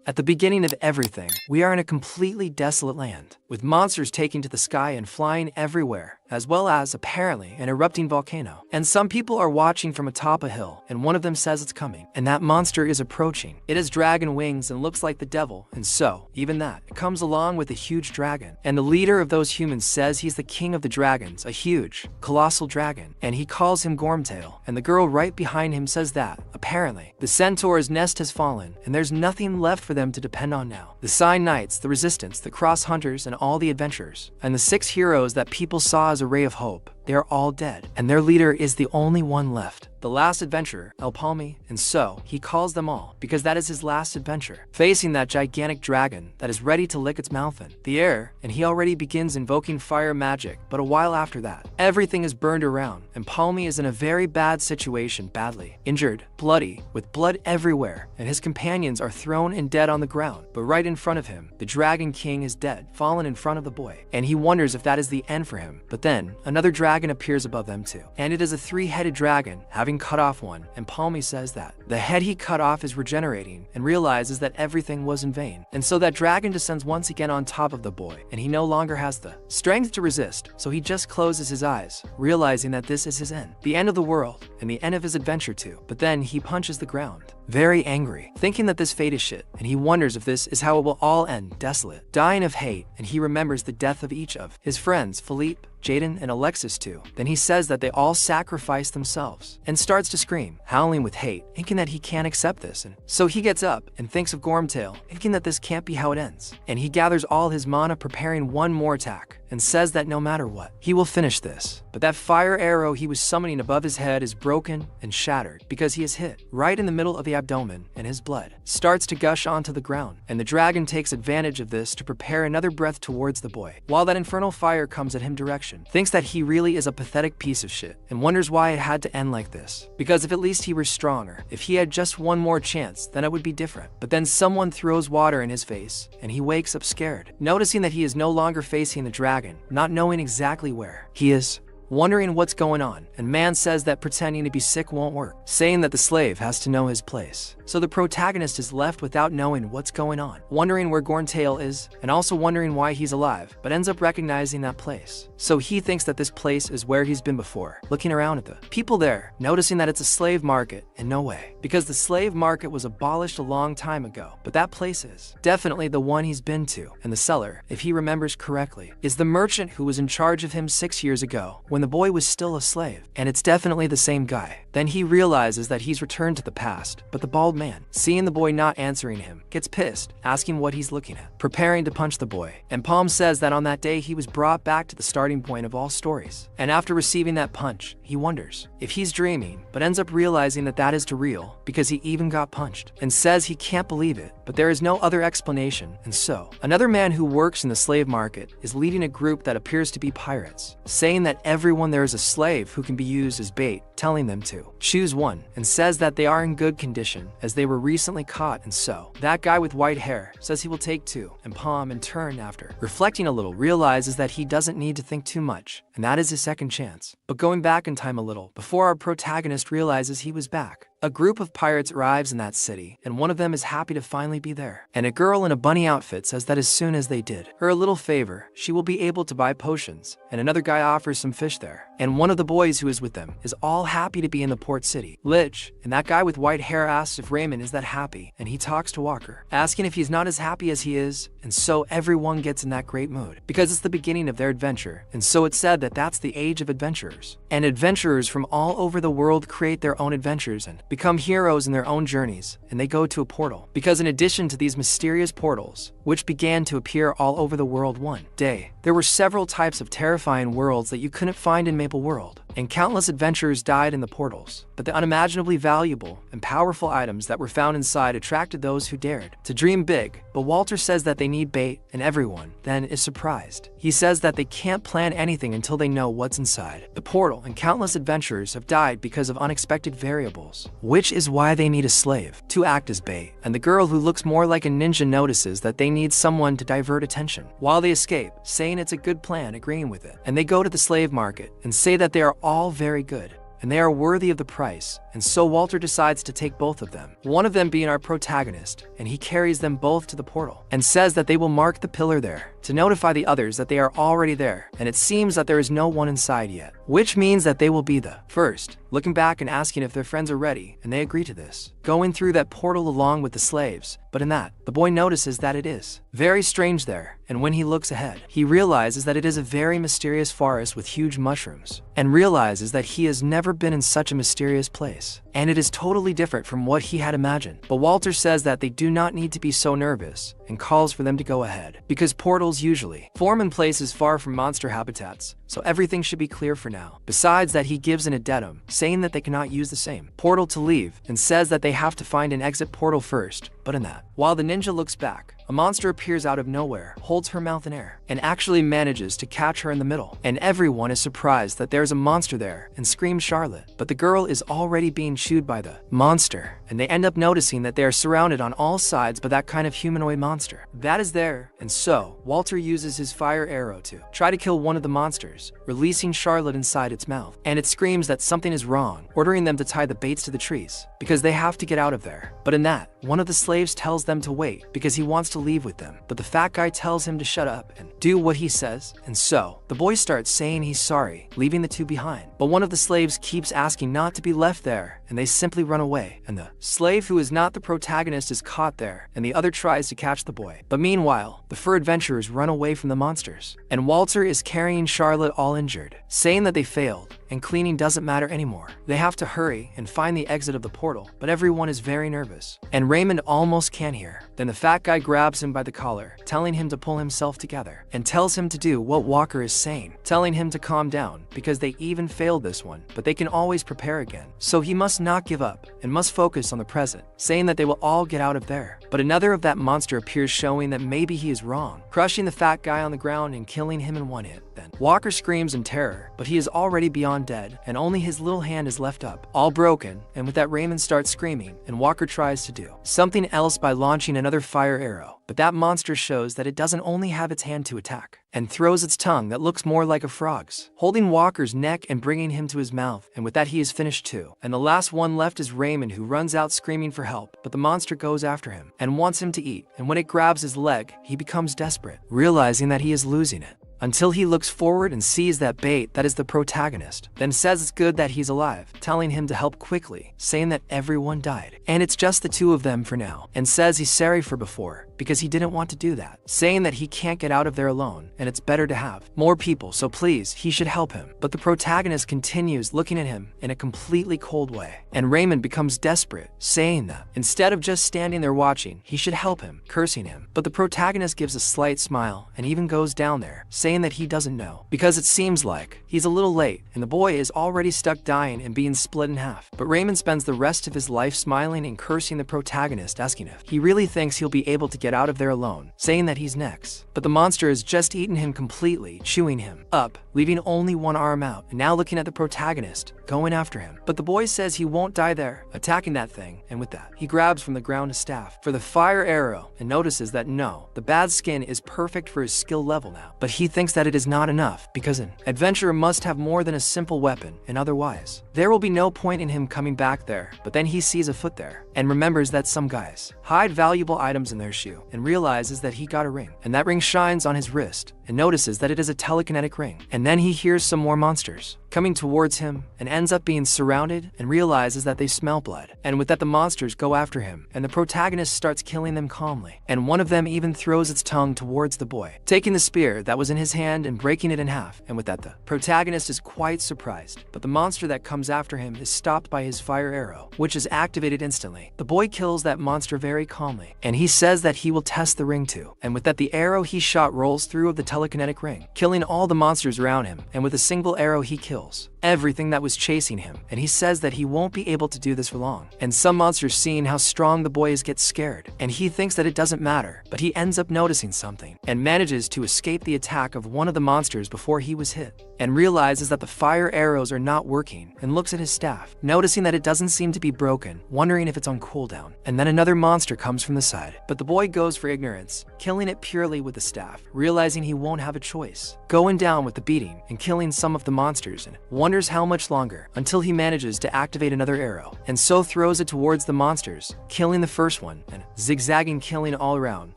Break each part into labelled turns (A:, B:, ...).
A: At the beginning of everything, we are in a completely desolate land, with monsters taking to the sky and flying everywhere, as well as, apparently, an erupting volcano. And some people are watching from atop a hill, and one of them says it's coming, and that monster is approaching. It has dragon wings and looks like the devil, and so, even that, it comes along with a huge dragon. And the leader of those humans says he's the king of the dragons, a huge, colossal dragon, and he calls him Gormtail. And the girl right behind him says that, apparently, the centaur's nest has fallen, and there's nothing left for them to depend on now. The Sign Knights, the Resistance, the Cross Hunters, and all the adventurers, and the 6 heroes that people saw as a ray of hope, they are all dead, and their leader is the only one left, the last adventurer, El Palmi, and so he calls them all, because that is his last adventure, facing that gigantic dragon that is ready to lick its mouth in the air, and he already begins invoking fire magic, but a while after that, everything is burned around, and Palmi is in a very bad situation, badly injured, bloody, with blood everywhere, and his companions are thrown and dead on the ground, but right in front of him, the Dragon King is dead, fallen in front of the boy, and he wonders if that is the end for him, but then, another dragon appears above them too, and it is a 3-headed dragon, having cut off one, and Palmi says that the head he cut off is regenerating, and realizes that everything was in vain, and so that dragon descends once again on top of the boy, and he no longer has the strength to resist, so he just closes his eyes, realizing that this is his end, the end of the world, and the end of his adventure too, but then he punches the ground, very angry, thinking that this fate is shit, and he wonders if this is how it will all end, desolate, dying of hate, and he remembers the death of each of his friends, Philippe, Jaden, and Alexis too. Then he says that they all sacrificed themselves, and starts to scream, howling with hate, thinking that he can't accept this, and so he gets up and thinks of Gormtail, thinking that this can't be how it ends, and he gathers all his mana preparing one more attack, and says that no matter what, he will finish this. But that fire arrow he was summoning above his head is broken and shattered because he is hit right in the middle of the abdomen, and his blood starts to gush onto the ground, and the dragon takes advantage of this to prepare another breath towards the boy, while that infernal fire comes at him direction, thinks that he really is a pathetic piece of shit, and wonders why it had to end like this, because if at least he were stronger, if he had just one more chance, then it would be different. But then someone throws water in his face, and he wakes up scared, noticing that he is no longer facing the dragon, not knowing exactly where he is, wondering what's going on, and man says that pretending to be sick won't work, saying that the slave has to know his place. So the protagonist is left without knowing what's going on, wondering where Gormtail is, and also wondering why he's alive, but ends up recognizing that place. So he thinks that this place is where he's been before, looking around at the people there, noticing that it's a slave market, and no way, because the slave market was abolished a long time ago, but that place is definitely the one he's been to, and the seller, if he remembers correctly, is the merchant who was in charge of him 6 years ago, when the boy was still a slave, and it's definitely the same guy. Then he realizes that he's returned to the past, but the bald man, seeing the boy not answering him, gets pissed, asking what he's looking at, preparing to punch the boy. And Palm says that on that day he was brought back to the starting point of all stories, and after receiving that punch, he wonders if he's dreaming, but ends up realizing that that is too real, because he even got punched, and says he can't believe it, but there is no other explanation. And so, another man who works in the slave market is leading a group that appears to be pirates, saying that everyone there is a slave who can be used as bait, telling them to choose one, and says that they are in good condition as they were recently caught. And so that guy with white hair says he will take 2, and Palm in turn, after reflecting a little, realizes that he doesn't need to think too much, and that is his second chance. But going back in time a little, before our protagonist realizes he was back, a group of pirates arrives in that city, and one of them is happy to finally be there. And a girl in a bunny outfit says that as soon as they did her a little favor, she will be able to buy potions, and another guy offers some fish there. And one of the boys who is with them is all happy to be in the port city, Lich, and that guy with white hair asks if Raymond is that happy, and he talks to Walker, asking if he's not as happy as he is, and so everyone gets in that great mood, because it's the beginning of their adventure, and so it's said that that's the age of adventurers. And adventurers from all over the world create their own adventures and become heroes in their own journeys, and they go to a portal, because in addition to these mysterious portals, which began to appear all over the world one day, there were several types of terrifying worlds that you couldn't find in Maple World, and countless adventurers died in the portals, but the unimaginably valuable and powerful items that were found inside attracted those who dared to dream big. But Walter says that they need bait, and everyone then is surprised. He says that they can't plan anything until they know what's inside the portal, and countless adventurers have died because of unexpected variables, which is why they need a slave to act as bait. And the girl who looks more like a ninja notices that they need someone to divert attention while they escape, saying it's a good plan, agreeing with it. And they go to the slave market and say that they are all very good, and they are worthy of the price, and so Walter decides to take both of them, one of them being our protagonist, and he carries them both to the portal and says that they will mark the pillar there to notify the others that they are already there, and it seems that there is no one inside yet, which means that they will be the first, looking back and asking if their friends are ready, and they agree to this, going through that portal along with the slaves. But in that, the boy notices that it is very strange there, and when he looks ahead, he realizes that it is a very mysterious forest with huge mushrooms, and realizes that he has never been in such a mysterious place, and it is totally different from what he had imagined. But Walter says that they do not need to be so nervous, and calls for them to go ahead, because portals usually form in places far from monster habitats, so everything should be clear for now. Besides that, he gives an addendum, saying that they cannot use the same portal to leave, and says that they have to find an exit portal first. But in that, while the ninja looks back, a monster appears out of nowhere, holds her mouth in air, and actually manages to catch her in the middle. And everyone is surprised that there's a monster there and screams Charlotte. But the girl is already being chewed by the monster, and they end up noticing that they are surrounded on all sides by that kind of humanoid monster that is there. And so, Walter uses his fire arrow to try to kill one of the monsters, releasing Charlotte inside its mouth. And it screams that something is wrong, ordering them to tie the baits to the trees, because they have to get out of there. But in that, one of the slaves tells them to wait, because he wants to leave with them. But the fat guy tells him to shut up and do what he says. And so, the boy starts saying he's sorry, leaving the two behind. But one of the slaves keeps asking not to be left there, and they simply run away. And the slave who is not the protagonist is caught there, and the other tries to catch the boy. But meanwhile, the fur adventurers run away from the monsters, and Walter is carrying Charlotte all injured, saying that they failed, and cleaning doesn't matter anymore. They have to hurry and find the exit of the portal, but everyone is very nervous, and Raymond almost can't hear. Then the fat guy grabs him by the collar, telling him to pull himself together, and tells him to do what Walker is saying, telling him to calm down, because they even failed this one, but they can always prepare again. So he must not give up, and must focus on the present, saying that they will all get out of there. But another of that monster appears, showing that maybe he is wrong, crushing the fat guy on the ground and killing him in one hit. Then Walker screams in terror, but he is already beyond dead, and only his little hand is left up, all broken. And with that, Raymond starts screaming, and Walker tries to do something else by launching another fire arrow. But that monster shows that it doesn't only have its hand to attack, and throws its tongue that looks more like a frog's, holding Walker's neck and bringing him to his mouth. And with that, he is finished too. And the last one left is Raymond, who runs out screaming for help, but the monster goes after him and wants him to eat. And when it grabs his leg, he becomes desperate, realizing that he is losing it, until he looks forward and sees that bait that is the protagonist, then says it's good that he's alive, telling him to help quickly, saying that everyone died, and it's just the two of them for now, and says he's sorry for before, because he didn't want to do that, saying that he can't get out of there alone, and it's better to have more people, so please, he should help him. But the protagonist continues looking at him in a completely cold way, and Raymond becomes desperate, saying that instead of just standing there watching, he should help him, cursing him. But the protagonist gives a slight smile, and even goes down there, saying that he doesn't know, because it seems like he's a little late, and the boy is already stuck dying and being split in half. But Raymond spends the rest of his life smiling and cursing the protagonist, asking if he really thinks he'll be able to get out of there alone, saying that he's next. But the monster has just eaten him completely, chewing him up, leaving only one arm out, and now looking at the protagonist, going after him. But the boy says he won't die there, attacking that thing, and with that, he grabs from the ground a staff for the fire arrow, and notices that no, the bad skin is perfect for his skill level now. But he thinks that it is not enough, because an adventurer must have more than a simple weapon, and otherwise, there will be no point in him coming back there. But then he sees a foot there, and remembers that some guys hide valuable items in their shoe, and realizes that he got a ring, and that ring shines on his wrist, and notices that it is a telekinetic ring. And then he hears some more monsters coming towards him, and ends up being surrounded, and realizes that they smell blood. And with that, the monsters go after him, and the protagonist starts killing them calmly, and one of them even throws its tongue towards the boy, taking the spear that was in his hand and breaking it in half. And with that, the protagonist is quite surprised, but the monster that comes after him is stopped by his fire arrow, which is activated instantly. The boy kills that monster very calmly, and he says that he will test the ring too. And with that, the arrow he shot rolls through of the telekinetic ring, killing all the monsters around him, and with a single arrow he kills everything that was chasing him. And he says that he won't be able to do this for long. And some monsters, seeing how strong the boy is, get scared, and he thinks that it doesn't matter, but he ends up noticing something, and manages to escape the attack of one of the monsters before he was hit, and realizes that the fire arrows are not working, and looks at his staff, noticing that it doesn't seem to be broken, wondering if it's on cooldown. And then another monster comes from the side, but the boy goes for ignorance, killing it purely with the staff, realizing he won't have a choice, going down with the beating and killing some of the monsters. And one wonders how much longer, until he manages to activate another arrow, and so throws it towards the monsters, killing the first one, and zigzagging killing all around,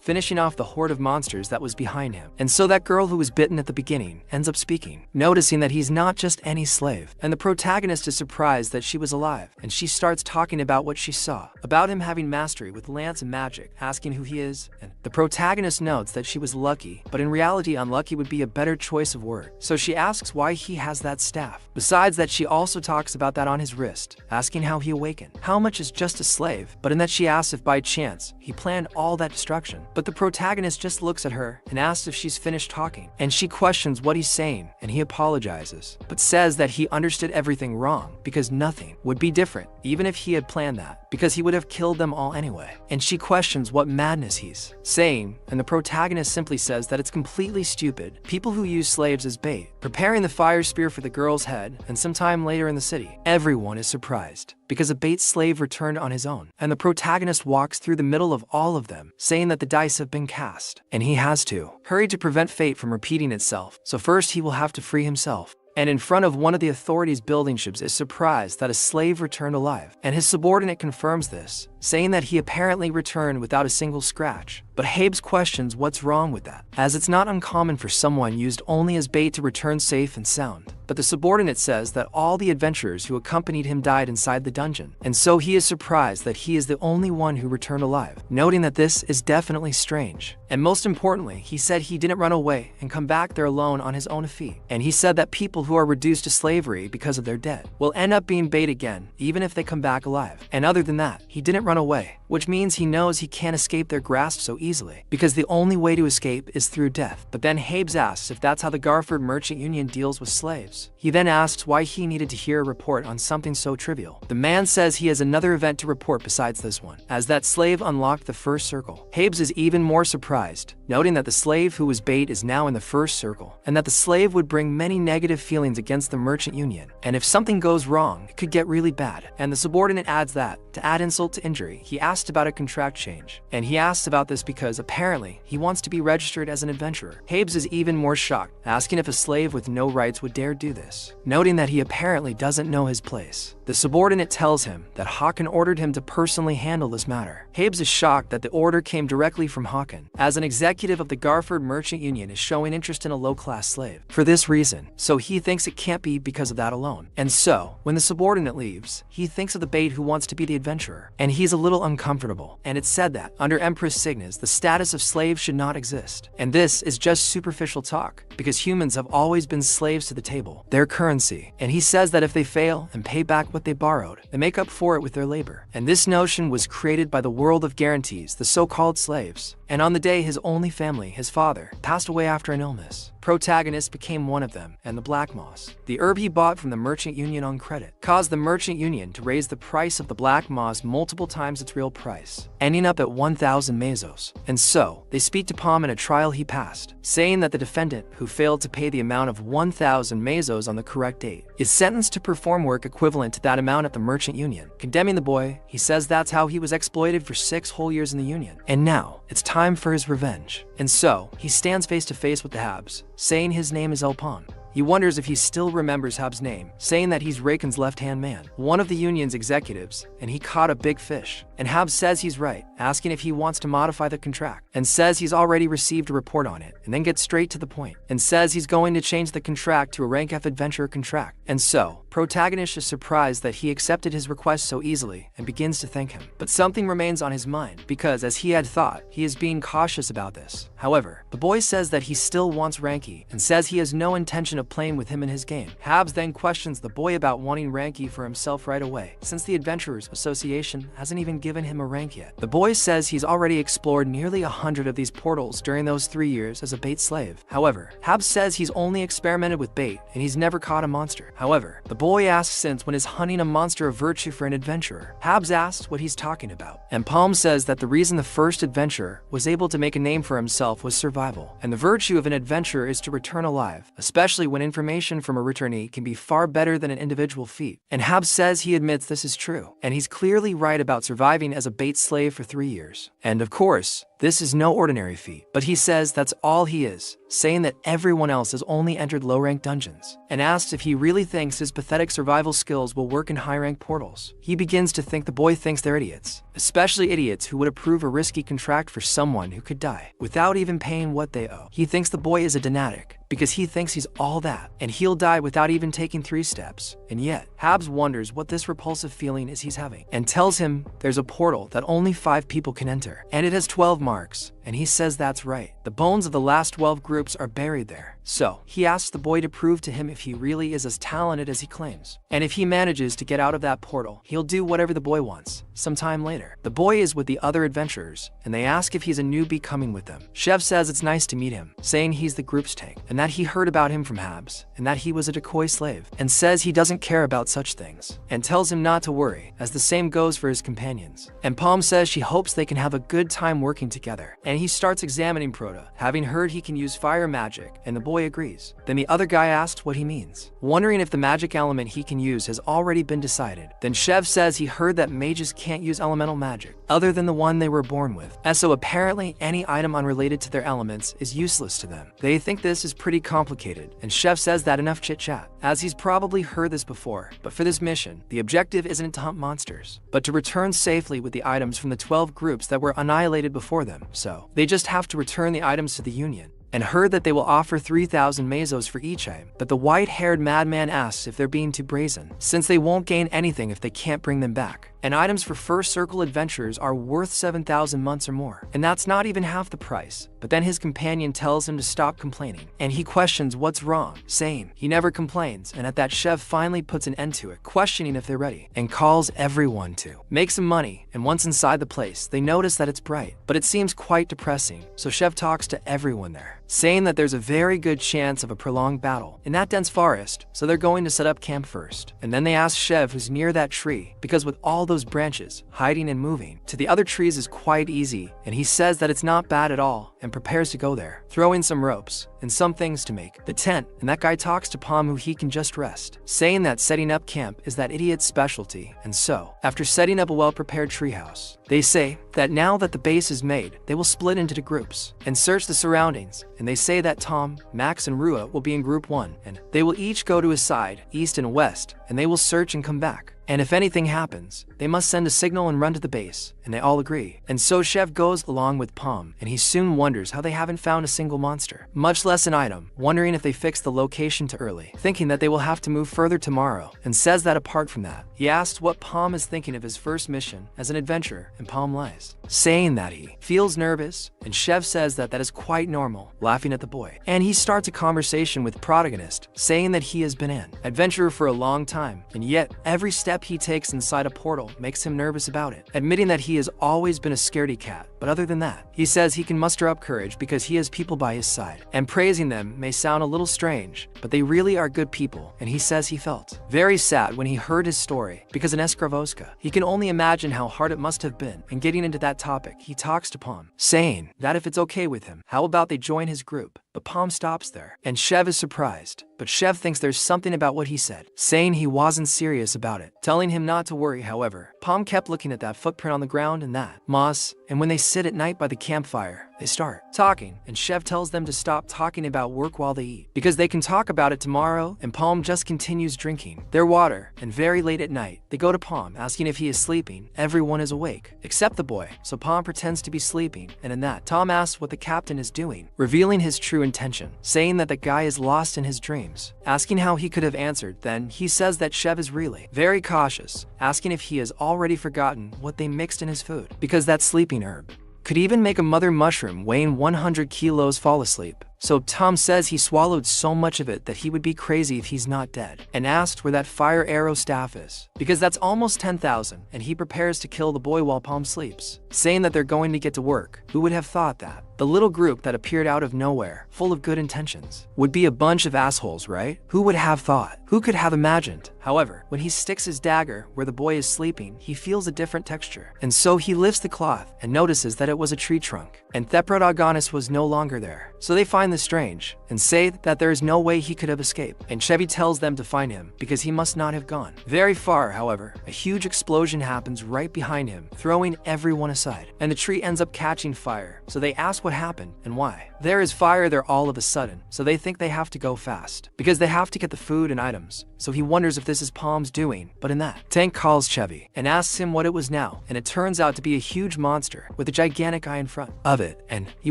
A: finishing off the horde of monsters that was behind him. And so that girl who was bitten at the beginning ends up speaking, noticing that he's not just any slave, and the protagonist is surprised that she was alive, and she starts talking about what she saw, about him having mastery with lance and magic, asking who he is, and the protagonist notes that she was lucky, but in reality unlucky would be a better choice of word. So she asks why he has that staff. Besides that, she also talks about that on his wrist, asking how he awakened, how much is just a slave, but in that she asks if by chance he planned all that destruction. But the protagonist just looks at her and asks if she's finished talking, and she questions what he's saying, and he apologizes, but says that he understood everything wrong because nothing would be different, even if he had planned that, because he would have killed them all anyway. And she questions what madness he's saying, and the protagonist simply says that it's completely stupid. People who use slaves as bait, preparing the fire spear for the girl's head, and sometime later in the city, everyone is surprised because a bait slave returned on his own, and the protagonist walks through the middle of all of them, saying that the dice have been cast, and he has to hurry to prevent fate from repeating itself. So first he will have to free himself. And in front of one of the authorities' building ships is surprised that a slave returned alive, and his subordinate confirms this, saying that he apparently returned without a single scratch. But Habes questions what's wrong with that, as it's not uncommon for someone used only as bait to return safe and sound. But the subordinate says that all the adventurers who accompanied him died inside the dungeon, and so he is surprised that he is the only one who returned alive, noting that this is definitely strange. And most importantly, he said he didn't run away and come back there alone on his own feet, and he said that people who are reduced to slavery because of their debt will end up being bait again, even if they come back alive. And other than that, he didn't run away, which means he knows he can't escape their grasp so easily, because the only way to escape is through death. But then Habes asks if that's how the Garford Merchant Union deals with slaves. He then asks why he needed to hear a report on something so trivial. The man says he has another event to report besides this one, as that slave unlocked the first circle. Habes is even more surprised, noting that the slave who was bait is now in the first circle, and that the slave would bring many negative feelings against the Merchant Union, and if something goes wrong, it could get really bad. And the subordinate adds that, to add insult to injury, he asked about a contract change, and he asks about this because apparently he wants to be registered as an adventurer. Habes is even more shocked, asking if a slave with no rights would dare do this, noting that he apparently doesn't know his place. The subordinate tells him that Hawken ordered him to personally handle this matter. Habes is shocked that the order came directly from Hawken, as an executive of the Garford Merchant Union is showing interest in a low-class slave for this reason, so he thinks it can't be because of that alone. And so, when the subordinate leaves, he thinks of the bait who wants to be the adventurer, and he's a little uncomfortable. And it's said that, under Empress Cygnus, the status of slave should not exist. And this is just superficial talk, because humans have always been slaves to the table, their currency. And he says that if they fail and pay back what they borrowed, they make up for it with their labor. And this notion was created by the world of guarantees, the so-called slaves. And on the day his only family, his father, passed away after an illness, protagonist became one of them, and the black moss, the herb he bought from the Merchant Union on credit, caused the Merchant Union to raise the price of the black moss multiple times its real price, ending up at 1,000 mesos. And so, they speak to Palm in a trial he passed, saying that the defendant, who failed to pay the amount of 1,000 mesos on the correct date, is sentenced to perform work equivalent to that amount at the Merchant Union. Condemning the boy, he says that's how he was exploited for 6 whole years in the Union. And now, it's time for his revenge. And so, he stands face to face with the Habs, saying his name is Elpon. He wonders if he still remembers Hab's name, saying that he's Raken's left-hand man, one of the union's executives, and he caught a big fish. And Hab says he's right, asking if he wants to modify the contract, and says he's already received a report on it, and then gets straight to the point, and says he's going to change the contract to a rank F adventurer contract. And so, protagonist is surprised that he accepted his request so easily, and begins to thank him. But something remains on his mind, because as he had thought, he is being cautious about this. However, the boy says that he still wants Ranky, and says he has no intention of playing with him in his game. Habs then questions the boy about wanting Ranky for himself right away, since the Adventurers Association hasn't even given him a rank yet. The boy says he's already explored nearly 100 of these portals during those 3 years as a bait slave. However, Habs says he's only experimented with bait, and he's never caught a monster. However, the boy asks since when is hunting a monster of virtue for an adventurer. Habs asks what he's talking about, and Palm says that the reason the first adventurer was able to make a name for himself was survival, and the virtue of an adventurer is to return alive, especially when information from a returnee can be far better than an individual feat. And Habs says he admits this is true, and he's clearly right about surviving as a bait slave for 3 years. And of course, this is no ordinary feat, but he says that's all he is, saying that everyone else has only entered low-rank dungeons, and asks if he really thinks his pathetic survival skills will work in high-rank portals. He begins to think the boy thinks they're idiots, especially idiots who would approve a risky contract for someone who could die without even paying what they owe. He thinks the boy is a fanatic because he thinks he's all that, and he'll die without even taking 3 steps. And yet, Habs wonders what this repulsive feeling is he's having, and tells him there's a portal that only 5 people can enter, and it has 12 marks, and he says that's right. The bones of the last 12 groups are buried there. So, he asks the boy to prove to him if he really is as talented as he claims. And if he manages to get out of that portal, he'll do whatever the boy wants. Sometime later, the boy is with the other adventurers, and they ask if he's a newbie coming with them. Chev says it's nice to meet him, saying he's the group's tank, and that he heard about him from Habs, and that he was a decoy slave, and says he doesn't care about such things, and tells him not to worry, as the same goes for his companions. And Palm says she hopes they can have a good time working together, and he starts examining Proto, having heard he can use fire magic, and the boy agrees. Then the other guy asks what he means, wondering if the magic element he can use has already been decided. Then Chev says he heard that mages can't use elemental magic, other than the one they were born with, and so apparently any item unrelated to their elements is useless to them. They think this is pretty complicated, and Chev says that enough chit-chat, as he's probably heard this before. But for this mission, the objective isn't to hunt monsters, but to return safely with the items from the 12 groups that were annihilated before them. So, they just have to return the items to the Union, and heard that they will offer 3,000 mesos for each item. But the white-haired madman asks if they're being too brazen, since they won't gain anything if they can't bring them back. And items for first circle adventurers are worth 7,000 months or more, and that's not even half the price. But then his companion tells him to stop complaining, and he questions what's wrong, saying he never complains, and at that Chev finally puts an end to it, questioning if they're ready, and calls everyone to make some money. And once inside the place, they notice that it's bright, but it seems quite depressing, so Chev talks to everyone there, saying that there's a very good chance of a prolonged battle in that dense forest, so they're going to set up camp first. And then they ask Chev who's near that tree, because with all those branches, hiding and moving to the other trees is quite easy, and he says that it's not bad at all, and prepares to go there, throw in some ropes and some things to make the tent. And that guy talks to Palm who he can just rest, saying that setting up camp is that idiot's specialty. And so, after setting up a well-prepared treehouse, they say that now that the base is made, they will split into the groups and search the surroundings. And they say that Tom, Max, and Rua will be in group 1, and they will each go to a side, east and west, and they will search and come back. And if anything happens, they must send a signal and run to the base, and they all agree. And so Chev goes along with Palm, and he soon wonders how they haven't found a single monster, much less an item, wondering if they fixed the location too early, thinking that they will have to move further tomorrow, and says that apart from that, he asks what Palm is thinking of his first mission as an adventurer, and Palm lies, saying that he feels nervous, and Chev says that that is quite normal, laughing at the boy. And he starts a conversation with Protagonist, saying that he has been an adventurer for a long time, and yet every step he takes inside a portal makes him nervous about it, admitting that he has always been a scaredy cat. But other than that, he says he can muster up courage because he has people by his side, and praising them may sound a little strange, but they really are good people. And he says he felt very sad when he heard his story, because in Eskravoska, he can only imagine how hard it must have been. And getting into that topic, he talks to Palm, saying that if it's okay with him, how about they join his group? But Palm stops there, and Chev is surprised. But Chev thinks there's something about what he said, saying he wasn't serious about it, telling him not to worry. However, Palm kept looking at that footprint on the ground and that moss, and when they sit at night by the campfire, they start talking, and Chev tells them to stop talking about work while they eat, because they can talk about it tomorrow. And Palm just continues drinking their water, and very late at night, they go to Palm, asking if he is sleeping. Everyone is awake, except the boy, so Palm pretends to be sleeping, and in that, Tom asks what the captain is doing, revealing his true intention, saying that the guy is lost in his dreams, asking how he could have answered. Then he says that Chev is really very cautious, asking if he has already forgotten what they mixed in his food, because that sleeping herb could even make a mother mushroom weighing 100 kilos fall asleep. So Tom says he swallowed so much of it that he would be crazy if he's not dead, and asked where that fire arrow staff is, because that's almost 10,000, and he prepares to kill the boy while Palm sleeps, saying that they're going to get to work. Who would have thought that the little group that appeared out of nowhere, full of good intentions, would be a bunch of assholes, right? Who would have thought? Who could have imagined? However, when he sticks his dagger where the boy is sleeping, he feels a different texture, and so he lifts the cloth and notices that it was a tree trunk, and Theprotagonist was no longer there. So they find find this strange and say that there is no way he could have escaped, and Chevy tells them to find him because he must not have gone very far. However, a huge explosion happens right behind him, throwing everyone aside, and the tree ends up catching fire. So they ask what happened and why. There is fire there all of a sudden, so they think they have to go fast because they have to get the food and items. So he wonders if this is Palm's doing, but in that, Tank calls Chevy and asks him what it was now, and it turns out to be a huge monster with a gigantic eye in front of it, and he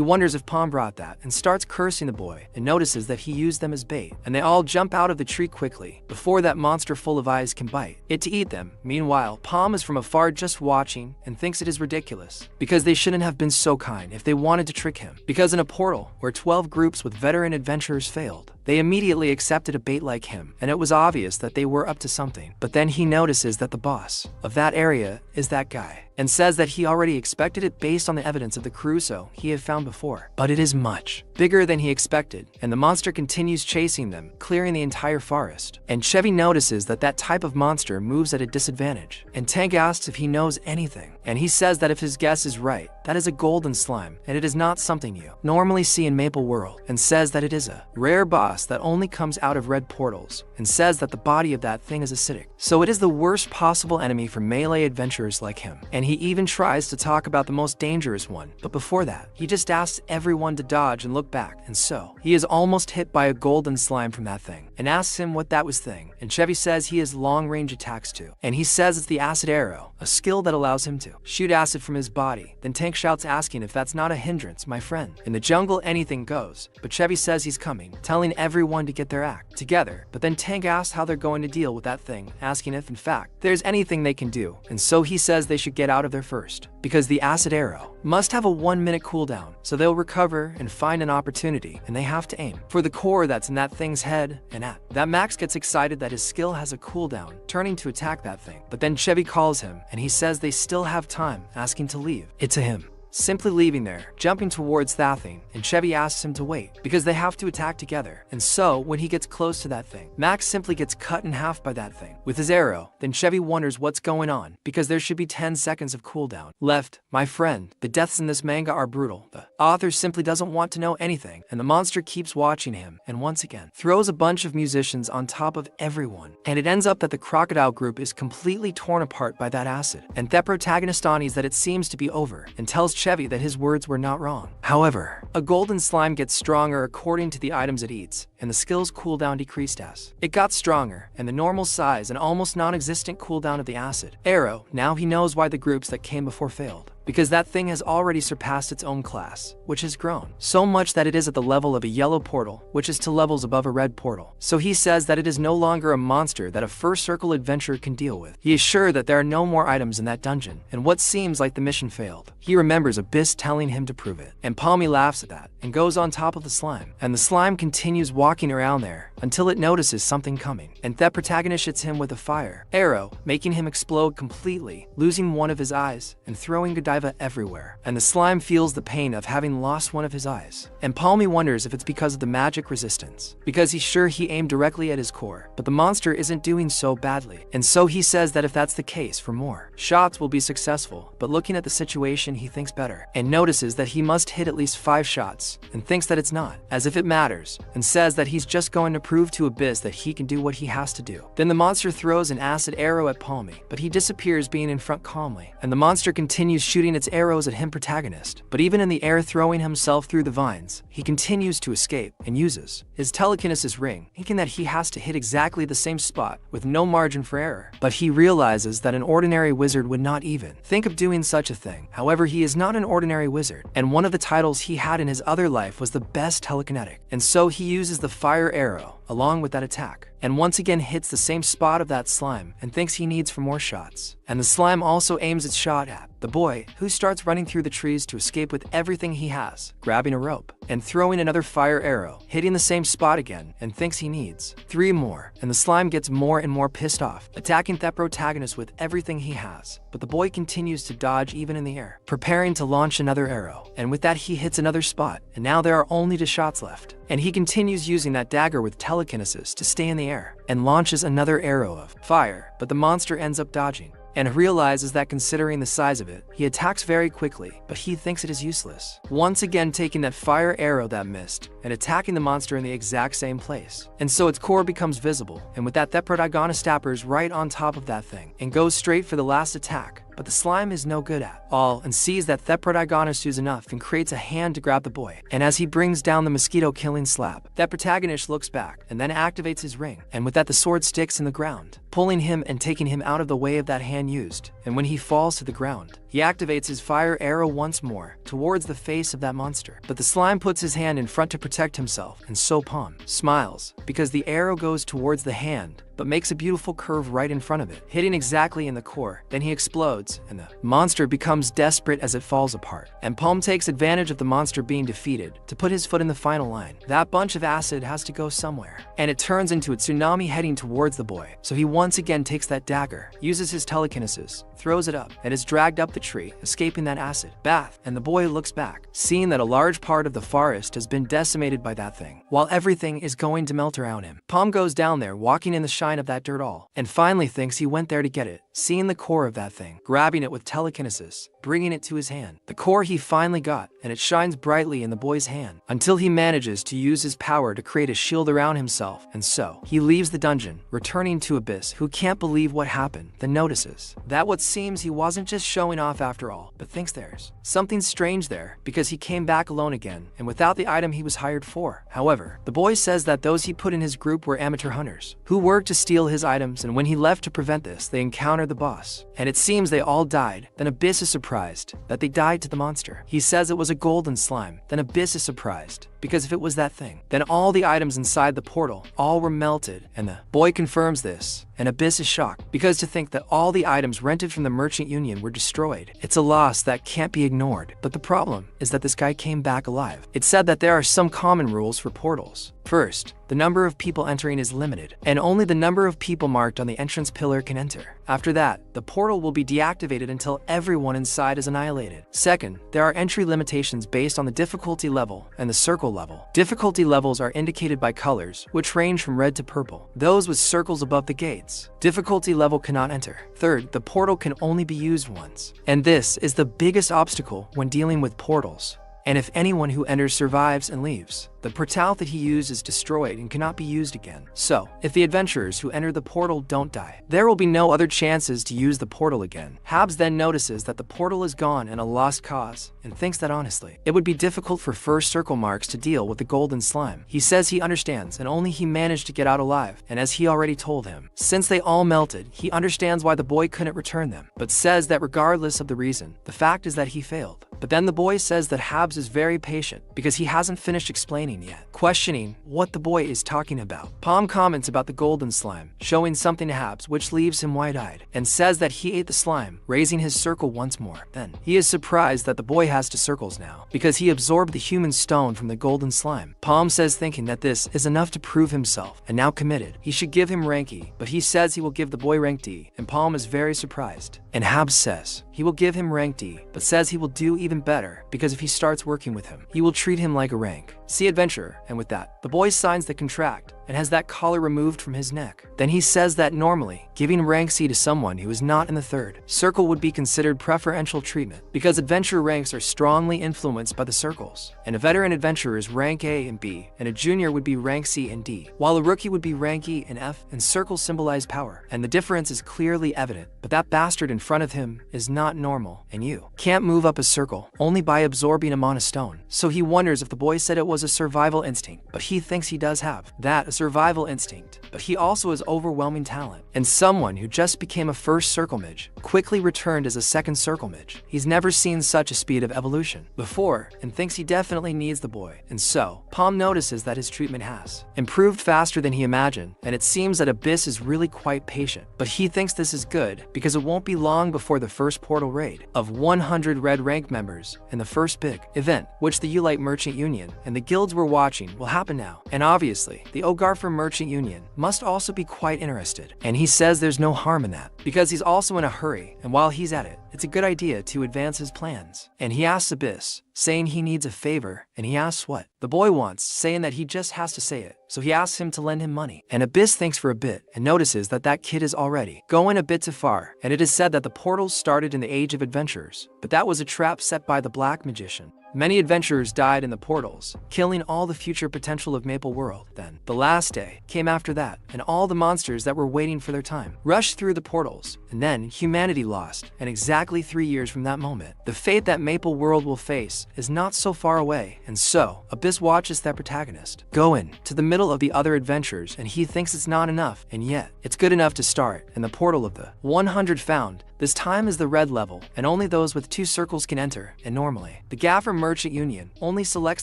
A: wonders if Palm brought that and starts cursing the boy and notices that he used them as bait, and they all jump out of the tree quickly before that monster full of eyes can bite it to eat them. Meanwhile, Palm is from afar just watching and thinks it is ridiculous because they shouldn't have been so kind if they wanted to trick him, because in a portal where 12 groups with veteran adventurers failed, they immediately accepted a bait like him, and it was obvious that they were up to something. But then he notices that the boss of that area is that guy, and says that he already expected it based on the evidence of the Crusoe he had found before. But it is much bigger than he expected, and the monster continues chasing them, clearing the entire forest. And Chevy notices that that type of monster moves at a disadvantage, and Tank asks if he knows anything, and he says that if his guess is right, that is a golden slime, and it is not something you normally see in Maple World, and says that it is a rare boss that only comes out of red portals, and says that the body of that thing is acidic. So it is the worst possible enemy for melee adventurers like him, and he even tries to talk about the most dangerous one. But before that, he just asks everyone to dodge and look back, and so he is almost hit by a golden slime from that thing, and asks him what that was thing, and Chevy says he has long-range attacks too, and he says it's the acid arrow, a skill that allows him to shoot acid from his body. Then Tank shouts asking if that's not a hindrance, my friend. In the jungle anything goes, but Chevy says he's coming, telling everyone to get their act together. But then Tank asks how they're going to deal with that thing, asking if in fact there's anything they can do, and so he says they should get out of there first, because the acid arrow must have a 1-minute cooldown, so they'll recover and find an opportunity, and they have to aim for the core that's in that thing's head. And at that, Max gets excited that his skill has a cooldown, turning to attack that thing. But then Chevy calls him, and he says they still have time, asking to leave it to him. Simply leaving there, jumping towards that thing, and Chevy asks him to wait because they have to attack together. And so when he gets close to that thing, Max simply gets cut in half by that thing with his arrow. Then Chevy wonders what's going on because there should be 10 seconds of cooldown left. My friend, the deaths in this manga are brutal. The author simply doesn't want to know anything, and the monster keeps watching him and once again throws a bunch of musicians on top of everyone. And it ends up that the crocodile group is completely torn apart by that acid, and the protagonist anis that it seems to be over and tells Chevy that his words were not wrong. However, a golden slime gets stronger according to the items it eats, and the skill's cooldown decreased as it got stronger, and the normal size and almost non-existent cooldown of the acid arrow. Now he knows why the groups that came before failed, because that thing has already surpassed its own class, which has grown so much that it is at the level of a yellow portal, which is 2 levels above a red portal. So he says that it is no longer a monster that a first circle adventurer can deal with. He is sure that there are no more items in that dungeon, and what seems like the mission failed. He remembers Abyss telling him to prove it, and Palmy laughs at that and goes on top of the slime, and the slime continues walking around there until it notices something coming, and the protagonist hits him with a fire arrow, making him explode completely, losing one of his eyes and throwing Godiva everywhere. And the slime feels the pain of having lost one of his eyes, and Palmy wonders if it's because of the magic resistance, because he's sure he aimed directly at his core, but the monster isn't doing so badly, and so he says that if that's the case, for more shots will be successful. But looking at the situation, he thinks better and notices that he must hit at least 5 shots, and thinks that it's not as if it matters, and says that he's just going to prove to Abyss that he can do what he has to do. Then the monster throws an acid arrow at Palmy, but he disappears, being in front calmly, and the monster continues shooting its arrows at him, protagonist. But even in the air, throwing himself through the vines, he continues to escape and uses his telekinesis ring, thinking that he has to hit exactly the same spot with no margin for error. But he realizes that an ordinary wizard would not even think of doing such a thing. However, he is not an ordinary wizard, and one of the titles he had in his other life was the best telekinetic, and so he uses the fire arrow along with that attack, and once again hits the same spot of that slime and thinks he needs for more shots. And the slime also aims its shot at the boy, who starts running through the trees to escape with everything he has, grabbing a rope and throwing another fire arrow, hitting the same spot again, and thinks he needs 3 more. And the slime gets more and more pissed off, attacking the protagonist with everything he has. But the boy continues to dodge even in the air, preparing to launch another arrow, and with that he hits another spot, and now there are only 2 shots left. And he continues using that dagger with telekinesis to stay in the air, and launches another arrow of fire, but the monster ends up dodging and realizes that considering the size of it, he attacks very quickly, but he thinks it is useless. Once again taking that fire arrow that missed, and attacking the monster in the exact same place. And so its core becomes visible, and with that protagonist stappers right on top of that thing, and goes straight for the last attack. But the slime is no good at all and sees that the protagonist is enough and creates a hand to grab the boy. And as he brings down the mosquito killing slap, that protagonist looks back and then activates his ring. And with that the sword sticks in the ground, pulling him and taking him out of the way of that hand used. And when he falls to the ground, he activates his fire arrow once more towards the face of that monster. But the slime puts his hand in front to protect himself, and so Palm smiles because the arrow goes towards the hand but makes a beautiful curve right in front of it, hitting exactly in the core. Then he explodes, and the monster becomes desperate as it falls apart. And Palm takes advantage of the monster being defeated to put his foot in the final line. That bunch of acid has to go somewhere, and it turns into a tsunami heading towards the boy. So he once again takes that dagger, uses his telekinesis, throws it up, and is dragged up the tree, escaping that acid bath. And the boy looks back, seeing that a large part of the forest has been decimated by that thing, while everything is going to melt around him. Palm goes down there, walking in the shine of that dirt all, and finally thinks he went there to get it, seeing the core of that thing, grabbing it with telekinesis, bringing it to his hand. The core he finally got, and it shines brightly in the boy's hand, until he manages to use his power to create a shield around himself, and so he leaves the dungeon, returning to Abyss, who can't believe what happened, then notices that what seems he wasn't just showing off after all, but thinks there's something strange there, because he came back alone again, and without the item he was hired for. However, the boy says that those he put in his group were amateur hunters, who worked to steal his items, and when he left to prevent this, they encountered the boss, and it seems they all died. Then Abyss is surprised that they died to the monster. He says it was a golden slime. Then Abyss is surprised, because if it was that thing, then all the items inside the portal all were melted, and the boy confirms this, and Abyss is shocked, because to think that all the items rented from the Merchant Union were destroyed. It's a loss that can't be ignored, but the problem is that this guy came back alive. It's said that there are some common rules for portals. First, the number of people entering is limited, and only the number of people marked on the entrance pillar can enter. After that, the portal will be deactivated until everyone inside is annihilated. Second, there are entry limitations based on the difficulty level and the circle level. Difficulty levels are indicated by colors, which range from red to purple. Those with circles above the gates, difficulty level cannot enter. Third, the portal can only be used once, and this is the biggest obstacle when dealing with portals. And if anyone who enters survives and leaves, the portal that he used is destroyed and cannot be used again. So, if the adventurers who enter the portal don't die, there will be no other chances to use the portal again. Habs then notices that the portal is gone and a lost cause, and thinks that honestly, it would be difficult for first circle marks to deal with the golden slime. He says he understands, and only he managed to get out alive, and as he already told him, since they all melted, he understands why the boy couldn't return them, but says that regardless of the reason, the fact is that he failed. But then the boy says that Habs is very patient, because he hasn't finished explaining yet, questioning what the boy is talking about. Palm comments about the golden slime, showing something to Habs, which leaves him wide-eyed, and says that he ate the slime, raising his circle once more. Then, he is surprised that the boy has 2 circles now, because he absorbed the human stone from the golden slime. Palm says thinking that this is enough to prove himself, and now committed, he should give him rank E, but he says he will give the boy rank D, and Palm is very surprised. And Habs says he will give him rank D, but says he will do even better, because if he starts working with him, he will treat him like a rank C adventurer, and with that, the boy signs the contract and has that collar removed from his neck. Then he says that normally, giving rank C to someone who is not in the 3rd circle would be considered preferential treatment, because adventure ranks are strongly influenced by the circles, and a veteran adventurer is rank A and B, and a junior would be rank C and D, while a rookie would be rank E and F, and circles symbolize power, and the difference is clearly evident. But that bastard in front of him is not normal, and you can't move up a circle only by absorbing a mana stone. So he wonders if the boy said it was a survival instinct, but he thinks he does have that, a survival instinct, but he also has overwhelming talent, and someone who just became a 1st circle mage quickly returned as a 2nd circle mage. He's never seen such a speed of evolution before, and thinks he definitely needs the boy, and so Palm notices that his treatment has improved faster than he imagined, and it seems that Abyss is really quite patient, but he thinks this is good, because it won't be long before the first portal raid of 100 red rank members and the first big event, which the Ulite Merchant Union and the guilds were watching will happen now. And obviously, the Ogarfer Merchant Union must also be quite interested. And he says there's no harm in that, because he's also in a hurry, and while he's at it, it's a good idea to advance his plans. And he asks Abyss, saying he needs a favor, and he asks what the boy wants, saying that he just has to say it. So he asks him to lend him money. And Abyss thinks for a bit and notices that that kid is already going a bit too far. And it is said that the portals started in the Age of Adventurers, but that was a trap set by the Black Magician. Many adventurers died in the portals, killing all the future potential of Maple World. Then, the last day came after that, and all the monsters that were waiting for their time rushed through the portals, and then humanity lost. And exactly 3 years from that moment, the fate that Maple World will face is not so far away. And so, Abyss watches that protagonist go in to the middle of the other adventures, and he thinks it's not enough, and yet, it's good enough to start. And the portal of the 100 found this time is the red level, and only those with 2 circles can enter, and normally, the Gaffer Merchant Union only selects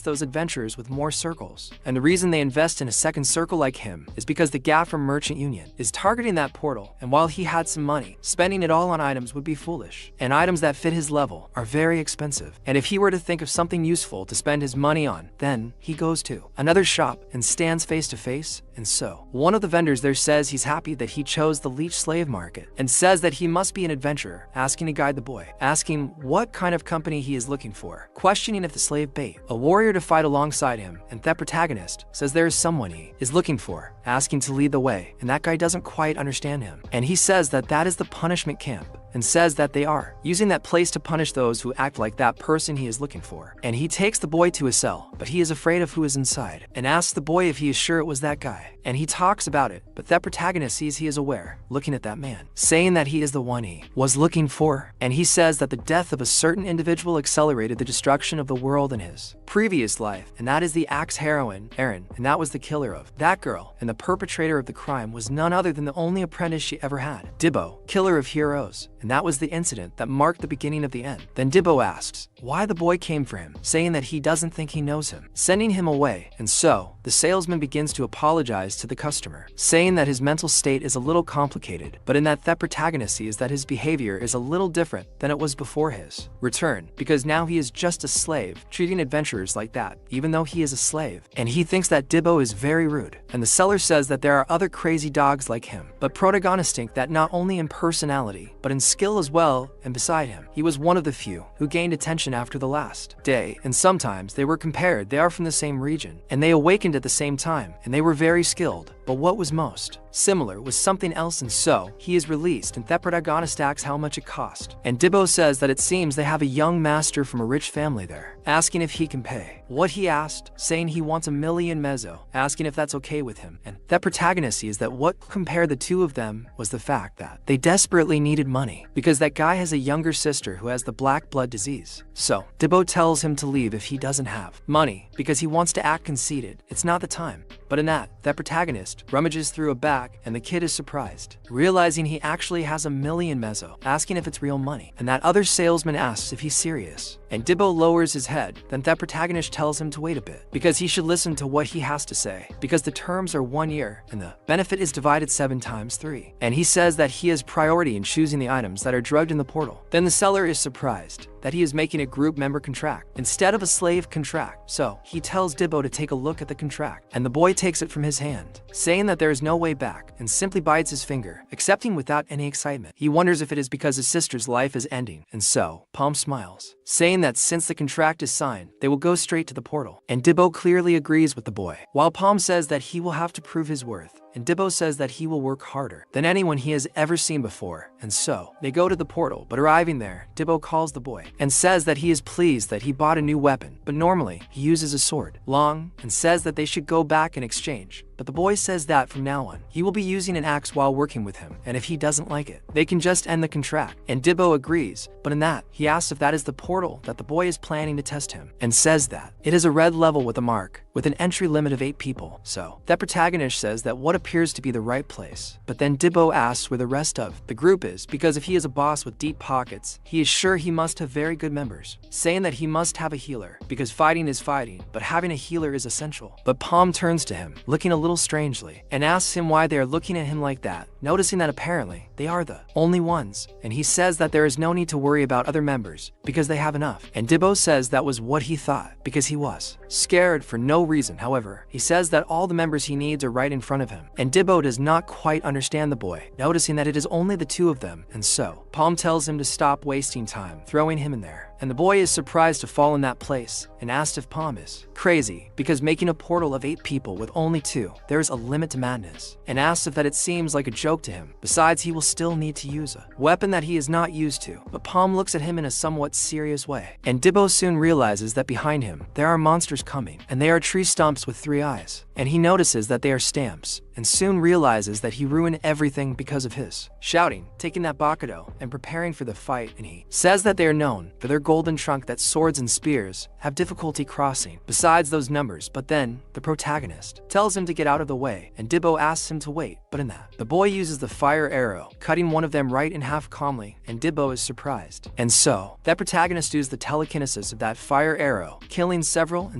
A: those adventurers with more circles. And the reason they invest in a second circle like him is because the Gaffer Merchant Union is targeting that portal, and while he had some money, spending it all on items would be foolish. And items that fit his level are very expensive. And if he were to think of something useful to spend his money on, then he goes to another shop and stands face to face. And so, one of the vendors there says he's happy that he chose the leech slave market, and says that he must be an adventurer, asking to guide the boy, asking what kind of company he is looking for, questioning if the slave bait a warrior to fight alongside him, and that protagonist says there is someone he is looking for, asking to lead the way, and that guy doesn't quite understand him. And he says that that is the punishment camp, and says that they are using that place to punish those who act like that person he is looking for. And he takes the boy to his cell, but he is afraid of who is inside, and asks the boy if he is sure it was that guy. And he talks about it, but that protagonist sees he is aware, looking at that man, saying that he is the one he was looking for. And he says that the death of a certain individual accelerated the destruction of the world in his previous life, and that is the axe heroine, Erin, and that was the killer of that girl, and the perpetrator of the crime was none other than the only apprentice she ever had, Dibbo, killer of heroes. And that was the incident that marked the beginning of the end. Then Dibbo asks why the boy came for him, saying that he doesn't think he knows him, sending him away. And so, the salesman begins to apologize to the customer, saying that his mental state is a little complicated, but in that protagonist sees that his behavior is a little different than it was before his return, because now he is just a slave, treating adventurers like that, even though he is a slave. And he thinks that Dibbo is very rude. And the seller says that there are other crazy dogs like him, but protagonists think that not only in personality, but in skill as well, and beside him, he was one of the few who gained attention after the last day, and sometimes they were compared. They are from the same region, and they awakened at the same time, and they were very skilled. But what was most similar was something else, and so he is released, and that protagonist asks how much it cost. And Dibbo says that it seems they have a young master from a rich family there, asking if he can pay what he asked, saying he wants 1,000,000 mezzo, asking if that's okay with him. And that protagonist sees that what compared the two of them was the fact that they desperately needed money, because that guy has a younger sister who has the black blood disease. So Dibbo tells him to leave if he doesn't have money, because he wants to act conceited. It's not the time. But in that protagonist rummages through a bag, and the kid is surprised, realizing he actually has 1,000,000 mezzo, asking if it's real money. And that other salesman asks if he's serious. And Dibbo lowers his head. Then that protagonist tells him to wait a bit, because he should listen to what he has to say, because the terms are 1 year, and the benefit is divided 7 times 3. And he says that he has priority in choosing the items that are drugged in the portal. Then the seller is surprised that he is making a group member contract instead of a slave contract. So he tells Dibbo to take a look at the contract, and the boy takes it from his hand, saying that there is no way back, and simply bites his finger, accepting without any excitement. He wonders if it is because his sister's life is ending, and so Palm smiles, saying that since the contract is signed, they will go straight to the portal. And Dibbo clearly agrees with the boy, while Palm says that he will have to prove his worth. And Dibbo says that he will work harder than anyone he has ever seen before. And so, they go to the portal, but arriving there, Dibbo calls the boy and says that he is pleased that he bought a new weapon, but normally he uses a sword, long, and says that they should go back and exchange. But the boy says that from now on, he will be using an axe while working with him, and if he doesn't like it, they can just end the contract. And Dibbo agrees, but in that, he asks if that is the portal that the boy is planning to test him, and says that it is a red level with a mark, with an entry limit of 8 people. So, that protagonist says that what appears to be the right place. But then Dibbo asks where the rest of the group is, because if he is a boss with deep pockets, he is sure he must have very good members, saying that he must have a healer, because fighting is fighting, but having a healer is essential. But Palm turns to him, looking a little strangely, and asks him why they are looking at him like that, noticing that apparently they are the only ones. And he says that there is no need to worry about other members, because they have enough. And Dibbo says that was what he thought, because he was scared for no reason. However, he says that all the members he needs are right in front of him, and Dibbo does not quite understand the boy, noticing that it is only the two of them, and so Palm tells him to stop wasting time, throwing him in there. And the boy is surprised to fall in that place and asked if Palm is crazy because making a portal of 8 people with only 2, there's a limit to madness, and asks if that it seems like a joke to him. Besides, he will still need to use a weapon that he is not used to. But Palm looks at him in a somewhat serious way, and Dibbo soon realizes that behind him there are monsters coming, and they are tree stumps with 3 eyes. And he notices that they are stamps, and soon realizes that he ruined everything because of his shouting, taking that Bakudo, and preparing for the fight. And he says that they are known for their golden trunk that swords and spears have difficulty crossing, besides those numbers. But then the protagonist tells him to get out of the way, and Dibbo asks him to wait. But in that, the boy uses the fire arrow, cutting one of them right in half calmly, and Dibbo is surprised. And so that protagonist used the telekinesis of that fire arrow, killing several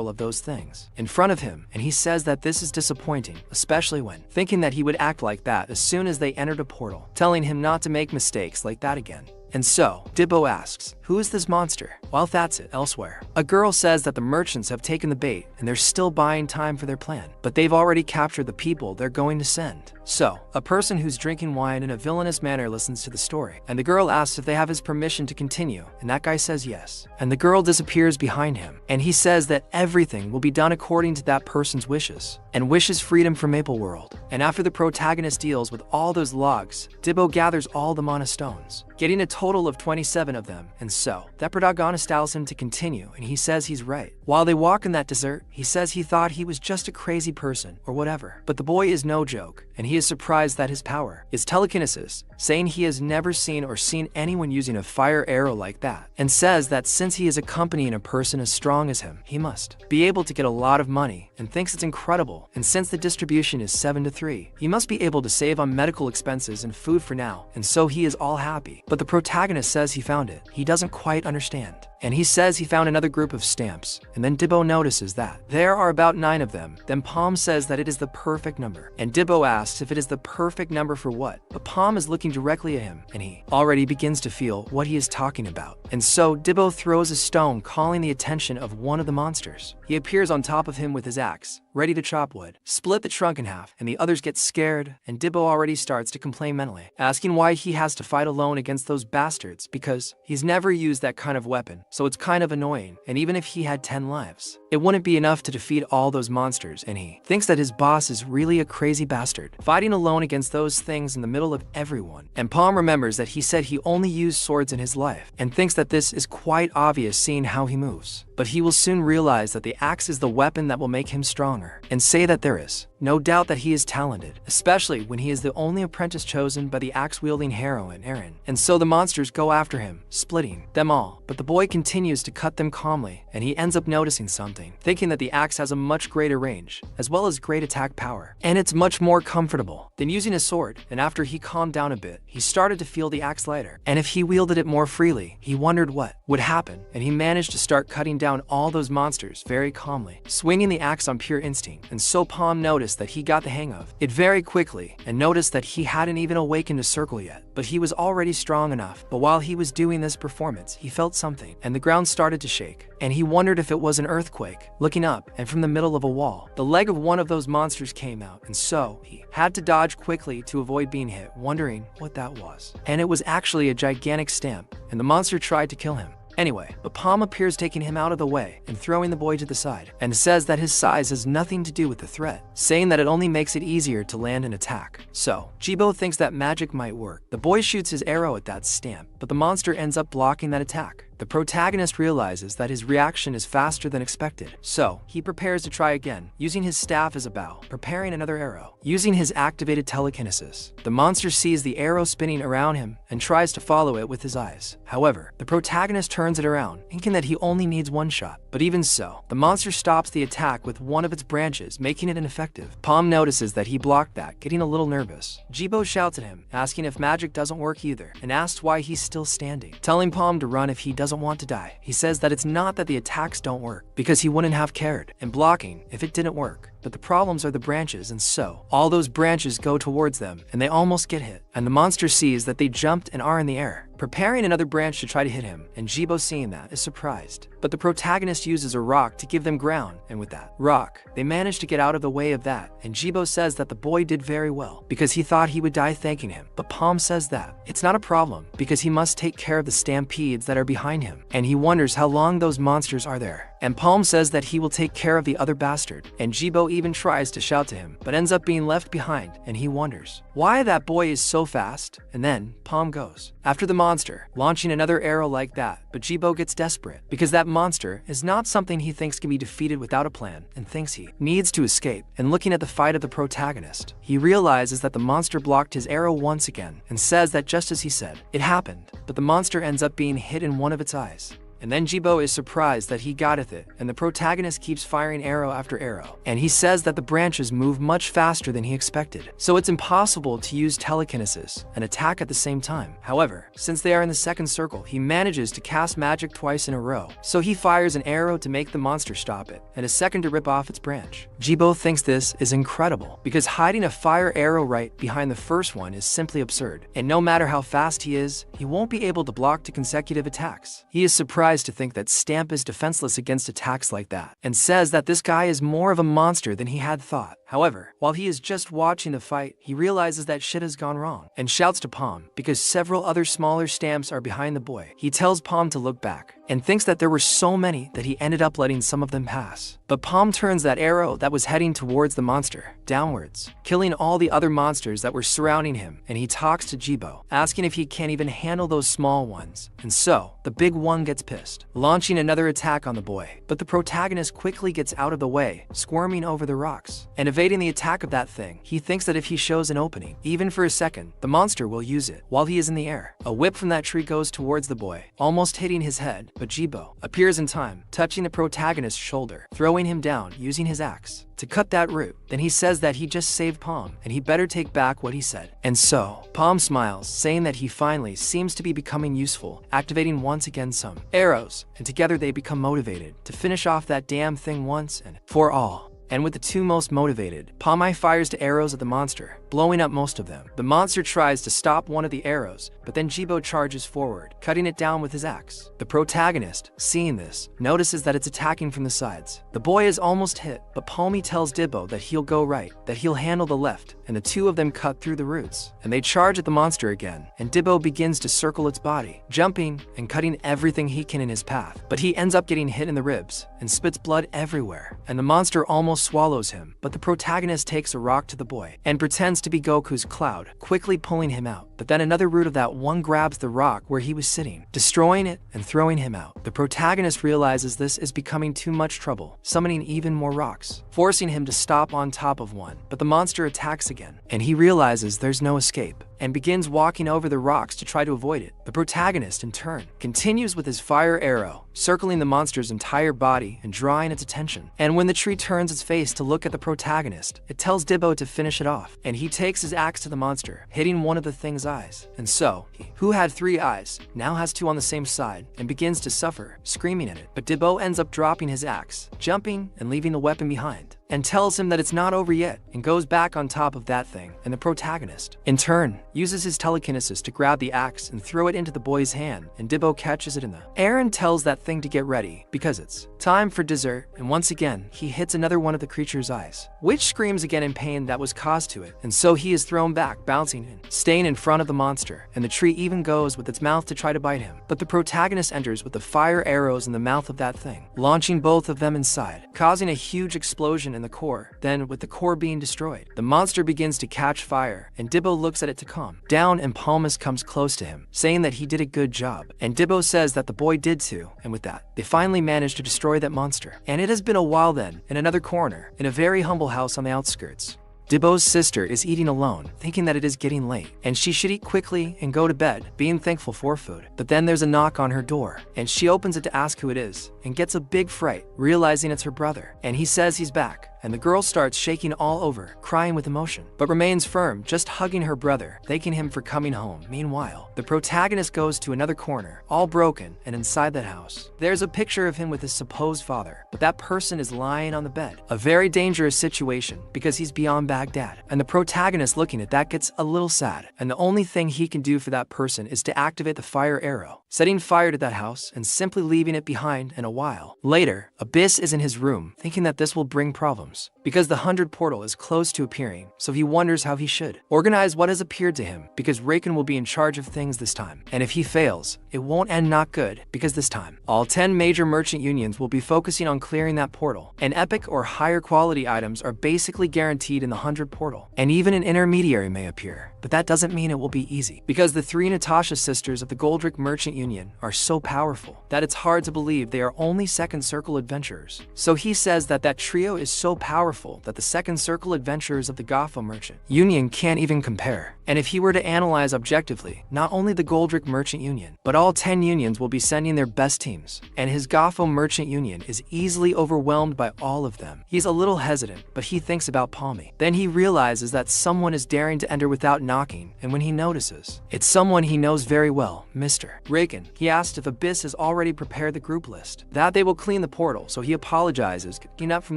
A: of those things in front of him. And he says that this is disappointing, especially when thinking that he would act like that as soon as they entered a portal, telling him not to make mistakes like that again. And so, Dibbo asks, who is this monster? While that's it, elsewhere, a girl says that the merchants have taken the bait and they're still buying time for their plan, but they've already captured the people they're going to send. So, a person who's drinking wine in a villainous manner listens to the story, and the girl asks if they have his permission to continue, and that guy says yes. And the girl disappears behind him, and he says that everything will be done according to that person's wishes, and wishes freedom for Maple World. And after the protagonist deals with all those logs, Dibbo gathers all the mana stones, getting a total of 27 of them, and so that protagonist tells him to continue, and he says he's right. While they walk in that desert, he says he thought he was just a crazy person or whatever, but the boy is no joke, and he is surprised that his power is telekinesis, saying he has never seen anyone using a fire arrow like that, and says that since he is accompanying a person as strong as him, he must be able to get a lot of money, and thinks it's incredible. And since the distribution is 7-3, he must be able to save on medical expenses and food for now, and so he is all happy. But the protagonist says he found it. He doesn't quite understand, and he says he found another group of stamps, and then Dibbo notices that there are about 9 of them. Then Palm says that it is the perfect number, and Dibbo asks if it is the perfect number for what, but Palm is looking directly at him, and he already begins to feel what he is talking about. And so Dibbo throws a stone, calling the attention of one of the monsters. He appears on top of him with his axe, ready to chop wood, split the trunk in half, and the others get scared, and Dibbo already starts to complain mentally, asking why he has to fight alone against those bastards because he's never used that kind of weapon, so it's kind of annoying. And even if he had 10 lives, it wouldn't be enough to defeat all those monsters, and he thinks that his boss is really a crazy bastard, fighting alone against those things in the middle of everyone. And Palm remembers that he said he only used swords in his life, and thinks that this is quite obvious seeing how he moves. But he will soon realize that the axe is the weapon that will make him stronger, and say that there is no doubt that he is talented, especially when he is the only apprentice chosen by the axe-wielding heroine, Eren. And so the monsters go after him, splitting them all, but the boy continues to cut them calmly, and he ends up noticing something, thinking that the axe has a much greater range, as well as great attack power, and it's much more comfortable than using a sword. And after he calmed down a bit, he started to feel the axe lighter, and if he wielded it more freely, he wondered what would happen, and he managed to start cutting down all those monsters very calmly, swinging the axe on pure instinct. And so Palm noticed that he got the hang of it very quickly, and noticed that he hadn't even awakened a circle yet, but he was already strong enough. But while he was doing this performance, he felt something, and the ground started to shake, and he wondered if it was an earthquake. Looking up, and from the middle of a wall, the leg of one of those monsters came out, and so he had to dodge quickly to avoid being hit, wondering what that was. And it was actually a gigantic stamp, and the monster tried to kill him. Anyway, but Palm appears taking him out of the way and throwing the boy to the side, and says that his size has nothing to do with the threat, saying that it only makes it easier to land an attack. So, Jibo thinks that magic might work. The boy shoots his arrow at that stamp, but the monster ends up blocking that attack. The protagonist realizes that his reaction is faster than expected, so he prepares to try again, using his staff as a bow, preparing another arrow. Using his activated telekinesis, the monster sees the arrow spinning around him and tries to follow it with his eyes. However, the protagonist turns it around, thinking that he only needs one shot. But even so, the monster stops the attack with one of its branches, making it ineffective. Palm notices that he blocked that, getting a little nervous. Jibo shouts at him, asking if magic doesn't work either, and asks why he's still standing, telling Palm to run if he doesn't want to die. He says that it's not that the attacks don't work, because he wouldn't have cared, and blocking if it didn't work. but the problems are the branches, and so all those branches go towards them and they almost get hit. And the monster sees that they jumped and are in the air, preparing another branch to try to hit him, and Jibo, seeing that, is surprised. But the protagonist uses a rock to give them ground, and with that rock, they manage to get out of the way of that, and Jibo says that the boy did very well because he thought he would die thanking him. But Palm says that it's not a problem because he must take care of the stampedes that are behind him, and he wonders how long those monsters are there. And Palm says that he will take care of the other bastard, and Jibo even tries to shout to him, but ends up being left behind, and he wonders why that boy is so fast. And then Palm goes after the monster, launching another arrow like that, but Jibo gets desperate because that monster is not something he thinks can be defeated without a plan, and thinks he needs to escape. And looking at the fight of the protagonist, he realizes that the monster blocked his arrow once again, and says that just as he said, it happened, but the monster ends up being hit in one of its eyes. And then Jibo is surprised that he gotteth it, and the protagonist keeps firing arrow after arrow, and he says that the branches move much faster than he expected, so it's impossible to use telekinesis and attack at the same time. However, since they are in the second circle, he manages to cast magic twice in a row, so he fires an arrow to make the monster stop it, and a second to rip off its branch. Jibo thinks this is incredible, because hiding a fire arrow right behind the first one is simply absurd, and no matter how fast he is, he won't be able to block two consecutive attacks. He is surprised to think that Stamp is defenseless against attacks like that, and says that this guy is more of a monster than he had thought. However, while he is just watching the fight, he realizes that shit has gone wrong, and shouts to Palm because several other smaller stamps are behind the boy. He tells Palm to look back, and thinks that there were so many that he ended up letting some of them pass. But Palm turns that arrow that was heading towards the monster downwards, killing all the other monsters that were surrounding him, and he talks to Jibo, asking if he can't even handle those small ones. And so, the big one gets pissed, launching another attack on the boy. But the protagonist quickly gets out of the way, squirming over the rocks, and evading the attack of that thing. He thinks that if he shows an opening, even for a second, the monster will use it while he is in the air. A whip from that tree goes towards the boy, almost hitting his head, but Jibo appears in time, touching the protagonist's shoulder, throwing him down using his axe to cut that root. Then he says that he just saved Palm, and he better take back what he said. And so, Palm smiles, saying that he finally seems to be becoming useful, activating once again some arrows, and together they become motivated to finish off that damn thing once and for all. And with the two most motivated, Palm fires to arrows at the monster, blowing up most of them. The monster tries to stop one of the arrows, but then Jibo charges forward, cutting it down with his axe. The protagonist, seeing this, notices that it's attacking from the sides. The boy is almost hit, but Palmy tells Dibbo that he'll go right, that he'll handle the left, and the two of them cut through the roots. And they charge at the monster again, and Dibbo begins to circle its body, jumping and cutting everything he can in his path. But he ends up getting hit in the ribs, and spits blood everywhere, and the monster almost swallows him. But the protagonist takes a rock to the boy, and pretends to be Goku's cloud, quickly pulling him out. But then another root of that one grabs the rock where he was sitting, destroying it and throwing him out. The protagonist realizes this is becoming too much trouble, summoning even more rocks, forcing him to stop on top of one. But the monster attacks again, and he realizes there's no escape, and begins walking over the rocks to try to avoid it. The protagonist, in turn, continues with his fire arrow, circling the monster's entire body and drawing its attention. And when the tree turns its face to look at the protagonist, it tells Dibbo to finish it off, and he takes his axe to the monster, hitting one of the thing's eyes. And so, he, who had 3 eyes, now has 2 on the same side, and begins to suffer, screaming at it. But Dibbo ends up dropping his axe, jumping and leaving the weapon behind, and tells him that it's not over yet, and goes back on top of that thing. And the protagonist, in turn, uses his telekinesis to grab the axe and throw it into the boy's hand, and Dibbo catches it in the air and tells that thing to get ready, because it's time for dessert. And once again, he hits another one of the creature's eyes, which screams again in pain that was caused to it, and so he is thrown back, bouncing and staying in front of the monster, and the tree even goes with its mouth to try to bite him. But the protagonist enters with the fire arrows in the mouth of that thing, launching both of them inside, causing a huge explosion in the core. Then, with the core being destroyed, the monster begins to catch fire, and Dibbo looks at it to calm down, and Palmas comes close to him, saying that he did a good job. And Dibbo says that the boy did too, and with that, they finally managed to destroy that monster. And it has been a while then, in another corner, in a very humble house on the outskirts. Dibbo's sister is eating alone, thinking that it is getting late, and she should eat quickly and go to bed, being thankful for food. But then there's a knock on her door, and she opens it to ask who it is, and gets a big fright, realizing it's her brother. And he says he's back, and the girl starts shaking all over, crying with emotion, but remains firm, just hugging her brother, thanking him for coming home. Meanwhile, the protagonist goes to another corner, all broken, and inside that house, there's a picture of him with his supposed father, but that person is lying on the bed. A very dangerous situation, because he's beyond Baghdad, and the protagonist looking at that gets a little sad, and the only thing he can do for that person is to activate the fire arrow, setting fire to that house and simply leaving it behind. And a while later, Abyss is in his room, thinking that this will bring problems, because the 100 portal is close to appearing, so he wonders how he should organize what has appeared to him, because Raken will be in charge of things this time, and if he fails, it won't end not good, because this time, all 10 major merchant unions will be focusing on clearing that portal, and epic or higher quality items are basically guaranteed in the 100 portal, and even an intermediary may appear, but that doesn't mean it will be easy, because the 3 Natasha sisters of the Goldrick Merchant Union are so powerful that it's hard to believe they are only second circle adventurers. So he says that that trio is so powerful that the second circle adventurers of the Gotha Merchant Union can't even compare. And if he were to analyze objectively, not only the Goldrick Merchant Union, but all 10 unions will be sending their best teams, and his Gotha Merchant Union is easily overwhelmed by all of them. He's a little hesitant, but he thinks about Palmy. Then he realizes that someone is daring to enter without knocking, and when he notices, it's someone he knows very well, Mr. Raken. He asked if Abyss has already prepared the group list, that they will clean the portal, so he apologizes, getting up from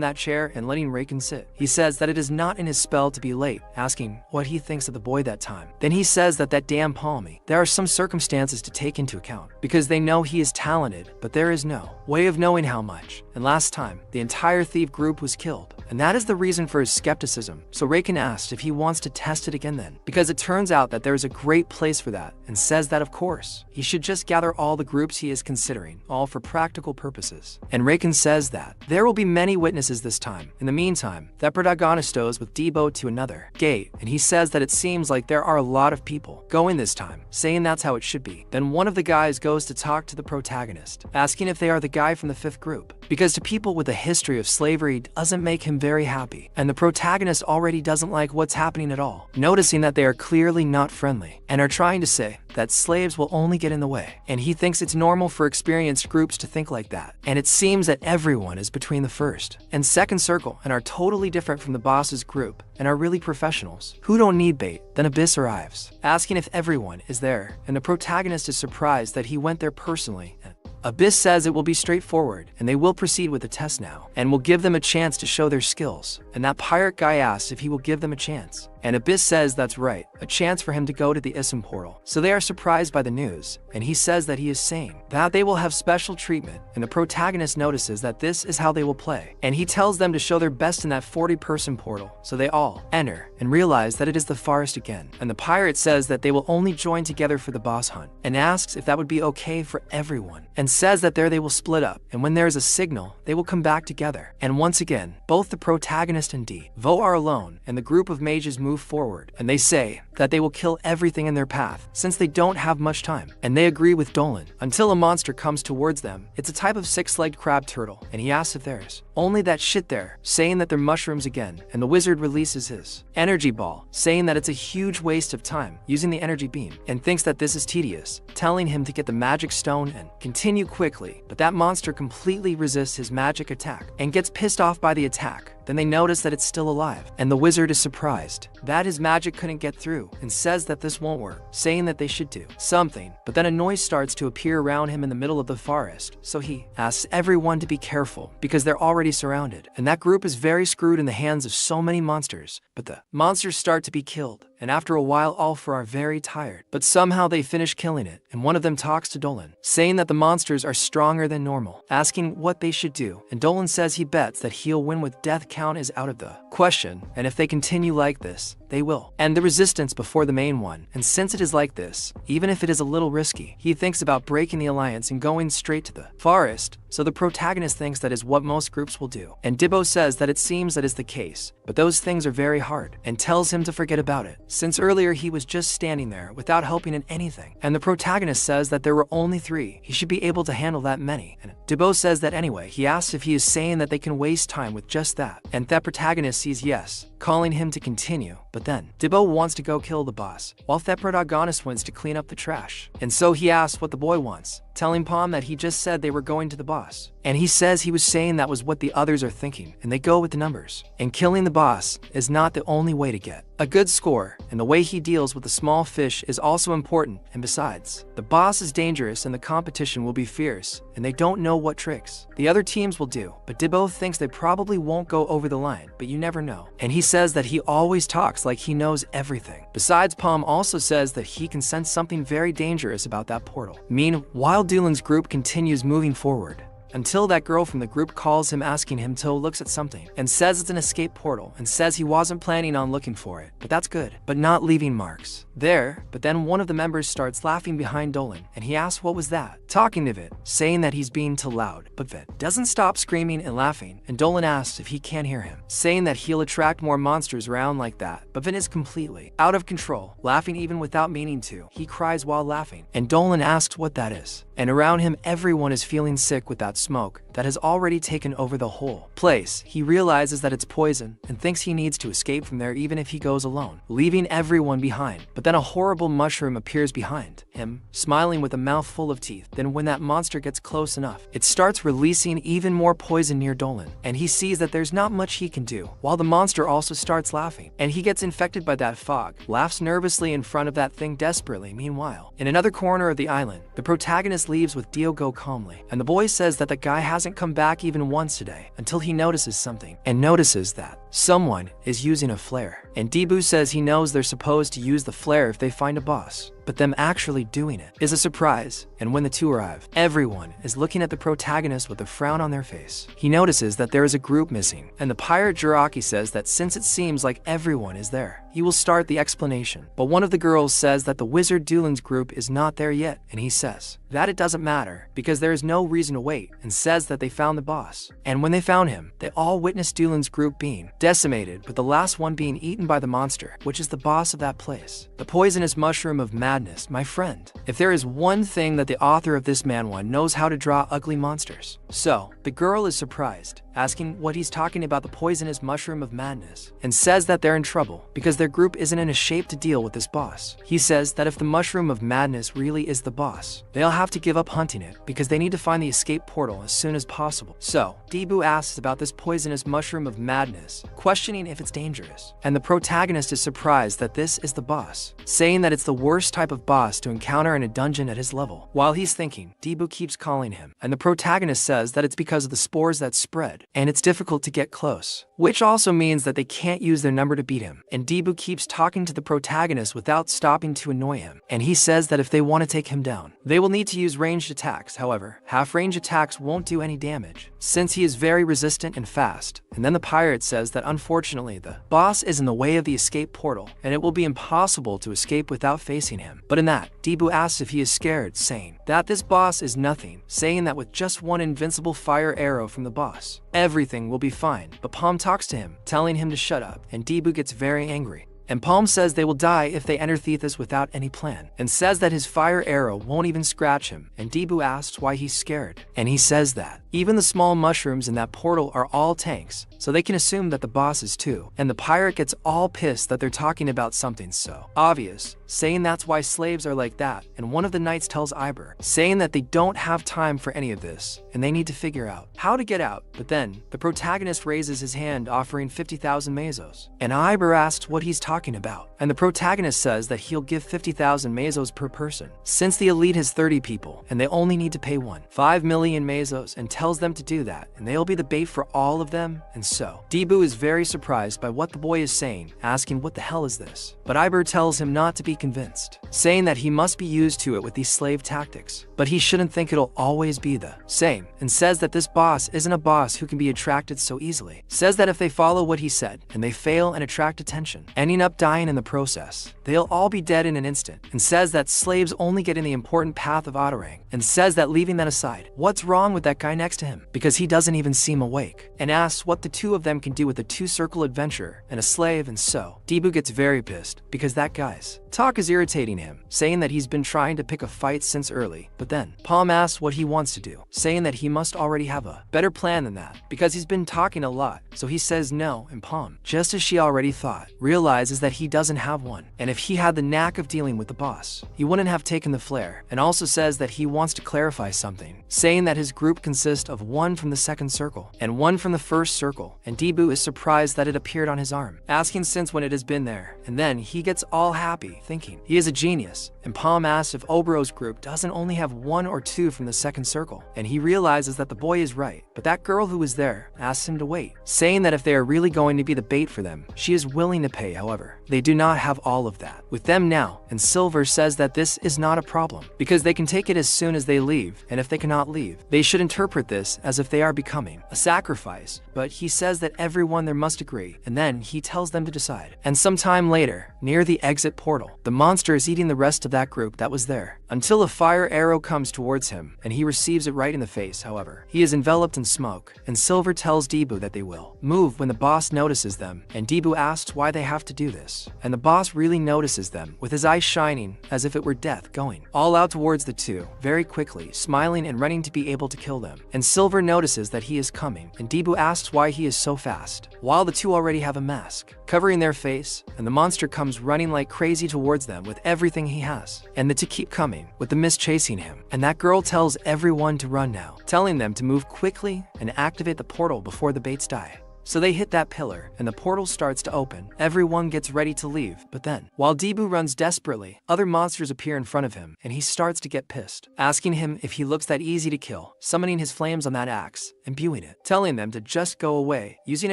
A: that chair and letting Raken sit. He says that it is not in his spell to be late, asking what he thinks of the boy that time. Then he says that damn Palmy, there are some circumstances to take into account, because they know he is talented, but there is no way of knowing how much. And last time, the entire thief group was killed, and that is the reason for his skepticism. So Raken asked if he wants to test it again then, because it turns out that there is a great place for that, and says that of course, he should just gather all the groups he is considering, all for practical purposes. And Raken says that there will be many witnesses this time. In the meantime, that protagonist goes with Debo to another gate, and he says that it seems like there are a lot of people going this time, saying that's how it should be. Then one of the guys goes to talk to the protagonist, asking if they are the guy from the 5th group, because to people with a history of slavery doesn't make him very happy, and the protagonist already doesn't like what's happening at all, noticing that they are clearly not friendly, and are trying to say that slaves will only get in the way, and he thinks it's normal for experienced groups to think like that, and it seems that everyone is between the 1st and 2nd circle and are totally different from the boss's group and are really professionals who don't need bait. Then Abyss arrives, asking if everyone is there, and the protagonist is surprised that he went there personally. Abyss says it will be straightforward, and they will proceed with the test now, and will give them a chance to show their skills. And that pirate guy asks if he will give them a chance. And Abyss says that's right, a chance for him to go to the Ism portal. So they are surprised by the news, and he says that he is sane, that they will have special treatment, and the protagonist notices that this is how they will play. And he tells them to show their best in that 40-person portal, so they all enter, and realize that it is the forest again. And the pirate says that they will only join together for the boss hunt, and asks if that would be okay for everyone, and says that there they will split up, and when there is a signal, they will come back together. And once again, both the protagonist and Vo are alone, and the group of mages move forward, and they say that they will kill everything in their path, since they don't have much time, and they agree with Dolan, until a monster comes towards them. It's a type of 6-legged crab turtle, and he asks if there's only that shit there, saying that they're mushrooms again, and the wizard releases his energy ball, saying that it's a huge waste of time using the energy beam, and thinks that this is tedious, telling him to get the magic stone and continue quickly, but that monster completely resists his magic attack, and gets pissed off by the attack. Then they notice that it's still alive, and the wizard is surprised that his magic couldn't get through, and says that this won't work, saying that they should do something. But then a noise starts to appear around him in the middle of the forest, so he asks everyone to be careful, because they're already surrounded, and that group is very screwed in the hands of so many monsters. But the monsters start to be killed, and after a while all four are very tired, but somehow they finish killing it, and one of them talks to Dolan, saying that the monsters are stronger than normal, asking what they should do, and Dolan says he bets that he'll win with death count is out of the question, and if they continue like this, they will end the resistance before the main one. And since it is like this, even if it is a little risky, he thinks about breaking the alliance and going straight to the forest. So the protagonist thinks that is what most groups will do, and Dibbo says that it seems that is the case, but those things are very hard, and tells him to forget about it, since earlier he was just standing there without helping in anything. And the protagonist says that there were only 3, he should be able to handle that many, and Dibbo says that anyway. He asks if he is saying that they can waste time with just that, and that protagonist sees yes, calling him to continue. But then, Dibbo wants to go kill the boss, while that protagonist wants to clean up the trash. And so he asks what the boy wants, telling Palm that he just said they were going to the boss. And he says he was saying that was what the others are thinking, and they go with the numbers. And killing the boss is not the only way to get a good score, and the way he deals with the small fish is also important, and besides, the boss is dangerous and the competition will be fierce, and they don't know what tricks the other teams will do, but Dibbo thinks they probably won't go over the line, but you never know. And he says that he always talks like he knows everything. Besides, Palm also says that he can sense something very dangerous about that portal. Meanwhile, Doolin's group continues moving forward, until that girl from the group calls him asking him to look at something, and says it's an escape portal, and says he wasn't planning on looking for it, but that's good, but not leaving marks there. But then one of the members starts laughing behind Dolan, and he asks what was that, talking to Vit, saying that he's being too loud, but Vit doesn't stop screaming and laughing, and Dolan asks if he can't hear him, saying that he'll attract more monsters around like that, but Vit is completely out of control, laughing even without meaning to. He cries while laughing, and Dolan asks what that is, and around him everyone is feeling sick with that smoke that has already taken over the whole place. He realizes that it's poison and thinks he needs to escape from there even if he goes alone, leaving everyone behind. But then a horrible mushroom appears behind him, smiling with a mouth full of teeth. Then when that monster gets close enough, it starts releasing even more poison near Dolan, and he sees that there's not much he can do, while the monster also starts laughing, and he gets infected by that fog, laughs nervously in front of that thing desperately. Meanwhile, in another corner of the island, the protagonist leaves with Diogo calmly, and the boy says that the guy hasn't come back even once today, until he notices something, and notices that someone is using a flare. And Debu says he knows they're supposed to use the flare if they find a boss, but them actually doing it is a surprise. And when the two arrive, everyone is looking at the protagonist with a frown on their face. He notices that there is a group missing, and the pirate Jiraki says that since it seems like everyone is there, he will start the explanation. But one of the girls says that the wizard Doolin's group is not there yet, and he says that it doesn't matter because there is no reason to wait, and says that they found the boss. And when they found him, they all witnessed Doolin's group being decimated, with the last one being eaten by the monster, which is the boss of that place. The poisonous mushroom of madness, my friend. If there is one thing that the author of this manhwa knows, how to draw ugly monsters. So, the girl is surprised, asking what he's talking about the poisonous mushroom of madness, and says that they're in trouble because their group isn't in a shape to deal with this boss. He says that if the mushroom of madness really is the boss, they'll have to give up hunting it because they need to find the escape portal as soon as possible. So, Debu asks about this poisonous mushroom of madness, questioning if it's dangerous, and the protagonist is surprised that this is the boss, saying that it's the worst type of boss to encounter in a dungeon at his level. While he's thinking, Debu keeps calling him, and the protagonist says that it's because of the spores that spread, and it's difficult to get close, which also means that they can't use their number to beat him. And Debu keeps talking to the protagonist without stopping to annoy him, and he says that if they want to take him down, they will need to use ranged attacks. However, half-range attacks won't do any damage, since he is very resistant and fast. And then the pirate says that unfortunately the boss is in the way of the escape portal, and it will be impossible to escape without facing him. But in that, Debu asks if he is scared, saying that this boss is nothing, saying that with just one invincible fire arrow from the boss, everything will be fine. But Palm talks to him, telling him to shut up, and Debu gets very angry. And Palm says they will die if they enter Thethys without any plan, and says that his fire arrow won't even scratch him. And Debu asks why he's scared, and he says that even the small mushrooms in that portal are all tanks, so they can assume that the boss is too. And the pirate gets all pissed that they're talking about something so obvious, saying that's why slaves are like that. And one of the knights tells Iber, saying that they don't have time for any of this, and they need to figure out how to get out. But then, the protagonist raises his hand offering 50,000 mesos, and Iber asks what he's talking about, and the protagonist says that he'll give 50,000 mesos per person, since the elite has 30 people, and they only need to pay 5 million mesos, and tells them to do that, and they'll be the bait for all of them. And so, Debu is very surprised by what the boy is saying, asking what the hell is this? But Iber tells him not to be convinced, saying that he must be used to it with these slave tactics, but he shouldn't think it'll always be the same, and says that this boss isn't a boss who can be attracted so easily. Says that if they follow what he said, and they fail and attract attention, ending up dying in the process, they'll all be dead in an instant, and says that slaves only get in the important path of autorang, and says that leaving that aside, what's wrong with that guy next to him, because he doesn't even seem awake, and asks what the two of them can do with a two-circle adventurer and a slave, and so Debu gets very pissed because that guy's talk is irritating him, saying that he's been trying to pick a fight since early, but then Palm asks what he wants to do, saying that he must already have a better plan than that because he's been talking a lot, so he says no, and Palm, just as she already thought, realizes that he doesn't have one, and if he had the knack of dealing with the boss, he wouldn't have taken the flare, and also says that he wants to clarify something, saying that his group consists of one from the second circle and one from the first circle, and Debu is surprised that it appeared on his arm, asking since when it has been there, and then he gets all happy, thinking he is a genius, and Palm asks if Obero's group doesn't only have one or two from the second circle, and he realizes that the boy is right, but that girl who was there asks him to wait, saying that if they are really going to be the bait for them, she is willing to pay. However, they do not have all of that with them now, and Silver says that this is not a problem because they can take it as soon as they leave, and if they cannot leave, they should interpret this as if they are becoming a sacrifice, but he says that everyone there must agree, and then he tells them to decide. And sometime later, near the exit portal, the monster is eating the rest of that group that was there, until a fire arrow comes towards him, and he receives it right in the face. However, he is enveloped in smoke, and Silver tells Debu that they will move when the boss notices them, and Debu asks why they have to do this, and the boss really notices them, with his eyes shining as if it were death going all out towards the two, very quickly, smiling and running to be able to kill them, and Silver notices that he is coming, and Debu asks why he is so fast, while the two already have a mask covering their face, and the monster comes running like crazy towards them with everything he has, and the two keep coming, with the mist chasing him, and that girl tells everyone to run now, telling them to move quickly and activate the portal before the baits die. So they hit that pillar, and the portal starts to open. Everyone gets ready to leave, but then, while Debu runs desperately, other monsters appear in front of him, and he starts to get pissed, asking him if he looks that easy to kill, summoning his flames on that axe, imbuing it, telling them to just go away, using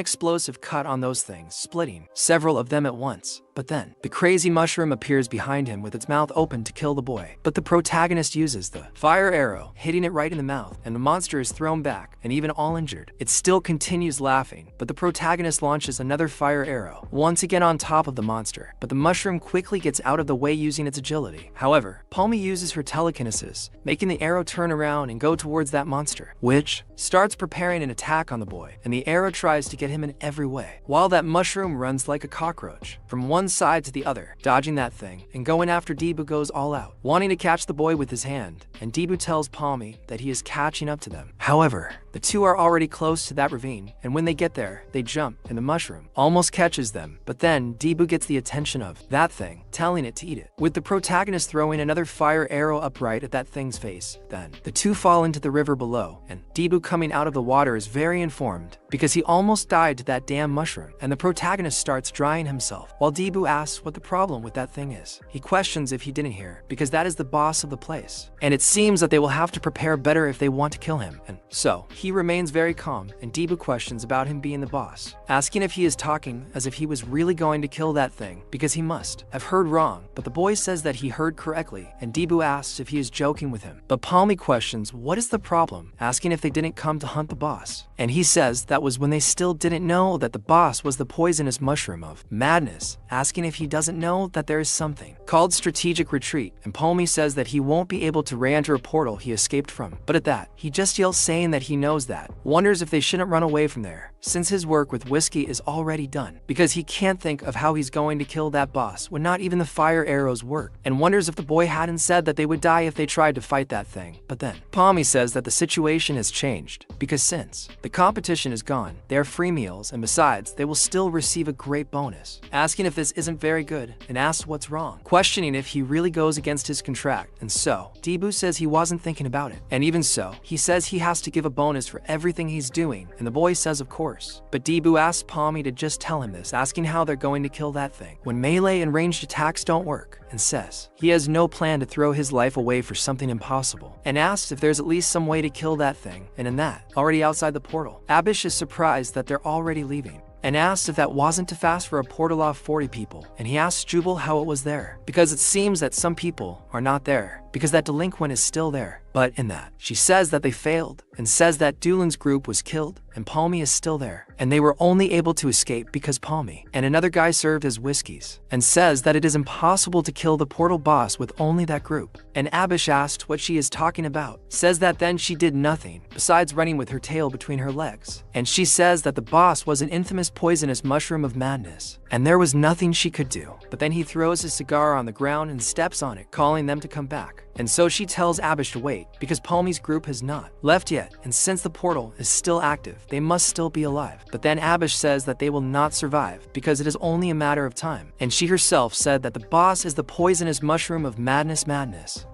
A: explosive cut on those things, splitting several of them at once. But then, the crazy mushroom appears behind him with its mouth open to kill the boy. But the protagonist uses the fire arrow, hitting it right in the mouth, and the monster is thrown back, and even all injured. It still continues laughing, but the protagonist launches another fire arrow, once again on top of the monster, but the mushroom quickly gets out of the way using its agility. However, Palmy uses her telekinesis, making the arrow turn around and go towards that monster, which starts preparing an attack on the boy, and the arrow tries to get him in every way, while that mushroom runs like a cockroach, from one side to the other, dodging that thing, and going after Debu goes all out, wanting to catch the boy with his hand, and Debu tells Palmy that he is catching up to them. However, the two are already close to that ravine, and when they get there, they jump, and the mushroom almost catches them, but then Debu gets the attention of that thing, telling it to eat it, with the protagonist throwing another fire arrow upright at that thing's face. Then, the two fall into the river below, and Debu coming out of the water is very informed, because he almost died to that damn mushroom, and the protagonist starts drying himself, while Debu asks what the problem with that thing is. He questions if he didn't hear, because that is the boss of the place, and it seems that they will have to prepare better if they want to kill him, and so, he remains very calm, and Debu questions about him being the boss, asking if he is talking as if he was really going to kill that thing, because he must have heard wrong, but the boy says that he heard correctly, and Debu asks if he is joking with him, but Palmy questions what is the problem, asking if they didn't come to hunt the boss, and he says that was when they still didn't know that the boss was the poisonous mushroom of madness, asking if he doesn't know that there is something called strategic retreat, and Palmy says that he won't be able to re-enter a portal he escaped from, but at that, he just yells saying that he knows that, wonders if they shouldn't run away from there, since his work with Whiskey is already done, because he can't think of how he's going to kill that boss when not even the fire arrows work, and wonders if the boy hadn't said that they would die if they tried to fight that thing. But then, Palmy says that the situation has changed, because since the competition is gone, they are free meals, and besides, they will still receive a great bonus, asking if this isn't very good, and asks what's wrong, questioning if he really goes against his contract, and so, Debu says he wasn't thinking about it, and even so, he says he has to give a bonus for everything he's doing, and the boy says of course, but Debu asks Palmy to just tell him this, asking how they're going to kill that thing, when melee and ranged attacks don't work, and says he has no plan to throw his life away for something impossible, and asks if there's at least some way to kill that thing, and in that, already outside the portal, Abish is surprised that they're already leaving, and asks if that wasn't too fast for a portal of 40 people, and he asks Jubal how it was there, because it seems that some people are not there, because that delinquent is still there, but in that, she says that they failed, and says that Doolin's group was killed, and Palmy is still there, and they were only able to escape because Palmy and another guy served as whiskeys, and says that it is impossible to kill the portal boss with only that group. And Abish asked what she is talking about, says that then she did nothing besides running with her tail between her legs, and she says that the boss was an infamous poisonous mushroom of madness, and there was nothing she could do. But then he throws his cigar on the ground and steps on it, calling them to come back. And so she tells Abish to wait, because Palmy's group has not left yet, and since the portal is still active, they must still be alive. But then Abish says that they will not survive, because it is only a matter of time. And she herself said that the boss is the poisonous mushroom of madness,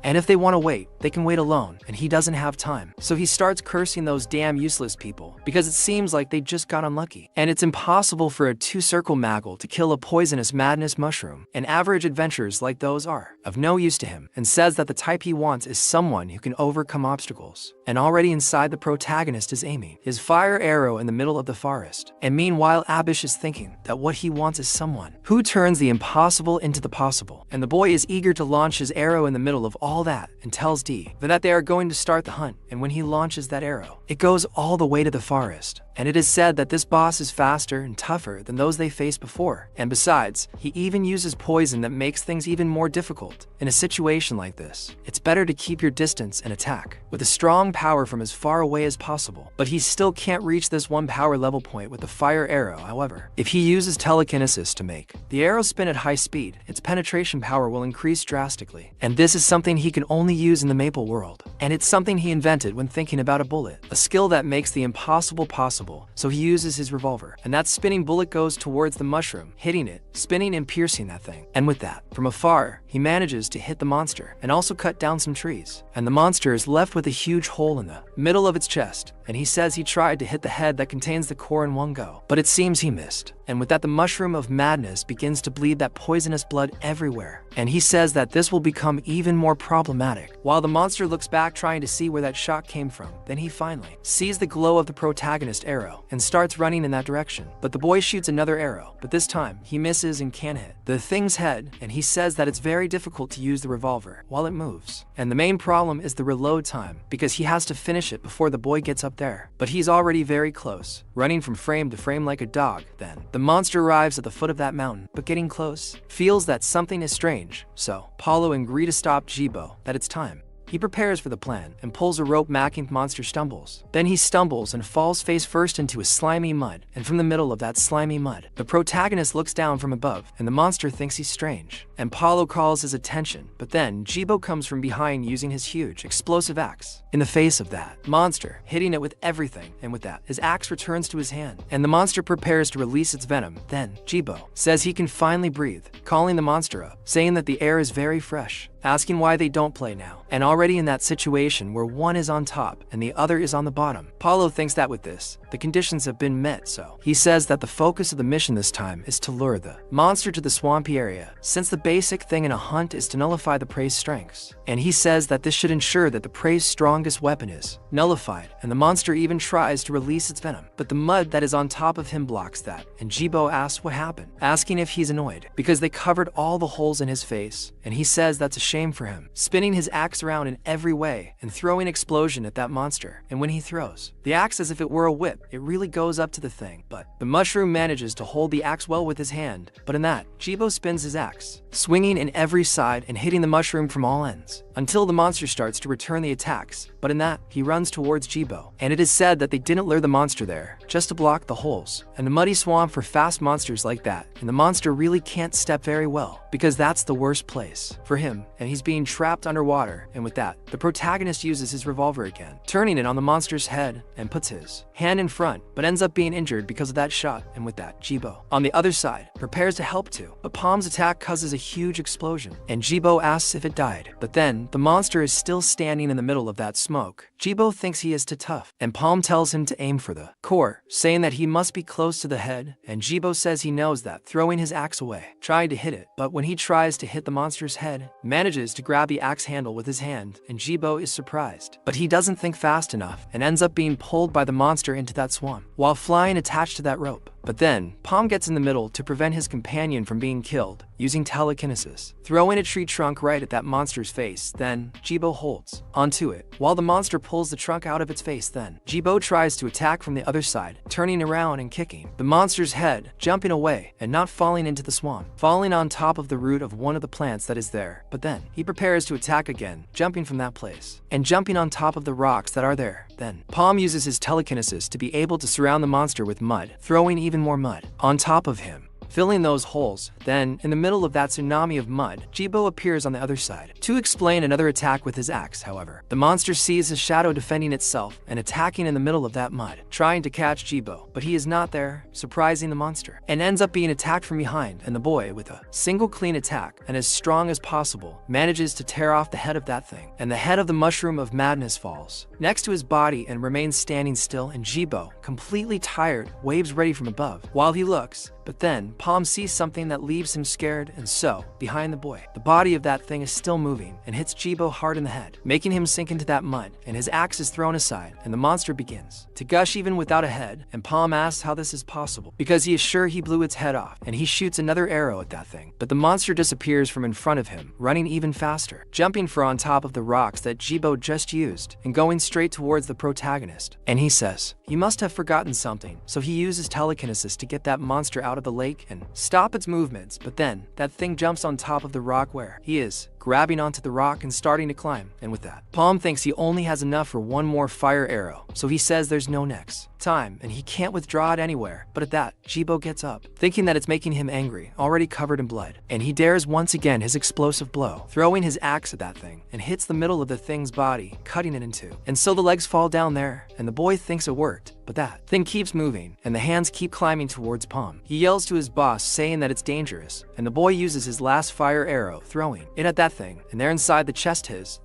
A: and if they want to wait, they can wait alone, and he doesn't have time. So he starts cursing those damn useless people, because it seems like they just got unlucky. And it's impossible for a two-circle maggle to kill a poisonous madness mushroom, and average adventures like those are of no use to him, and says that the type he wants is someone who can overcome obstacles. And already inside, the protagonist is aiming his fire arrow in the middle of the forest. And meanwhile, Abish is thinking that what he wants is someone who turns the impossible into the possible. And the boy is eager to launch his arrow in the middle of all that, and tells Dee that they are going to start the hunt. And when he launches that arrow, it goes all the way to the forest. And it is said that this boss is faster and tougher than those they faced before. And besides, he even uses poison that makes things even more difficult. In a situation like this, it's better to keep your distance and attack with a strong power from as far away as possible. But he still can't reach this one power level point with the fire arrow. However, if he uses telekinesis to make the arrow spin at high speed, its penetration power will increase drastically. And this is something he can only use in the Maple world. And it's something he invented when thinking about a bullet, a skill that makes the impossible possible. So he uses his revolver, and that spinning bullet goes towards the mushroom, hitting it, spinning and piercing that thing. And with that, from afar, he manages to hit the monster and also cut down some trees. And the monster is left with a huge hole in the middle of its chest. And he says he tried to hit the head that contains the core in one go, but it seems he missed. And with that, the mushroom of madness begins to bleed that poisonous blood everywhere. And he says that this will become even more problematic. While the monster looks back trying to see where that shot came from, then he finally sees the glow of the protagonist arrow and starts running in that direction. But the boy shoots another arrow, but this time he misses and can't hit the thing's head, and he says that it's very difficult to use the revolver while it moves. And the main problem is the reload time, because he has to finish it before the boy gets up there. But he's already very close, running from frame to frame like a dog. Then the monster arrives at the foot of that mountain, but getting close, feels that something is strange. So Paulo agree to stop Jibo, that it's time. He prepares for the plan and pulls a rope. Macking monster stumbles. Then he stumbles and falls face first into a slimy mud, and from the middle of that slimy mud, the protagonist looks down from above, and the monster thinks he's strange. And Paulo calls his attention, but then Jibo comes from behind using his huge explosive axe in the face of that monster, hitting it with everything. And with that, his axe returns to his hand, and the monster prepares to release its venom. Then Jibo says he can finally breathe, calling the monster up, saying that the air is very fresh, asking why they don't play now. And already in that situation where one is on top and the other is on the bottom, Paulo thinks that with this, the conditions have been met. So he says that the focus of the mission this time is to lure the monster to the swampy area, since the basic thing in a hunt is to nullify the prey's strengths. And he says that this should ensure that the prey's strongest weapon is nullified, and the monster even tries to release its venom, but the mud that is on top of him blocks that. And Jibo asks what happened, asking if he's annoyed because they covered all the holes in his face, and he says that's a shame for him, spinning his axe around in every way and throwing explosion at that monster. And when he throws the axe as if it were a whip, it really goes up to the thing, but the mushroom manages to hold the axe well with his hand. But in that, Jibo spins his axe, swinging in every side and hitting the mushroom from all ends, until the monster starts to return the attacks. But in that, he runs towards Jibo, and it is said that they didn't lure the monster there just to block the holes and the muddy swamp for fast monsters like that. And the monster really can't step very well, because that's the worst place for him, and he's being trapped underwater. And with that, the protagonist uses his revolver again, turning it on the monster's head, and puts his hand in front, but ends up being injured because of that shot. And with that, Jibo, on the other side, prepares to help too, but Palm's attack causes a huge explosion, and Jibo asks if it died. But then, the monster is still standing in the middle of that smoke. Jibo thinks he is too tough, and Palm tells him to aim for the core, saying that he must be close to the head, and Jibo says he knows that, throwing his axe away, trying to hit it. But when he tries to hit the monster's head, manages to grab the axe handle with his hand, and Jibo is surprised. But he doesn't think fast enough, and ends up being pulled by the monster into that swamp, while flying attached to that rope. But then, Palm gets in the middle to prevent his companion from being killed, using telekinesis. Throwing a tree trunk right at that monster's face, then Jibo holds onto it, while the monster pulls the trunk out of its face. Then Jibo tries to attack from the other side, turning around and kicking the monster's head, jumping away and not falling into the swamp, falling on top of the root of one of the plants that is there. But then he prepares to attack again, jumping from that place and jumping on top of the rocks that are there. Then Palm uses his telekinesis to be able to surround the monster with mud, throwing even more mud on top of him, filling those holes. Then, in the middle of that tsunami of mud, Jibo appears on the other side to explain another attack with his axe. However, the monster sees his shadow defending itself and attacking in the middle of that mud, trying to catch Jibo, but he is not there, surprising the monster, and ends up being attacked from behind. And the boy, with a single clean attack and as strong as possible, manages to tear off the head of that thing, and the head of the mushroom of madness falls next to his body and remains standing still. And Jibo, completely tired, waves ready from above while he looks. But then, Palm sees something that leaves him scared, and so, behind the boy, the body of that thing is still moving and hits Jibo hard in the head, making him sink into that mud, and his axe is thrown aside, and the monster begins to gush even without a head. And Palm asks how this is possible, because he is sure he blew its head off, and he shoots another arrow at that thing. But the monster disappears from in front of him, running even faster, jumping for on top of the rocks that Jibo just used, and going straight towards the protagonist. And he says, "You must have forgotten something," so he uses telekinesis to get that monster out of the lake and stop its movements. But then that thing jumps on top of the rock where he is, grabbing onto the rock and starting to climb. And with that, Palm thinks he only has enough for one more fire arrow, so he says there's no next time and he can't withdraw it anywhere. But at that, Jibo gets up, thinking that it's making him angry, already covered in blood, and he dares once again his explosive blow, throwing his axe at that thing, and hits the middle of the thing's body, cutting it in two. And so the legs fall down there, and the boy thinks it worked. But that thing keeps moving, and the hands keep climbing towards Palm. He yells to his boss, saying that it's dangerous, and the boy uses his last fire arrow, throwing it at that thing, and there inside the chest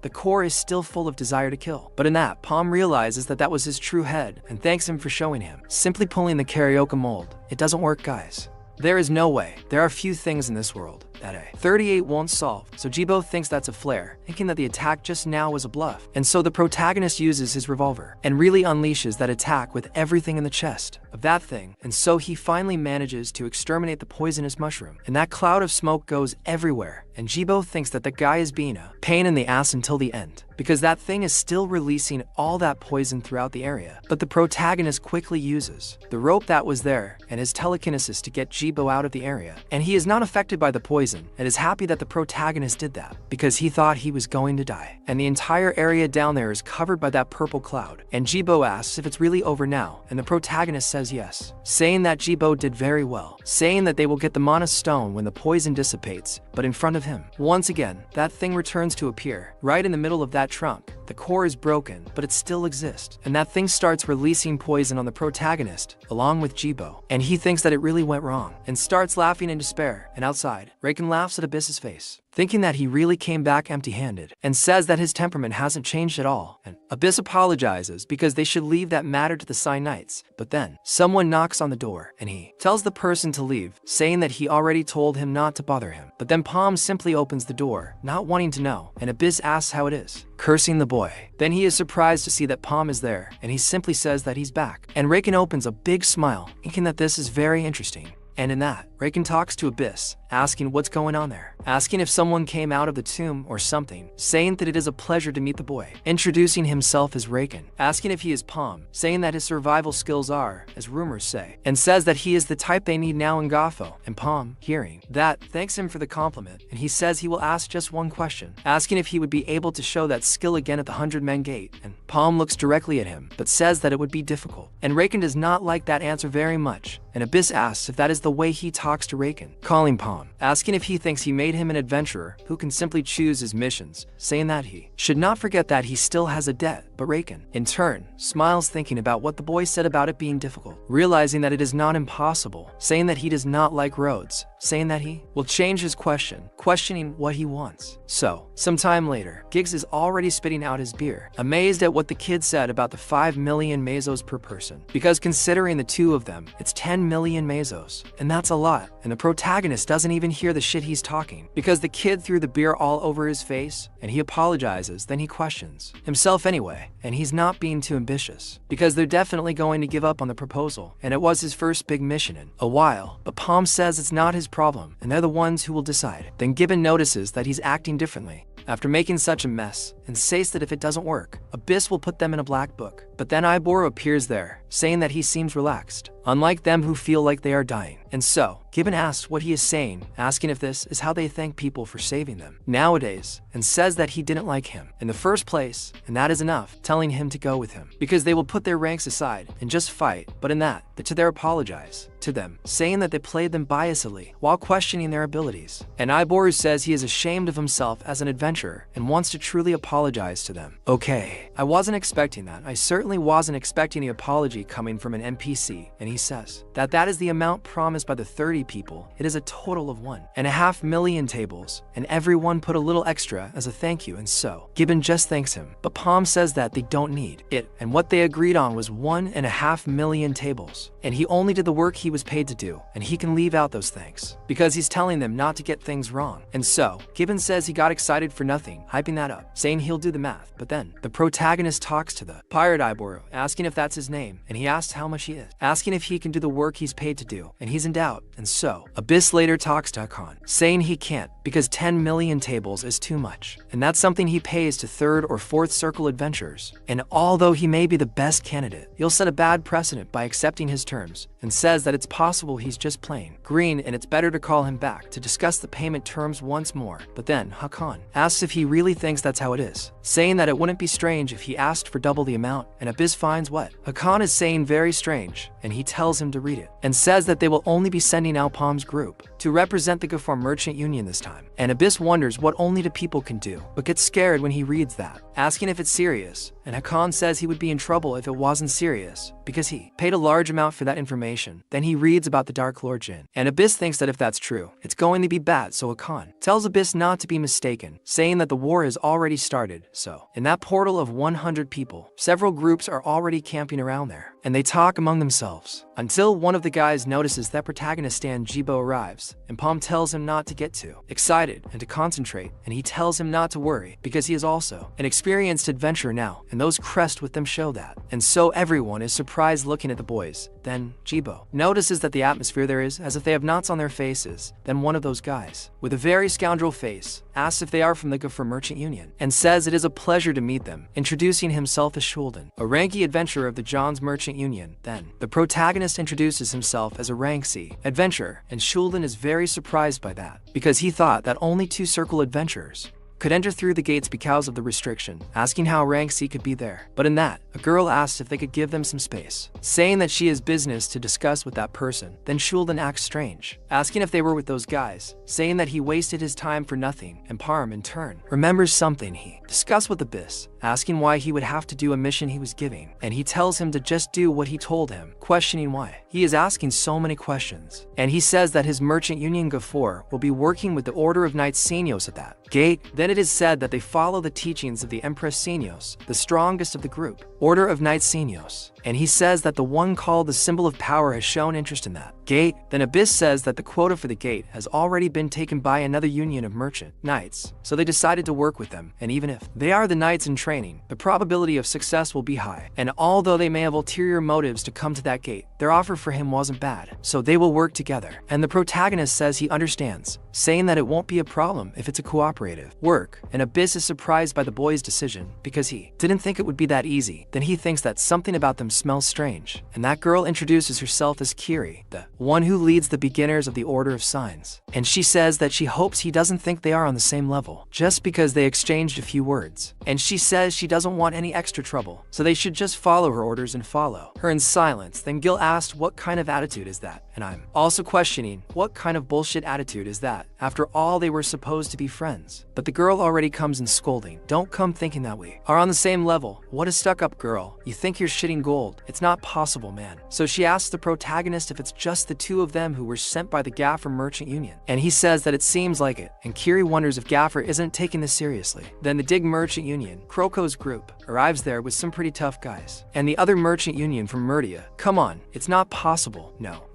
A: the core is still full of desire to kill. But in that, Palm realizes that that was his true head, and thanks him for showing him. Simply pulling the karaoke mold. It doesn't work, guys. There is no way. There are few things in this world that a 38 won't solve, so Jibo thinks that's a flare, thinking that the attack just now was a bluff. And so the protagonist uses his revolver and really unleashes that attack with everything in the chest of that thing. And so he finally manages to exterminate the poisonous mushroom, and that cloud of smoke goes everywhere. And Jibo thinks that the guy is being a pain in the ass until the end, because that thing is still releasing all that poison throughout the area. But the protagonist quickly uses the rope that was there and his telekinesis to get Jibo out of the area. And he is not affected by the poison and is happy that the protagonist did that, because he thought he was going to die. And the entire area down there is covered by that purple cloud. And Jibo asks if it's really over now, and the protagonist says yes, saying that Jibo did very well, saying that they will get the mana stone when the poison dissipates. But in front of him, once again, that thing returns to appear, right in the middle of that trunk. The core is broken, but it still exists, and that thing starts releasing poison on the protagonist, along with Jibo. And he thinks that it really went wrong, and starts laughing in despair. And outside, Raken laughs at Abyss's face, thinking that he really came back empty-handed, and says that his temperament hasn't changed at all. And Abyss apologizes because they should leave that matter to the Sign Knights. But then, someone knocks on the door, and he tells the person to leave, saying that he already told him not to bother him. But then Palm simply opens the door, not wanting to know, and Abyss asks how it is, cursing the boy. Then he is surprised to see that Palm is there, and he simply says that he's back. And Raken opens a big smile, thinking that this is very interesting. And in that, Raken talks to Abyss, asking what's going on there, asking if someone came out of the tomb or something, saying that it is a pleasure to meet the boy, introducing himself as Raken, asking if he is Palm, saying that his survival skills are, as rumors say, and says that he is the type they need now in Gafo. And Palm, hearing that, thanks him for the compliment, and he says he will ask just one question, asking if he would be able to show that skill again at the 100-men gate. And Palm looks directly at him, but says that it would be difficult. And Raken does not like that answer very much, and Abyss asks if that is the way he talks to Raken, calling Palm, asking if he thinks he made him an adventurer who can simply choose his missions, saying that he should not forget that he still has a debt. But Raken, in turn, smiles, thinking about what the boy said about it being difficult, realizing that it is not impossible, saying that he does not like roads, saying that he will change his questioning what he wants. So, sometime later, Giggs is already spitting out his beer, amazed at what the kid said about the 5 million mesos per person. Because considering the two of them, it's 10 million mesos, and that's a lot. And the protagonist doesn't even hear the shit he's talking, because the kid threw the beer all over his face, and he apologizes, then he questions himself anyway, and he's not being too ambitious, because they're definitely going to give up on the proposal, and it was his first big mission in a while. But Palm says it's not his problem, and they're the ones who will decide. Then Gibbon notices that he's acting differently after making such a mess, and says that if it doesn't work, Abyss will put them in a black book. But then Iboro appears there, saying that he seems relaxed, unlike them who feel like they are dying. And so, Gibbon asks what he is saying, asking if this is how they thank people for saving them nowadays, and says that he didn't like him in the first place, and that is enough, telling him to go with him, because they will put their ranks aside and just fight. But in that, the Tether apologize to them, saying that they played them biasedly while questioning their abilities. And Iboru says he is ashamed of himself as an adventurer and wants to truly apologize to them. Okay, I wasn't expecting that. I certainly wasn't expecting the apology coming from an NPC, and he says that that is the amount promised by the 30 people. It is a total of 1.5 million tables, and everyone put a little extra as a thank you, and so Gibbon just thanks him. But Palm says that they don't need it, and what they agreed on was 1.5 million tables, and he only did the work he was paid to do, and he can leave out those thanks because he's telling them not to get things wrong. And so Gibbon says he got excited for nothing, hyping that up, saying he'll do the math. But then the protagonist talks to the pirate Iboro, asking if that's his name, and he asks how much he is, asking if he can do the work he's paid to do, and he's in doubt. And so Abyss later talks to Hakan, saying he can't because 10 million tables is too much, and that's something he pays to 3rd or 4th circle adventurers. And although he may be the best candidate, he'll set a bad precedent by accepting his terms, and says that it's possible he's just plain green and it's better to call him back to discuss the payment terms once more. But then Hakan asks if he really thinks that's how it is, saying that it wouldn't be strange if he asked for double the amount, and Abyss finds what Hakan is saying very strange, and he tells him to read it, and says that they will only be sending out Palm's group to represent the Gafor Merchant Union this time. And Abyss wonders what only the people can do, but gets scared when he reads that, asking if it's serious, and Hakan says he would be in trouble if it wasn't serious, because he paid a large amount for that information. Then he reads about the Dark Lord Jin, and Abyss thinks that if that's true, it's going to be bad, so Hakan tells Abyss not to be mistaken, saying that the war has already started. So, in that portal of 100 people, several groups are already camping around there, and they talk among themselves, until one of the guys notices that protagonist Stan Jibo arrives, and Palm tells him not to get too excited and to concentrate, and he tells him not to worry, because he is also an experienced adventurer now, and those crest with them show that. And so everyone is surprised looking at the boys. Then Jibo notices that the atmosphere there is as if they have knots on their faces. Then one of those guys, with a very scoundrel face, asks if they are from the Gafor Merchant Union, and says it is a pleasure to meet them, introducing himself as Shulden, a ranky adventurer of the John's Merchant Union. Then the protagonist introduces himself as a rank C adventurer, and Shulden is very surprised by that, because he thought that only 2 circle adventurers could enter through the gates because of the restriction, asking how rank C could be there. But in that, a girl asks if they could give them some space, saying that she has business to discuss with that person. Then Shulden acts strange, asking if they were with those guys, saying that he wasted his time for nothing, and Parm in turn remembers something he discussed with Abyss, asking why he would have to do a mission he was giving, and he tells him to just do what he told him, questioning why he is asking so many questions. And he says that his merchant union Gafor will be working with the Order of Knights Senios at that gate. Then it is said that they follow the teachings of the Empress Senios, the strongest of the group, Order of Knights Senios, and he says that the one called the Symbol of Power has shown interest in that gate. Then Abyss says that the quota for the gate has already been taken by another union of merchant knights, so they decided to work with them, and even if they are the knights in training, the probability of success will be high. And although they may have ulterior motives to come to that gate, their offer for him wasn't bad, so they will work together. And the protagonist says he understands, saying that it won't be a problem if it's a cooperative work, and Abyss is surprised by the boy's decision because he didn't think it would be that easy. Then he thinks that something about them smells strange, and that girl introduces herself as Kiri, the one who leads the beginners of the Order of Signs, and she says that she hopes he doesn't think they are on the same level just because they exchanged a few words, and she says she doesn't want any extra trouble, so they should just follow her orders and follow her in silence. Then Gil asked what kind of attitude is that, and I'm also questioning what kind of bullshit attitude is that. After all, they were supposed to be friends, but the girl already comes in scolding. Don't come thinking that we are on the same level. What a stuck-up girl. You think you're shitting gold. It's not possible, man. So she asks the protagonist if it's just the two of them who were sent by the Gaffer Merchant Union. And he says that it seems like it, and Kiri wonders if Gaffer isn't taking this seriously. Then the Dig Merchant Union, Kroko's group, arrives there with some pretty tough guys. And the other Merchant Union from Murdia. Come on, it's not possible. No.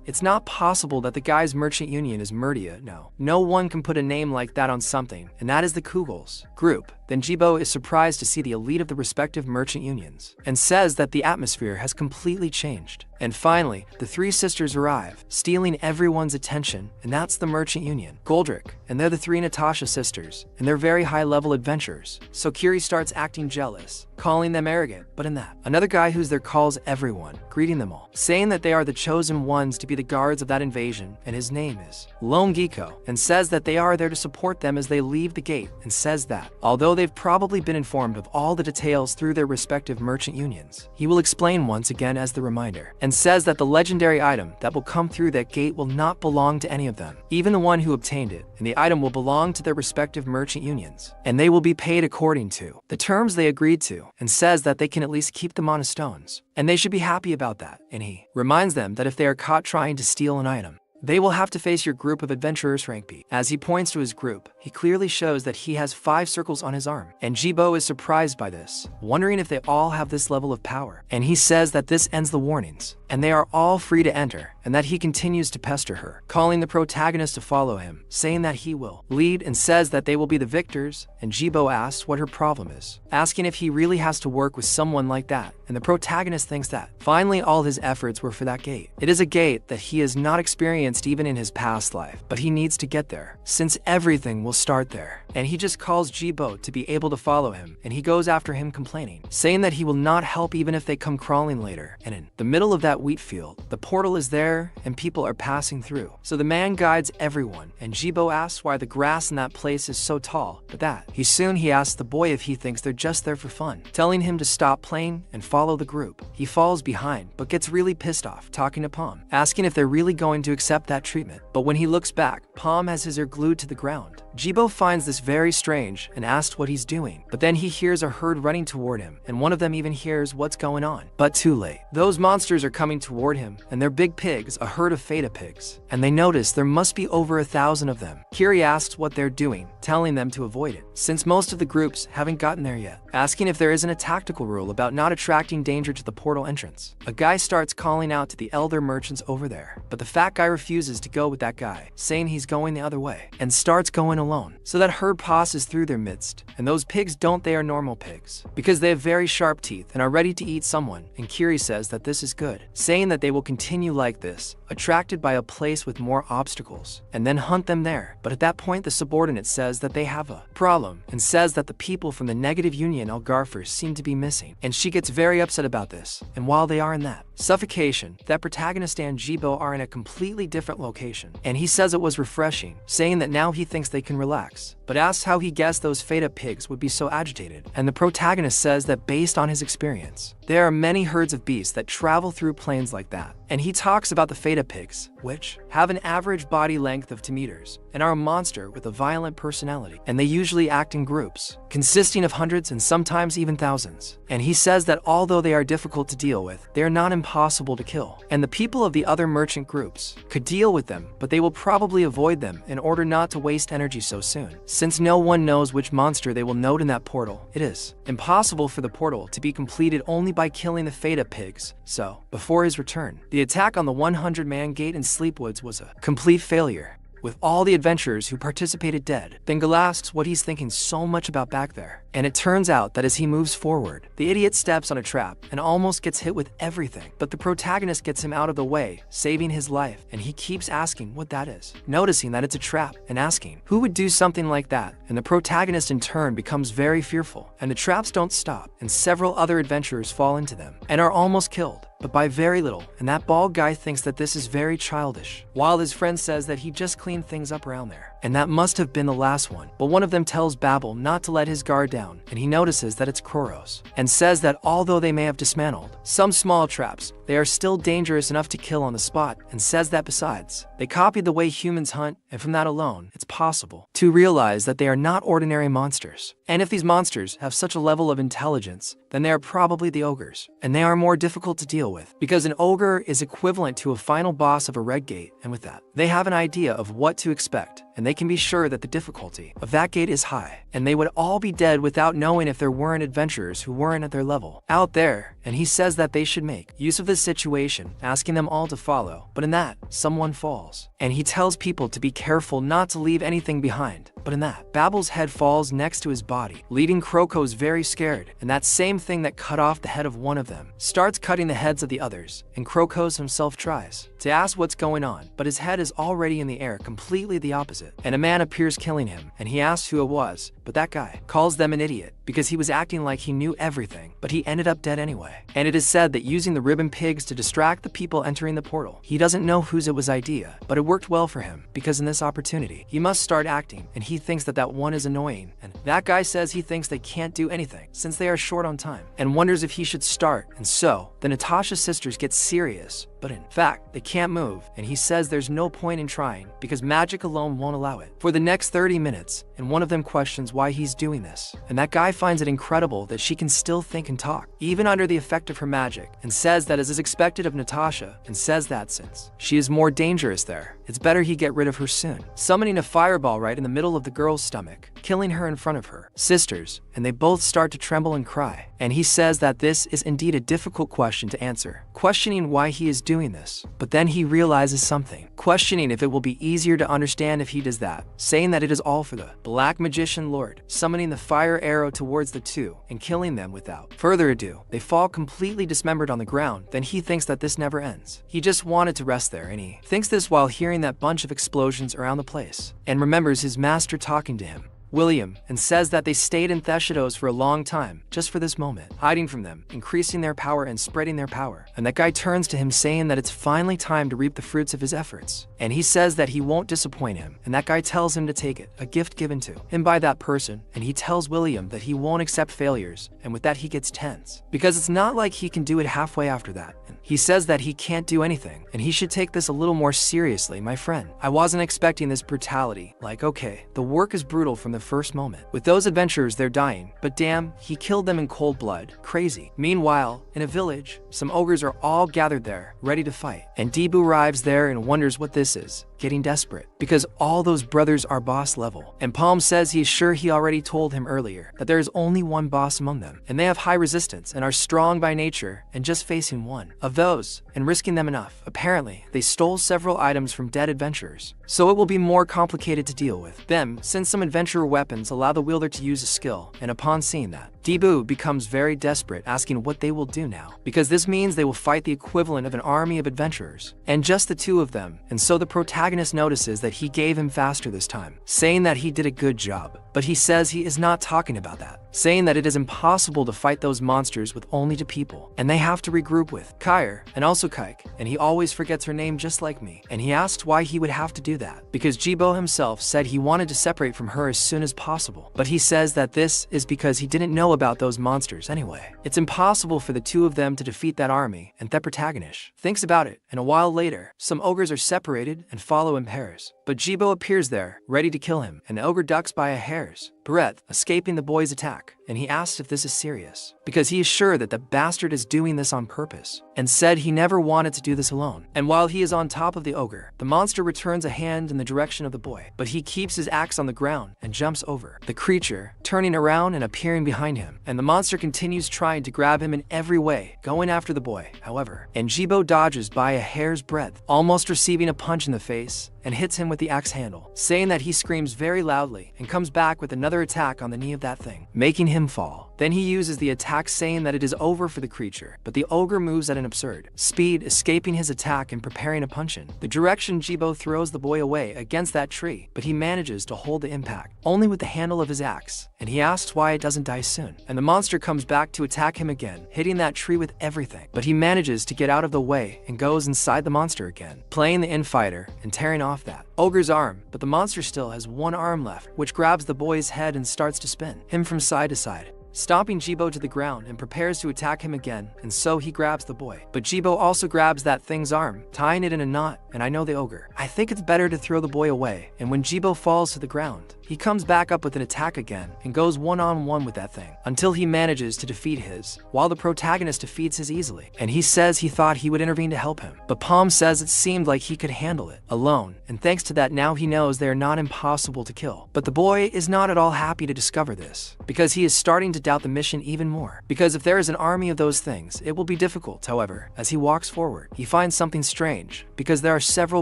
A: It's not possible that the guy's Merchant Union is Murdia. No one can put a name like that on something, and that is the Kugels group. Then Jibo is surprised to see the elite of the respective merchant unions, and says that the atmosphere has completely changed. And finally, the three sisters arrive, stealing everyone's attention, and that's the merchant union, Goldrick, and they're the three Natasha sisters, and they're very high-level adventurers. So Kiri starts acting jealous, calling them arrogant, but in that, another guy who's there calls everyone, greeting them all, saying that they are the chosen ones to be the guards of that invasion, and his name is Lone Giko, and says that they are there to support them as they leave the gate, and says that, although they've probably been informed of all the details through their respective merchant unions, he will explain once again as the reminder, and says that the legendary item that will come through that gate will not belong to any of them, even the one who obtained it, and the item will belong to their respective merchant unions, and they will be paid according to the terms they agreed to, and says that they can at least keep them on as stones, and they should be happy about that, and he reminds them that if they are caught trying to steal an item, they will have to face your group of adventurers rank B. As he points to his group, he clearly shows that he has 5 circles on his arm, and Jibo is surprised by this, wondering if they all have this level of power. And he says that this ends the warnings, and they are all free to enter, and that he continues to pester her, calling the protagonist to follow him, saying that he will lead, and says that they will be the victors, and Jibo asks what her problem is, asking if he really has to work with someone like that, and the protagonist thinks that finally all his efforts were for that gate. It is a gate that he has not experienced even in his past life, but he needs to get there, since everything will start there. And he just calls Jibo to be able to follow him, and he goes after him complaining, saying that he will not help even if they come crawling later. And in the middle of that wheat field, the portal is there, and people are passing through. So the man guides everyone, and Jibo asks why the grass in that place is so tall, but that he asks the boy if he thinks they're just there for fun, telling him to stop playing and follow the group. He falls behind, but gets really pissed off, talking to Palm, asking if they're really going to accept that treatment. But when he looks back, Palm has his ear glued to the ground. Jibo finds this very strange and asks what he's doing, but then he hears a herd running toward him, and one of them even hears what's going on. But too late. Those monsters are coming toward him, and they're big pigs, a herd of Feta pigs, and they notice there must be over 1,000 of them. Kiri asks what they're doing, telling them to avoid it, since most of the groups haven't gotten there yet, asking if there isn't a tactical rule about not attracting danger to the portal entrance. A guy starts calling out to the elder merchants over there, but the fat guy refuses to go with that guy, saying he's going the other way, and starts going alone. So that herd passes through their midst, and those pigs they are normal pigs, because they have very sharp teeth and are ready to eat someone, and Kiri says that this is good, saying that they will continue like this, attracted by a place with more obstacles, and then hunt them there. But at that point the subordinate says that they have a problem, and says that the people from the negative union Algarfers seem to be missing, and she gets very upset about this. And while they are in that suffocation, that protagonist and Jibo are in a completely different location, and he says it was refreshing, saying that now he thinks they can relax, but asks how he guessed those Feta pigs would be so agitated. And the protagonist says that based on his experience, there are many herds of beasts that travel through plains like that. And he talks about the Feta pigs, which have an average body length of 2 meters, and are a monster with a violent personality, and they usually act in groups, consisting of hundreds and sometimes even thousands. And he says that although they are difficult to deal with, they are not impossible to kill, and the people of the other merchant groups could deal with them, but they will probably avoid them in order not to waste energy so soon. Since no one knows which monster they will note in that portal, it is impossible for the portal to be completed only by killing the Feta pigs. So, before his return, the attack on the 100-man gate in Sleepwoods was a complete failure, with all the adventurers who participated dead. Then Gal asks what he's thinking so much about back there, and it turns out that as he moves forward, the idiot steps on a trap and almost gets hit with everything, but the protagonist gets him out of the way, saving his life, and he keeps asking what that is, noticing that it's a trap, and asking who would do something like that, and the protagonist in turn becomes very fearful, and the traps don't stop, and several other adventurers fall into them, and are almost killed, but by very little, and that bald guy thinks that this is very childish, while his friend says that he just cleaned things up around there, and that must have been the last one. But one of them tells Babel not to let his guard down, and he notices that it's Kroros, and says that although they may have dismantled some small traps, they are still dangerous enough to kill on the spot, and says that besides, they copied the way humans hunt, and from that alone, it's possible to realize that they are not ordinary monsters. And if these monsters have such a level of intelligence, then they are probably the ogres, and they are more difficult to deal deal with, because an ogre is equivalent to a final boss of a red gate, and with that, they have an idea of what to expect, and they can be sure that the difficulty of that gate is high, and they would all be dead without knowing if there weren't adventurers who weren't at their level out there, and he says that they should make use of this situation, asking them all to follow, but in that, someone falls, and he tells people to be careful not to leave anything behind, but in that, Babel's head falls next to his body, leaving Croco's very scared, and that same thing that cut off the head of one of them starts cutting the heads of the others, and Croco's himself tries to ask what's going on, but his head is already in the air, completely the opposite, and a man appears killing him, and he asks who it was, but that guy calls them an idiot because he was acting like he knew everything, but he ended up dead anyway. And it is said that using the ribbon pigs to distract the people entering the portal, he doesn't know whose it was idea, but it worked well for him, because in this opportunity, he must start acting, and he thinks that that one is annoying, and that guy says he thinks they can't do anything since they are short on time, and wonders if he should start, and so, the Natasha sisters get serious, but in fact, they can't move, and he says there's no point in trying, because magic alone won't allow it. For the next 30 minutes, and one of them questions why he's doing this, and that guy finds it incredible that she can still think and talk, even under the effect of her magic, and says that as is expected of Natasha, and says that since she is more dangerous there, it's better he get rid of her soon, summoning a fireball right in the middle of the girl's stomach, killing her in front of her sisters, and they both start to tremble and cry, and he says that this is indeed a difficult question to answer, questioning why he is doing this, but then he realizes something, questioning if it will be easier to understand if he does that, saying that it is all for the Black Magician Lord, summoning the fire arrow towards the two, and killing them without further ado. They fall completely dismembered on the ground, then he thinks that this never ends. He just wanted to rest there, and he thinks this while hearing that bunch of explosions around the place, and remembers his master talking to him, William, and says that they stayed in Theshiados for a long time, just for this moment, hiding from them, increasing their power and spreading their power. And that guy turns to him saying that it's finally time to reap the fruits of his efforts. And he says that he won't disappoint him, and that guy tells him to take it, a gift given to him by that person, and he tells William that he won't accept failures, and with that he gets tense, because it's not like he can do it halfway after that. And he says that he can't do anything, and he should take this a little more seriously, my friend. I wasn't expecting this brutality, like okay, the work is brutal from the first moment. With those adventurers, they're dying, but damn, he killed them in cold blood. Crazy. Meanwhile, in a village, some ogres are all gathered there, ready to fight, and Debu arrives there and wonders what this is, getting desperate, because all those brothers are boss level, and Palm says he's sure he already told him earlier that there is only one boss among them, and they have high resistance and are strong by nature, and just facing one of those, and risking them enough. Apparently, they stole several items from dead adventurers, so it will be more complicated to deal with them, since some adventurer weapons allow the wielder to use a skill, and upon seeing that, Debu becomes very desperate, asking what they will do now, because this means they will fight the equivalent of an army of adventurers, and just the two of them, and so the protagonist notices that he gave him faster this time, saying that he did a good job, but he says he is not talking about that, saying that it is impossible to fight those monsters with only two people, and they have to regroup with Kyre, and also Kike, and he always forgets her name just like me, and he asks why he would have to do that, because Jibo himself said he wanted to separate from her as soon as possible, but he says that this is because he didn't know about those monsters anyway. It's impossible for the two of them to defeat that army, and the protagonist thinks about it, and a while later, some ogres are separated and follow in pairs, but Jibo appears there, ready to kill him, and the ogre ducks by a hair's breadth, escaping the boy's attack, and he asks if this is serious, because he is sure that the bastard is doing this on purpose, and said he never wanted to do this alone. And while he is on top of the ogre, the monster returns a hand in the direction of the boy, but he keeps his axe on the ground and jumps over the creature, turning around and appearing behind him, and the monster continues trying to grab him in every way, going after the boy, however, and Jibo dodges by a hair's breadth, almost receiving a punch in the face, and hits him with the axe handle, saying that he screams very loudly and comes back with another attack on the knee of that thing, making him fall. Then he uses the attack, saying that it is over for the creature, but the ogre moves at an absurd speed, escaping his attack and preparing a punch in the direction Jibo throws the boy away against that tree, but he manages to hold the impact only with the handle of his axe, and he asks why it doesn't die soon, and the monster comes back to attack him again, hitting that tree with everything, but he manages to get out of the way and goes inside the monster again, playing the infighter and tearing off that ogre's arm, but the monster still has one arm left, which grabs the boy's head and starts to spin him from side to side. stomping Jibo to the ground and prepares to attack him again, and so he grabs the boy. But Jibo also grabs that thing's arm, tying it in a knot, and I know the ogre. I think it's better to throw the boy away, and when Jibo falls to the ground, he comes back up with an attack again and goes one-on-one with that thing until he manages to defeat his, while the protagonist defeats his easily. And he says he thought he would intervene to help him, but Palm says it seemed like he could handle it alone, and thanks to that now he knows they are not impossible to kill. But the boy is not at all happy to discover this, because he is starting to doubt the mission even more. Because if there is an army of those things, it will be difficult. However, as he walks forward, he finds something strange, because there are several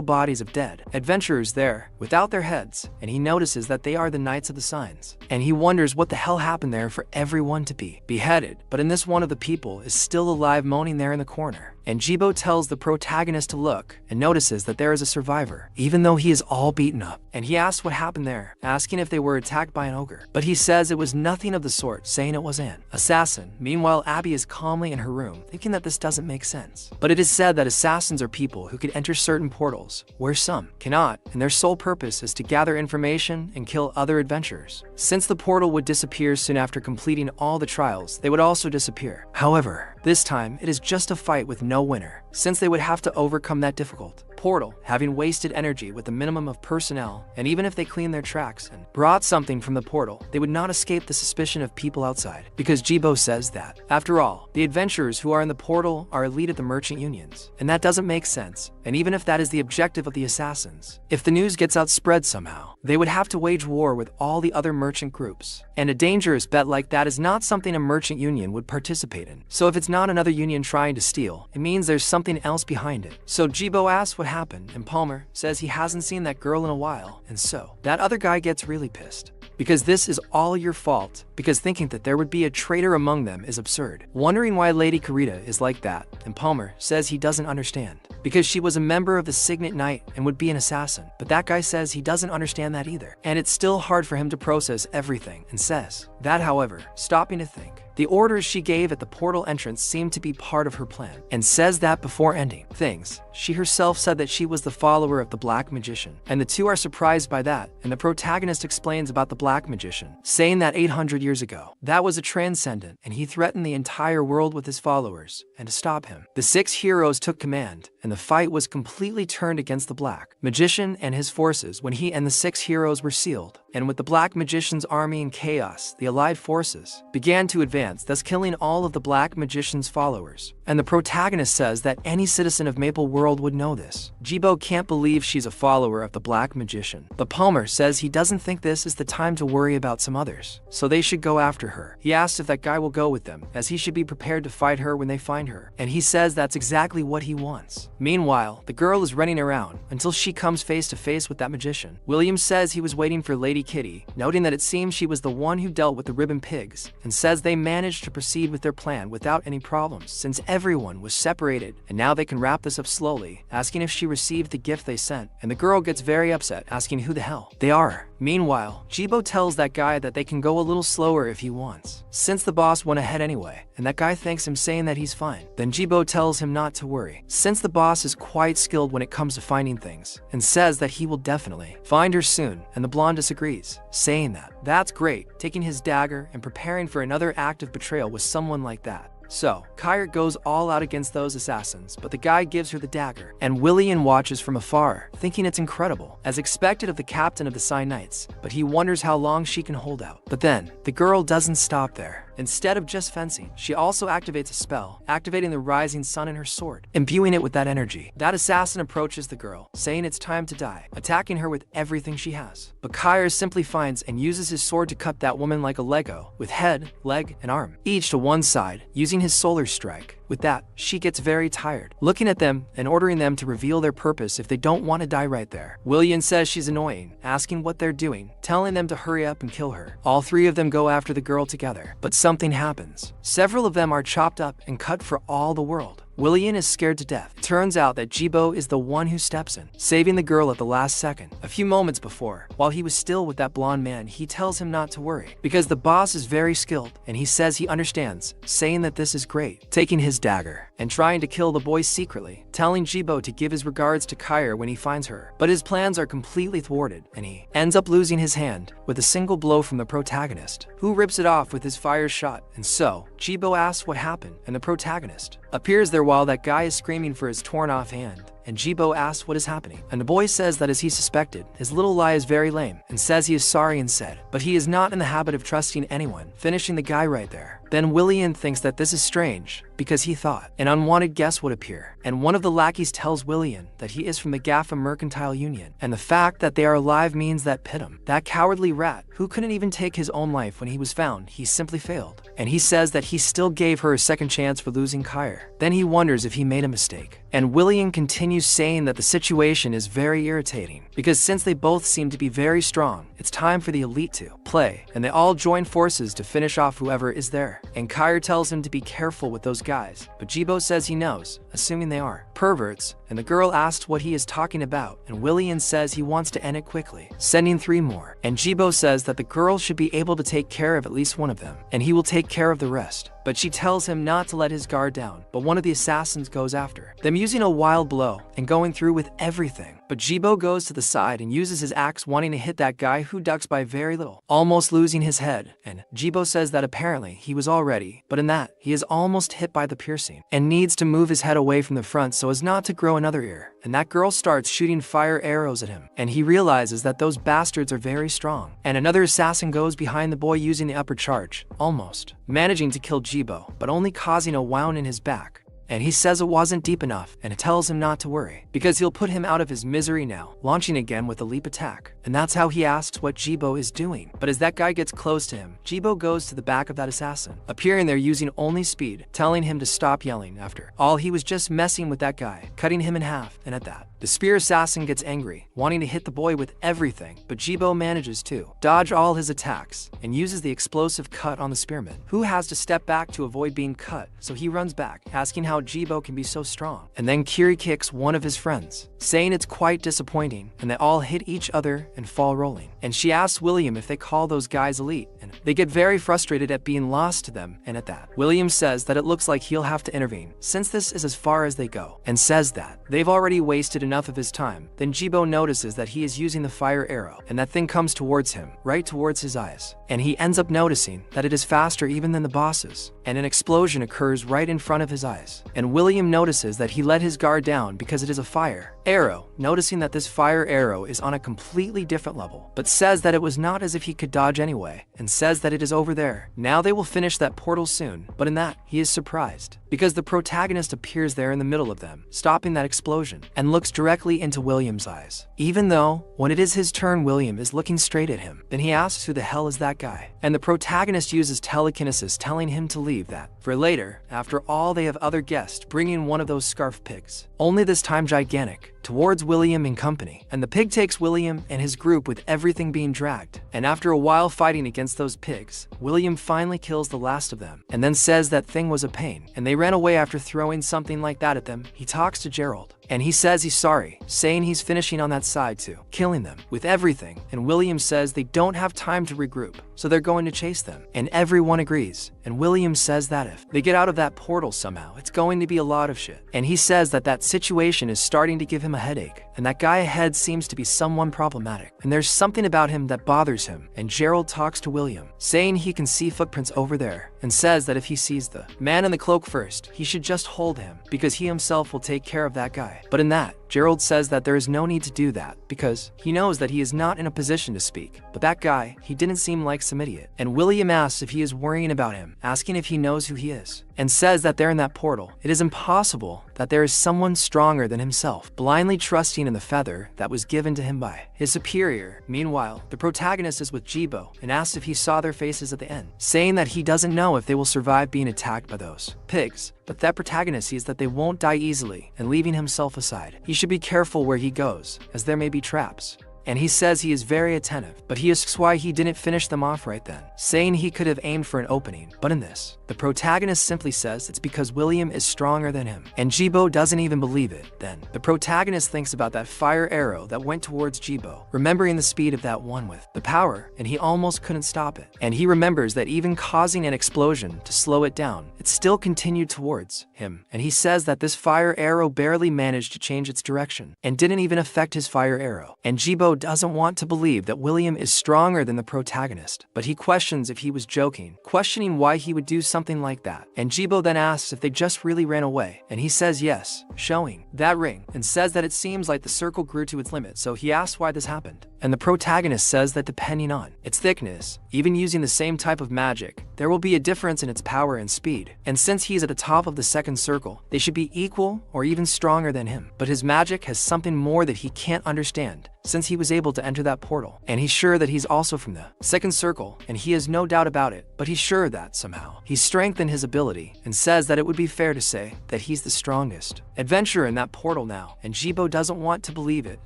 A: bodies of dead adventurers there without their heads, and he notices that they are the Knights of the Signs, and he wonders what the hell happened there for everyone to be beheaded. But in this, one of the people is still alive, moaning there in the corner, and Jibo tells the protagonist to look and notices that there is a survivor, even though he is all beaten up. And he asks what happened there, asking if they were attacked by an ogre, but he says it was nothing of the sort, saying it was an assassin. Meanwhile, Abby is calmly in her room, thinking that this doesn't make sense. But it is said that assassins are people who can enter certain portals, where some cannot, and their sole purpose is to gather information and kill other adventurers. Since the portal would disappear soon after completing all the trials, they would also disappear. However, this time it is just a fight with no winner, since they would have to overcome that difficult portal, having wasted energy with the minimum of personnel, and even if they cleaned their tracks and brought something from the portal, they would not escape the suspicion of people outside, because Jibo says that, after all, the adventurers who are in the portal are elite at the merchant unions, and that doesn't make sense. And even if that is the objective of the assassins, if the news gets outspread somehow, they would have to wage war with all the other merchant groups, and a dangerous bet like that is not something a merchant union would participate in. So if it's not another union trying to steal, it means there's something else behind it. So Jibo asks what happened, and Palmer says he hasn't seen that girl in a while, and so that other guy gets really pissed, because this is all your fault, because thinking that there would be a traitor among them is absurd. Wondering why Lady Karita is like that, and Palmer says he doesn't understand, because she was a member of the Signet Knight and would be an assassin. But that guy says he doesn't understand that either, and it's still hard for him to process everything, and says that, however, stopping to think, the orders she gave at the portal entrance seemed to be part of her plan, and says that before ending things, she herself said that she was the follower of the Black Magician, and the two are surprised by that, and the protagonist explains about the Black Magician, saying that 800 years ago, that was a transcendent, and he threatened the entire world with his followers, and to stop him, the 6 heroes took command, and the fight was completely turned against the Black Magician and his forces when he and the 6 heroes were sealed, and with the Black Magician's army in chaos, the allied forces began to advance, thus killing all of the Black Magician's followers. And the protagonist says that any citizen of Maple World would know this. Jibo can't believe she's a follower of the Black Magician, but Palmer says he doesn't think this is the time to worry about some others, so they should go after her. He asks if that guy will go with them, as he should be prepared to fight her when they find her, and he says that's exactly what he wants. Meanwhile, the girl is running around until she comes face to face with that magician. William says he was waiting for Lady Kitty, noting that it seems she was the one who dealt with the ribbon pigs, and says they managed to proceed with their plan without any problems, since everyone was separated, and now they can wrap this up slowly, asking if she received the gift they sent, and the girl gets very upset, asking who the hell they are. Meanwhile, Jibo tells that guy that they can go a little slower if he wants, since the boss went ahead anyway, and that guy thanks him, saying that he's fine. Then Jibo tells him not to worry, since the boss is quite skilled when it comes to finding things, and says that he will definitely find her soon, and the blonde disagrees, saying that that's great, taking his dagger and preparing for another act of betrayal with someone like that. So, Kyrat goes all out against those assassins, but the guy gives her the dagger, and William watches from afar, thinking it's incredible, as expected of the captain of the Sign Knights, but he wonders how long she can hold out. But then, the girl doesn't stop there. Instead of just fencing, she also activates a spell, activating the rising sun in her sword, imbuing it with that energy. That assassin approaches the girl, saying it's time to die, attacking her with everything she has. But Kyrat simply finds and uses his sword to cut that woman like a Lego, with head, leg, and arm, each to one side, using his solar strike. With that, she gets very tired, looking at them and ordering them to reveal their purpose if they don't want to die right there. William says she's annoying, asking what they're doing, telling them to hurry up and kill her. All 3 of them go after the girl together, but something happens. Several of them are chopped up and cut for all the world. William is scared to death. It turns out that Jibo is the one who steps in, saving the girl at the last second. A few moments before, while he was still with that blonde man, he tells him not to worry, because the boss is very skilled, and he says he understands, saying that this is great, taking his dagger, and trying to kill the boy secretly, telling Jibo to give his regards to Kyra when he finds her. But his plans are completely thwarted, and he ends up losing his hand with a single blow from the protagonist, who rips it off with his fire shot. And so, Jibo asks what happened, and the protagonist appears there while that guy is screaming for his torn off hand. And Jibo asks what is happening, and the boy says that as he suspected, his little lie is very lame, and says he is sorry and said, but he is not in the habit of trusting anyone, finishing the guy right there. Then William thinks that this is strange, because he thought an unwanted guest would appear, and one of the lackeys tells William that he is from the Gaffa Mercantile Union, and the fact that they are alive means that Pitum, that cowardly rat, who couldn't even take his own life when he was found, he simply failed. And he says that he still gave her a second chance for losing Kyra. Then he wonders if he made a mistake. And William continues saying that the situation is very irritating, because since they both seem to be very strong, it's time for the elite to play, and they all join forces to finish off whoever is there. And Kyra tells him to be careful with those guys, but Jibo says he knows, assuming they are perverts, and the girl asks what he is talking about, and William says he wants to end it quickly, sending 3 more. And Jibo says that the girl should be able to take care of at least one of them, and he will take care of the rest. But she tells him not to let his guard down, but one of the assassins goes after them using a wild blow and going through with everything. But Jibo goes to the side and uses his axe, wanting to hit that guy, who ducks by very little, almost losing his head. And Jibo says that apparently he was all ready, but in that he is almost hit by the piercing and needs to move his head away from the front so as not to grow another ear. And that girl starts shooting fire arrows at him, and he realizes that those bastards are very strong. And another assassin goes behind the boy using the upper charge, almost managing to kill Jibo, but only causing a wound in his back. And he says it wasn't deep enough, and it tells him not to worry, because he'll put him out of his misery now, launching again with a leap attack. And that's how he asks what Jibo is doing. But as that guy gets close to him, Jibo goes to the back of that assassin, appearing there using only speed, telling him to stop yelling. After all, he was just messing with that guy, cutting him in half. And at that, the spear assassin gets angry, wanting to hit the boy with everything, but Jibo manages to dodge all his attacks and uses the explosive cut on the spearman, who has to step back to avoid being cut. So he runs back, asking how Jibo can be so strong. And then Kiri kicks one of his friends, saying it's quite disappointing, and they all hit each other and fall rolling. And she asks William if they call those guys elite, and they get very frustrated at being lost to them. And at that, William says that it looks like he'll have to intervene, since this is as far as they go, and says that they've already wasted enough of his time. Then Jibo notices that he is using the fire arrow, and that thing comes towards him, right towards his eyes. And he ends up noticing that it is faster even than the boss's, and an explosion occurs right in front of his eyes. And William notices that he let his guard down because it is a fire arrow, noticing that this fire arrow is on a completely different level, but says that it was not as if he could dodge anyway, and says that it is over there. Now they will finish that portal soon, but in that, he is surprised, because the protagonist appears there in the middle of them, stopping that explosion, and looks directly into William's eyes. Even though, when it is his turn, William is looking straight at him. Then he asks who the hell is that guy, and the protagonist uses telekinesis, telling him to leave that for later. After all, they have other guests bringing one of those scarf pigs, only this time gigantic, towards William and company. And the pig takes William and his group with everything being dragged. And after a while fighting against those pigs, William finally kills the last of them, and then says that thing was a pain, and they ran away after throwing something like that at them. He talks to Gerald, and he says he's sorry, saying he's finishing on that side too, killing them with everything. And William says they don't have time to regroup, so they're going to chase them. And everyone agrees. And William says that if they get out of that portal somehow, it's going to be a lot of shit. And he says that that situation is starting to give him a headache, and that guy ahead seems to be someone problematic, and there's something about him that bothers him. And Gerald talks to William, saying he can see footprints over there, and says that if he sees the man in the cloak first, he should just hold him, because he himself will take care of that guy. But in that, Gerald says that there is no need to do that, because he knows that he is not in a position to speak. But that guy, he didn't seem like some idiot. And William asks if he is worrying about him, asking if he knows who he is, and says that they're in that portal. It is impossible that there is someone stronger than himself, blindly trusting in the feather that was given to him by his superior. Meanwhile, the protagonist is with Jibo and asks if he saw their faces at the end, saying that he doesn't know if they will survive being attacked by those pigs. But that protagonist sees that they won't die easily, and leaving himself aside, he should be careful where he goes, as there may be traps. and he says he is very attentive, but he asks why he didn't finish them off right then, saying he could have aimed for an opening. But in this, the protagonist simply says it's because William is stronger than him, and Jibo doesn't even believe it. Then, the protagonist thinks about that fire arrow that went towards Jibo, remembering the speed of that one with the power, and he almost couldn't stop it. And he remembers that even causing an explosion to slow it down, it still continued towards him, and he says that this fire arrow barely managed to change its direction, and didn't even affect his fire arrow. And Jibo doesn't want to believe that William is stronger than the protagonist, but he questions if he was joking, questioning why he would do something like that. And Jibo then asks if they just really ran away, and he says yes, showing that ring, and says that it seems like the circle grew to its limit, so he asks why this happened. And the protagonist says that depending on its thickness, even using the same type of magic, there will be a difference in its power and speed. And since he's at the top of the second circle, they should be equal or even stronger than him. But his magic has something more that he can't understand, since he was able to enter that portal. And he's sure that he's also from the second circle, and he has no doubt about it, but he's sure that somehow he's strengthened his ability, and says that it would be fair to say that he's the strongest adventurer in that portal now. And Jibo doesn't want to believe it,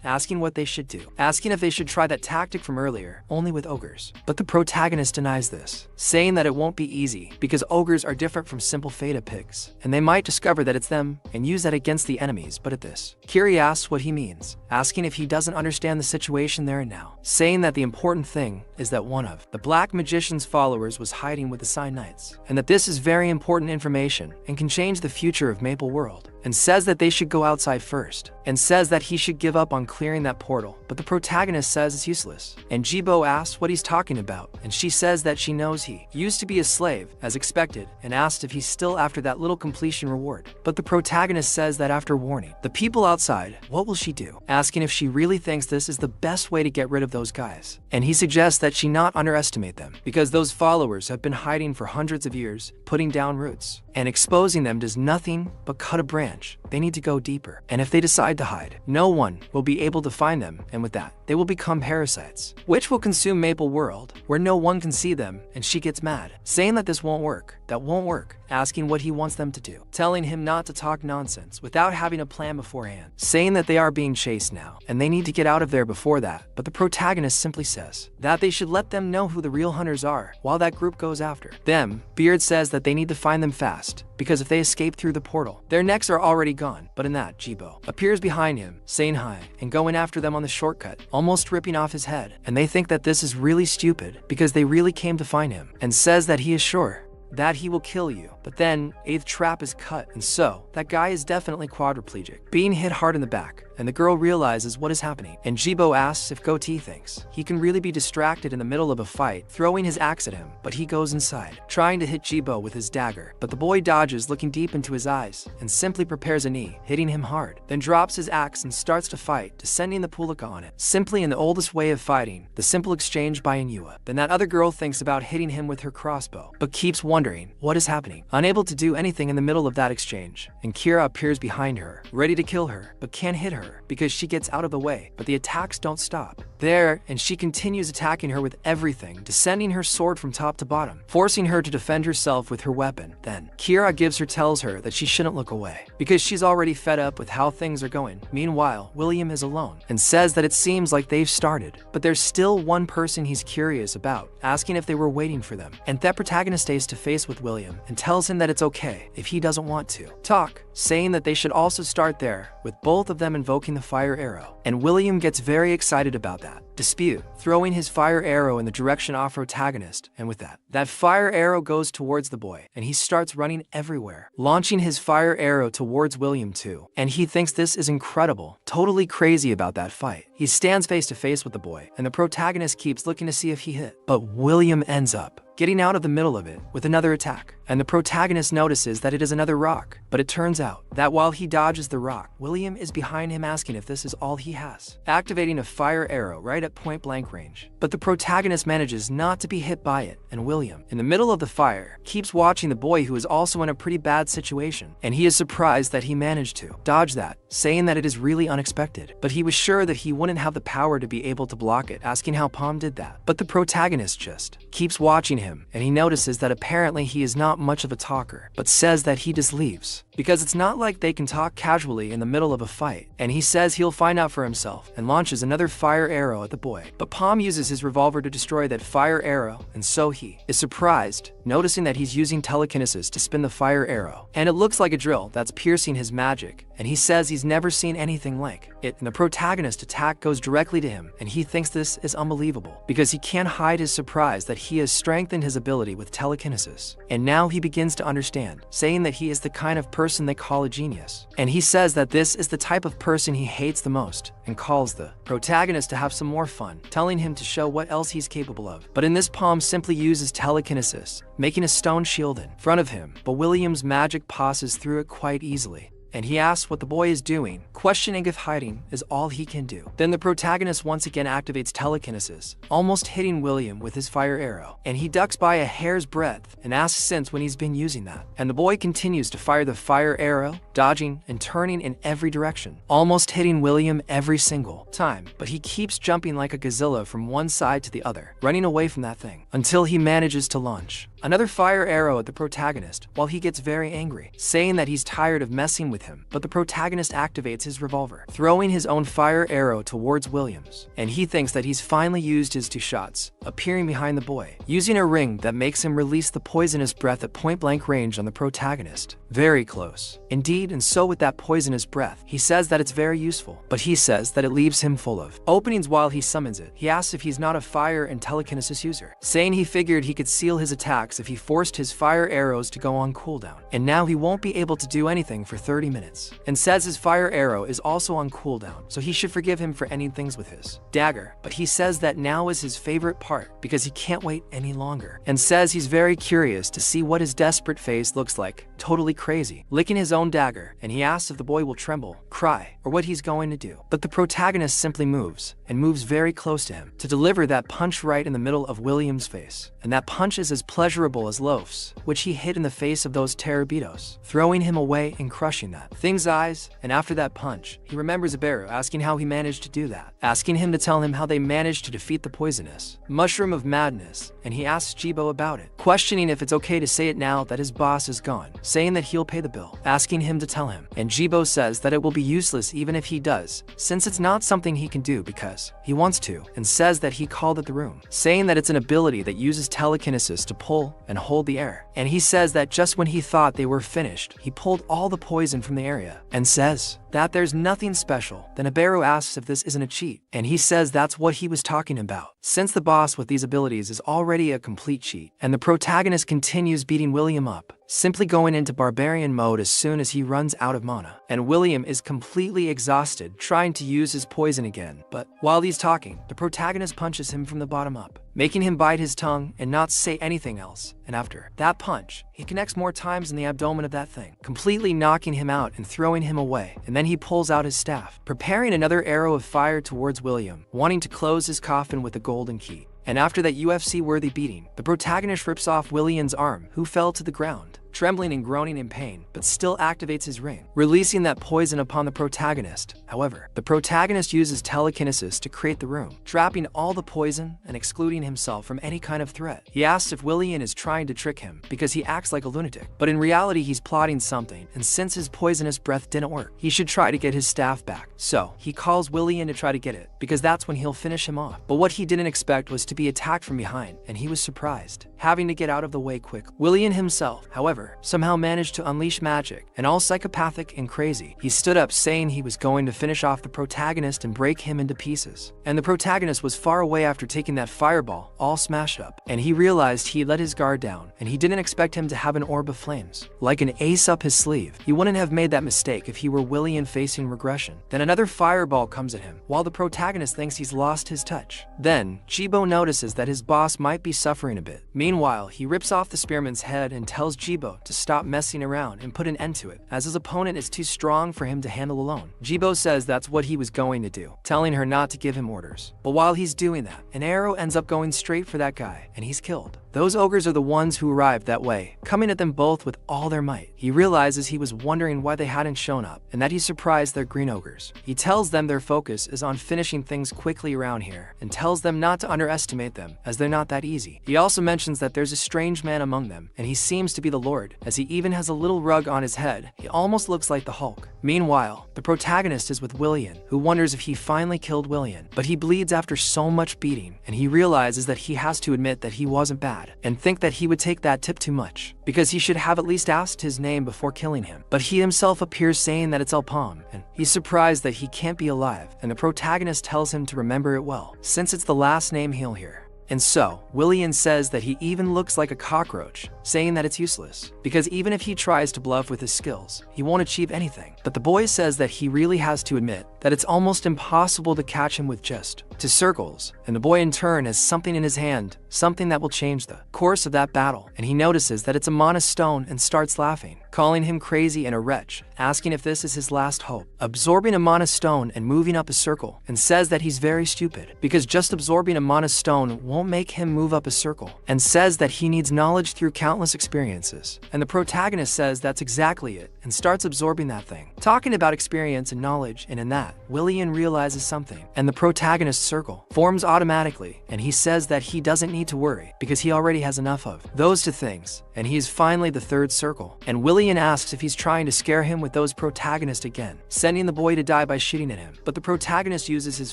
A: asking what they should do, asking if they should try that tactic from earlier, only with ogres. But the protagonist denies this, saying that it won't be easy, because ogres are different from simple Feta pigs, and they might discover that it's them and use that against the enemies. But at this, Kiri asks what he means, asking if he doesn't understand the situation there and now, saying that the important thing is that one of the Black Magician's followers was hiding with the Sign Knights, and that this is very important information and can change the future of Maple World, and says that they should go outside first, and says that he should give up on clearing that portal. But the protagonist says it's useless, and Jibo asks what he's talking about, and she says that she knows he used to be a slave, as expected, and asked if he's still after that little completion reward. But the protagonist says that after warning the people outside, what will she do? Asking if she really thinks this is the best way to get rid of those guys. And he suggests that she not underestimate them, because those followers have been hiding for hundreds of years, putting down roots, and exposing them does nothing but cut a branch. They need to go deeper, and if they decide to hide, no one will be able to find them, and with that, they will become parasites, which will consume Maple World, where no one can see them. And she gets mad, saying that this won't work, that won't work, asking what he wants them to do, telling him not to talk nonsense without having a plan beforehand, saying that they are being chased now, and they need to get out of there before that. But the protagonist simply says that they should let them know who the real hunters are while that group goes after them. Beard says that they need to find them fast, because if they escape through the portal, their necks are already gone. But in that, Jibo appears behind him, saying hi, and going after them on the shortcut, almost ripping off his head. And they think that this is really stupid, because they really came to find him, and says that he is sure that he will kill you. But then, 8th trap is cut, and so, that guy is definitely quadriplegic, being hit hard in the back, and the girl realizes what is happening. And Jibo asks if Goatee thinks he can really be distracted in the middle of a fight, throwing his axe at him, but he goes inside, trying to hit Jibo with his dagger. But the boy dodges, looking deep into his eyes, and simply prepares a knee, hitting him hard, then drops his axe and starts to fight, descending the pulika on it, simply in the oldest way of fighting, the simple exchange by Manhwa. Then that other girl thinks about hitting him with her crossbow, but keeps wondering what is happening, unable to do anything in the middle of that exchange. And Kira appears behind her, ready to kill her, but can't hit her because she gets out of the way. But the attacks don't stop there, and she continues attacking her with everything, descending her sword from top to bottom, forcing her to defend herself with her weapon. Then Kira tells her that she shouldn't look away, because she's already fed up with how things are going. Meanwhile, William is alone, and says that it seems like they've started, but there's still one person he's curious about, asking if they were waiting for them. And that protagonist stays to face with William, and tells him that it's okay if he doesn't want to talk, saying that they should also start there, with both of them invoking the fire arrow. And William gets very excited about that dispute, throwing his fire arrow in the direction of protagonist, and with that fire arrow goes towards the boy, and he starts running everywhere, launching his fire arrow towards William too. And he thinks this is incredible, totally crazy about that fight. He stands face to face with the boy, and the protagonist keeps looking to see if he hit, but William ends up getting out of the middle of it with another attack, and the protagonist notices that it is another rock. But it turns out that while he dodges the rock, William is behind him, asking if this is all he has, activating a fire arrow right at point blank range. But the protagonist manages not to be hit by it, and William, in the middle of the fire, keeps watching the boy, who is also in a pretty bad situation, and he is surprised that he managed to dodge that, saying that it is really unexpected. But he was sure that he wouldn't have the power to be able to block it, asking how Palm did that. But the protagonist just keeps watching him, and he notices that apparently he is not much of a talker, but says that he just leaves. because it's not like they can talk casually in the middle of a fight, and he says he'll find out for himself and launches another fire arrow at the boy. But Palm uses his revolver to destroy that fire arrow, and so he is surprised, noticing that he's using telekinesis to spin the fire arrow, and it looks like a drill that's piercing his magic, and he says he's never seen anything like it, and the protagonist attack goes directly to him, and he thinks this is unbelievable because he can't hide his surprise that he has strengthened his ability with telekinesis, and now he begins to understand, saying that he is the kind of person they call a genius, and he says that this is the type of person he hates the most, and calls the protagonist to have some more fun, telling him to show what else he's capable of. But in this, Palm simply uses telekinesis, making a stone shield in front of him, but William's magic passes through it quite easily, and he asks what the boy is doing, questioning if hiding is all he can do. Then the protagonist once again activates telekinesis, almost hitting William with his fire arrow, and he ducks by a hair's breadth and asks since when he's been using that. And the boy continues to fire the fire arrow, dodging and turning in every direction, almost hitting William every single time, but he keeps jumping like a gazilla from one side to the other, running away from that thing, until he manages to launch another fire arrow at the protagonist while he gets very angry, saying that he's tired of messing with him. But the protagonist activates his revolver, throwing his own fire arrow towards Williams, and he thinks that he's finally used his 2 shots, appearing behind the boy, using a ring that makes him release the poisonous breath at point-blank range on the protagonist. Very close indeed, and so with that poisonous breath, he says that it's very useful, but he says that it leaves him full of openings while he summons it. He asks if he's not a fire and telekinesis user, saying he figured he could seal his attacks if he forced his fire arrows to go on cooldown, and now he won't be able to do anything for 30 minutes, and says his fire arrow is also on cooldown, so he should forgive him for ending things with his dagger. But he says that now is his favorite part because he can't wait any longer, and says he's very curious to see what his desperate face looks like, totally crazy, licking his own dagger, and he asks if the boy will tremble, cry, or what he's going to do. But the protagonist simply moves, and moves very close to him, to deliver that punch right in the middle of William's face, and that punch is as pleasurable as loafs, which he hit in the face of those Terabitos, throwing him away and crushing that thing's eyes. And after that punch, he remembers Iberu asking how he managed to do that, asking him to tell him how they managed to defeat the poisonous mushroom of madness, and he asks Jibo about it, questioning if it's okay to say it now that his boss is gone, saying that he'll pay the bill, asking him to tell him, and Jibo says that it will be useless even if he does, since it's not something he can do because he wants to, and says that he called it the room, saying that it's an ability that uses telekinesis to pull and hold the air, and he says that just when he thought they were finished, he pulled all the poison from the area, and says that there's nothing special. Then Iberu asks if this isn't a cheat, and he says that's what he was talking about, since the boss with these abilities is already a complete cheat, and the protagonist continues beating William up, simply going into barbarian mode as soon as he runs out of mana, and William is completely exhausted trying to use his poison again. But while he's talking, the protagonist punches him from the bottom up, making him bite his tongue and not say anything else, and after that punch, he connects more times in the abdomen of that thing, completely knocking him out and throwing him away, and then he pulls out his staff, preparing another arrow of fire towards William, wanting to close his coffin with the golden key. And after that UFC-worthy beating, the protagonist rips off William's arm, who fell to the ground, trembling and groaning in pain, but still activates his ring, releasing that poison upon the protagonist. However, the protagonist uses telekinesis to create the room, trapping all the poison and excluding himself from any kind of threat. He asks if William is trying to trick him because he acts like a lunatic, but in reality he's plotting something, and since his poisonous breath didn't work, he should try to get his staff back. So he calls William to try to get it, because that's when he'll finish him off. But what he didn't expect was to be attacked from behind, and he was surprised, having to get out of the way quick. William himself, however, somehow managed to unleash magic, and all psychopathic and crazy, he stood up saying he was going to finish off the protagonist and break him into pieces. And the protagonist was far away after taking that fireball, all smashed up, and he realized he let his guard down, and he didn't expect him to have an orb of flames, like an ace up his sleeve. He wouldn't have made that mistake if he were William facing regression. Then another fireball comes at him, while the protagonist thinks he's lost his touch. Then, Jibo notices that his boss might be suffering a bit. Meanwhile, he rips off the spearman's head and tells Jibo to stop messing around and put an end to it, as his opponent is too strong for him to handle alone. Jibo says that's what he was going to do, telling her not to give him orders. But while he's doing that, an arrow ends up going straight for that guy, and he's killed. those ogres are the ones who arrived that way, coming at them both with all their might. He realizes he was wondering why they hadn't shown up, and that he surprised their green ogres. He tells them their focus is on finishing things quickly around here, and tells them not to underestimate them, as they're not that easy. He also mentions that there's a strange man among them, and he seems to be the Lord, as he even has a little rug on his head. He almost looks like the Hulk. Meanwhile, the protagonist is with Willian, who wonders if he finally killed Willian, but he bleeds after so much beating, and he realizes that he has to admit that he wasn't bad, and think that he would take that tip too much, because he should have at least asked his name before killing him. But he himself appears saying that it's Alpam, and he's surprised that he can't be alive, and the protagonist tells him to remember it well, since it's the last name he'll hear. And so, Willian says that he even looks like a cockroach, saying that it's useless, because even if he tries to bluff with his skills, he won't achieve anything. But the boy says that he really has to admit that it's almost impossible to catch him with just 2 circles, and the boy in turn has something in his hand, something that will change the course of that battle, and he notices that it's a mana stone and starts laughing, calling him crazy and a wretch, asking if this is his last hope. Absorbing a mana stone and moving up a circle, and says that he's very stupid, because just absorbing a mana stone won't make him move up a circle, and says that he needs knowledge through countless experiences. And the protagonist says that's exactly it, and starts absorbing that thing. Talking about experience and knowledge, and in that, Willian realizes something, and the protagonist's circle forms automatically, and he says that he doesn't need to worry, because he already has enough of those 2 things, and he is finally the 3rd circle. And Willian asks if he's trying to scare him with those protagonists again, sending the boy to die by shooting at him. But the protagonist uses his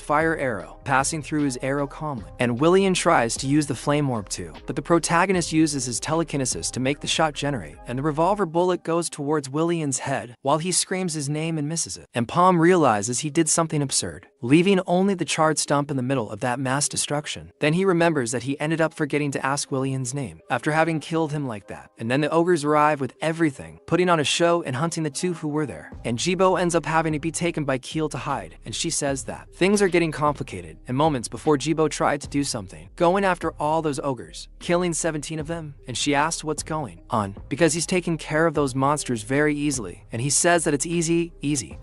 A: fire arrow, passing through his arrow calmly, and Willian tries to use the flame orb too, but the protagonist uses his telekinesis to make the shot generate, and the revolver bullet goes towards Willian's head while he screams his name and misses it. And Palm realizes he did something absurd, leaving only the charred stump in the middle of that mass destruction. Then he remembers that he ended up forgetting to ask Willian's name after having killed him like that. And then the ogres arrive with everything, putting on a show and hunting the 2 who were there. And Jibo ends up having to be taken by Keel to hide, and she says that things are getting complicated, and moments before Jibo tried to do something, going after all those ogres, killing 17 of them, and she asks what's going on, because he's taking care of those monsters very easily, and he says that it's easy,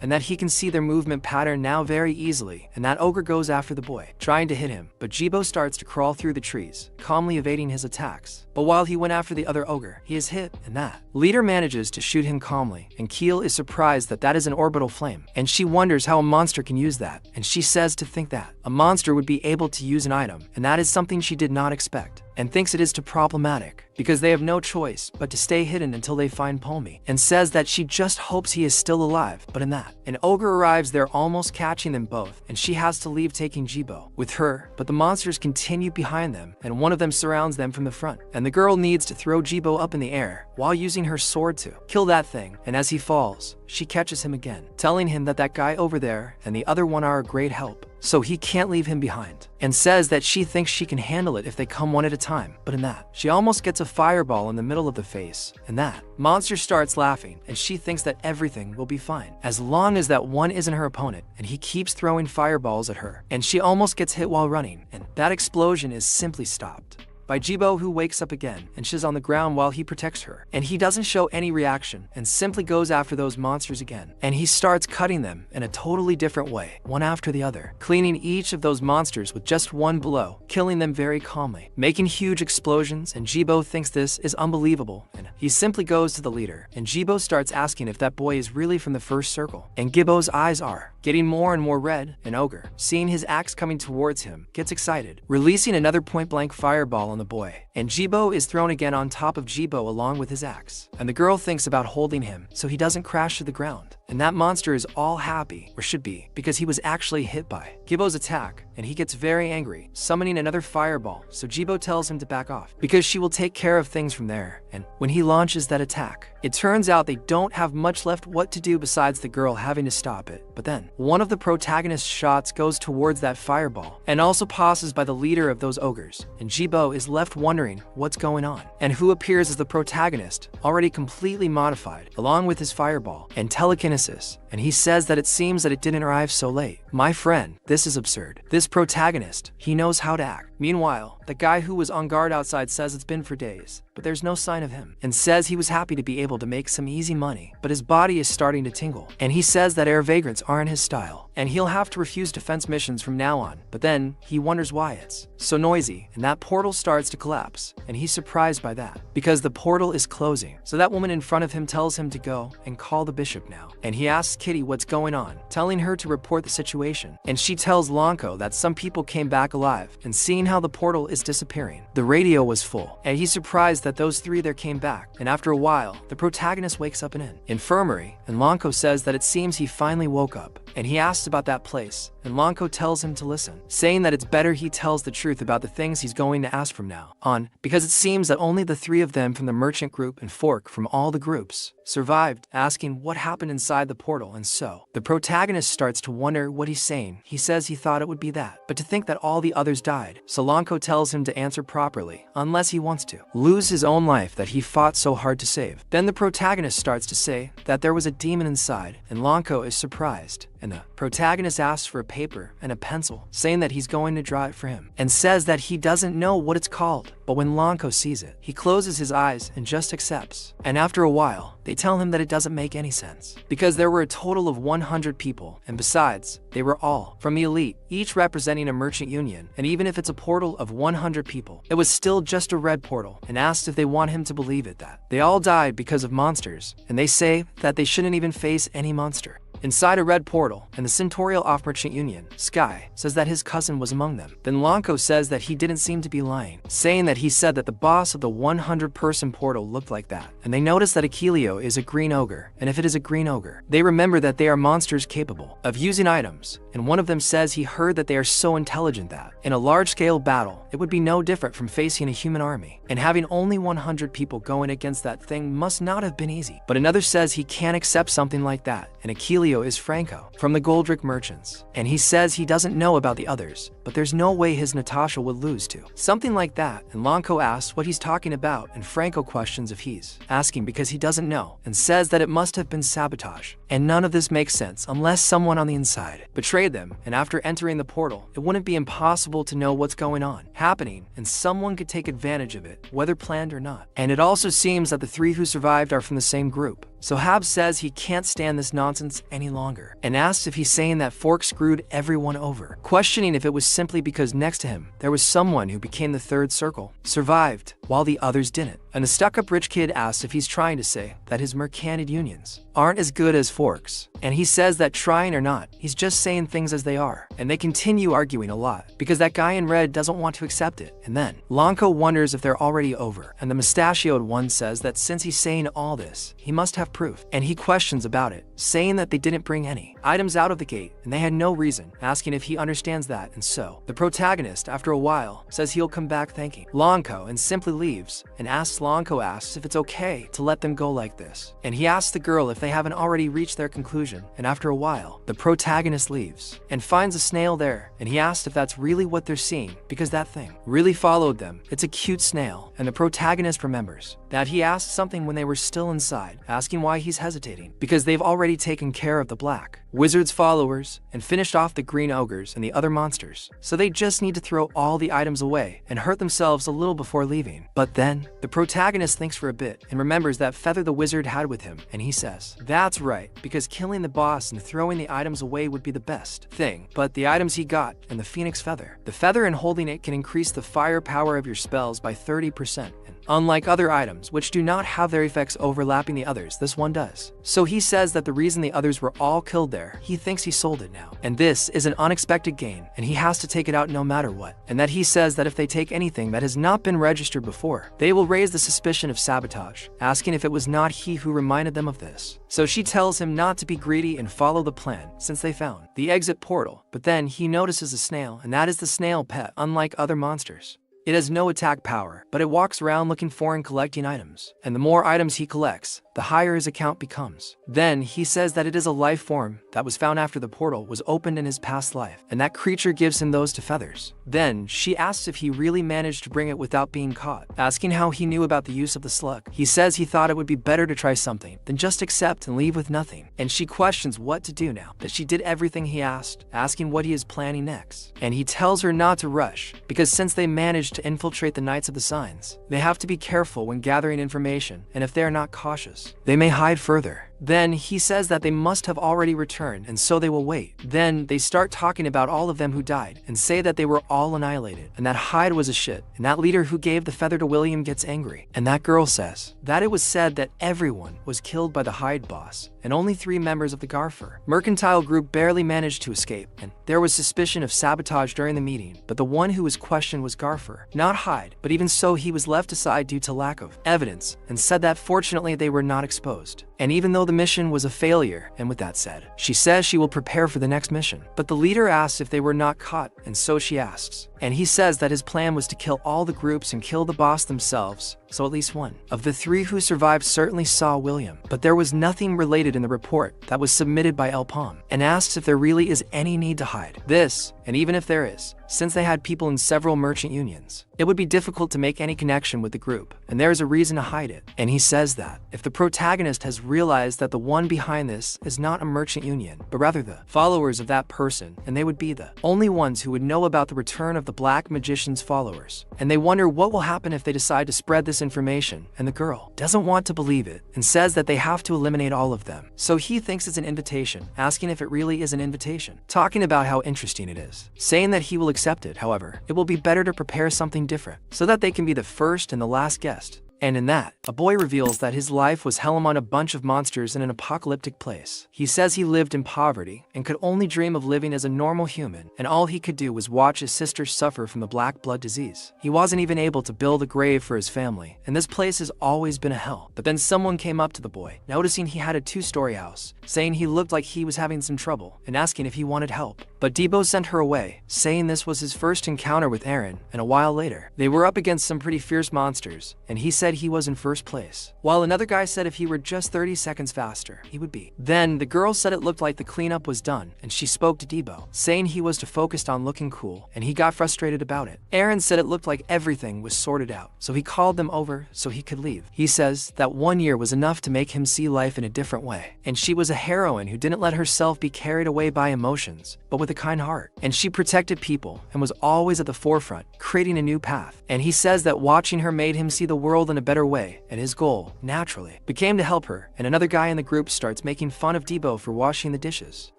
A: and that he can see their movement pattern now very easily, and that ogre goes after the boy, trying to hit him, but Jibo starts to crawl through the trees, calmly evading his attacks. But while he went after the other ogre, he is hit, and that leader manages to shoot him calmly, and Keel is surprised that that is an orbital flame, and she wonders how a monster can use that, and she says to think that a monster would be able to use an item, and that is something she did not expect, and thinks it is too problematic, because they have no choice but to stay hidden until they find Palmy, and says that she just hopes he is still alive. But in that, an ogre arrives there almost catching them both, and she has to leave taking Jibo with her, but the monsters continue behind them, and one of them surrounds them from the front, and the girl needs to throw Jibo up in the air while using her sword to kill that thing, and as he falls, she catches him again, telling him that that guy over there and the other one are a great help, so he can't leave him behind, and says that she thinks she can handle it if they come one at a time. But in that, she almost gets a fireball in the middle of the face, and that monster starts laughing, and she thinks that everything will be fine as long as that one isn't her opponent, and he keeps throwing fireballs at her, and she almost gets hit while running, and that explosion is simply stopped by Jibo, who wakes up again, and she's on the ground while he protects her. And he doesn't show any reaction, and simply goes after those monsters again. And he starts cutting them in a totally different way, one after the other, cleaning each of those monsters with just one blow, killing them very calmly, making huge explosions, and Jibo thinks this is unbelievable, and he simply goes to the leader, and Jibo starts asking if that boy is really from the 1st circle. And Gibbo's eyes are getting more and more red, and Ogre, seeing his axe coming towards him, gets excited, releasing another point-blank fireball on the boy, and Jibo is thrown again on top of Jibo along with his axe, and the girl thinks about holding him so he doesn't crash to the ground, and that monster is all happy, or should be, because he was actually hit by Gibbo's attack, and he gets very angry, summoning another fireball, so Jibo tells him to back off, because she will take care of things from there. And when he launches that attack, it turns out they don't have much left what to do besides the girl having to stop it. But then, one of the protagonist's shots goes towards that fireball, and also passes by the leader of those ogres, and Jibo is left wondering what's going on, and who appears as the protagonist, already completely modified, along with his fireball and telekinesis, and he says that it seems that it didn't arrive so late. My friend, this is absurd. This protagonist, he knows how to act. Meanwhile, the guy who was on guard outside says it's been for days, but there's no sign of him, and says he was happy to be able to make some easy money, but his body is starting to tingle, and he says that air vagrants aren't his style, and he'll have to refuse defense missions from now on. But then he wonders why it's so noisy, and that portal starts to collapse, and he's surprised by that because the portal is closing. So that woman in front of him tells him to go and call the bishop now, and he asks Kitty what's going on, telling her to report the situation, and she tells Lonko that some people came back alive, and seeing how the portal is disappearing, the radio was full, and he's surprised that those three there came back. And after a while, the protagonist wakes up in an infirmary, and Lonko says that it seems he finally woke up, and he asks about that place, and Lonko tells him to listen, saying that it's better he tells the truth about the things he's going to ask from now on, because it seems that only the three of them from the merchant group and Fork from all the groups survived, asking what happened inside the portal. And so the protagonist starts to wonder what he's saying. He says he thought it would be that, but to think that all the others died. So Lonko tells him to answer properly, unless he wants to lose his own life that he fought so hard to save. Then the protagonist starts to say that there was a demon inside, and Lonko is surprised, and the protagonist asks for a paper and a pencil, saying that he's going to draw it for him, and says that he doesn't know what it's called. But when Lonko sees it, he closes his eyes and just accepts. And after a while, they tell him that it doesn't make any sense, because there were a total of 100 people, and besides, they were all from the elite, each representing a merchant union, and even if it's a portal of 100 people, it was still just a red portal, and asked if they want him to believe it that they all died because of monsters, and they say that they shouldn't even face any monster inside a red portal, and the Centaurial off-merchant union, Sky, says that his cousin was among them. Then Lonko says that he didn't seem to be lying, saying that he said that the boss of the 100-person portal looked like that, and they notice that Yahello is a green ogre, and if it is a green ogre, they remember that they are monsters capable of using items, and one of them says he heard that they are so intelligent that, in a large-scale battle, it would be no different from facing a human army, and having only 100 people going against that thing must not have been easy. But another says he can't accept something like that, and Yahello is Franco from the Goldrick merchants, and he says he doesn't know about the others, but there's no way his Natasha would lose to something like that. And Lonko asks what he's talking about, and Franco questions if he's asking because he doesn't know, and says that it must have been sabotage, and none of this makes sense unless someone on the inside betrayed them, and after entering the portal, it wouldn't be impossible to know what's going on happening, and someone could take advantage of it, whether planned or not. And it also seems that the three who survived are from the same group. So Hab says he can't stand this nonsense any longer, and asks if he's saying that Fork screwed everyone over, questioning if it was simply because next to him there was someone who became the third circle, survived, while the others didn't. And the stuck-up rich kid asks if he's trying to say that his mercenary unions aren't as good as Fork's, and he says that trying or not, he's just saying things as they are, and they continue arguing a lot, because that guy in red doesn't want to accept it. And then Lonko wonders if they're already over, and the mustachioed one says that since he's saying all this, he must have proof, and he questions about it, saying that they didn't bring any items out of the gate, and they had no reason, asking if he understands that. And so the protagonist, after a while, says he'll come back thanking Lonko, and simply leaves, and Lonko asks if it's okay to let them go like this, and he asks the girl if they haven't already reached their conclusion. And after a while, the protagonist leaves and finds a snail there, and he asks if that's really what they're seeing, because that thing really followed them. It's a cute snail, and the protagonist remembers that he asked something when they were still inside, asking why he's hesitating, because they've already taken care of the black wizard's followers and finished off the green ogres and the other monsters, so they just need to throw all the items away and hurt themselves a little before leaving. But then the protagonist thinks for a bit and remembers that feather the wizard had with him, and he says that's right, because killing the boss and throwing the items away would be the best thing. But the items he got, and the phoenix feather, the feather and holding it can increase the firepower of your spells by 30%, and unlike other items which do not have their effects overlapping the others, this one does. So he says that the reason the others were all killed there, he thinks he sold it now, and this is an unexpected gain, and he has to take it out no matter what, and that he says that if they take anything that has not been registered before, they will raise the suspicion of sabotage, asking if it was not he who reminded them of this. So she tells him not to be greedy and follow the plan, since they found the exit portal. But then he notices a snail, and that is the snail pet. Unlike other monsters, it has no attack power, but it walks around looking for and collecting items, and the more items he collects, the higher his account becomes. Then he says that it is a life form that was found after the portal was opened in his past life, and that creature gives him those two feathers. Then she asks if he really managed to bring it without being caught, asking how he knew about the use of the slug. He says he thought it would be better to try something than just accept and leave with nothing. And she questions what to do now that she did everything he asked, asking what he is planning next. And he tells her not to rush, because since they managed to infiltrate the Knights of the Signs, they have to be careful when gathering information, and if they are not cautious, they may hide further. Then he says that they must have already returned, and so they will wait. Then they start talking about all of them who died and say that they were all annihilated, and that Hyde was a shit, and that leader who gave the feather to William gets angry. And that girl says that it was said that everyone was killed by the Hyde boss, and only 3 members of the Garfer mercantile group barely managed to escape, and there was suspicion of sabotage during the meeting, but the one who was questioned was Garfer, not Hyde, but even so he was left aside due to lack of evidence, and said that fortunately they were not exposed. And even though the mission was a failure, and with that said, she says she will prepare for the next mission. But the leader asks if they were not caught, and so she asks. And he says that his plan was to kill all the groups and kill the boss themselves, so at least one of the 3 who survived certainly saw William. But there was nothing related in the report that was submitted by El Palm, and asks if there really is any need to hide this, and even if there is, since they had people in several merchant unions, it would be difficult to make any connection with the group, and there is a reason to hide it. And he says that if the protagonist has realized that the one behind this is not a merchant union, but rather the followers of that person, and they would be the only ones who would know about the return of the Black Magician's followers. And they wonder what will happen if they decide to spread this information, and the girl doesn't want to believe it, and says that they have to eliminate all of them. So he thinks it's an invitation, asking if it really is an invitation, talking about how interesting it is, saying that he will accept it. However, it will be better to prepare something different, so that they can be the first and the last guest. And in that, a boy reveals that his life was hell among a bunch of monsters in an apocalyptic place. He says he lived in poverty and could only dream of living as a normal human, and all he could do was watch his sister suffer from the black blood disease. He wasn't even able to build a grave for his family, and this place has always been a hell. But then someone came up to the boy, noticing he had a 2-story house, saying he looked like he was having some trouble, and asking if he wanted help. But Debo sent her away, saying this was his first encounter with Aaron, and a while later, they were up against some pretty fierce monsters, and he said he was in first place, while another guy said if he were just 30 seconds faster, he would be. Then the girl said it looked like the cleanup was done, and she spoke to Debo, saying he was to focus on looking cool, and he got frustrated about it. Aaron said it looked like everything was sorted out, so he called them over so he could leave. He says that 1 year was enough to make him see life in a different way, and she was a heroine who didn't let herself be carried away by emotions, but with a kind heart, and she protected people and was always at the forefront, creating a new path. And he says that watching her made him see the world in a better way, and his goal, naturally, became to help her. And another guy in the group starts making fun of Debo for washing the dishes,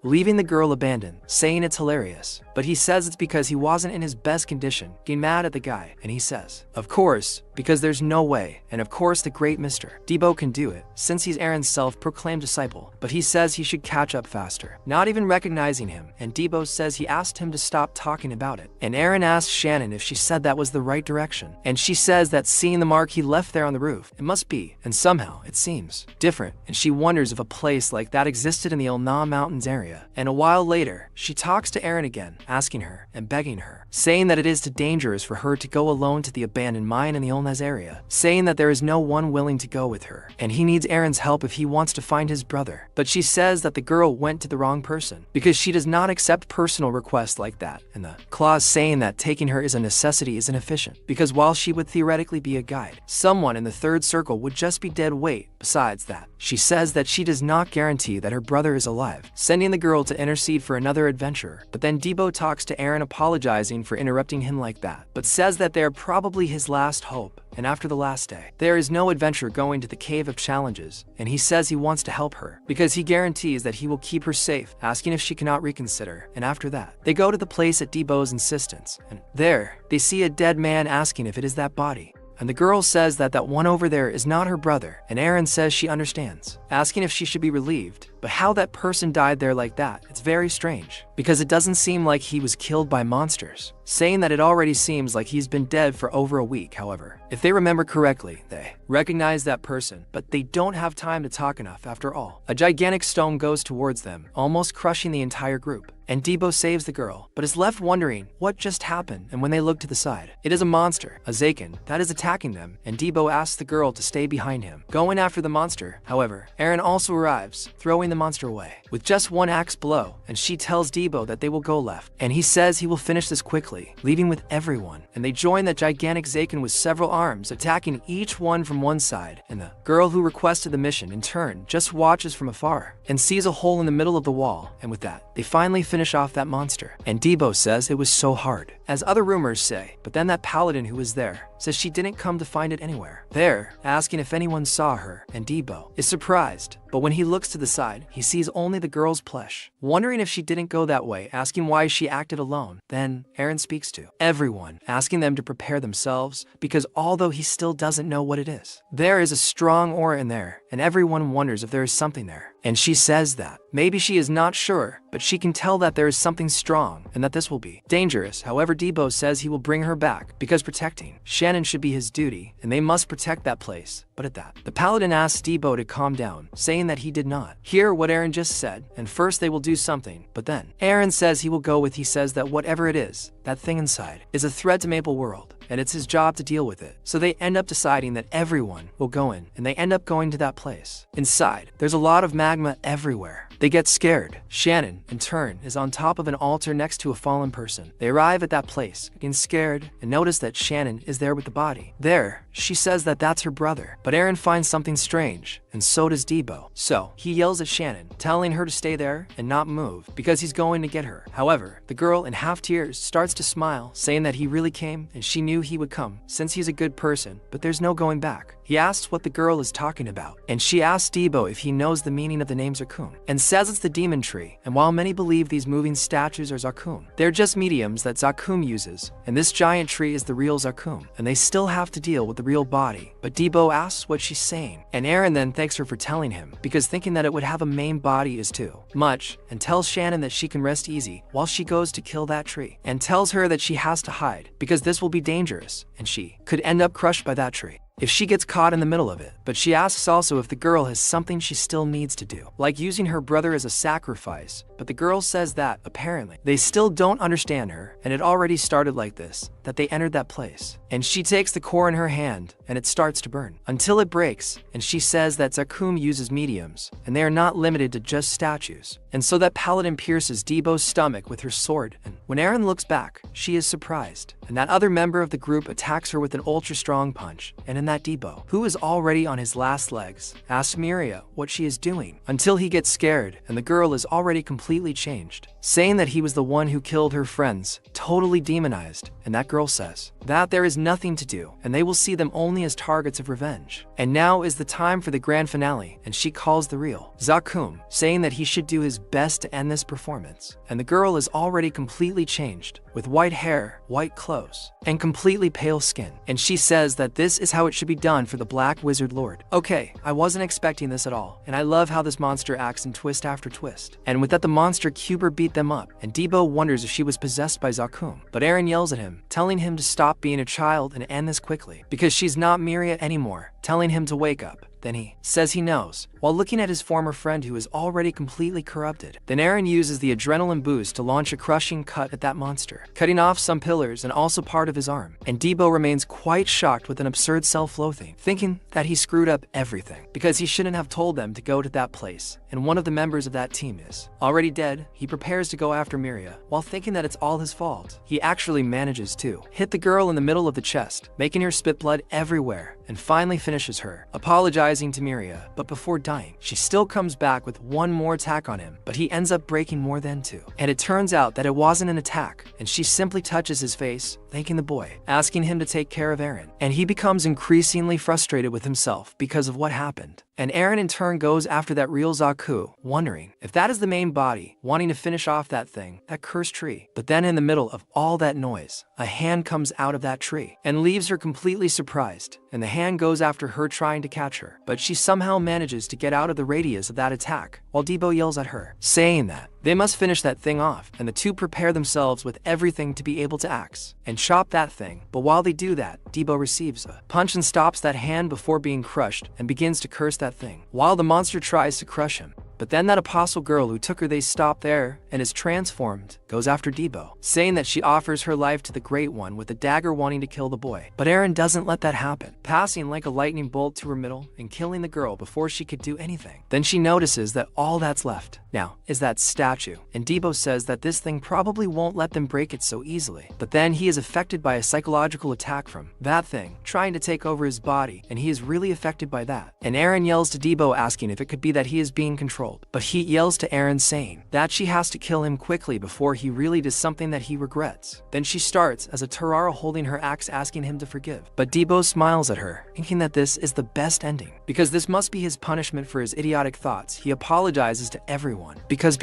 A: leaving the girl abandoned, saying it's hilarious. But he says it's because he wasn't in his best condition, getting mad at the guy, and he says, of course, because there's no way, and of course the great Mr. Debo can do it, since he's Aaron's self-proclaimed disciple, but he says he should catch up faster, not even recognizing him, and Debo says he asked him to stop talking about it. And Aaron asks Shannon if she said that was the right direction, and she says that seeing the mark he left there on the roof, it must be, and somehow, it seems, different, and she wonders if a place like that existed in the Ilna Mountains area. And a while later, she talks to Aaron again, asking her, and begging her, saying that it is too dangerous for her to go alone to the abandoned mine in the Ilnaz area, saying that there is no one willing to go with her, and he needs Aaron's help if he wants to find his brother. But she says that the girl went to the wrong person, because she does not accept personal requests like that, and the clause saying that taking her is a necessity is inefficient, because while she would theoretically be a guide, someone in the third circle would just be dead weight. Besides that, she says that she does not guarantee that her brother is alive, sending the girl to intercede for another adventurer. But then Debo talks to Aaron, apologizing for interrupting him like that, but says that they are probably his last hope. And after the last day, there is no adventure going to the Cave of Challenges, and he says he wants to help her, because he guarantees that he will keep her safe, asking if she cannot reconsider. And after that, they go to the place at Debo's insistence, and there, they see a dead man, asking if it is that body. And the girl says that that one over there is not her brother, and Aaron says she understands, asking if she should be relieved. But how that person died there like that, it's very strange, because it doesn't seem like he was killed by monsters, saying that it already seems like he's been dead for over a week. However, if they remember correctly, they recognize that person, but they don't have time to talk enough after all. A gigantic stone goes towards them, almost crushing the entire group, and Debo saves the girl, but is left wondering what just happened. And when they look to the side, it is a monster, a Zaken, that is attacking them, and Debo asks the girl to stay behind him, going after the monster. However, Eren also arrives, throwing the monster away, with just one axe blow, and she tells Debo that they will go left, and he says he will finish this quickly, leaving with everyone, and they join that gigantic Zaken with several arms, attacking each one from one side, and the girl who requested the mission in turn just watches from afar, and sees a hole in the middle of the wall, and with that, they finally finish off that monster. And Debo says it was so hard, as other rumors say, but then that paladin who was there says she didn't come to find it anywhere. There, asking if anyone saw her, and Debo is surprised, but when he looks to the side, he sees only the girl's plush, wondering if she didn't go that way, asking why she acted alone. Then Eren speaks to everyone, asking them to prepare themselves, because although he still doesn't know what it is, there is a strong aura in there, and everyone wonders if there is something there. And she says that maybe she is not sure, but she can tell that there is something strong, and that this will be dangerous. However, Debo says he will bring her back, because protecting Shannon should be his duty, and they must protect that place. But at that, the paladin asks Debo to calm down, saying that he did not hear what Eren just said, and first they will do something, but then Eren says he will go with. He says that whatever it is, that thing inside, is a threat to Maple World, and it's his job to deal with it. So they end up deciding that everyone will go in, and they end up going to that place. Inside, there's a lot of magma everywhere. They get scared. Shannon, in turn, is on top of an altar next to a fallen person. They arrive at that place, getting scared, and notice that Shannon is there with the body. There, she says that that's her brother, but Eren finds something strange, and so does Debo. So, he yells at Shannon, telling her to stay there and not move, because he's going to get her. However, the girl, in half tears, starts to smile, saying that he really came, and she knew he would come, since he's a good person, but there's no going back. He asks what the girl is talking about, and she asks Debo if he knows the meaning of the name Zakum, and says it's the demon tree. And while many believe these moving statues are Zakum, they're just mediums that Zakum uses, and this giant tree is the real Zakum, and they still have to deal with the real body. But Debo asks what she's saying, and Eren then thanks her for telling him, because thinking that it would have a main body is too much, and tells Shannon that she can rest easy while she goes to kill that tree, and tells her that she has to hide, because this will be dangerous, and she could end up crushed by that tree if she gets caught in the middle of it. But she asks also if the girl has something she still needs to do, like using her brother as a sacrifice. But the girl says that, apparently, they still don't understand her, and it already started like this, that they entered that place. And she takes the core in her hand, and it starts to burn, until it breaks, and she says that Zakum uses mediums, and they are not limited to just statues. And so that paladin pierces Debo's stomach with her sword, and when Eren looks back, she is surprised, and that other member of the group attacks her with an ultra-strong punch, and in that Debo, who is already on his last legs, asks Miria what she is doing, until he gets scared, and the girl is already completely changed, saying that he was the one who killed her friends, totally demonized, and that girl says that there is nothing to do, and they will see them only as targets of revenge. And now is the time for the grand finale, and she calls the real Zakum, saying that he should do his best to end this performance, and the girl is already completely changed, with white hair, white clothes, and completely pale skin, and she says that this is how it should be done for the Black Wizard Lord. Okay, I wasn't expecting this at all, and I love how this monster acts in twist after twist. And with that, the monster Cuber beat them up, and Debo wonders if she was possessed by Zakum, but Eren yells at him, telling him to stop being a child and end this quickly, because she's not Miria anymore, telling him to wake up. Then he says he knows, while looking at his former friend who is already completely corrupted. Then Eren uses the adrenaline boost to launch a crushing cut at that monster, cutting off some pillars and also part of his arm. And Debo remains quite shocked with an absurd self-loathing, thinking that he screwed up everything, because he shouldn't have told them to go to that place. And one of the members of that team is already dead. He prepares to go after Miria, while thinking that it's all his fault. He actually manages to hit the girl in the middle of the chest, making her spit blood everywhere, and finally finishes her, apologizing to Miria. But before dying, she still comes back with one more attack on him, but he ends up breaking more than two. And it turns out that it wasn't an attack, and she simply touches his face, thanking the boy, asking him to take care of Eren. And he becomes increasingly frustrated with himself because of what happened. And Eren in turn goes after that real Zaku, wondering if that is the main body, wanting to finish off that thing, that cursed tree. But then in the middle of all that noise, a hand comes out of that tree and leaves her completely surprised, and the hand goes after her trying to catch her. But she somehow manages to get out of the radius of that attack, while Debo yells at her, saying that they must finish that thing off, and the two prepare themselves with everything to be able to axe and chop that thing. But while they do that, Debo receives a punch and stops that hand before being crushed and begins to curse that thing, while the monster tries to crush him. But then that apostle girl who took her, they stop there and is transformed, goes after Debo, saying that she offers her life to the Great One with a dagger, wanting to kill the boy. But Eren doesn't let that happen, passing like a lightning bolt to her middle and killing the girl before she could do anything. Then she notices that all that's left now is that statue, and Debo says that this thing probably won't let them break it so easily. But then he is affected by a psychological attack from that thing, trying to take over his body, and he is really affected by that. And Eren yells to Debo, asking if it could be that he is being controlled. But he yells to Eren, saying that she has to kill him quickly before he really does something that he regrets. Then she starts as a Tarara holding her axe, asking him to forgive. But Debo smiles at her, thinking that this is the best ending, because this must be his punishment for his idiotic thoughts. He apologizes to everyone because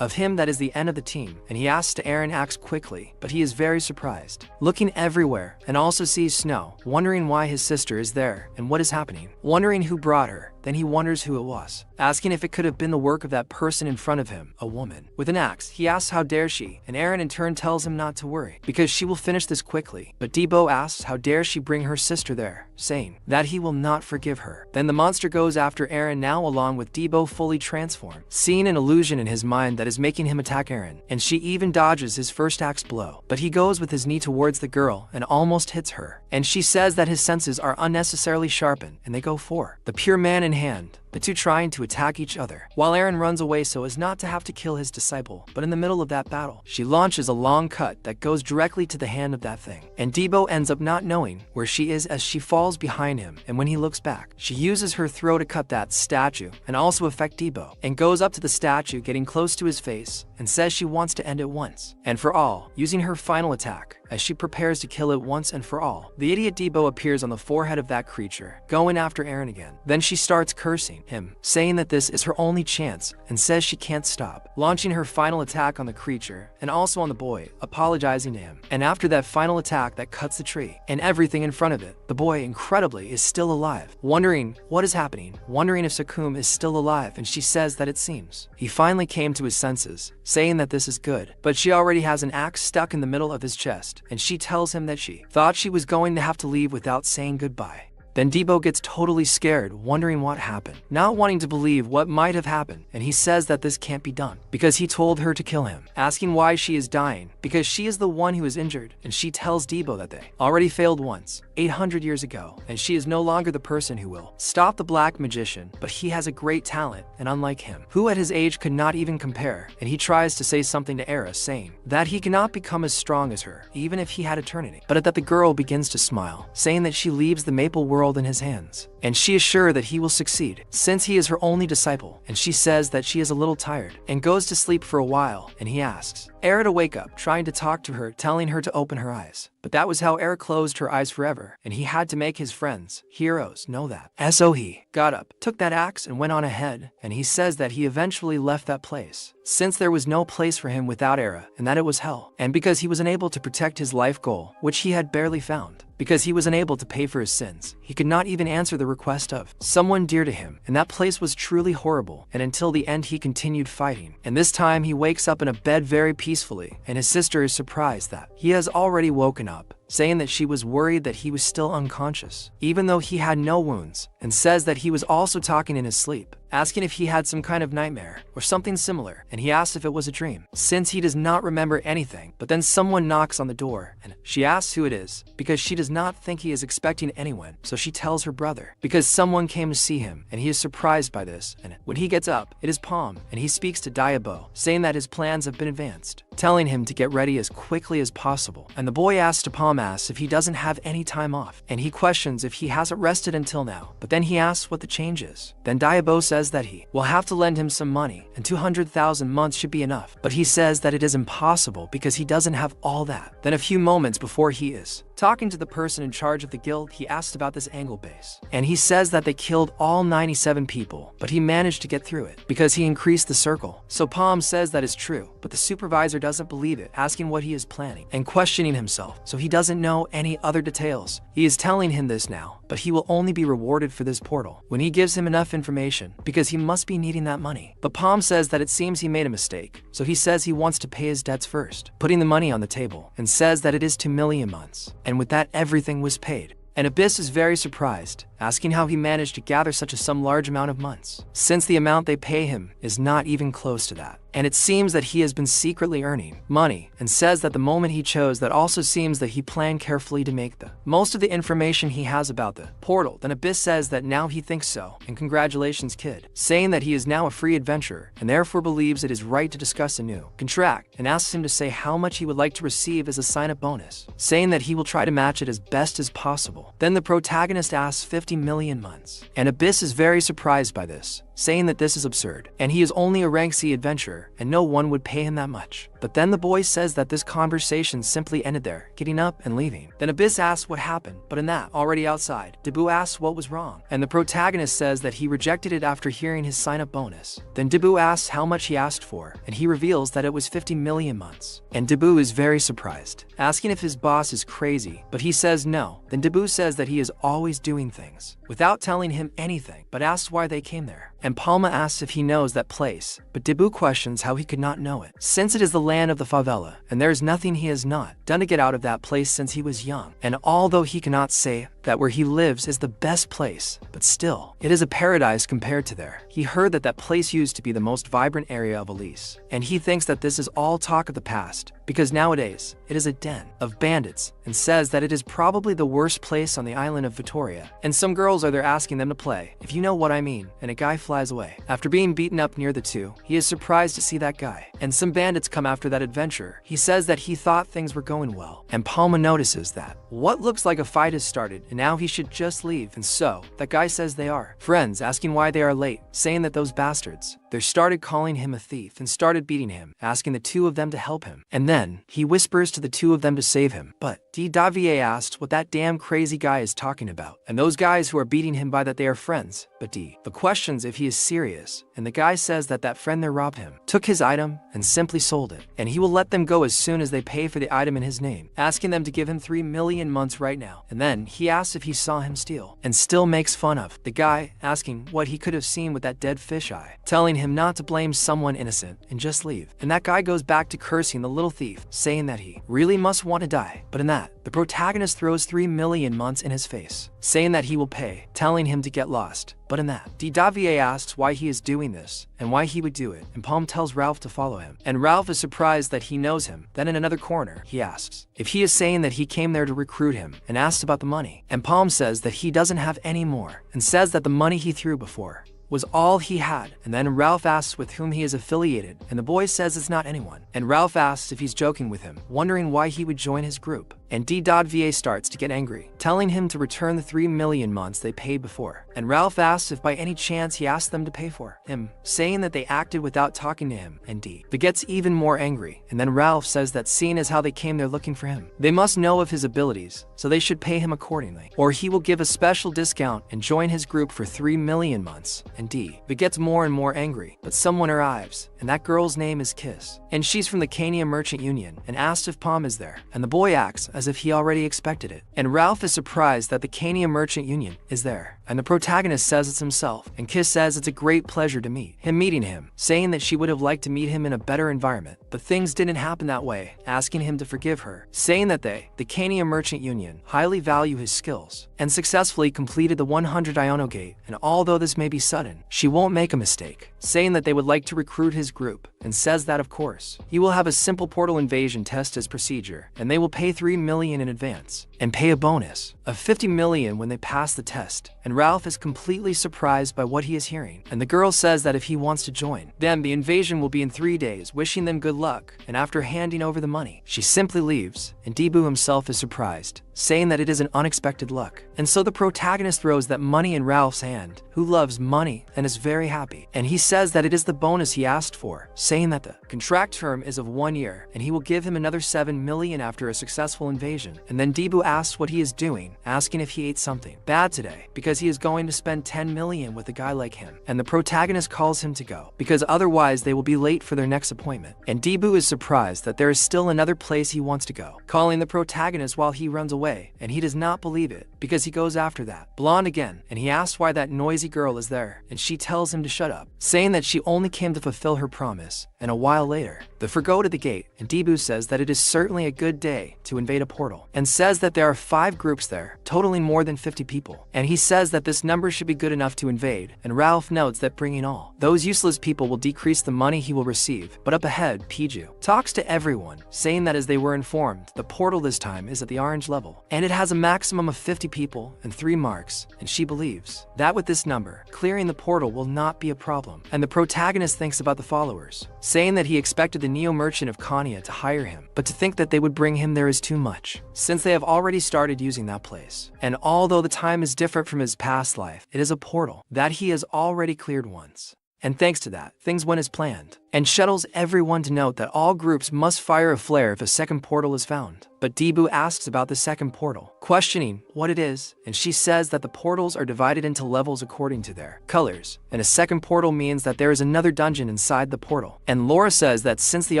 A: of him, that is the end of the team, and he asks to Eren axe quickly, but he is very surprised, looking everywhere, and also sees Snow, wondering why his sister is there and what is happening, wondering who brought her. Then he wonders who it was, asking if it could have been the work of that person in front of him, a woman with an axe. He asks how dare she, and Eren in turn tells him not to worry, because she will finish this quickly. But Debo asks how dare she bring her sister there, saying that he will not forgive her. Then the monster goes after Eren, now along with Debo fully transformed, seeing an illusion in his mind that is making him attack Eren, and she even dodges his first axe blow. But he goes with his knee towards the girl and almost hits her, and she says that his senses are unnecessarily sharpened, and they go for the pure man in hand, the two trying to attack each other, while Eren runs away so as not to have to kill his disciple. But in the middle of that battle, she launches a long cut that goes directly to the hand of that thing, and Debo ends up not knowing where she is as she falls behind him, and when he looks back, she uses her throw to cut that statue and also affect Debo, and goes up to the statue, getting close to his face, and says she wants to end it once and for all, using her final attack as she prepares to kill it once and for all. The idiot Debo appears on the forehead of that creature, going after Eren again. Then she starts cursing him, saying that this is her only chance, and says she can't stop, launching her final attack on the creature and also on the boy, apologizing to him. And after that final attack that cuts the tree and everything in front of it, the boy incredibly is still alive, wondering what is happening, wondering if Sakum is still alive, and she says that it seems he finally came to his senses, saying that this is good. But she already has an axe stuck in the middle of his chest, and she tells him that she thought she was going to have to leave without saying goodbye. Then Debo gets totally scared, wondering what happened, not wanting to believe what might have happened, and he says that this can't be done because he told her to kill him, asking why she is dying, because she is the one who is injured, and she tells Debo that they already failed once, 800 years ago, and she is no longer the person who will stop the black magician, but he has a great talent, and unlike him, who at his age could not even compare, and he tries to say something to Era, saying that he cannot become as strong as her, even if he had eternity. But at that the girl begins to smile, saying that she leaves the maple world in his hands, and she is sure that he will succeed since he is her only disciple. And she says that she is a little tired and goes to sleep for a while, and he asks Era to wake up, trying to talk to her, telling her to open her eyes. But that was how Era closed her eyes forever, and he had to make his friends, heroes, know that. So he got up, took that axe, and went on ahead, and he says that he eventually left that place, since there was no place for him without Era, and that it was hell. And because he was unable to protect his life goal, which he had barely found, because he was unable to pay for his sins, he could not even answer the request of someone dear to him, and that place was truly horrible. And until the end he continued fighting, and this time he wakes up in a bed very peacefully, and his sister is surprised that he has already woken up, saying that she was worried that he was still unconscious, even though he had no wounds, and says that he was also talking in his sleep, asking if he had some kind of nightmare or something similar, and he asks if it was a dream, since he does not remember anything. But then someone knocks on the door, and she asks who it is, because she does not think he is expecting anyone, so she tells her brother, because someone came to see him, and he is surprised by this. And when he gets up, it is Palm, and he speaks to Diabo, saying that his plans have been advanced, telling him to get ready as quickly as possible. And the boy asks to Palm if he doesn't have any time off, and he questions if he hasn't rested until now. But then he asks what the change is. Then Diabo says that he will have to lend him some money, and 200,000 months should be enough. But he says that it is impossible because he doesn't have all that. Then a few moments before he is Talking to the person in charge of the guild, he asked about this angle base, and he says that they killed all 97 people, but he managed to get through it because he increased the circle. So Palm says that is true, but the supervisor doesn't believe it, asking what he is planning and questioning himself, so he doesn't know any other details. He is telling him this now, but he will only be rewarded for this portal when he gives him enough information, because he must be needing that money. But Palm says that it seems he made a mistake, so he says he wants to pay his debts first, putting the money on the table, and says that it is 2 million months, and with that everything was paid. And Abyss is very surprised, asking how he managed to gather such a large amount of months, since the amount they pay him is not even close to that. And it seems that he has been secretly earning money, and says that the moment he chose that also seems that he planned carefully to make the most of the information he has about the portal. Then Abyss says that now he thinks so, and congratulations kid, saying that he is now a free adventurer, and therefore believes it is right to discuss a new contract, and asks him to say how much he would like to receive as a sign-up bonus, saying that he will try to match it as best as possible. Then the protagonist asks 50 million months, and Abyss is very surprised by this, saying that this is absurd, and he is only a rank C adventurer, and no one would pay him that much. But then the boy says that this conversation simply ended there, getting up and leaving. Then Abyss asks what happened, but in that, already outside, Debu asks what was wrong, and the protagonist says that he rejected it after hearing his sign-up bonus. Then Debu asks how much he asked for, and he reveals that it was 50 million months. And Debu is very surprised, asking if his boss is crazy, but he says no. Then Debu says that he is always doing things without telling him anything, but asks why they came there. And Palma asks if he knows that place, but Debu questions how he could not know it, since it is the land of the favela, and there is nothing he has not done to get out of that place since he was young. And although he cannot say that where he lives is the best place, but still, it is a paradise compared to there. He heard that that place used to be the most vibrant area of Elise, and he thinks that this is all talk of the past, because nowadays, it is a den of bandits, and says that it is probably the worst place on the island of Vittoria. And some girls are there asking them to play, if you know what I mean, and a guy flies away. After being beaten up near the two, he is surprised to see that guy, and some bandits come after that adventurer. He says that he thought things were going well, and Palma notices that what looks like a fight has started, and now he should just leave, and so, that guy says they are friends, asking why they are late, saying that those bastards, they started calling him a thief and started beating him, asking the two of them to help him. And then, he whispers to the two of them to save him, but D. Davier asks what that damn crazy guy is talking about, and those guys who are beating him by that they are friends, but D. the questions if he is serious, and the guy says that that friend there robbed him, took his item, and simply sold it, and he will let them go as soon as they pay for the item in his name, asking them to give him 3 million months right now. And then, he asks if he saw him steal, and still makes fun of the guy, asking what he could have seen with that dead fisheye, telling him not to blame someone innocent, and just leave. And that guy goes back to cursing the little thief, saying that he really must want to die. But in that, the protagonist throws 3 million months in his face, saying that he will pay, telling him to get lost. But in that, D. Davier asks why he is doing this, and why he would do it, and Palm tells Ralph to follow him, and Ralph is surprised that he knows him. Then in another corner, he asks if he is saying that he came there to recruit him, and asks about the money, and Palm says that he doesn't have any more, and says that the money he threw before was all he had. And then Ralph asks with whom he is affiliated, and the boy says it's not anyone. And Ralph asks if he's joking with him, wondering why he would join his group. And D.Va starts to get angry, telling him to return the 3 million months they paid before. And Ralph asks if by any chance he asked them to pay for him, saying that they acted without talking to him. And D.Va gets even more angry, and then Ralph says that seeing as how they came there looking for him, they must know of his abilities, so they should pay him accordingly, or he will give a special discount and join his group for 3 million months. And D.Va gets more and more angry, but someone arrives, and that girl's name is Kiss, and she's from the Kania Merchant Union, and asks if Palm is there, and the boy acts as if he already expected it. And Ralph is surprised that the Kania Merchant Union is there, and the protagonist says it's himself, and Kiss says it's a great pleasure to meeting him, saying that she would have liked to meet him in a better environment, but things didn't happen that way, asking him to forgive her, saying that they, the Kania Merchant Union, highly value his skills, and successfully completed the 100 Iono Gate, and although this may be sudden, she won't make a mistake, saying that they would like to recruit his group, and says that of course, he will have a simple portal invasion test as procedure, and they will pay 3 million in advance, and pay a bonus of 50 million when they pass the test. And Ralph is completely surprised by what he is hearing, and the girl says that if he wants to join, then the invasion will be in 3 days, wishing them good luck, and after handing over the money, she simply leaves, and Debu himself is surprised, saying that it is an unexpected luck. And so the protagonist throws that money in Ralph's hand, who loves money and is very happy. And he says that it is the bonus he asked for, saying that the contract term is of 1 year and he will give him another 7 million after a successful invasion. And then Debu asks what he is doing, asking if he ate something bad today because he is going to spend 10 million with a guy like him. And the protagonist calls him to go because otherwise they will be late for their next appointment. And Debu is surprised that there is still another place he wants to go, calling the protagonist while he runs away, and he does not believe it because he goes after that blonde again, and he asks why that noisy girl is there, and she tells him to shut up, saying that she only came to fulfill her promise. And a while later, the four go to the gate, and Debu says that it is certainly a good day to invade a portal, and says that there are 5 groups there, totaling more than 50 people. And he says that this number should be good enough to invade, and Ralph notes that bringing all those useless people will decrease the money he will receive. But up ahead, Piju talks to everyone, saying that as they were informed, the portal this time is at the orange level, and it has a maximum of 50 people and 3 marks, and she believes that with this number, clearing the portal will not be a problem. And the protagonist thinks about the followers, saying that he expected the neo-merchant of Kanya to hire him, but to think that they would bring him there is too much, since they have already started using that place. And although the time is different from his past life, it is a portal that he has already cleared once. And thanks to that, things went as planned, and shuttles everyone to note that all groups must fire a flare if a second portal is found. But Debu asks about the second portal, questioning what it is, and she says that the portals are divided into levels according to their colors, and a second portal means that there is another dungeon inside the portal. And Laura says that since the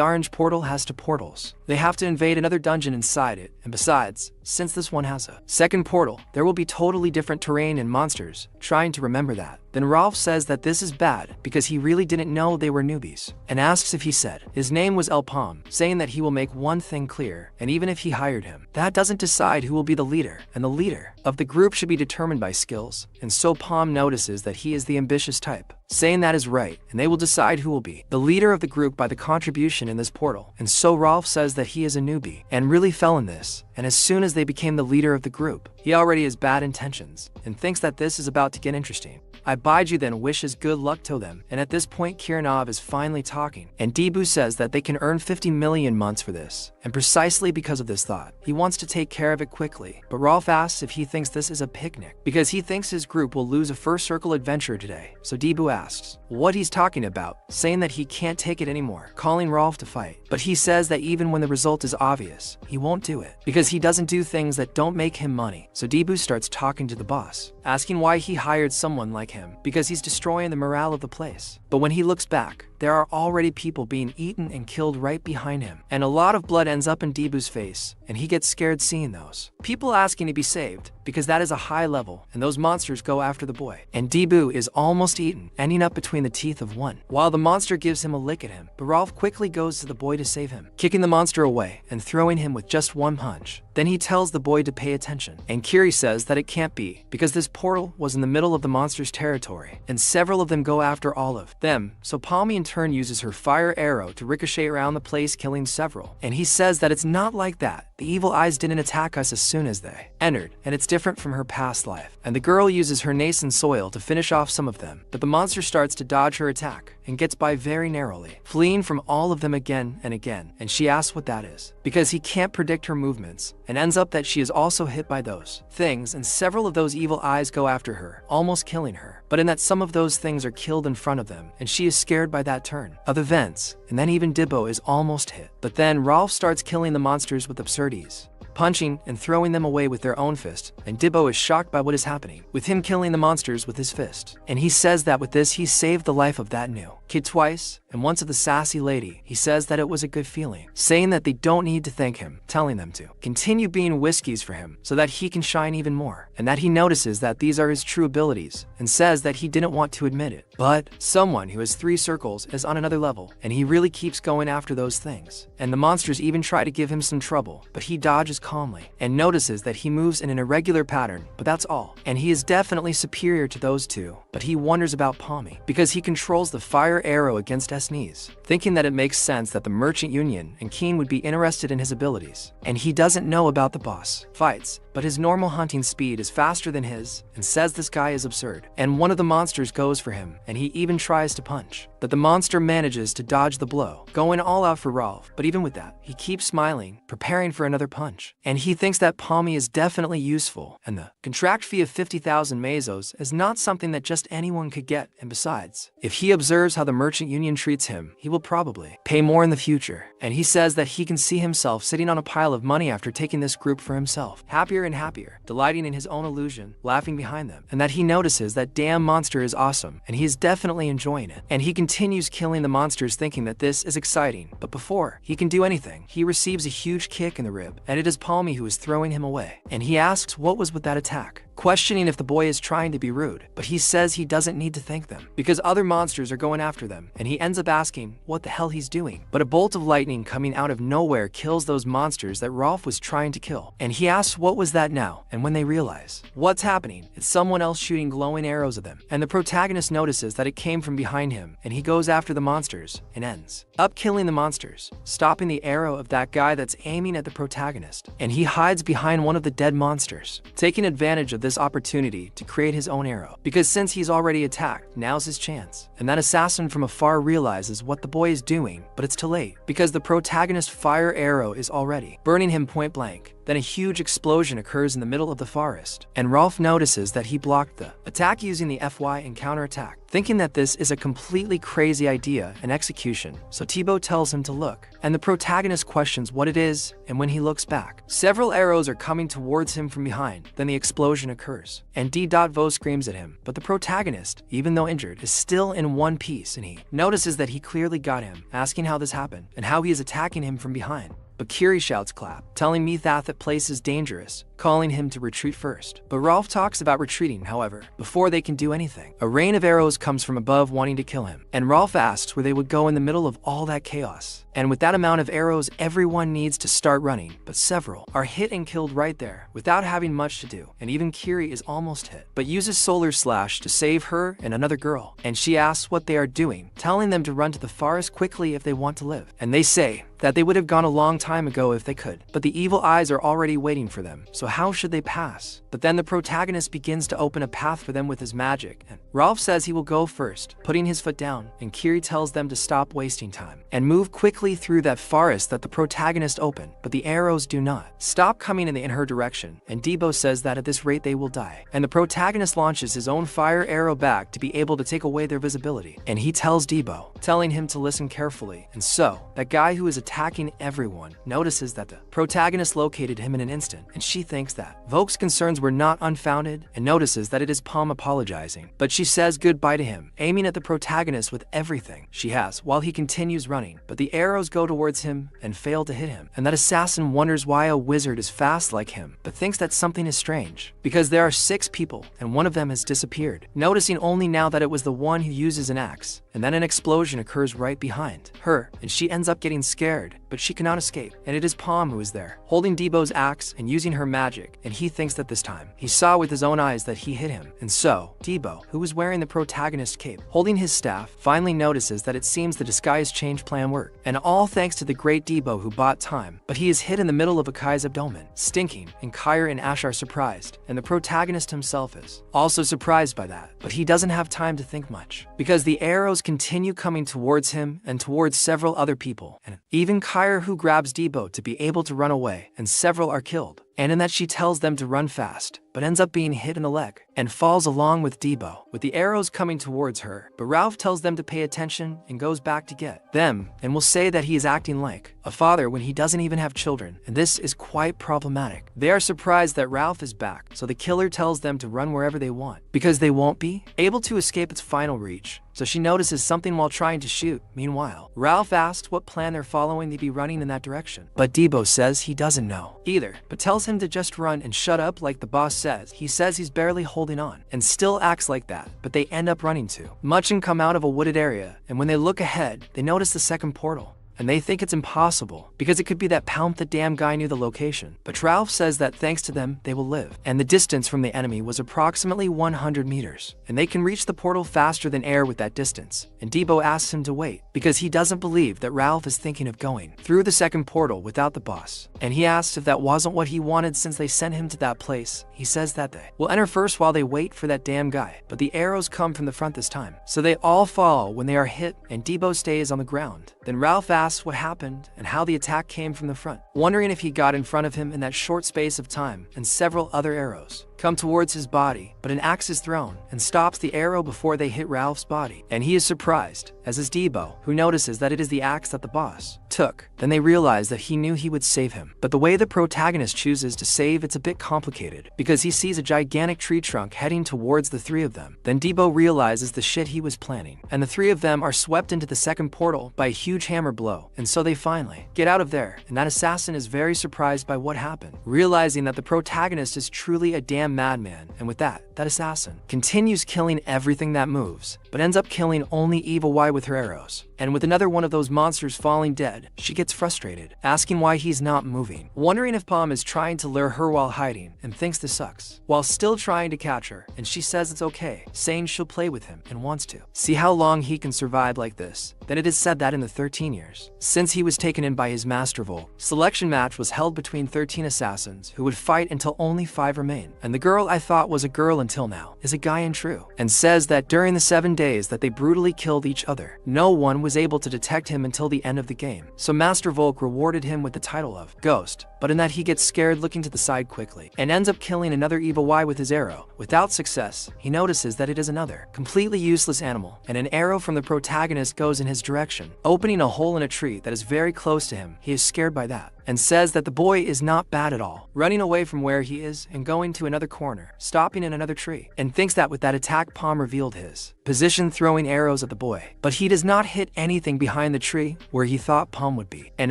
A: orange portal has 2 portals, they have to invade another dungeon inside it, and besides, since this one has a second portal, there will be totally different terrain and monsters, trying to remember that. Then Ralph says that this is bad because he really didn't know they were newbies, and asks if he said his name was El Palm, saying that he will make one thing clear, and even if he hired him, that doesn't decide who will be the leader, and the leader of the group should be determined by skills. And so Palm notices that he is the ambitious type, saying that is right, and they will decide who will be the leader of the group by the contribution in this portal. And so Ralph says that he is a newbie and really fell in this, and as soon as they became the leader of the group, he already has bad intentions and thinks that this is about to get interesting. I Baiju then wishes good luck to them, and at this point Kiranov is finally talking, and Debu says that they can earn 50 million months for this, and precisely because of this thought, he wants to take care of it quickly. But Rolf asks if he thinks this is a picnic, because he thinks his group will lose a first circle adventure today. So Debu asks what he's talking about, saying that he can't take it anymore, calling Rolf to fight. But he says that even when the result is obvious, he won't do it, because he doesn't do things that don't make him money. So Debu starts talking to the boss, asking why he hired someone like him, because he's destroying the morale of the place. But when he looks back, there are already people being eaten and killed right behind him, and a lot of blood ends up in Debu's face, and he gets scared seeing those people asking to be saved, because that is a high level, and those monsters go after the boy. And Debu is almost eaten, ending up between the teeth of one, while the monster gives him a lick at him. But Rolf quickly goes to the boy to save him, kicking the monster away and throwing him with just one punch. Then he tells the boy to pay attention, and Kiri says that it can't be, because this portal was in the middle of the monster's territory, and several of them go after all of them. So Palmy in turn uses her fire arrow to ricochet around the place, killing several. And he says that it's not like that. The evil eyes didn't attack us as soon as they entered, and it's different from her past life. And the girl uses her nascent soil to finish off some of them, but the monster starts to dodge her attack and gets by very narrowly, fleeing from all of them again and again. And she asks what that is, because he can't predict her movements, and ends up that she is also hit by those things, and several of those evil eyes go after her, almost killing her. But in that some of those things are killed in front of them, and she is scared by that turn of events, and then even Dibbo is almost hit. But then Rolf starts killing the monsters with absurdities, punching and throwing them away with their own fist, and Dibbo is shocked by what is happening, with him killing the monsters with his fist. And he says that with this he saved the life of that new kid twice, and once of the sassy lady. He says that it was a good feeling, saying that they don't need to thank him, telling them to continue being whiskeys for him so that he can shine even more, and that he notices that these are his true abilities, and says that he didn't want to admit it. But someone who has 3 circles is on another level, and he really keeps going after those things. And the monsters even try to give him some trouble, but he dodges calmly and notices that he moves in an irregular pattern, but that's all. And he is definitely superior to those two, but he wonders about Palmy, because he controls the fire arrow against Esnes, thinking that it makes sense that the Merchant Union and Keen would be interested in his abilities. And he doesn't know about the boss fights, but his normal hunting speed is faster than his and says this guy is absurd. And one of the monsters goes for him, and he even tries to punch. But the monster manages to dodge the blow, going all out for Rolf. But even with that, he keeps smiling, preparing for another punch. And he thinks that Palmy is definitely useful, and the contract fee of 50,000 mesos is not something that just anyone could get. And besides, if he observes how the merchant union treats him, he will probably pay more in the future. And he says that he can see himself sitting on a pile of money after taking this group for himself, happier and happier, delighting in his own illusion, laughing behind them, and that he notices that damn monster is awesome, and he is definitely enjoying it. And he continues killing the monsters thinking that this is exciting, but before he can do anything, he receives a huge kick in the rib, and it is Palmy who is throwing him away. And he asks what was with that attack, questioning if the boy is trying to be rude, but he says he doesn't need to thank them because other monsters are going after them, and he ends up asking what the hell he's doing. But a bolt of lightning coming out of nowhere kills those monsters that Rolf was trying to kill, and he asks what was that now, and when they realize what's happening, it's someone else shooting glowing arrows at them, and the protagonist notices that it came from behind him, and he goes after the monsters and ends up killing the monsters, stopping the arrow of that guy that's aiming at the protagonist, and he hides behind one of the dead monsters, taking advantage of this opportunity to create his own arrow, because since he's already attacked, now's his chance. And that assassin from afar realizes what the boy is doing, but it's too late, because the protagonist's fire arrow is already burning him point blank. Then a huge explosion occurs in the middle of the forest, and Rolf notices that he blocked the attack using the FY and counterattack, thinking that this is a completely crazy idea and execution. So Thibaut tells him to look, and the protagonist questions what it is, and when he looks back, several arrows are coming towards him from behind. Then the explosion occurs, and D.Vo screams at him, but the protagonist, even though injured, is still in one piece, and he notices that he clearly got him, asking how this happened, and how he is attacking him from behind. But Kiri shouts clap, telling Mithath that place is dangerous, calling him to retreat first. But Rolf talks about retreating, however, before they can do anything. A rain of arrows comes from above wanting to kill him, and Rolf asks where they would go in the middle of all that chaos. And with that amount of arrows, everyone needs to start running, but several are hit and killed right there, without having much to do, and even Kiri is almost hit, but uses Solar Slash to save her and another girl, and she asks what they are doing, telling them to run to the forest quickly if they want to live, and they say that they would have gone a long time ago if they could, but the evil eyes are already waiting for them, so how should they pass? But then the protagonist begins to open a path for them with his magic, and Rolf says he will go first, putting his foot down, and Kiri tells them to stop wasting time, and move quickly through that forest that the protagonist opened, but the arrows do not stop coming in her direction, and D.Vo says that at this rate they will die, and the protagonist launches his own fire arrow back to be able to take away their visibility, and he tells D.Vo, telling him to listen carefully, and so, that guy who is attacking everyone notices that the protagonist located him in an instant, and she thinks that Vok's concerns were not unfounded, and notices that it is Palm apologizing, but she says goodbye to him, aiming at the protagonist with everything she has while he continues running, but the arrows go towards him and fail to hit him, and that assassin wonders why a wizard is fast like him, but thinks that something is strange, because there are 6 people, and one of them has disappeared, noticing only now that it was the one who uses an axe, and then an explosion occurs right behind her, and she ends up getting scared, but she cannot escape, and it is Palm who is there, holding D.Vo's axe and using her magic, and he thinks that this time, he saw with his own eyes that he hit him, and so, D.Vo, who was wearing the protagonist cape, holding his staff, finally notices that it seems the disguise change plan worked, and all thanks to the great D.Vo who bought time, but he is hit in the middle of Akai's abdomen, stinking, and Kyra and Ash are surprised, and the protagonist himself is also surprised by that, but he doesn't have time to think much, because the arrows continue coming towards him and towards several other people, and even Kyra who grabs D.Vo to be able to run away, and several are killed, and in that she tells them to run fast, but ends up being hit in the leg, and falls along with D.Vo, with the arrows coming towards her, but Ralph tells them to pay attention and goes back to get them, and will say that he is acting like a father when he doesn't even have children, and this is quite problematic. They are surprised that Ralph is back, so the killer tells them to run wherever they want, because they won't be able to escape its final reach. So she notices something while trying to shoot. Meanwhile, Ralph asks what plan they're following to be running in that direction, but D.Vo says he doesn't know either, but tells him to just run and shut up like the boss says. He says he's barely holding on, and still acts like that, but they end up running to much and come out of a wooded area, and when they look ahead, they notice the second portal. and they think it's impossible because it could be that Palm the damn guy knew the location. But Ralph says that thanks to them, they will live. And the distance from the enemy was approximately 100 meters, and they can reach the portal faster than air with that distance. And Debo asks him to wait because he doesn't believe that Ralph is thinking of going through the second portal without the boss. And he asks if that wasn't what he wanted since they sent him to that place. He says that they will enter first while they wait for that damn guy, but the arrows come from the front this time. So they all fall when they are hit, and Debo stays on the ground. Then Ralph asks what happened and how the attack came from the front, wondering if he got in front of him in that short space of time, and several other arrows come towards his body, but an axe is thrown and stops the arrow before they hit Ralph's body. And he is surprised, as is Debo, who notices that it is the axe that the boss took. Then they realize that he knew he would save him. But the way the protagonist chooses to save, it's a bit complicated, because he sees a gigantic tree trunk heading towards the three of them. Then Debo realizes the shit he was planning, and the three of them are swept into the second portal by a huge hammer blow, and so they finally get out of there, and that assassin is very surprised by what happened, realizing that the protagonist is truly a damn madman. And with that assassin continues killing everything that moves, but ends up killing only Evil Y with her arrows. And with another one of those monsters falling dead, she gets frustrated, asking why he's not moving, wondering if Palm is trying to lure her while hiding, and thinks this sucks, while still trying to catch her. And she says it's okay, saying she'll play with him and wants to see how long he can survive like this. Then it is said that in the 13 years since he was taken in by his master Vol, selection match was held between 13 assassins who would fight until only 5 remain. And the girl I thought was a girl until now is a guy in true, and says that during the 7 days that they brutally killed each other, no one was able to detect him until the end of the game. So Master Volk rewarded him with the title of Ghost, but in that he gets scared looking to the side quickly and ends up killing another Evil Y with his arrow. Without success, he notices that it is another completely useless animal, and an arrow from the protagonist goes in his direction, opening a hole in a tree that is very close to him. He is scared by that and says that the boy is not bad at all, running away from where he is and going to another corner, stopping in another tree, and thinks that with that attack Palm revealed his position, throwing arrows at the boy. But he does not hit anything behind the tree where he thought Palm would be, and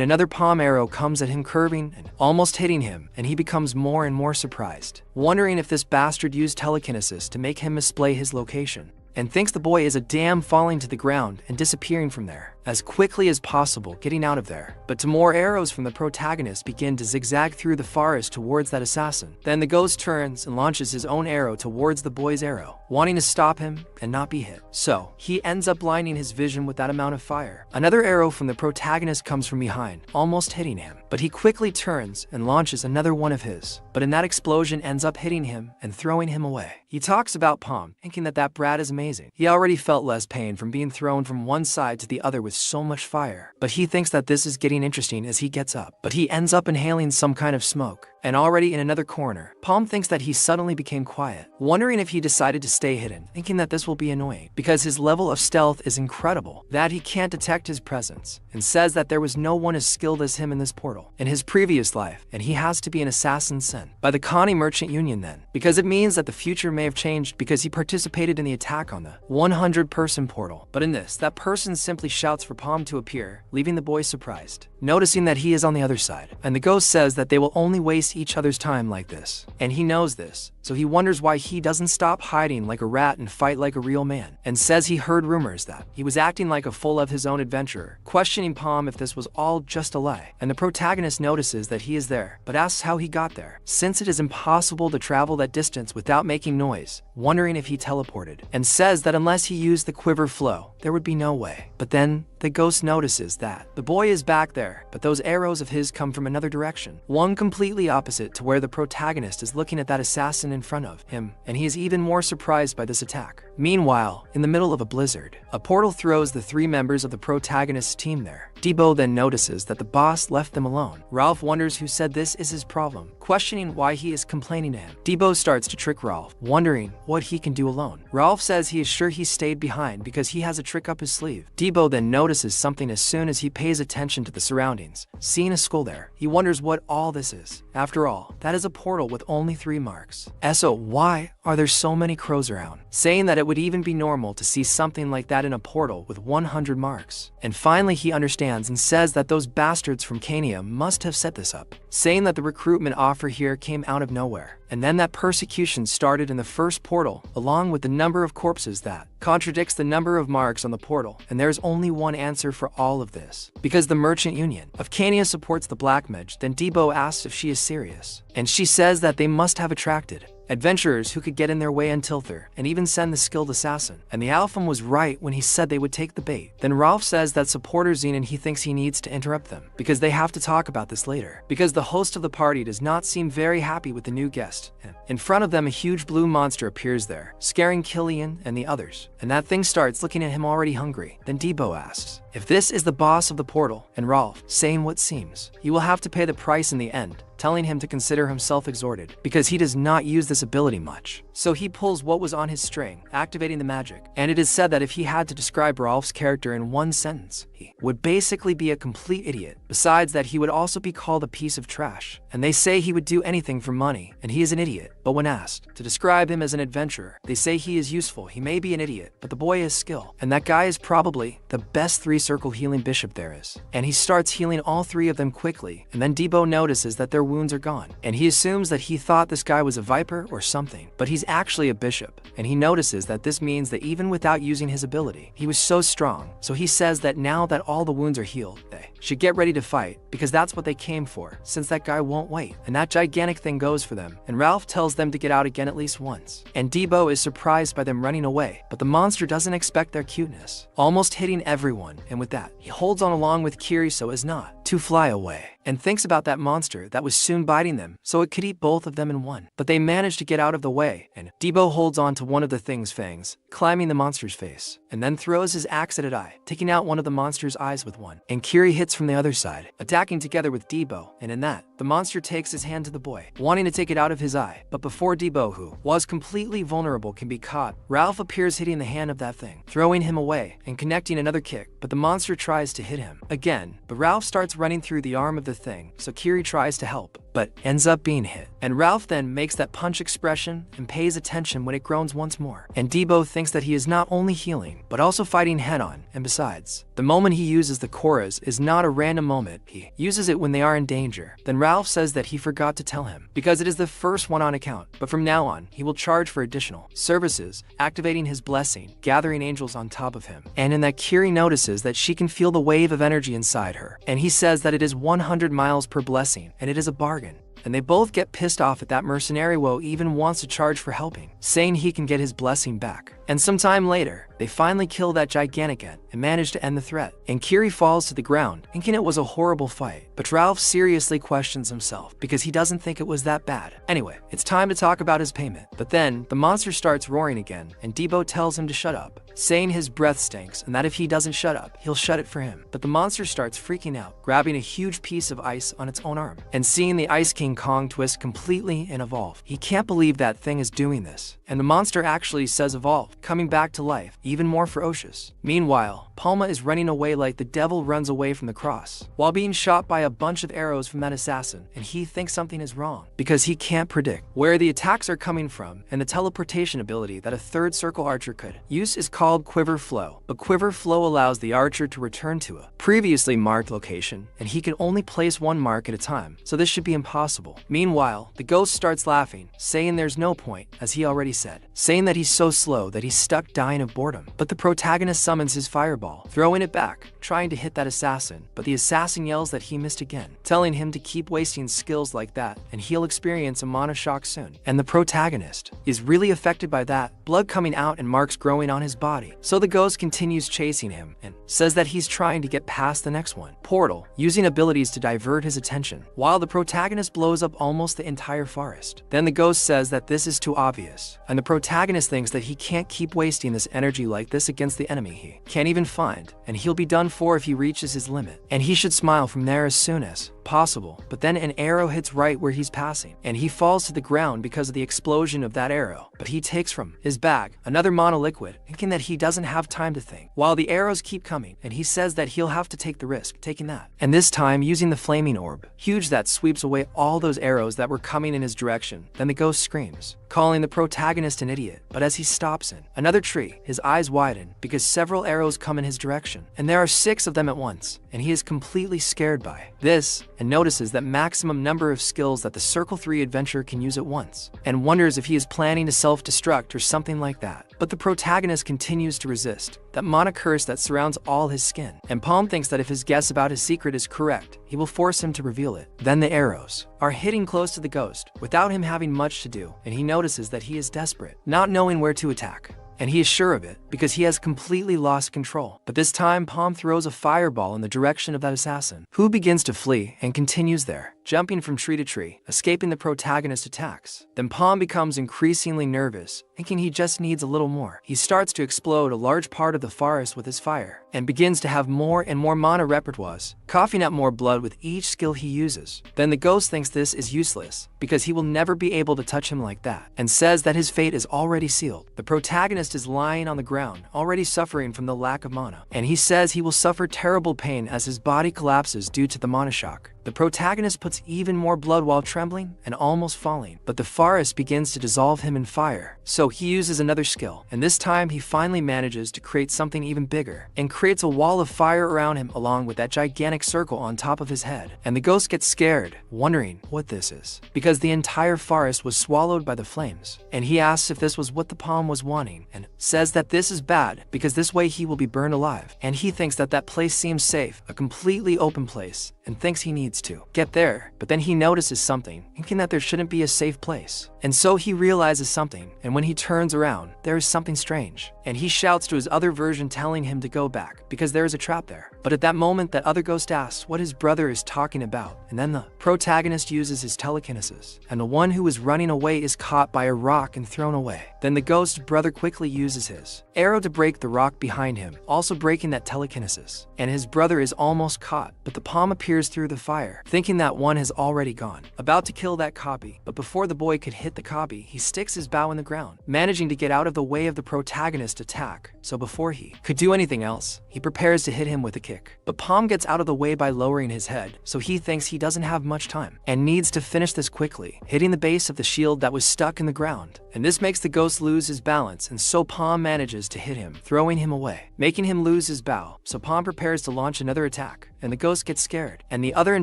A: another Palm arrow comes at him, curving and almost hitting him, and he becomes more and more surprised, wondering if this bastard used telekinesis to make him misplay his location, and thinks the boy is a damn, falling to the ground and disappearing from there as quickly as possible, getting out of there. But to more arrows from the protagonist begin to zigzag through the forest towards that assassin. Then the ghost turns and launches his own arrow towards the boy's arrow, wanting to stop him and not be hit. So he ends up blinding his vision with that amount of fire. Another arrow from the protagonist comes from behind, almost hitting him, but he quickly turns and launches another one of his, but in that explosion ends up hitting him and throwing him away. He talks about Palm, thinking that that brat is amazing. He already felt less pain from being thrown from one side to the other with so much fire, but he thinks that this is getting interesting as he gets up. But he ends up inhaling some kind of smoke, and already in another corner, Palm thinks that he suddenly became quiet, wondering if he decided to stay hidden, thinking that this will be annoying because his level of stealth is incredible, that he can't detect his presence, and says that there was no one as skilled as him in this portal in his previous life, and he has to be an assassin sent by the Connie Merchant Union then, because it means that the future may have changed because he participated in the attack on the 100-person portal. But in this, that person simply shouts for Palm to appear, leaving the boy surprised, noticing that he is on the other side, and the ghost says that they will only waste each other's time like this, and he knows this, so he wonders why he doesn't stop hiding like a rat and fight like a real man, and says he heard rumors that he was acting like a full of his own adventurer, questioning Palm if this was all just a lie. And the protagonist notices that he is there, but asks how he got there, since it is impossible to travel that distance without making noise, wondering if he teleported, and says that unless he used the quiver flow, there would be no way. But then the ghost notices that the boy is back there, but those arrows of his come from another direction, one completely opposite to where the protagonist is looking at that assassin in front of him, and he is even more surprised by this attack. Meanwhile, in the middle of a blizzard, a portal throws the 3 members of the protagonist's team there. Debo then notices that the boss left them alone. Ralph wonders who said this is his problem, questioning why he is complaining to him. Debo starts to trick Ralph, wondering what he can do alone. Ralph says he is sure he stayed behind because he has a trick up his sleeve. Debo then notices something as soon as he pays attention to the surroundings, seeing a skull there. He wonders what all this is. After all, that is a portal with only 3 marks. So why are there so many crows around? Saying that it would even be normal to see something like that in a portal with 100 marks. And finally he understands and says that those bastards from Kania must have set this up, saying that the recruitment offer here came out of nowhere, And then that persecution started in the first portal, along with the number of corpses that contradicts the number of marks on the portal. And there's only one answer for all of this. Because the Merchant Union of Kania supports the Black Mage, then Debo asks if she is serious. And she says that they must have attracted adventurers who could get in their way until Thur, and even send the skilled assassin. And the Alpha was right when he said they would take the bait. Then Ralph says that supporter Xenon he thinks he needs to interrupt them, because they have to talk about this later. Because the host of the party does not seem very happy with the new guest. And in front of them a huge blue monster appears there, scaring Killian and the others. And that thing starts looking at him already hungry. Then Debo asks if this is the boss of the portal, and Ralph, saying what seems, he will have to pay the price in the end, telling him to consider himself exhorted, because he does not use this ability much. So he pulls what was on his string, activating the magic. And it is said that if he had to describe Ralph's character in one sentence, he would basically be a complete idiot. Besides that, he would also be called a piece of trash. And they say he would do anything for money, and he is an idiot. But when asked to describe him as an adventurer, they say he is useful. He may be an idiot, but the boy has skill. And that guy is probably the best three-circle healing bishop there is. And he starts healing all three of them quickly, and then Debo notices that their wounds are gone. And he assumes that he thought this guy was a viper or something, but he's actually a bishop. And he notices that this means that even without using his ability, he was so strong. So he says that now that all the wounds are healed, they should get ready to fight, because that's what they came for, since that guy won't wait. And that gigantic thing goes for them, and Ralph tells them to get out again at least once. And Debo is surprised by them running away, but the monster doesn't expect their cuteness, almost hitting everyone. And with that, he holds on along with Kiri so as not to fly away, and thinks about that monster that was soon biting them, so it could eat both of them in one. But they manage to get out of the way, and Debo holds on to one of the thing's fangs, climbing the monster's face, and then throws his axe at eye, taking out one of the monster's eyes with one. And Kiri hits from the other side, attacking together with Debo, and in that, the monster takes his hand to the boy, wanting to take it out of his eye. But before Debo, who was completely vulnerable, can be caught, Ralph appears hitting the hand of that thing, throwing him away, and connecting another kick, but the monster tries to hit him again, but Ralph starts running through the arm of the thing, so Kiri tries to help, but ends up being hit. And Ralph then makes that punch expression and pays attention when it groans once more. And Debo thinks that he is not only healing, but also fighting head-on. And besides, the moment he uses the chorus is not a random moment, he uses it when they are in danger. Then Ralph says that he forgot to tell him, because it is the first one on account, but from now on, he will charge for additional services, activating his blessing, gathering angels on top of him. And in that, Kiri notices that she can feel the wave of energy inside her, and he says that it is 100 miles per blessing, and it is a bargain. And they both get pissed off at that mercenary who even wants to charge for helping, saying he can get his blessing back. And sometime later, they finally kill that gigantic ant and manage to end the threat. And Kiri falls to the ground, thinking it was a horrible fight. But Ralph seriously questions himself, because he doesn't think it was that bad. Anyway, it's time to talk about his payment. But then, the monster starts roaring again, and Debo tells him to shut up, saying his breath stinks and that if he doesn't shut up, he'll shut it for him. But the monster starts freaking out, grabbing a huge piece of ice on its own arm, and seeing the Ice King Kong twist completely and evolve. He can't believe that thing is doing this. And the monster actually says evolve, coming back to life, even more ferocious. Meanwhile, Palma is running away like the devil runs away from the cross, while being shot by a bunch of arrows from that assassin, and he thinks something is wrong, because he can't predict where the attacks are coming from, and the teleportation ability that a third circle archer could use is called Quiver Flow. But Quiver Flow allows the archer to return to a previously marked location, and he can only place one mark at a time, so this should be impossible. Meanwhile, the ghost starts laughing, saying there's no point, as he already said, saying that he's so slow that he's stuck dying of boredom. But the protagonist summons his fireball, throwing it back, trying to hit that assassin, but the assassin yells that he missed again, telling him to keep wasting skills like that, and he'll experience a mana shock soon. And the protagonist is really affected by that, blood coming out and marks growing on his body. So the ghost continues chasing him, and says that he's trying to get past the next one, Portal, using abilities to divert his attention, while the protagonist blows up almost the entire forest. Then the ghost says that this is too obvious, and the protagonist thinks that he can't keep wasting this energy like this against the enemy he can't even find, and he'll be done for if he reaches his limit, and he should smile from there as soon as possible. But then an arrow hits right where he's passing, and he falls to the ground because of the explosion of that arrow. But he takes from his bag another mana liquid, thinking that he doesn't have time to think, while the arrows keep coming, and he says that he'll have to take the risk, taking that. And this time using the flaming orb, huge, that sweeps away all those arrows that were coming in his direction. Then the ghost screams, calling the protagonist an idiot. But as he stops in another tree, his eyes widen because several arrows come in his direction, and there are 6 of them at once, and he is completely scared by this and notices that maximum number of skills that the Circle 3 adventurer can use at once, and wonders if he is planning to self-destruct or something like that. But the protagonist continues to resist that mana curse that surrounds all his skin, and Palm thinks that if his guess about his secret is correct, he will force him to reveal it. Then the arrows are hitting close to the ghost without him having much to do, and he notices that he is desperate, not knowing where to attack. And he is sure of it because he has completely lost control. But this time, Palm throws a fireball in the direction of that assassin, who begins to flee and continues there, jumping from tree to tree, escaping the protagonist's attacks. Then Palm becomes increasingly nervous, thinking he just needs a little more. He starts to explode a large part of the forest with his fire, and begins to have more and more mana repertoires, coughing out more blood with each skill he uses. Then the ghost thinks this is useless, because he will never be able to touch him like that, and says that his fate is already sealed. The protagonist is lying on the ground, already suffering from the lack of mana, and he says he will suffer terrible pain as his body collapses due to the mana shock. The protagonist puts even more blood while trembling and almost falling, but the forest begins to dissolve him in fire. So he uses another skill, and this time he finally manages to create something even bigger, and creates a wall of fire around him along with that gigantic circle on top of his head. And the ghost gets scared, wondering what this is, because the entire forest was swallowed by the flames. And he asks if this was what the Palm was wanting, and says that this is bad because this way he will be burned alive. And he thinks that that place seems safe, a completely open place, and thinks he needs to get there. But then he notices something, thinking that there shouldn't be a safe place. And so he realizes something, and when he turns around, there is something strange. And he shouts to his other version telling him to go back, because there is a trap there. But at that moment, that other ghost asks what his brother is talking about, and then the protagonist uses his telekinesis, and the one who is running away is caught by a rock and thrown away. Then the ghost's brother quickly uses his arrow to break the rock behind him, also breaking that telekinesis. And his brother is almost caught, but the Palm appears through the fire, thinking that one has already gone, about to kill that copy. But before the boy could hit the copy, he sticks his bow in the ground, managing to get out of the way of the protagonist's attack. So before he could do anything else, he prepares to hit him with a kick. But Palm gets out of the way by lowering his head, so he thinks he doesn't have much time, and needs to finish this quickly, hitting the base of the shield that was stuck in the ground. And this makes the ghost lose his balance, and so Palm manages to hit him, throwing him away, making him lose his bow. So Palm prepares to launch another attack, and the ghost gets scared, and the other in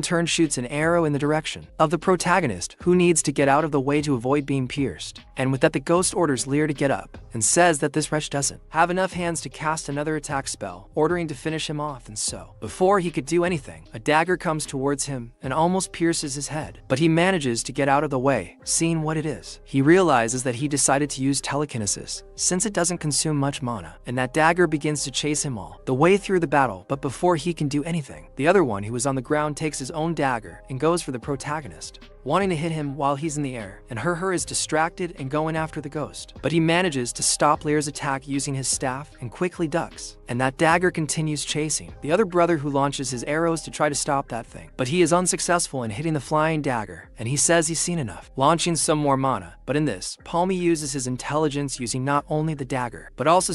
A: turn shoots an arrow in the direction of the protagonist, who needs to get out of the way to avoid being pierced. And with that, the ghost orders Lear to get up, and says that this wretch doesn't have enough hands to cast another attack spell, ordering to finish him off. And so, before he could do anything, a dagger comes towards him and almost pierces his head. But he manages to get out of the way, seeing what it is. He realizes that he decided to use telekinesis, since it doesn't consume much mana, and that dagger begins to chase him all the way through the battle. But before he can do anything, the other one who was on the ground takes his own dagger and goes for the protagonist, wanting to hit him while he's in the air, and her is distracted and going after the ghost. But he manages to stop Lear's attack using his staff and quickly ducks, and that dagger continues chasing the other brother, who launches his arrows to try to stop that thing. But he is unsuccessful in hitting the flying dagger, and he says he's seen enough, launching some more mana. But in this, Palmy uses his intelligence, using not only the dagger, but also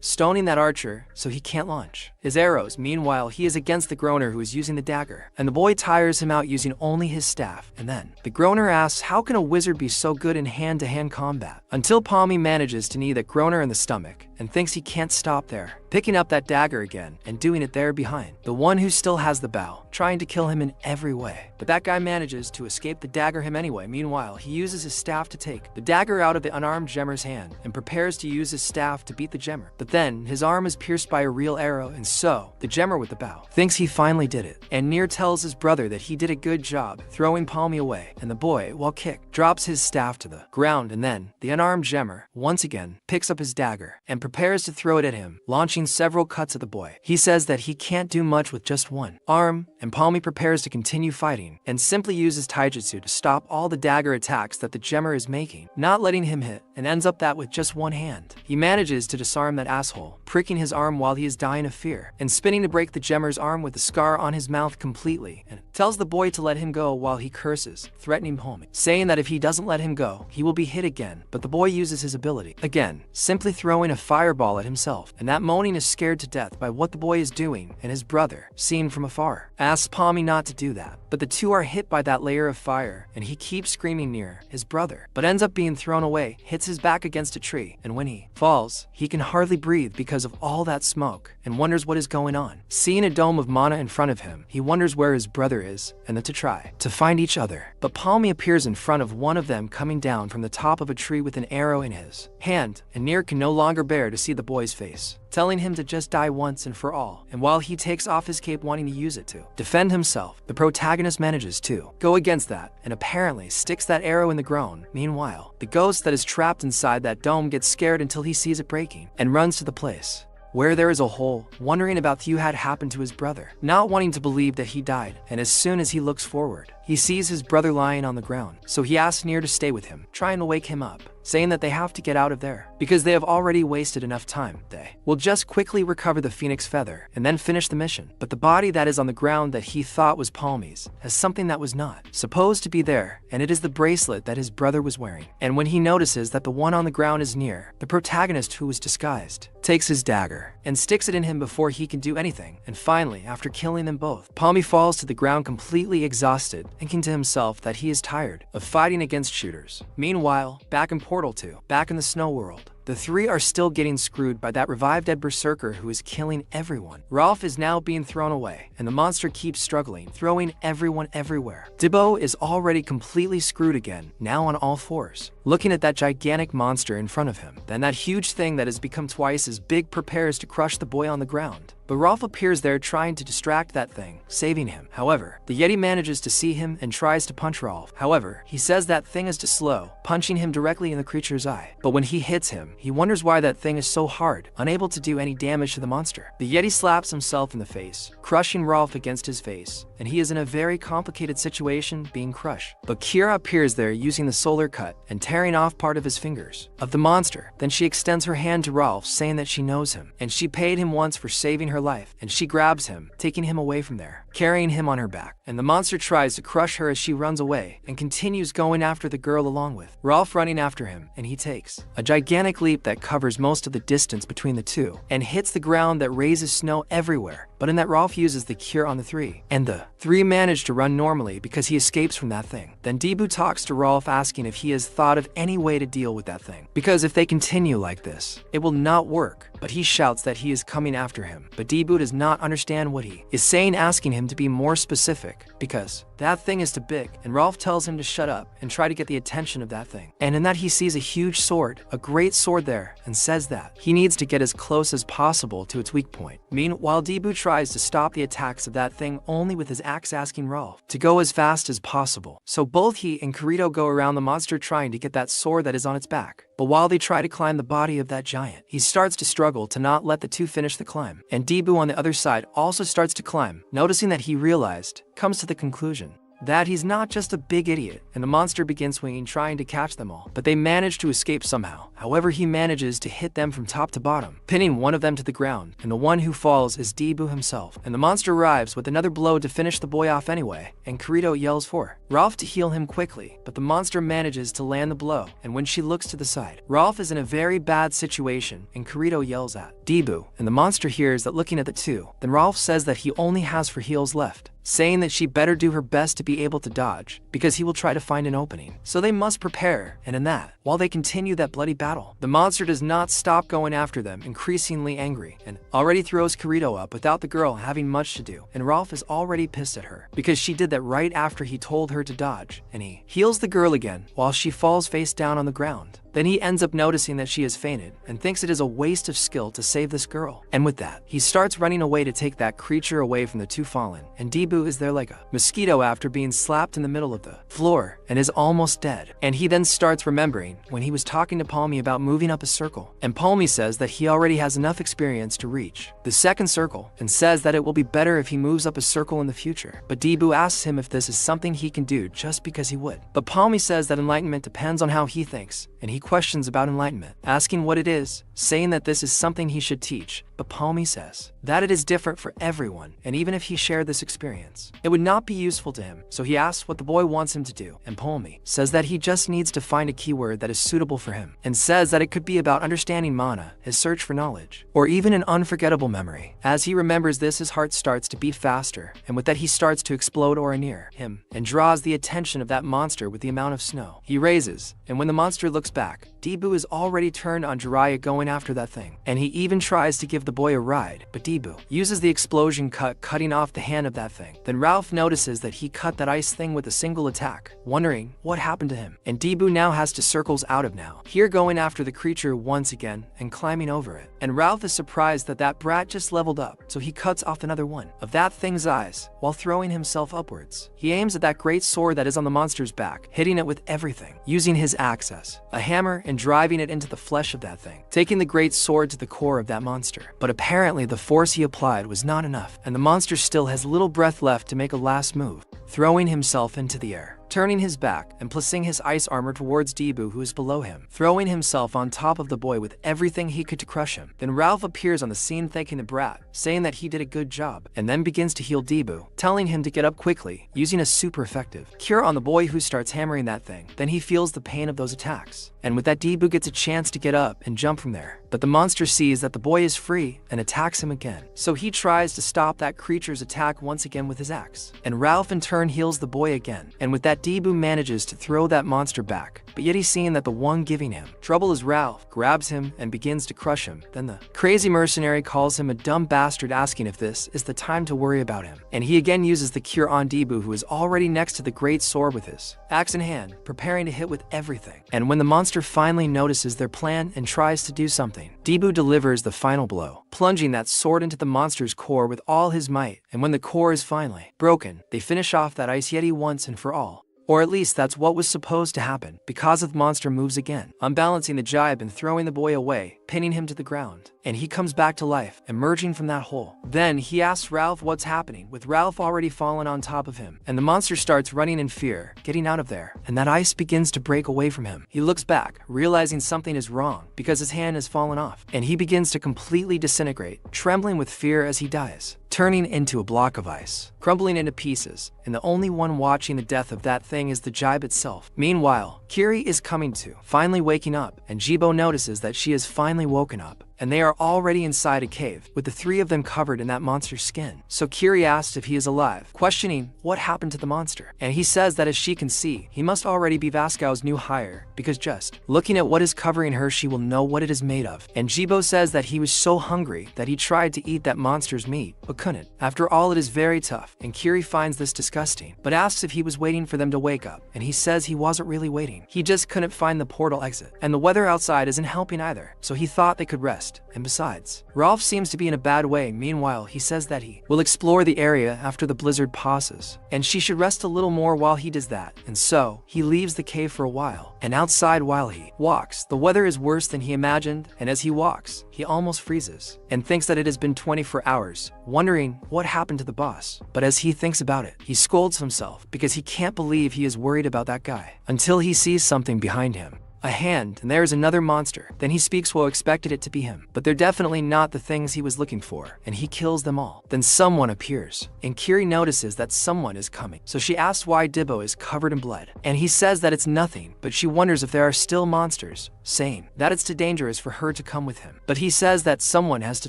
A: stoning that archer so he can't launch his arrows. Meanwhile, he is against the groaner, who is using the dagger, and the boy tires him out using only his staff. And then the groaner asks how can a wizard be so good in hand-to-hand combat, until Palmy manages to knee the groaner in the stomach, and thinks he can't stop there, picking up that dagger again and doing it there behind the one who still has the bow, trying to kill him in every way. But that guy manages to escape the dagger him anyway. Meanwhile, he uses his staff to take the dagger out of the unarmed gemmer's hand, and prepares to use his staff to beat the gemmer. But then his arm is pierced by a real arrow, and so the gemmer with the bow thinks he finally did it, and Near tells his brother that he did a good job throwing Palmy away. And the boy, while kicked, drops his staff to the ground, and then the unarmed gemmer once again picks up his dagger and prepares to throw it at him, launching several cuts at the boy. He says that he can't do much with just one arm, and Palmy prepares to continue fighting, and simply uses taijutsu to stop all the dagger attacks that the gemmer is making, not letting him hit, and ends up that with just one hand. He manages to disarm that asshole, pricking his arm while he is dying of fear, and spinning to break the gemmer's arm with the scar on his mouth completely, and tells the boy to let him go while he curses, threatening Palmy, saying that if he doesn't let him go, he will be hit again. But the boy uses his ability again, simply throwing a fireball at himself, and that moaning is scared to death by what the boy is doing, and his brother, seen from afar, asks Palmy not to do that. But the two are hit by that layer of fire, and he keeps screaming near his brother, but ends up being thrown away, hits his back against a tree, and when he falls, he can hardly breathe because of all that smoke, and wonders what is going on. Seeing a dome of mana in front of him, he wonders where his brother is, and then to try to find each other. But Palmy appears in front of one of them coming down from the top of a tree with an arrow in his hand, and Near can no longer bear to see the boy's face, telling him to just die once and for all. And while he takes off his cape wanting to use it to defend himself, the protagonist manages to go against that and apparently sticks that arrow in the ground. Meanwhile, the ghost that is trapped inside that dome gets scared until he sees it breaking and runs to the place where there is a hole, wondering about what had happened to his brother, not wanting to believe that he died. And as soon as he looks forward, he sees his brother lying on the ground. So he asks Near to stay with him, trying to wake him up, saying that they have to get out of there because they have already wasted enough time. They will just quickly recover the phoenix feather and then finish the mission. But the body that is on the ground that he thought was Palmy's has something that was not supposed to be there, and it is the bracelet that his brother was wearing. And when he notices that the one on the ground is Near, the protagonist, who was disguised, takes his dagger and sticks it in him before he can do anything. And finally, after killing them both, Palmy falls to the ground completely exhausted, thinking to himself that he is tired of fighting against shooters. Meanwhile, back in Portal 2, back in the snow world, the three are still getting screwed by that revived dead berserker who is killing everyone. Rolf is now being thrown away, and the monster keeps struggling, throwing everyone everywhere. Dibbo is already completely screwed again, now on all fours, looking at that gigantic monster in front of him. Then that huge thing that has become twice as big prepares to crush the boy on the ground. But Rolf appears there trying to distract that thing, saving him. However, the Yeti manages to see him and tries to punch Rolf. However, he says that thing is too slow, punching him directly in the creature's eye. But when he hits him, he wonders why that thing is so hard, unable to do any damage to the monster. The Yeti slaps himself in the face, crushing Rolf against his face, and he is in a very complicated situation, being crushed. But Kira appears there using the solar cut and tearing off part of his fingers of the monster. Then she extends her hand to Rolf, saying that she knows him, and she paid him once for saving her life, and she grabs him, taking him away from there, carrying him on her back. And the monster tries to crush her as she runs away and continues going after the girl along with Rolf running after him, and he takes a gigantic leap that covers most of the distance between the two and hits the ground that raises snow everywhere. But in that, Rolf uses the cure on the three, and the three manage to run normally because he escapes from that thing. Then Debu talks to Rolf, asking if he has thought of any way to deal with that thing, because if they continue like this, it will not work. But he shouts that he is coming after him, but Debu does not understand what he is saying, asking him to be more specific because that thing is too big. And Rolf tells him to shut up and try to get the attention of that thing. And in that, he sees a huge sword, a great sword there, and says that he needs to get as close as possible to its weak point. Meanwhile, Debu tries to stop the attacks of that thing only with his axe, asking Rolf to go as fast as possible. So both he and Kirito go around the monster trying to get that sword that is on its back. But while they try to climb the body of that giant, he starts to struggle to not let the two finish the climb. And Debu on the other side also starts to climb, noticing that he realized, comes to the conclusion that he's not just a big idiot, and the monster begins swinging, trying to catch them all. But they manage to escape somehow. However, he manages to hit them from top to bottom, pinning one of them to the ground, and the one who falls is Debu himself. And the monster arrives with another blow to finish the boy off anyway, and Kirito yells for Rolf to heal him quickly, but the monster manages to land the blow, and when she looks to the side, Rolf is in a very bad situation, and Kirito yells at Debu, and the monster hears that, looking at the two. Then Rolf says that he only has 4 heals left, saying that she better do her best to be able to dodge, because he will try to find an opening. So they must prepare, and in that, while they continue that bloody battle, the monster does not stop going after them, increasingly angry, and already throws Kirito up without the girl having much to do. And Rolf is already pissed at her, because she did that right after he told her to dodge, and he heals the girl again while she falls face down on the ground. Then he ends up noticing that she has fainted and thinks it is a waste of skill to save this girl. And with that, he starts running away to take that creature away from the two fallen. And Debu is there like a mosquito after being slapped in the middle of the floor and is almost dead. And he then starts remembering when he was talking to Palmy about moving up a circle. And Palmy says that he already has enough experience to reach the second circle and says that it will be better if he moves up a circle in the future. But Debu asks him if this is something he can do just because he would. But Palmy says that enlightenment depends on how he thinks, and he questions about enlightenment, asking what it is, saying that this is something he should teach, but Palmy says that it is different for everyone, and even if he shared this experience, it would not be useful to him. So he asks what the boy wants him to do, and Palmy says that he just needs to find a keyword that is suitable for him, and says that it could be about understanding mana, his search for knowledge, or even an unforgettable memory. As he remembers this, his heart starts to beat faster, and with that he starts to explode aura near him, and draws the attention of that monster with the amount of snow. He raises, and when the monster looks back, Debu is already turned on Jiraiya going after that thing, and he even tries to give the boy a ride, but Debu uses the explosion cutting off the hand of that thing. Then Ralph notices that he cut that ice thing with a single attack, wondering what happened to him, and Debu now has to circles out of now, here going after the creature once again and climbing over it, and Ralph is surprised that that brat just leveled up, so he cuts off another one of that thing's eyes while throwing himself upwards. He aims at that great sword that is on the monster's back, hitting it with everything, using his axe as a hammer and driving it into the flesh of that thing, taking the great sword to the core of that monster. But apparently the force he applied was not enough, and the monster still has little breath left to make a last move, throwing himself into the air, turning his back and placing his ice armor towards Debu, who is below him, throwing himself on top of the boy with everything he could to crush him. Then Ralph appears on the scene thanking the brat, saying that he did a good job, and then begins to heal Debu, telling him to get up quickly, using a super effective cure on the boy, who starts hammering that thing. Then he feels the pain of those attacks, and with that Debu gets a chance to get up and jump from there. But the monster sees that the boy is free and attacks him again, so he tries to stop that creature's attack once again with his axe, and Ralph in turn heals the boy again, and with that Debu manages to throw that monster back, but yet he's seeing that the one giving him trouble is Ralph, grabs him and begins to crush him. Then the crazy mercenary calls him a dumb bastard, asking if this is the time to worry about him, and he again uses the cure on Debu, who is already next to the great sword with his axe in hand, preparing to hit with everything. And when the monster finally notices their plan and tries to do something, Debu delivers the final blow, plunging that sword into the monster's core with all his might, and when the core is finally broken, they finish off that ice yeti once and for all. Or at least that's what was supposed to happen, because the monster moves again, unbalancing the jibe and throwing the boy away, pinning him to the ground. And he comes back to life, emerging from that hole. Then he asks Ralph what's happening, with Ralph already fallen on top of him, and the monster starts running in fear, getting out of there, and that ice begins to break away from him. He looks back, realizing something is wrong, because his hand has fallen off, and he begins to completely disintegrate, trembling with fear as he dies, turning into a block of ice, crumbling into pieces, and the only one watching the death of that thing is the jibe itself. Meanwhile, Kiri is coming to, finally waking up, and Jibo notices that she has finally woken up, and they are already inside a cave, with the three of them covered in that monster's skin. So Kiri asks if he is alive, questioning what happened to the monster, and he says that as she can see, he must already be Vasco's new hire, because just looking at what is covering her, she will know what it is made of. And Jibo says that he was so hungry that he tried to eat that monster's meat, but couldn't. After all, it is very tough, and Kiri finds this disgusting, but asks if he was waiting for them to wake up, and he says he wasn't really waiting. He just couldn't find the portal exit, and the weather outside isn't helping either, so he thought they could rest. And besides, Ralph seems to be in a bad way. Meanwhile, he says that he will explore the area after the blizzard passes, and she should rest a little more while he does that. And so, he leaves the cave for a while, and outside while he walks, the weather is worse than he imagined, and as he walks, he almost freezes, and thinks that it has been 24 hours, wondering what happened to the boss. But as he thinks about it, he scolds himself, because he can't believe he is worried about that guy, until he sees something behind him. A hand, and there is another monster. Then he speaks well, expected it to be him, but they're definitely not the things he was looking for, and he kills them all. Then someone appears, and Kiri notices that someone is coming, so she asks why Dibbo is covered in blood, and he says that it's nothing, but she wonders if there are still monsters, saying that it's too dangerous for her to come with him. But he says that someone has to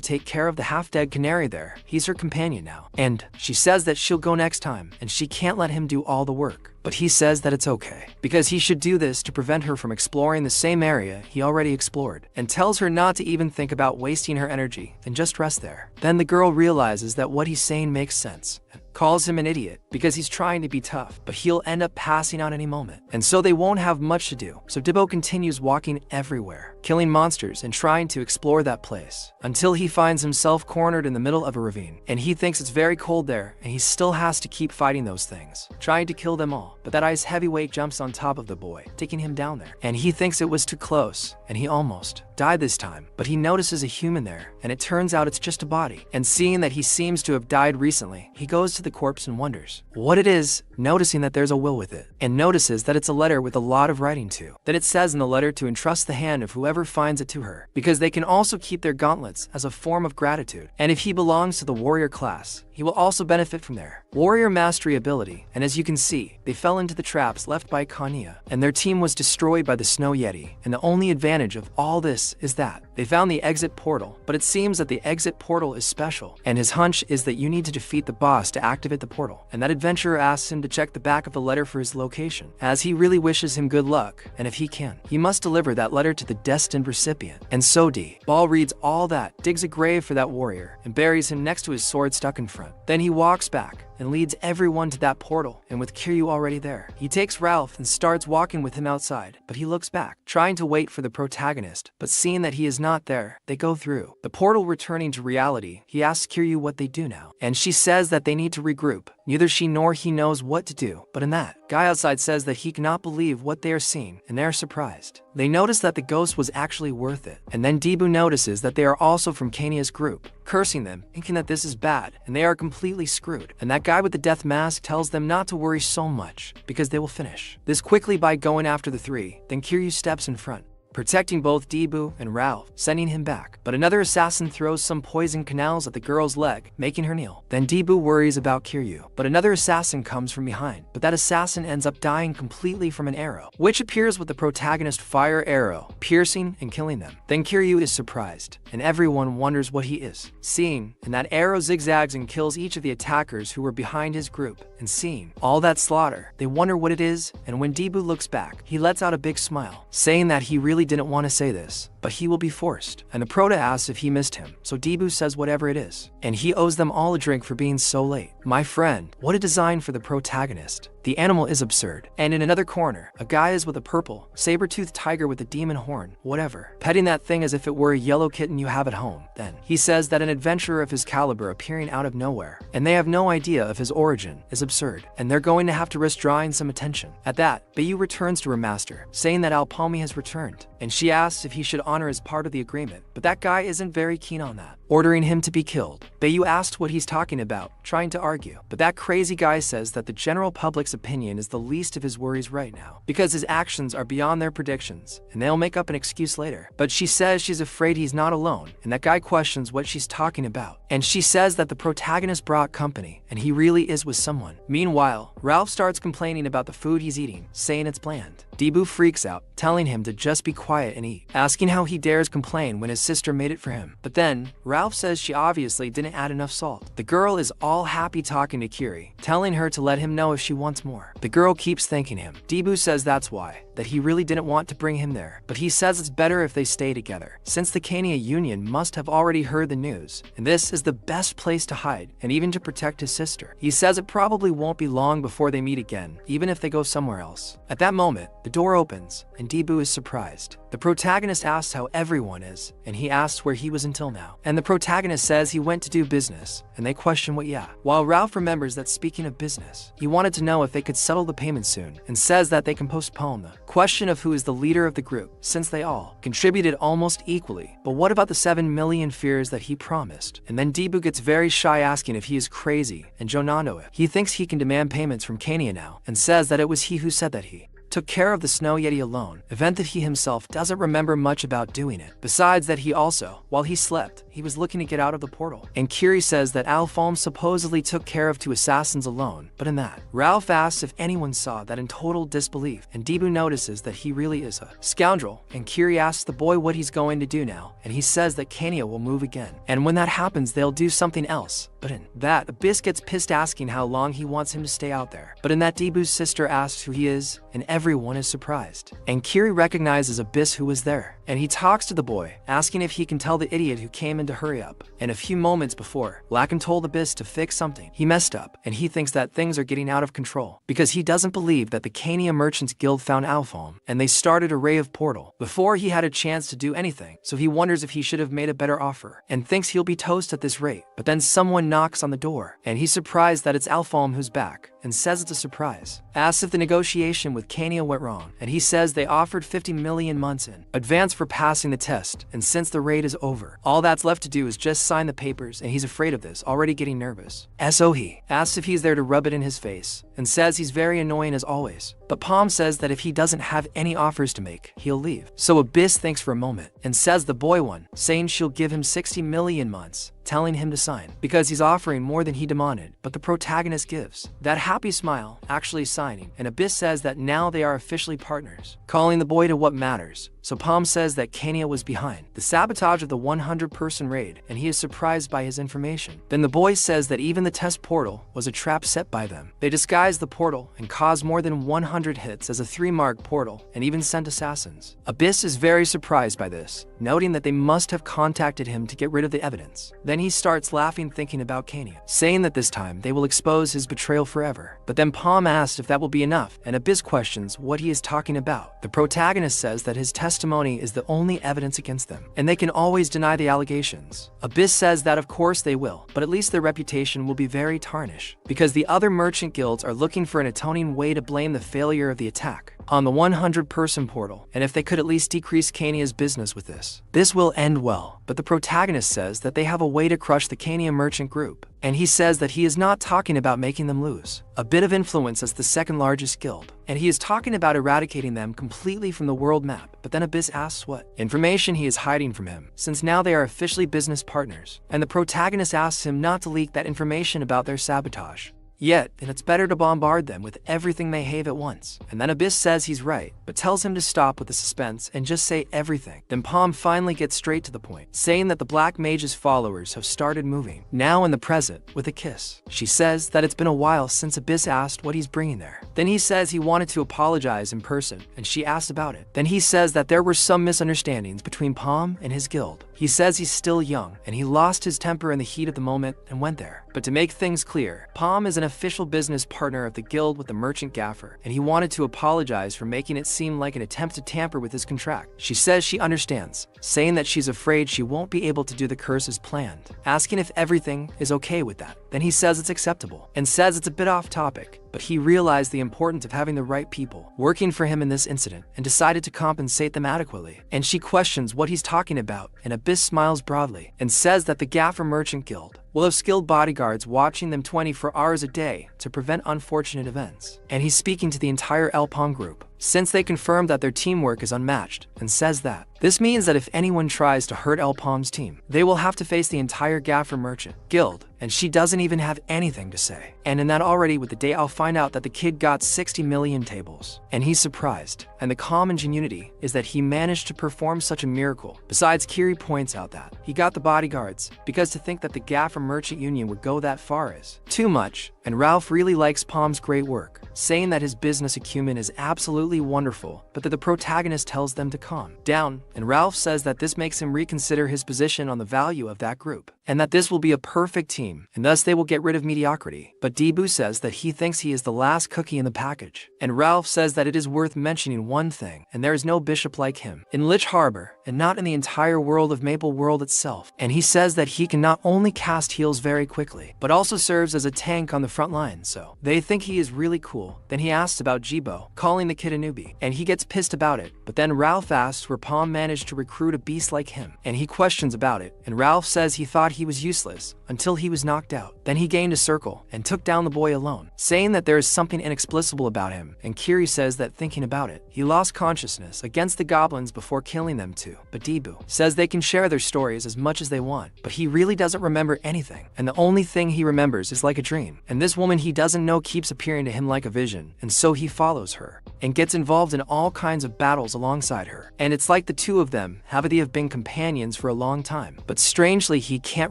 A: take care of the half-dead canary there. He's her companion now, and she says that she'll go next time, and she can't let him do all the work. But he says that it's okay, because he should do this to prevent her from exploring the same area he already explored, and tells her not to even think about wasting her energy and just rest there. Then the girl realizes that what he's saying makes sense, and calls him an idiot because he's trying to be tough, but he'll end up passing out any moment, and so they won't have much to do. So Dibbo continues walking everywhere, killing monsters and trying to explore that place, until he finds himself cornered in the middle of a ravine, and he thinks it's very cold there, and he still has to keep fighting those things, trying to kill them all. But that ice heavyweight jumps on top of the boy, taking him down there, and he thinks it was too close, and he almost died this time. But he notices a human there, and it turns out it's just a body, and seeing that he seems to have died recently, he goes to the the corpse and wonders what it is, noticing that there's a will with it, and notices that it's a letter with a lot of writing too. Then it says in the letter to entrust the hand of whoever finds it to her, because they can also keep their gauntlets as a form of gratitude, and if he belongs to the warrior class, he will also benefit from their warrior mastery ability. And as you can see, they fell into the traps left by Kania, and their team was destroyed by the Snow Yeti. And the only advantage of all this is that they found the exit portal, but it seems that the exit portal is special, and his hunch is that you need to defeat the boss to activate the portal. And that adventurer asks him to check the back of the letter for his location, as he really wishes him good luck, and if he can, he must deliver that letter to the destined recipient. And so Ball reads all that, digs a grave for that warrior, and buries him next to his sword stuck in front. Then he walks back and leads everyone to that portal, and with Kiryu already there, he takes Ralph and starts walking with him outside, but he looks back, trying to wait for the protagonist, but seeing that he is not there, they go through the portal. Returning to reality, he asks Kiryu what they do now, and she says that they need to regroup. Neither she nor he knows what to do, but in that, guy outside says that he cannot believe what they are seeing, and they are surprised. They notice that the ghost was actually worth it, and then Debu notices that they are also from Kania's group, cursing them, thinking that this is bad, and they are completely screwed. And that guy with the death mask tells them not to worry so much, because they will finish this quickly by going after the three. Then Kiryu steps in front, protecting both Debu and Ralph, sending him back. But another assassin throws some poison canals at the girl's leg, making her kneel. Then Debu worries about Kiryu, but another assassin comes from behind. But that assassin ends up dying completely from an arrow, which appears with the protagonist fire arrow, piercing and killing them. Then Kiryu is surprised, and everyone wonders what he is seeing, and that arrow zigzags and kills each of the attackers who were behind his group. And seeing all that slaughter, they wonder what it is, and when Debu looks back, he lets out a big smile, saying that he really didn't want to say this, but he will be forced. And the prota asks if he missed him, so Debu says whatever it is, and he owes them all a drink for being so late. My friend, what a design for the protagonist. The animal is absurd. And in another corner, a guy is with a purple, saber-toothed tiger with a demon horn, whatever, petting that thing as if it were a yellow kitten you have at home. Then, he says that an adventurer of his caliber appearing out of nowhere, and they have no idea of his origin, is absurd, and they're going to have to risk drawing some attention. At that, Bayu returns to her master, saying that Alpalmi has returned, and she asks if he should honor as part of the agreement, but that guy isn't very keen on that, ordering him to be killed. Bayu asks what he's talking about, trying to argue, but that crazy guy says that the general public's opinion is the least of his worries right now, because his actions are beyond their predictions, and they'll make up an excuse later. But she says she's afraid he's not alone, and that guy questions what she's talking about, and she says that the protagonist brought company, and he really is with someone. Meanwhile, Ralph starts complaining about the food he's eating, saying it's bland. Debu freaks out, telling him to just be quiet and eat, asking how he dares complain when his sister made it for him. But then, Ralph says she obviously didn't add enough salt. The girl is all happy talking to Kiri, telling her to let him know if she wants more. The girl keeps thanking him. Debu says that's why, that he really didn't want to bring him there, but he says it's better if they stay together, since the Kania Union must have already heard the news, and this is the best place to hide, and even to protect his sister. He says it probably won't be long before they meet again, even if they go somewhere else. At that moment, the door opens, and Debu is surprised. The protagonist asks how everyone is, and he asks where he was until now. And the protagonist says he went to do business, and they question what while Ralph remembers that speaking of business, he wanted to know if they could settle the payment soon, and says that they can postpone the question of who is the leader of the group, since they all contributed almost equally. But what about the 7 million fears that he promised? And then Debu gets very shy, asking if he is crazy, and Jonando it. He thinks he can demand payments from Kania now, and says that it was he who said that he took care of the Snow Yeti alone, event that he himself doesn't remember much about doing it. Besides that, he also, while he slept, he was looking to get out of the portal. And Kiri says that Alfalm supposedly took care of 2 assassins alone, but in that, Ralph asks if anyone saw that in total disbelief, and Debu notices that he really is a scoundrel, and Kiri asks the boy what he's going to do now, and he says that Kania will move again, and when that happens they'll do something else. But in that, Abyss gets pissed, asking how long he wants him to stay out there. But in that, Debu's sister asks who he is, and everyone is surprised. And Kiri recognizes Abyss, who was there, and he talks to the boy, asking if he can tell the idiot who came in to hurry up. And a few moments before, Lakin told Abyss to fix something. He messed up, and he thinks that things are getting out of control, because he doesn't believe that the Kania Merchants Guild found Alfalm, and they started a ray of portal before he had a chance to do anything, so he wonders if he should have made a better offer, and thinks he'll be toast at this rate. But then someone knocks on the door, and he's surprised that it's Alfalm who's back, and says it's a surprise. Asks if the negotiation with Kania went wrong, and he says they offered 50 million months in advance for passing the test, and since the raid is over, all that's left to do is just sign the papers, and he's afraid of this, already getting nervous. So he asks if he's there to rub it in his face, and says he's very annoying as always. But Palm says that if he doesn't have any offers to make, he'll leave. So Abyss thinks for a moment, and says the boy won, saying she'll give him 60 million months, telling him to sign, because he's offering more than he demanded, but the protagonist gives that happy smile, actually signing, and Abyss says that now they are officially partners, calling the boy to what matters. So Palm says that Kenya was behind the sabotage of the 100-person raid, and he is surprised by his information. Then the boy says that even the test portal was a trap set by them. They disguised the portal and caused more than 100 hits as a 3-mark portal, and even sent assassins. Abyss is very surprised by this, noting that they must have contacted him to get rid of the evidence. Then he starts laughing thinking about Kenya, saying that this time they will expose his betrayal forever. But then Palm asks if that will be enough, and Abyss questions what he is talking about. The protagonist says that his testimony is the only evidence against them, and they can always deny the allegations. Abyss says that of course they will, but at least their reputation will be very tarnished, because the other merchant guilds are looking for an atoning way to blame the failure of the attack on the 100-person portal, and if they could at least decrease Kenya's business with this will end well. But the protagonist says that they have a way to crush the Kenya merchant group, and he says that he is not talking about making them lose a bit of influence as the second largest guild, and he is talking about eradicating them completely from the world map. But then Abyss asks what information he is hiding from him, since now they are officially business partners, and the protagonist asks him not to leak that information about their sabotage. Yet, then it's better to bombard them with everything they have at once. And then Abyss says he's right, but tells him to stop with the suspense and just say everything. Then Palm finally gets straight to the point, saying that the Black Mage's followers have started moving, now in the present, with a kiss. She says that it's been a while since Abyss asked what he's bringing there. Then he says he wanted to apologize in person, and she asked about it. Then he says that there were some misunderstandings between Palm and his guild. He says he's still young, and he lost his temper in the heat of the moment and went there. But to make things clear, Palm is an official business partner of the guild with the merchant gaffer, and he wanted to apologize for making it seem like an attempt to tamper with his contract. She says she understands, saying that she's afraid she won't be able to do the curse as planned, asking if everything is okay with that. Then he says it's acceptable, and says it's a bit off topic, but he realized the importance of having the right people working for him in this incident, and decided to compensate them adequately. And she questions what he's talking about, and Abyss smiles broadly, and says that the Gaffer Merchant Guild will have skilled bodyguards watching them 24 hours a day to prevent unfortunate events. And he's speaking to the entire Elpong group, since they confirmed that their teamwork is unmatched, and says that this means that if anyone tries to hurt Elpong's team, they will have to face the entire Gaffer Merchant Guild, and she doesn't even have anything to say. And in that already with the day I'll find out that the kid got 60 million tables, and he's surprised. And the calm ingenuity is that he managed to perform such a miracle. Besides, Kiri points out that he got the bodyguards because to think that the Gaffer Merchant Union would go that far is too much. And Ralph really likes Palm's great work, saying that his business acumen is absolutely wonderful, but that the protagonist tells them to calm down. And Ralph says that this makes him reconsider his position on the value of that group, and that this will be a perfect team, and thus they will get rid of mediocrity. But Debu says that he thinks he is the last cookie in the package, and Ralph says that it is worth mentioning one thing, and there is no bishop like him in Lich Harbor, and not in the entire world of Maple World itself. And he says that he can not only cast heals very quickly, but also serves as a tank on the front line, so they think he is really cool. Then he asks about Jibo, calling the kid a newbie, and he gets pissed about it. But then Ralph asks where Palm managed to recruit a beast like him, and he questions about it, and Ralph says he thought he was useless until he was knocked out. Then he gained a circle and took down the boy alone, saying that there is something inexplicable about him, and Kiri says that thinking about it, he lost consciousness against the goblins before killing them too. But Debu says they can share their stories as much as they want, but he really doesn't remember anything, and the only thing he remembers is like a dream. And this woman he doesn't know keeps appearing to him like a vision, and so he follows her and gets involved in all kinds of battles alongside her. And it's like the two of them have been companions for a long time. But strangely, he can't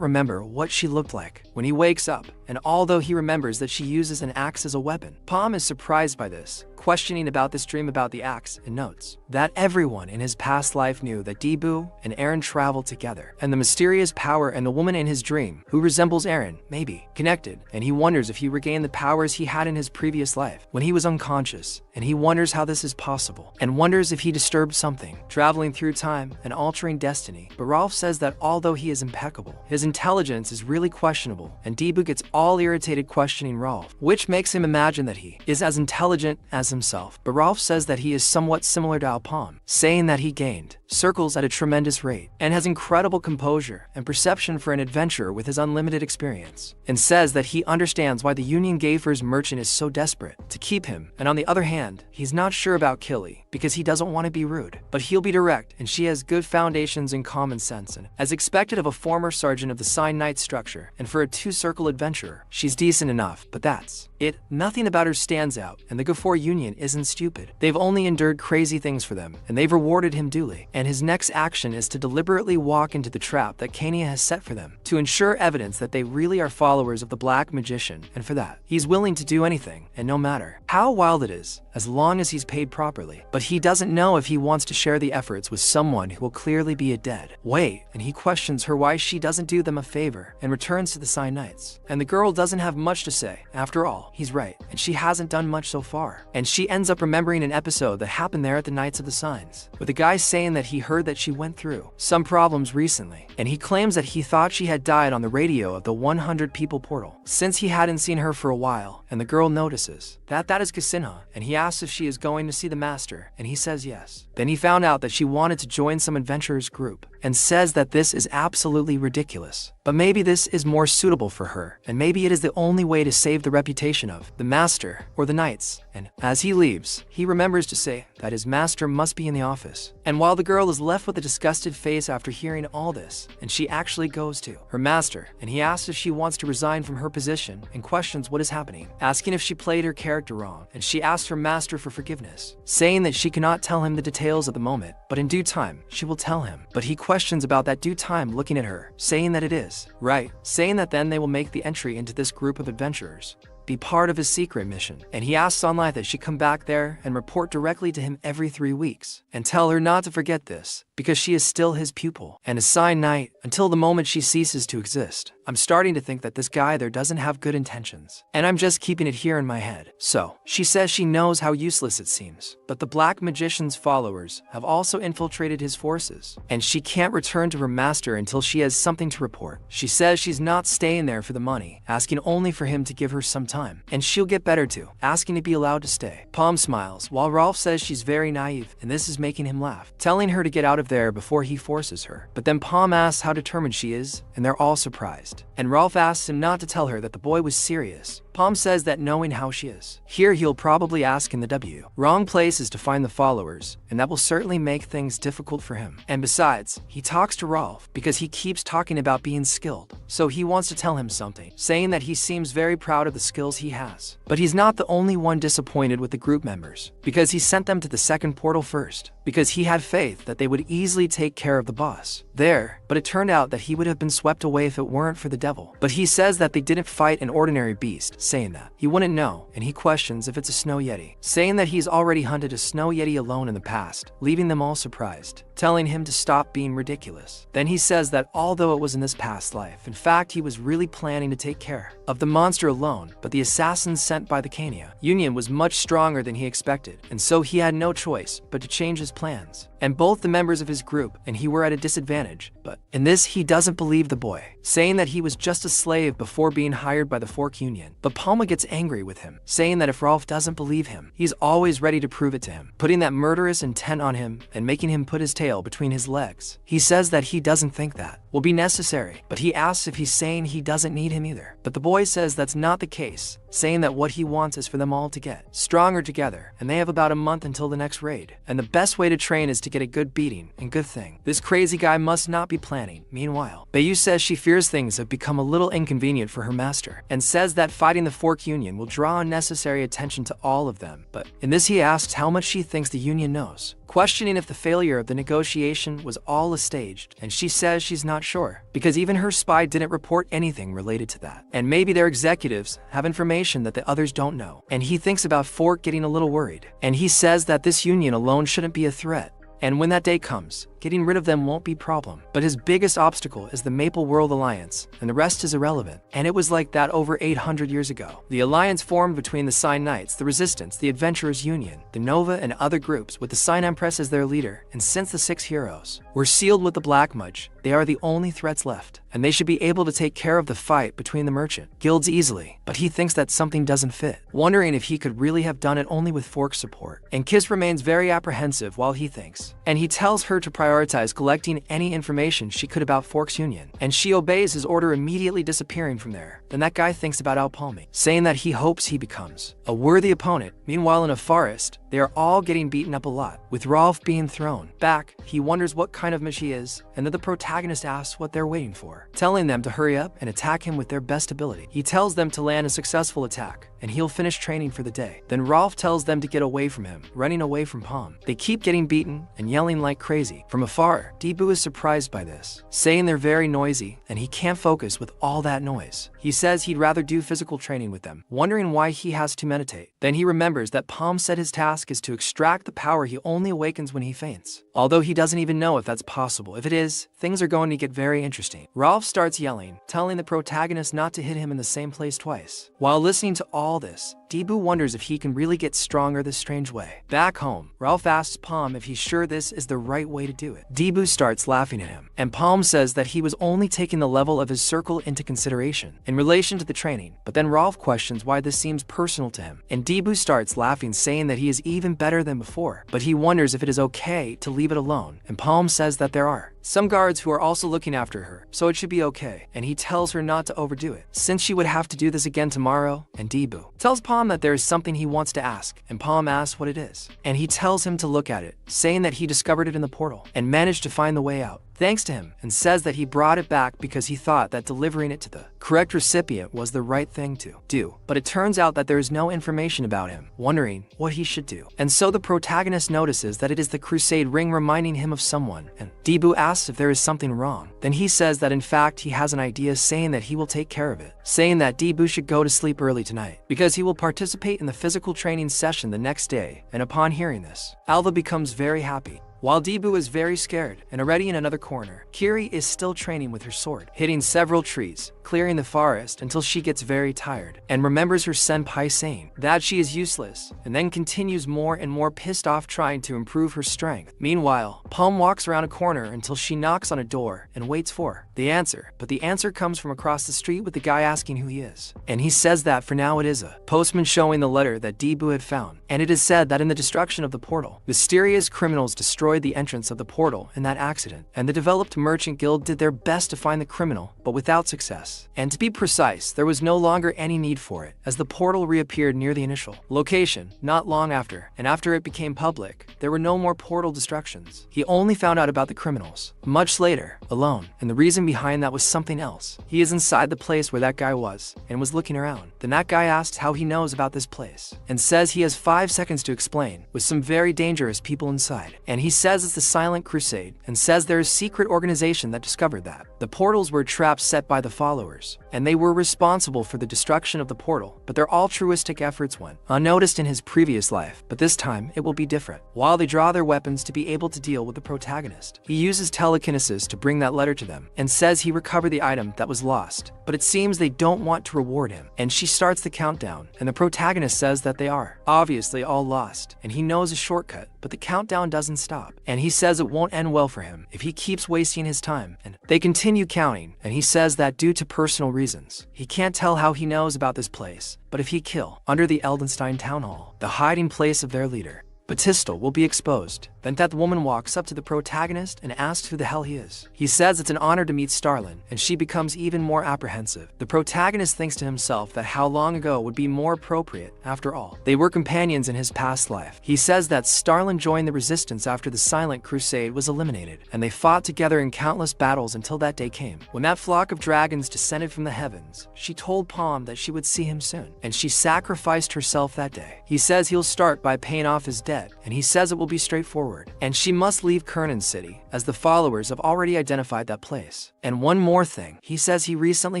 A: remember what she looked like when he wakes up, and although he remembers that she uses an axe as a weapon. Palm is surprised by this, questioning about this dream about the axe, and notes that everyone in his past life knew that Debu and Aaron traveled together, and the mysterious power and the woman in his dream, who resembles Aaron, may be connected, and he wonders if he regained the powers he had in his previous life when he was unconscious, and he wonders how this is possible, and wonders if he disturbed something, traveling through time and altering destiny. But Rolf says that although he is impeccable, his intelligence is really questionable, and Debu gets all irritated, questioning Rolf, which makes him imagine that he is as intelligent as himself. But Rolf says that he is somewhat similar to Alpom, saying that he gained circles at a tremendous rate and has incredible composure and perception for an adventurer with his unlimited experience, and says that he understands why the Union Gaffer's merchant is so desperate to keep him. And on the other hand, he's not sure about Killy because he doesn't want to be rude, but he'll be direct, and she has good foundations in common sense, and as expected of a former sergeant of the Sign Knight structure, and for a two-circle adventurer, she's decent enough, but that's it. Nothing about her stands out, and the Gafor Union isn't stupid. They've only endured crazy things for them, and they've rewarded him duly, and his next action is to deliberately walk into the trap that Kania has set for them, to ensure evidence that they really are followers of the Black Magician, and for that, he's willing to do anything, and no matter how wild it is, as long as he's paid properly. But he doesn't know if he wants to share the efforts with someone who will clearly be a dead weight, and he questions her why she doesn't do them a favor, and returns to the Sign Knights. And the girl doesn't have much to say. After all, he's right, and she hasn't done much so far. And she ends up remembering an episode that happened there at the Knights of the Signs, with a guy saying that he heard that she went through some problems recently, and he claims that he thought she had died on the radio of the 100 people portal, since he hadn't seen her for a while. And the girl notices that is Kasinha, and he asks if she is going to see the master, and he says yes. Then he found out that she wanted to join some adventurers group, and says that this is absolutely ridiculous, but maybe this is more suitable for her, and maybe it is the only way to save the reputation of the master or the knights. And as he leaves, he remembers to say that his master must be in the office. And while the girl is left with a disgusted face after hearing all this, and she actually goes to her master, and he asks if she wants to resign from her position, and questions what is happening, asking if she played her character wrong, and she asks her master for forgiveness, saying that she cannot tell him the details at the moment, but in due time she will tell him. But he questions about that due time, looking at her, saying that it is right, saying that then they will make the entry into this group of adventurers, be part of his secret mission. And he asks Sunlight that she come back there and report directly to him every 3 weeks, and tell her not to forget this, because she is still his pupil and a Sign Knight until the moment she ceases to exist. I'm starting to think that this guy there doesn't have good intentions, and I'm just keeping it here in my head. So, she says she knows how useless it seems, but the Black Magician's followers have also infiltrated his forces, and she can't return to her master until she has something to report. She says she's not staying there for the money, asking only for him to give her some time, and she'll get better too, asking to be allowed to stay. Palm smiles, while Rolf says she's very naive, and this is making him laugh, telling her to get out of there before he forces her. But then Palm asks how determined she is, and they're all surprised. And Rolf asks him not to tell her that the boy was serious. Palm says that knowing how she is, here he'll probably ask in the wrong places to find the followers, and that will certainly make things difficult for him. And besides, he talks to Rolf because he keeps talking about being skilled, so he wants to tell him something, saying that he seems very proud of the skills he has. But he's not the only one disappointed with the group members, because he sent them to the second portal first, because he had faith that they would easily take care of the boss there, but it turned out that he would have been swept away if it weren't for the devil. But he says that they didn't fight an ordinary beast, saying that he wouldn't know, and he questions if it's a snow yeti, saying that he's already hunted a snow yeti alone in the past, leaving them all surprised, telling him to stop being ridiculous. Then he says that although it was in this past life, in fact he was really planning to take care of the monster alone, but the assassins sent by the Kania Union was much stronger than he expected, and so he had no choice but to change his plans. And both the members of his group and he were at a disadvantage, but in this he doesn't believe the boy, saying that he was just a slave before being hired by the Fork Union. But Palma gets angry with him, saying that if Rolf doesn't believe him, he's always ready to prove it to him, putting that murderous intent on him and making him put his tail between his legs. He says that he doesn't think that will be necessary, but he asks if he's saying he doesn't need him either. But the boy says that's not the case, saying that what he wants is for them all to get stronger together, and they have about a month until the next raid, and the best way to train is to get a good beating. And good thing this crazy guy must not be planning. Meanwhile, Bayu says she fears things have become a little inconvenient for her master, and says that fighting the Fork Union will draw unnecessary attention to all of them. But in this he asks how much she thinks the Union knows, questioning if the failure of the negotiation was all staged, and she says she's not sure, because even her spy didn't report anything related to that, and maybe their executives have information that the others don't know. And he thinks about Fork getting a little worried, and he says that this union alone shouldn't be a threat. And when that day comes, getting rid of them won't be a problem. But his biggest obstacle is the Maple World Alliance, and the rest is irrelevant. And it was like that over 800 years ago. The alliance formed between the Sign Knights, the Resistance, the Adventurers Union, the Nova, and other groups with the Sign Empress as their leader, and since the 6 heroes were sealed with the Black Mudge, they are the only threats left, and they should be able to take care of the fight between the merchant guilds easily. But he thinks that something doesn't fit, wondering if he could really have done it only with Fork's support. And Kiss remains very apprehensive while he thinks, and he tells her to prioritize collecting any information she could about Fork's union, and she obeys his order, immediately disappearing from there. Then that guy thinks about outpalming, saying that he hopes he becomes a worthy opponent. Meanwhile, in a forest, they are all getting beaten up a lot, with Rolf being thrown back. He wonders what kind of mage he is, and then the protagonist asks what they're waiting for, telling them to hurry up and attack him with their best ability. He tells them to land a successful attack, and he'll finish training for the day. Then Rolf tells them to get away from him, running away from Palm. They keep getting beaten and yelling like crazy. From afar, Debu is surprised by this, saying they're very noisy, and he can't focus with all that noise. He says he'd rather do physical training with them, wondering why he has to meditate. Then he remembers that Palm said his task is to extract the power he only awakens when he faints, although he doesn't even know if that's possible. If it is, things are going to get very interesting. Rolf starts yelling, telling the protagonist not to hit him in the same place twice. While listening to all this, Debu wonders if he can really get stronger this strange way. Back home, Rolf asks Palm if he's sure this is the right way to do it. Debu starts laughing at him, and Palm says that he was only taking the level of his circle into consideration in relation to the training. But then Rolf questions why this seems personal to him, and Debu starts laughing, saying that he is even better than before, but he wonders if it is okay to leave it alone. And Palm says that there are some guards who are also looking after her, so it should be okay, and he tells her not to overdo it, since she would have to do this again tomorrow. And Debu tells Palm that there is something he wants to ask, and Palm asks what it is, and he tells him to look at it, saying that he discovered it in the portal and managed to find the way out thanks to him, and says that he brought it back because he thought that delivering it to the correct recipient was the right thing to do. But it turns out that there is no information about him, wondering what he should do. And so the protagonist notices that it is the Crusade ring reminding him of someone, and Debu asks if there is something wrong. Then he says that in fact he has an idea, saying that he will take care of it, saying that Debu should go to sleep early tonight because he will participate in the physical training session the next day. And upon hearing this, Alva becomes very happy. While Debu is very scared and already in another corner, Kiri is still training with her sword, hitting several trees, clearing the forest until she gets very tired and remembers her senpai saying that she is useless, and then continues more and more pissed off, trying to improve her strength. Meanwhile, Palm walks around a corner until she knocks on a door and waits for the answer, but the answer comes from across the street with the guy asking who he is, and he says that for now it is a postman, showing the letter that Debu had found. And it is said that in the destruction of the portal, mysterious criminals destroyed the entrance of the portal in that accident, and the developed merchant guild did their best to find the criminal, but without success. And to be precise, there was no longer any need for it, as the portal reappeared near the initial location not long after, and after it became public, there were no more portal destructions. He only found out about the criminals much later, alone, and the reason behind that was something else. He is inside the place where that guy was, and was looking around. Then that guy asks how he knows about this place, and says he has 5 seconds to explain, with some very dangerous people inside. And he says it's the Silent Crusade, and says there is a secret organization that discovered that the portals were traps set by the followers, and they were responsible for the destruction of the portal, but their altruistic efforts went unnoticed in his previous life, but this time it will be different. While they draw their weapons to be able to deal with the protagonist, he uses telekinesis to bring that letter to them, and says he recovered the item that was lost, but it seems they don't want to reward him. And she starts the countdown, and the protagonist says that they are obviously all lost, and he knows a shortcut, but the countdown doesn't stop, and he says it won't end well for him if he keeps wasting his time. And they continue counting, and he says that due to personal reasons, he can't tell how he knows about this place, but if he kill under the Eldenstein Town Hall, the hiding place of their leader, Batista will be exposed. Then that woman walks up to the protagonist and asks who the hell he is. He says it's an honor to meet Starlin, and she becomes even more apprehensive. The protagonist thinks to himself that how long ago would be more appropriate. After all, they were companions in his past life. He says that Starlin joined the resistance after the Silent Crusade was eliminated, and they fought together in countless battles until that day came. When that flock of dragons descended from the heavens, she told Palm that she would see him soon, and she sacrificed herself that day. He says he'll start by paying off his debt, and he says it will be straightforward, and she must leave Kernan City, as the followers have already identified that place. And one more thing, he says he recently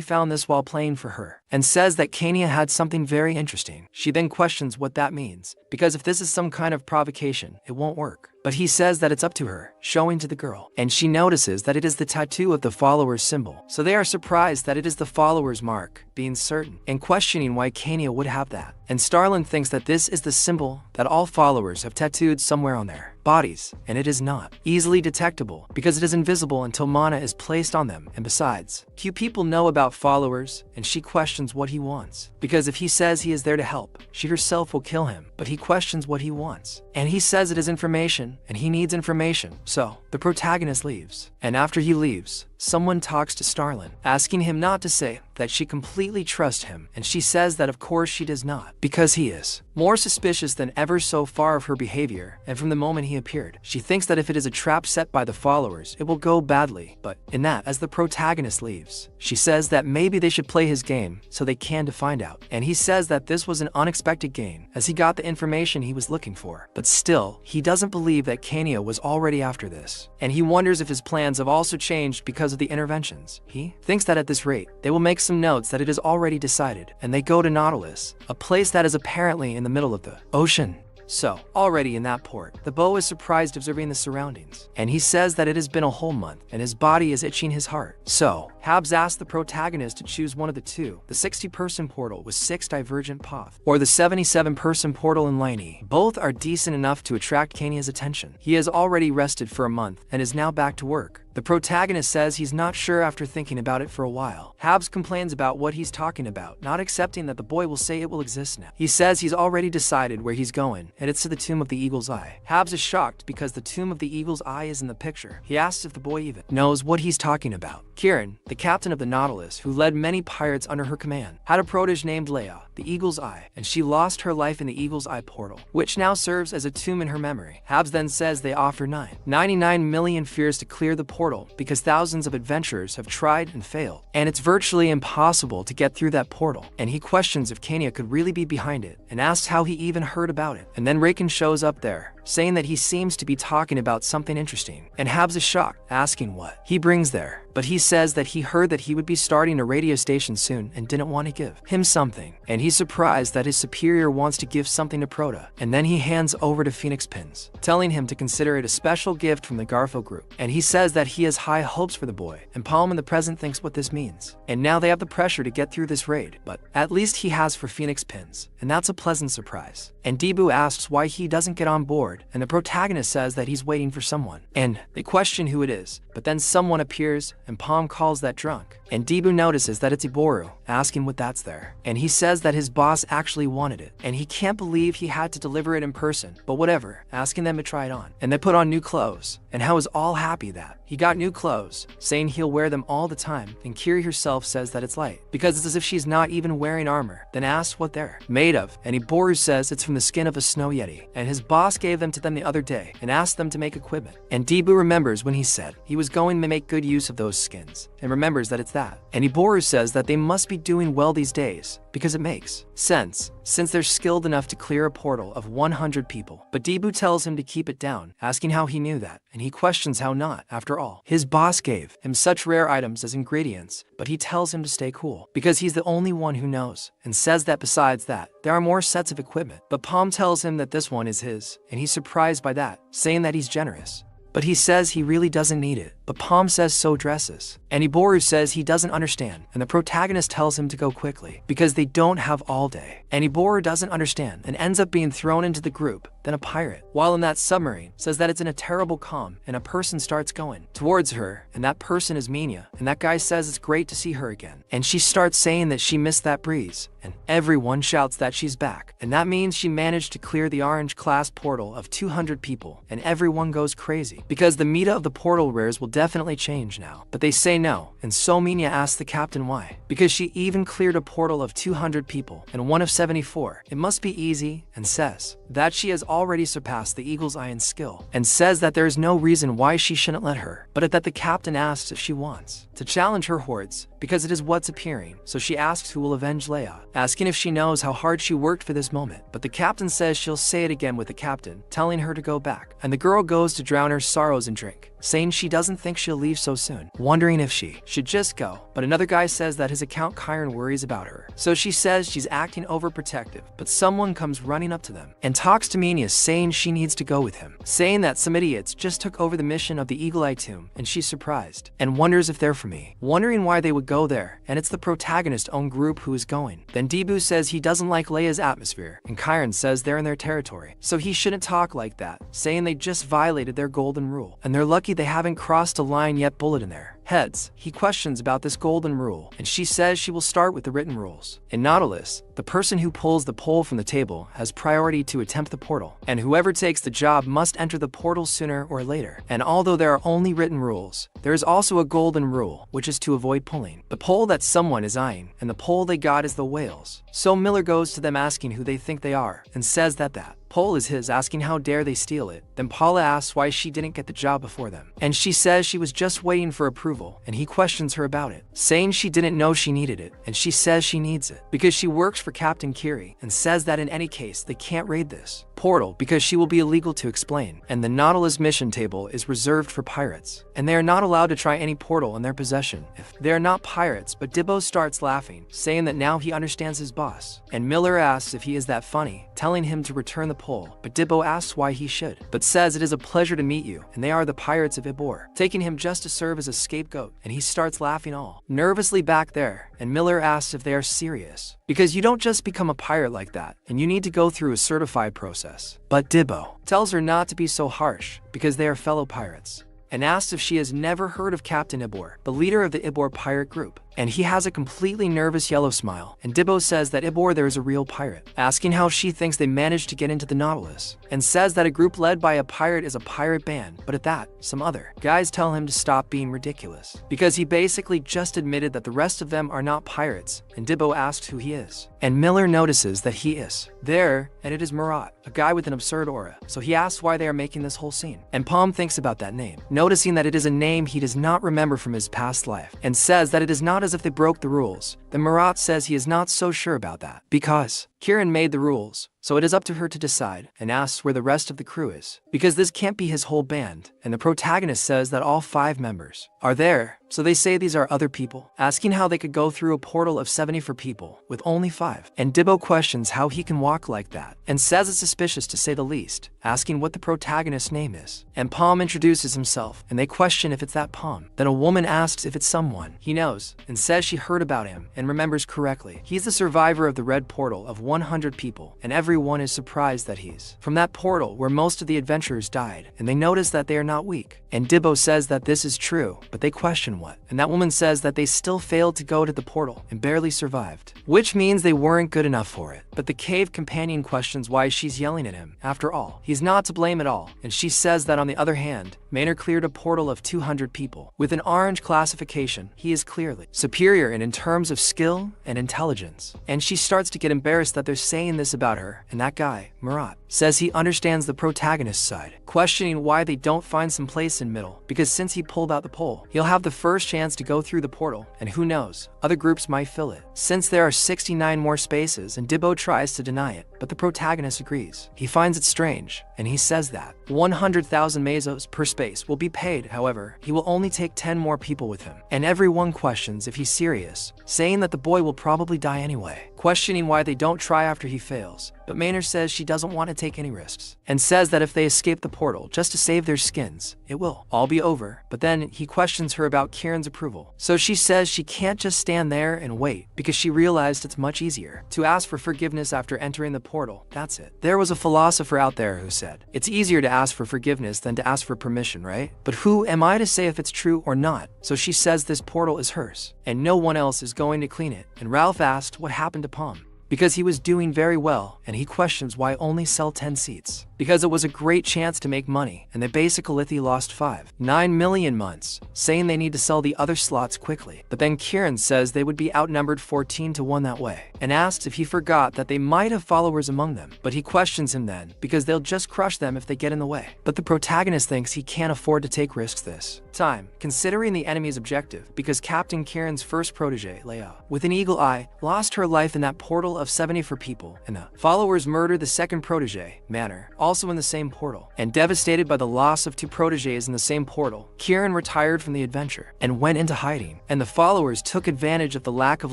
A: found this while playing for her, and says that Kania had something very interesting. She then questions what that means, because if this is some kind of provocation, it won't work. but he says that it's up to her, showing to the girl. And she notices that it is the tattoo of the follower's symbol. So they are surprised that it is the follower's mark, being certain, and questioning why Kania would have that. And Starlin thinks that this is the symbol that all followers have tattooed somewhere on their bodies, and it is not easily detectable because it is invisible until mana is placed on them. And besides, few people know about followers, and she questions what he wants. Because if he says he is there to help, she herself will kill him, but he questions what he wants. And he says it is information, and he needs information. So, the protagonist leaves. And after he leaves, someone talks to Starlin, asking him not to say that she completely trusts him, and she says that of course she does not, because he is more suspicious than ever so far of her behavior, and from the moment he appeared, she thinks that if it is a trap set by the followers, it will go badly. But in that, as the protagonist leaves, she says that maybe they should play his game so they can to find out, and he says that this was an unexpected gain, as he got the information he was looking for. But still, he doesn't believe that Kania was already after this, and he wonders if his plans have also changed because of the interventions. He thinks that at this rate, they will make some notes that it is already decided, and they go to Nautilus, a place that is apparently in the middle of the ocean. So, already in that port, the beau is surprised observing the surroundings, and he says that it has been a whole month, and his body is itching his heart. So, Habs asks the protagonist to choose one of the two, the 60-person portal with 6 divergent paths, or the 77-person portal in Laney. Both are decent enough to attract Kania's attention. He has already rested for a month, and is now back to work. The protagonist says he's not sure after thinking about it for a while. Habs complains about what he's talking about, not accepting that the boy will say it will exist now. He says he's already decided where he's going, and it's to the Tomb of the Eagle's Eye. Habs is shocked because the Tomb of the Eagle's Eye is in the picture. He asks if the boy even knows what he's talking about. Kieran, the captain of the Nautilus, who led many pirates under her command, had a protege named Leia, the Eagle's Eye, and she lost her life in the Eagle's Eye portal, which now serves as a tomb in her memory. Habs then says they offer 99 million fears to clear the portal because thousands of adventurers have tried and failed, and it's virtually impossible to get through that portal. And he questions if Kania could really be behind it, and asks how he even heard about it. And then Raken shows up there, saying that he seems to be talking about something interesting, and Habs is shocked, asking what he brings there. But he says that he heard that he would be starting a radio station soon and didn't want to give him something, and he's surprised that his superior wants to give something to Prota. And then he hands over to Phoenix Pins, telling him to consider it a special gift from the Garfield group, and he says that he has high hopes for the boy, and Palm in the present thinks what this means. And now they have the pressure to get through this raid, but at least he has for Phoenix Pins, and that's a pleasant surprise. And Debu asks why he doesn't get on board, and the protagonist says that he's waiting for someone, and they question who it is, but then someone appears, and Palm calls that drunk, and Debu notices that it's Iboru, asking what that's there, and he says that his boss actually wanted it, and he can't believe he had to deliver it in person, but whatever, asking them to try it on. And they put on new clothes, and Hao is all happy that he got new clothes, saying he'll wear them all the time, and Kiri herself says that it's light, because it's as if she's not even wearing armor, then asks what they're made of, and Iboru says it's from the skin of a snow yeti, and his boss gave them to them the other day, and asked them to make equipment. And Debu remembers when he said he was going to make good use of those skins, and remembers that it's that. And Iboru says that they must be doing well these days, because it makes sense, since they're skilled enough to clear a portal of 100 people. But Debu tells him to keep it down, asking how he knew that, and he questions how not. After all, his boss gave him such rare items as ingredients, but he tells him to stay cool, because he's the only one who knows, and says that besides that, there are more sets of equipment. But Palm tells him that this one is his, and he's surprised by that, saying that he's generous. But he says he really doesn't need it. But Palm says so dresses. And Iboru says he doesn't understand, and the protagonist tells him to go quickly, because they don't have all day. And Iboru doesn't understand, and ends up being thrown into the group, then a pirate, while in that submarine, says that it's in a terrible calm, and a person starts going towards her, and that person is Minya, and that guy says it's great to see her again. And she starts saying that she missed that breeze, and everyone shouts that she's back, and that means she managed to clear the orange class portal of 200 people, and everyone goes crazy, because the meta of the portal rares will definitely change now. But they say no, and so Minya asks the captain why, because she even cleared a portal of 200 people, and one of 74. It must be easy, and says that she has already surpassed the Eagle's Eye in skill, and says that there is no reason why she shouldn't let her, but that the captain asks if she wants to challenge her hordes, because it is what's appearing, so she asks who will avenge Leia, asking if she knows how hard she worked for this moment. But the captain says she'll say it again with the captain, telling her to go back, and the girl goes to drown her sorrows in drink, saying she doesn't think she'll leave so soon, wondering if she should just go. But another guy says that his account Kyron worries about her, so she says she's acting overprotective. But someone comes running up to them and talks to Menius, saying she needs to go with him, saying that some idiots just took over the mission of the Eagle Eye Tomb, and she's surprised and wonders if they're for me, wondering why they would go there, and it's the protagonist's own group who is going. Then Debu says he doesn't like Leia's atmosphere, and Kyron says they're in their territory, so he shouldn't talk like that, saying they just violated their golden rule, and they're lucky they haven't crossed a line yet. Bullet in there heads. He questions about this golden rule, and she says she will start with the written rules. In Nautilus, the person who pulls the pole from the table has priority to attempt the portal, and whoever takes the job must enter the portal sooner or later. And although there are only written rules, there is also a golden rule, which is to avoid pulling the pole that someone is eyeing, and the pole they got is the whales. So Miller goes to them asking who they think they are, and says that pole is his, asking how dare they steal it. Then Paula asks why she didn't get the job before them, and she says she was just waiting for approval, and he questions her about it, saying she didn't know she needed it, and she says she needs it because she works for Captain Kiri, and says that in any case they can't raid this portal because she will be illegal to explain, and the Nautilus mission table is reserved for pirates, and they are not allowed to try any portal in their possession if they are not pirates. But Dibbo starts laughing, saying that now he understands his boss, and Miller asks if he is that funny, telling him to return the pole. But Dibbo asks why he should, but says it is a pleasure to meet you, and they are the pirates of Ibor, taking him just to serve as a scapegoat, and he starts laughing all nervously back there, and Miller asks if they are serious, because you don't just become a pirate like that, and you need to go through a certified process. But Dibbo tells her not to be so harsh, because they are fellow pirates, and asks if she has never heard of Captain Ibor, the leader of the Ibor pirate group. And he has a completely nervous yellow smile, and Dibbo says that Ibor there is a real pirate, asking how she thinks they managed to get into the Nautilus, and says that a group led by a pirate is a pirate band. But at that, some other guys tell him to stop being ridiculous, because he basically just admitted that the rest of them are not pirates, and Dibbo asks who he is, and Miller notices that he is there, and it is Murat, a guy with an absurd aura, so he asks why they are making this whole scene, and Palm thinks about that name, noticing that it is a name he does not remember from his past life, and says that it is not as if they broke the rules. Then Murat says he is not so sure about that, because Kieran made the rules, so it is up to her to decide, and asks where the rest of the crew is, because this can't be his whole band, and the protagonist says that all 5 members are there, so they say these are other people, asking how they could go through a portal of 70 for people with only 5, and Dibbo questions how he can walk like that, and says it's suspicious to say the least, asking what the protagonist's name is, and Palm introduces himself, and they question if it's that Palm. Then a woman asks if it's someone he knows, and says she heard about him and remembers correctly. He's the survivor of the red portal of 100 people, and everyone is surprised that he's from that portal where most of the adventurers died, and they notice that they are not weak. And Dibbo says that this is true, but they question what, and that woman says that they still failed to go to the portal and barely survived, which means they weren't good enough for it. But the cave companion questions why she's yelling at him. After all, he's not to blame at all, and she says that on the other hand, Maynard cleared a portal of 200 people. With an orange classification, he is clearly superior in terms of skill and intelligence. And she starts to get embarrassed that they're saying this about her, and that guy, Murat, says he understands the protagonist's side, questioning why they don't find some place in middle, because since he pulled out the pole, he'll have the first chance to go through the portal, and who knows, other groups might fill it, since there are 69 more spaces, and Dibbo tries to deny it, but the protagonist agrees. He finds it strange, and he says that 100,000 mesos per space will be paid. However, he will only take 10 more people with him, and everyone questions if he's serious, saying that the boy will probably die anyway, questioning why they don't try after he fails. But Maynard says she doesn't want to take any risks, and says that if they escape the portal just to save their skins, it will all be over. But then he questions her about Kieran's approval, so she says she can't just stand there and wait, because she realized it's much easier to ask for forgiveness after entering the portal. That's it. There was a philosopher out there who said, it's easier to ask for forgiveness than to ask for permission, right? But who am I to say if it's true or not? So she says this portal is hers, and no one else is going to clean it. And Ralph asked what happened to Palm, because he was doing very well, and he questions why only sell 10 seats. Because it was a great chance to make money, and the basic Alithi lost 5.9 million months, saying they need to sell the other slots quickly. But then Kieran says they would be outnumbered 14-1 that way, and asks if he forgot that they might have followers among them. But he questions him then, because they'll just crush them if they get in the way. But the protagonist thinks he can't afford to take risks this time, considering the enemy's objective, because Captain Kieran's first protege, Leia, with an eagle eye, lost her life in that portal of 70 for people, and the followers murdered the second protege, Manor, also in the same portal. And devastated by the loss of 2 proteges in the same portal, Kieran retired from the adventure and went into hiding, and the followers took advantage of the lack of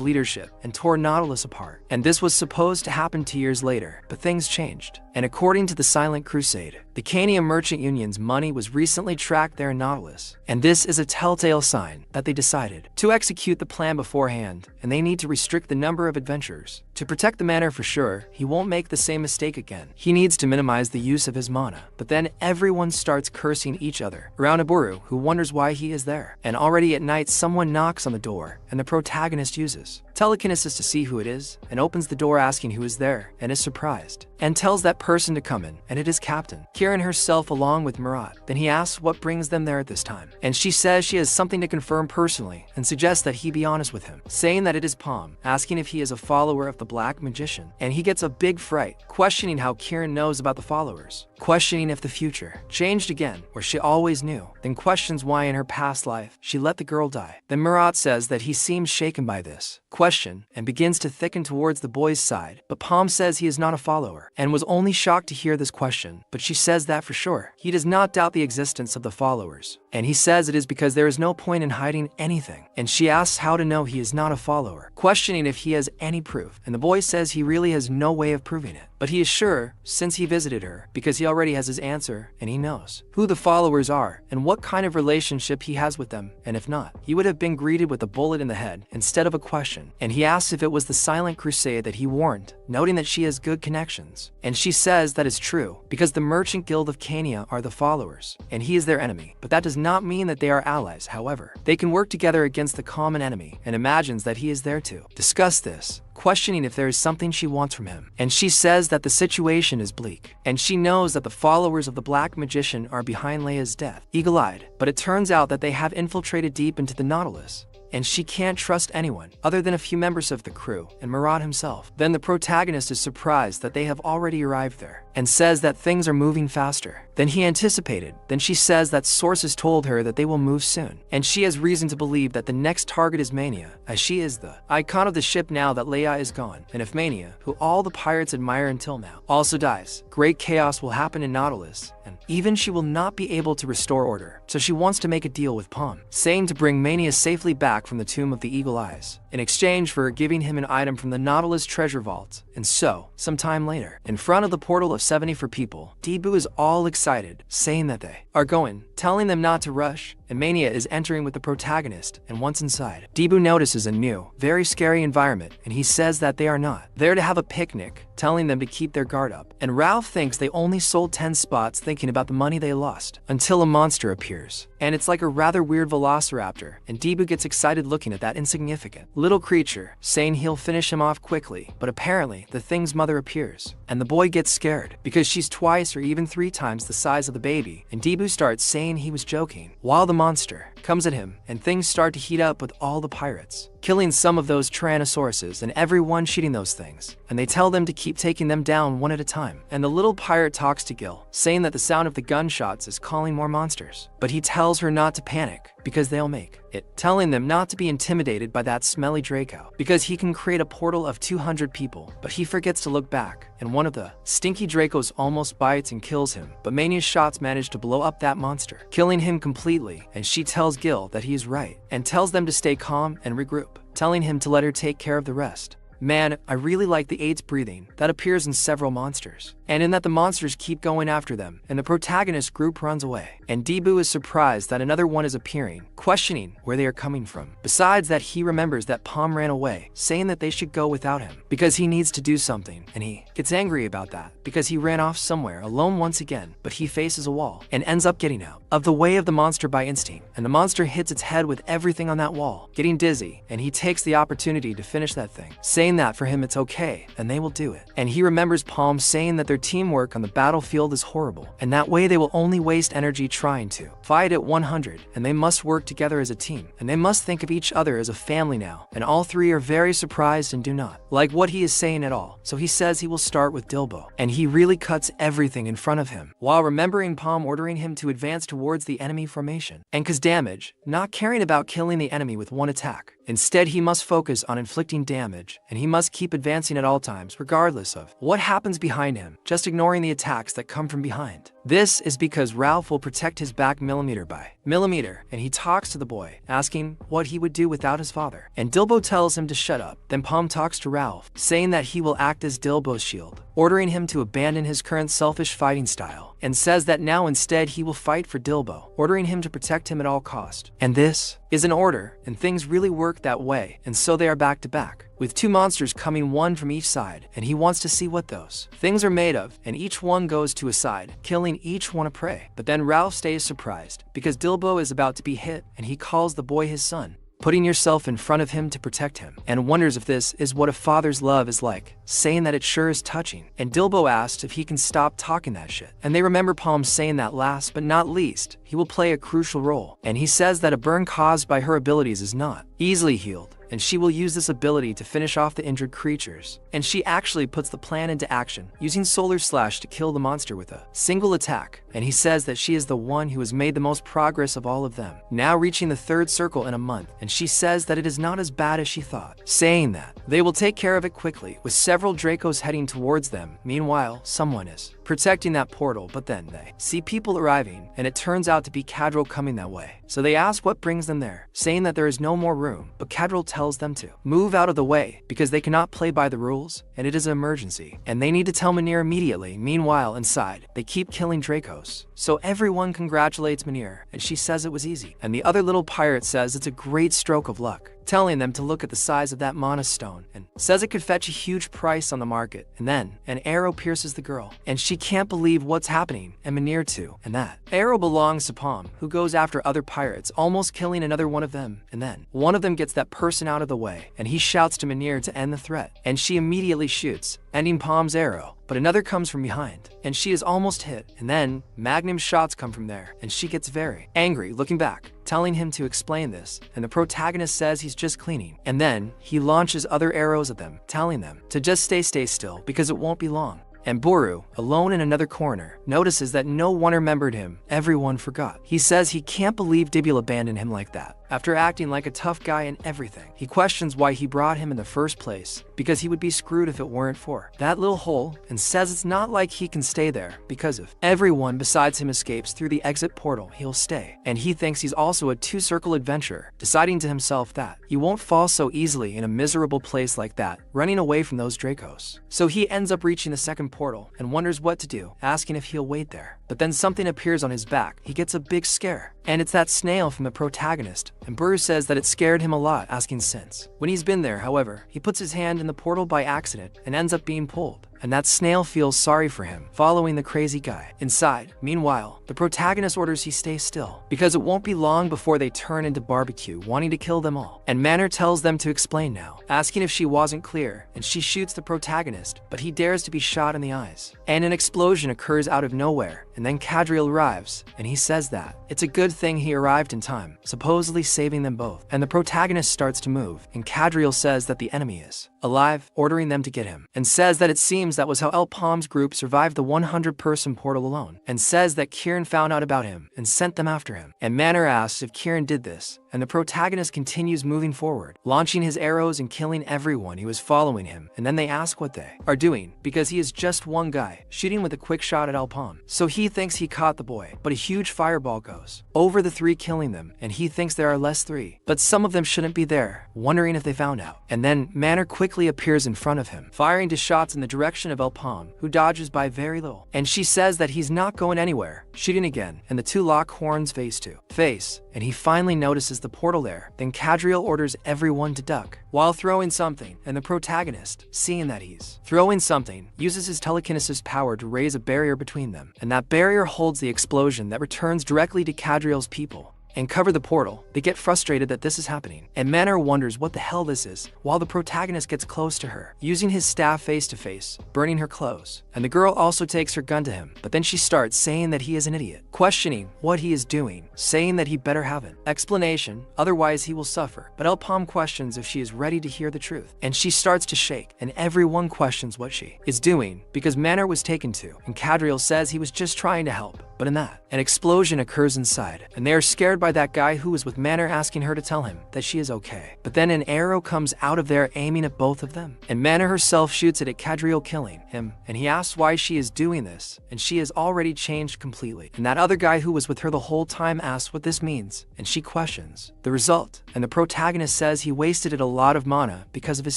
A: leadership and tore Nautilus apart. And this was supposed to happen 2 years later, but things changed. And according to the Silent Crusade, the Cania Merchant Union's money was recently tracked there in Nautilus, and this is a telltale sign that they decided to execute the plan beforehand, and they need to restrict the number of adventurers. To protect the manor for sure, he won't make the same mistake again. He needs to minimize the use of his mana. But then everyone starts cursing each other around Aburu, who wonders why he is there. And already at night, someone knocks on the door, and the protagonist uses telekinesis to see who it is, and opens the door asking who is there, and is surprised, and tells that person to come in, and it is Captain Kieran herself along with Murat. Then he asks what brings them there at this time, and she says she has something to confirm personally, and suggests that he be honest with him, saying that it is Palm, asking if he is a follower of the Black Magician, and he gets a big fright, questioning how Kieran knows about the followers, questioning if the future changed again, or she always knew, then questions why in her past life she let the girl die. Then Murat says that he seems shaken by this question and begins to thicken towards the boy's side, but Palm says he is not a follower and was only shocked to hear this question, but she says that for sure. He does not doubt the existence of the followers, and he says it is because there is no point in hiding anything, and she asks how to know he is not a follower, questioning if he has any proof, and the boy says he really has no way of proving it. But he is sure, since he visited her, because he already has his answer, and he knows who the followers are, and what kind of relationship he has with them, and if not, he would have been greeted with a bullet in the head instead of a question. And he asks if it was the Silent Crusade that he warned, noting that she has good connections. And she says that is true, because the Merchant Guild of Cania are the followers, and he is their enemy. But that does not mean that they are allies, however. They can work together against the common enemy, and imagines that he is there to discuss this, questioning if there is something she wants from him. And she says that the situation is bleak, and she knows that the followers of the Black Magician are behind Leia's death, eagle-eyed, but it turns out that they have infiltrated deep into the Nautilus, and she can't trust anyone other than a few members of the crew and Murat himself. Then the protagonist is surprised that they have already arrived there, and says that things are moving faster than he anticipated. Then she says that sources told her that they will move soon, and she has reason to believe that the next target is Mania, as she is the icon of the ship now that Leia is gone. And if Mania, who all the pirates admire until now, also dies, great chaos will happen in Nautilus, and even she will not be able to restore order. So she wants to make a deal with Palm, saying to bring Mania safely back from the Tomb of the Eagle Eyes, in exchange for giving him an item from the Nautilus treasure vault. And so, sometime later, in front of the portal of 70 for people, Debu is all excited, saying that they are going, telling them not to rush, and Mania is entering with the protagonist, and once inside, Debu notices a new, very scary environment, and he says that they are not there to have a picnic, telling them to keep their guard up. And Ralph thinks they only sold 10 spots thinking about the money they lost, until a monster appears. And it's like a rather weird velociraptor, and Debu gets excited looking at that insignificant little creature, saying he'll finish him off quickly, but apparently the thing's mother appears, and the boy gets scared, because she's twice or even 3 times the size of the baby, and Debu starts saying he was joking, while the monster comes at him, and things start to heat up with all the pirates, killing some of those Tyrannosauruses and everyone shooting those things, and they tell them to keep taking them down one at a time. And the little pirate talks to Gil, saying that the sound of the gunshots is calling more monsters, but he tells her not to panic, because they'll make it, telling them not to be intimidated by that smelly Draco, because he can create a portal of 200 people. But he forgets to look back, and one of the stinky Dracos almost bites and kills him, but Mania's shots manage to blow up that monster, killing him completely. And she tells Gil that he is right, and tells them to stay calm and regroup, telling him to let her take care of the rest. Man, I really like the AIDS breathing that appears in several monsters, and in that the monsters keep going after them, and the protagonist group runs away. And Debu is surprised that another one is appearing, questioning where they are coming from. Besides that, he remembers that Palm ran away, saying that they should go without him, because he needs to do something, and he gets angry about that, because he ran off somewhere alone once again, but he faces a wall, and ends up getting out of the way of the monster by instinct, and the monster hits its head with everything on that wall, getting dizzy, and he takes the opportunity to finish that thing, saying saying that for him it's okay, and they will do it. And he remembers Palm saying that their teamwork on the battlefield is horrible, and that way they will only waste energy trying to fight at 100, and they must work together as a team, and they must think of each other as a family now. And all three are very surprised and do not like what he is saying at all. So he says he will start with Dilbo, and he really cuts everything in front of him, while remembering Palm ordering him to advance towards the enemy formation and cause damage, not caring about killing the enemy with one attack. Instead, he must focus on inflicting damage, and he must keep advancing at all times regardless of what happens behind him, just ignoring the attacks that come from behind. This is because Ralph will protect his back millimeter by millimeter, and he talks to the boy, asking what he would do without his father. And Dilbo tells him to shut up. Then Palm talks to Ralph, saying that he will act as Dilbo's shield, ordering him to abandon his current selfish fighting style, and says that now instead he will fight for Dilbo, ordering him to protect him at all cost. And this is an order, and things really work that way, and so they are back to back, with two monsters coming one from each side, and he wants to see what those things are made of, and each one goes to a side, killing each one a prey. But then Ralph stays surprised, because Dilbo is about to be hit, and he calls the boy his son, putting yourself in front of him to protect him, and wonders if this is what a father's love is like, saying that it sure is touching. And Dilbo asks if he can stop talking that shit, and they remember Palm saying that last but not least, he will play a crucial role, and he says that a burn caused by her abilities is not easily healed, and she will use this ability to finish off the injured creatures. And she actually puts the plan into action, using Solar Slash to kill the monster with a single attack. And he says that she is the one who has made the most progress of all of them, now reaching the third circle in a month. And she says that it is not as bad as she thought, saying that they will take care of it quickly, with several Dracos heading towards them. Meanwhile, someone is protecting that portal, but then they see people arriving, and it turns out to be Cadril coming that way. So they ask what brings them there, saying that there is no more room, but Cadril tells them to move out of the way because they cannot play by the rules, and it is an emergency, and they need to tell Manir immediately. Meanwhile, inside, they keep killing Dracos. So everyone congratulates Manir, and she says it was easy, and the other little pirate says it's a great stroke of luck, telling them to look at the size of that mana stone, and says it could fetch a huge price on the market. And then an arrow pierces the girl, and she can't believe what's happening, and Manir too, and that arrow belongs to Palm, who goes after other pirates, almost killing another one of them. And then one of them gets that person out of the way, and he shouts to Manir to end the threat, and she immediately shoots, ending Palm's arrow. But another comes from behind, and she is almost hit, and then Magnum shots come from there, and she gets very angry, looking back, telling him to explain this, and the protagonist says he's just cleaning, and then he launches other arrows at them, telling them to just stay still because it won't be long. And Boru, alone in another corner, notices that no one remembered him. Everyone forgot. He says he can't believe Dibul abandoned him like that, after acting like a tough guy and everything. He questions why he brought him in the first place, because he would be screwed if it weren't for that little hole, and says it's not like he can stay there, because if everyone besides him escapes through the exit portal, he'll stay. And he thinks he's also a two-circle adventurer, deciding to himself that he won't fall so easily in a miserable place like that, running away from those Dracos. So he ends up reaching the second portal, and wonders what to do, asking if he'll wait there. But then something appears on his back. He gets a big scare, and it's that snail from the protagonist, and Burr says that it scared him a lot, asking since when he's been there. However, he puts his hand in the portal by accident and ends up being pulled, and that snail feels sorry for him, following the crazy guy inside. Meanwhile, the protagonist orders he stay still, because it won't be long before they turn into barbecue, wanting to kill them all. And Manor tells them to explain now, asking if she wasn't clear, and she shoots the protagonist, but he dares to be shot in the eyes. And an explosion occurs out of nowhere, and then Cadriel arrives, and he says that it's a good thing he arrived in time, supposedly saving them both. And the protagonist starts to move, and Cadriel says that the enemy is alive, ordering them to get him, and says that it seems that was how El Palm's group survived the 100-person portal alone, and says that Kieran found out about him and sent them after him. And Manor asks if Kieran did this, and the protagonist continues moving forward, launching his arrows and killing everyone who is following him. And then they ask what they are doing, because he is just one guy, shooting with a quick shot at El Palm. So he thinks he caught the boy, but a huge fireball goes over the three, killing them, and he thinks there are less three, but some of them shouldn't be there, wondering if they found out. And then Manor quickly appears in front of him, firing two shots in the direction of El Palm, who dodges by very little. And she says that he's not going anywhere, shooting again, and the two lock horns face to face, and he finally notices the portal there. Then Cadriel orders everyone to duck while throwing something, and the protagonist, seeing that he's throwing something, uses his telekinesis power to raise a barrier between them, and that barrier holds the explosion that returns directly to Cadriel's people. and cover the portal. They get frustrated that this is happening, and Manhwa wonders what the hell this is, while the protagonist gets close to her, using his staff face to face, burning her clothes. And the girl also takes her gun to him, but then she starts saying that he is an idiot, questioning what he is doing, saying that he better have an explanation, otherwise he will suffer. But Elpam questions if she is ready to hear the truth, and she starts to shake, and everyone questions what she is doing, because Manhwa was taken to, and Cadriel says he was just trying to help. But in that, an explosion occurs inside, and they are scared by that guy who was with Manhwa asking her to tell him that she is okay. But then an arrow comes out of there aiming at both of them, and Manhwa herself shoots it at Cadriel, killing him, and he asks why she is doing this, and she has already changed completely. And that other guy who was with her the whole time asks what this means, and she questions the result, and the protagonist says he wasted it a lot of mana because of his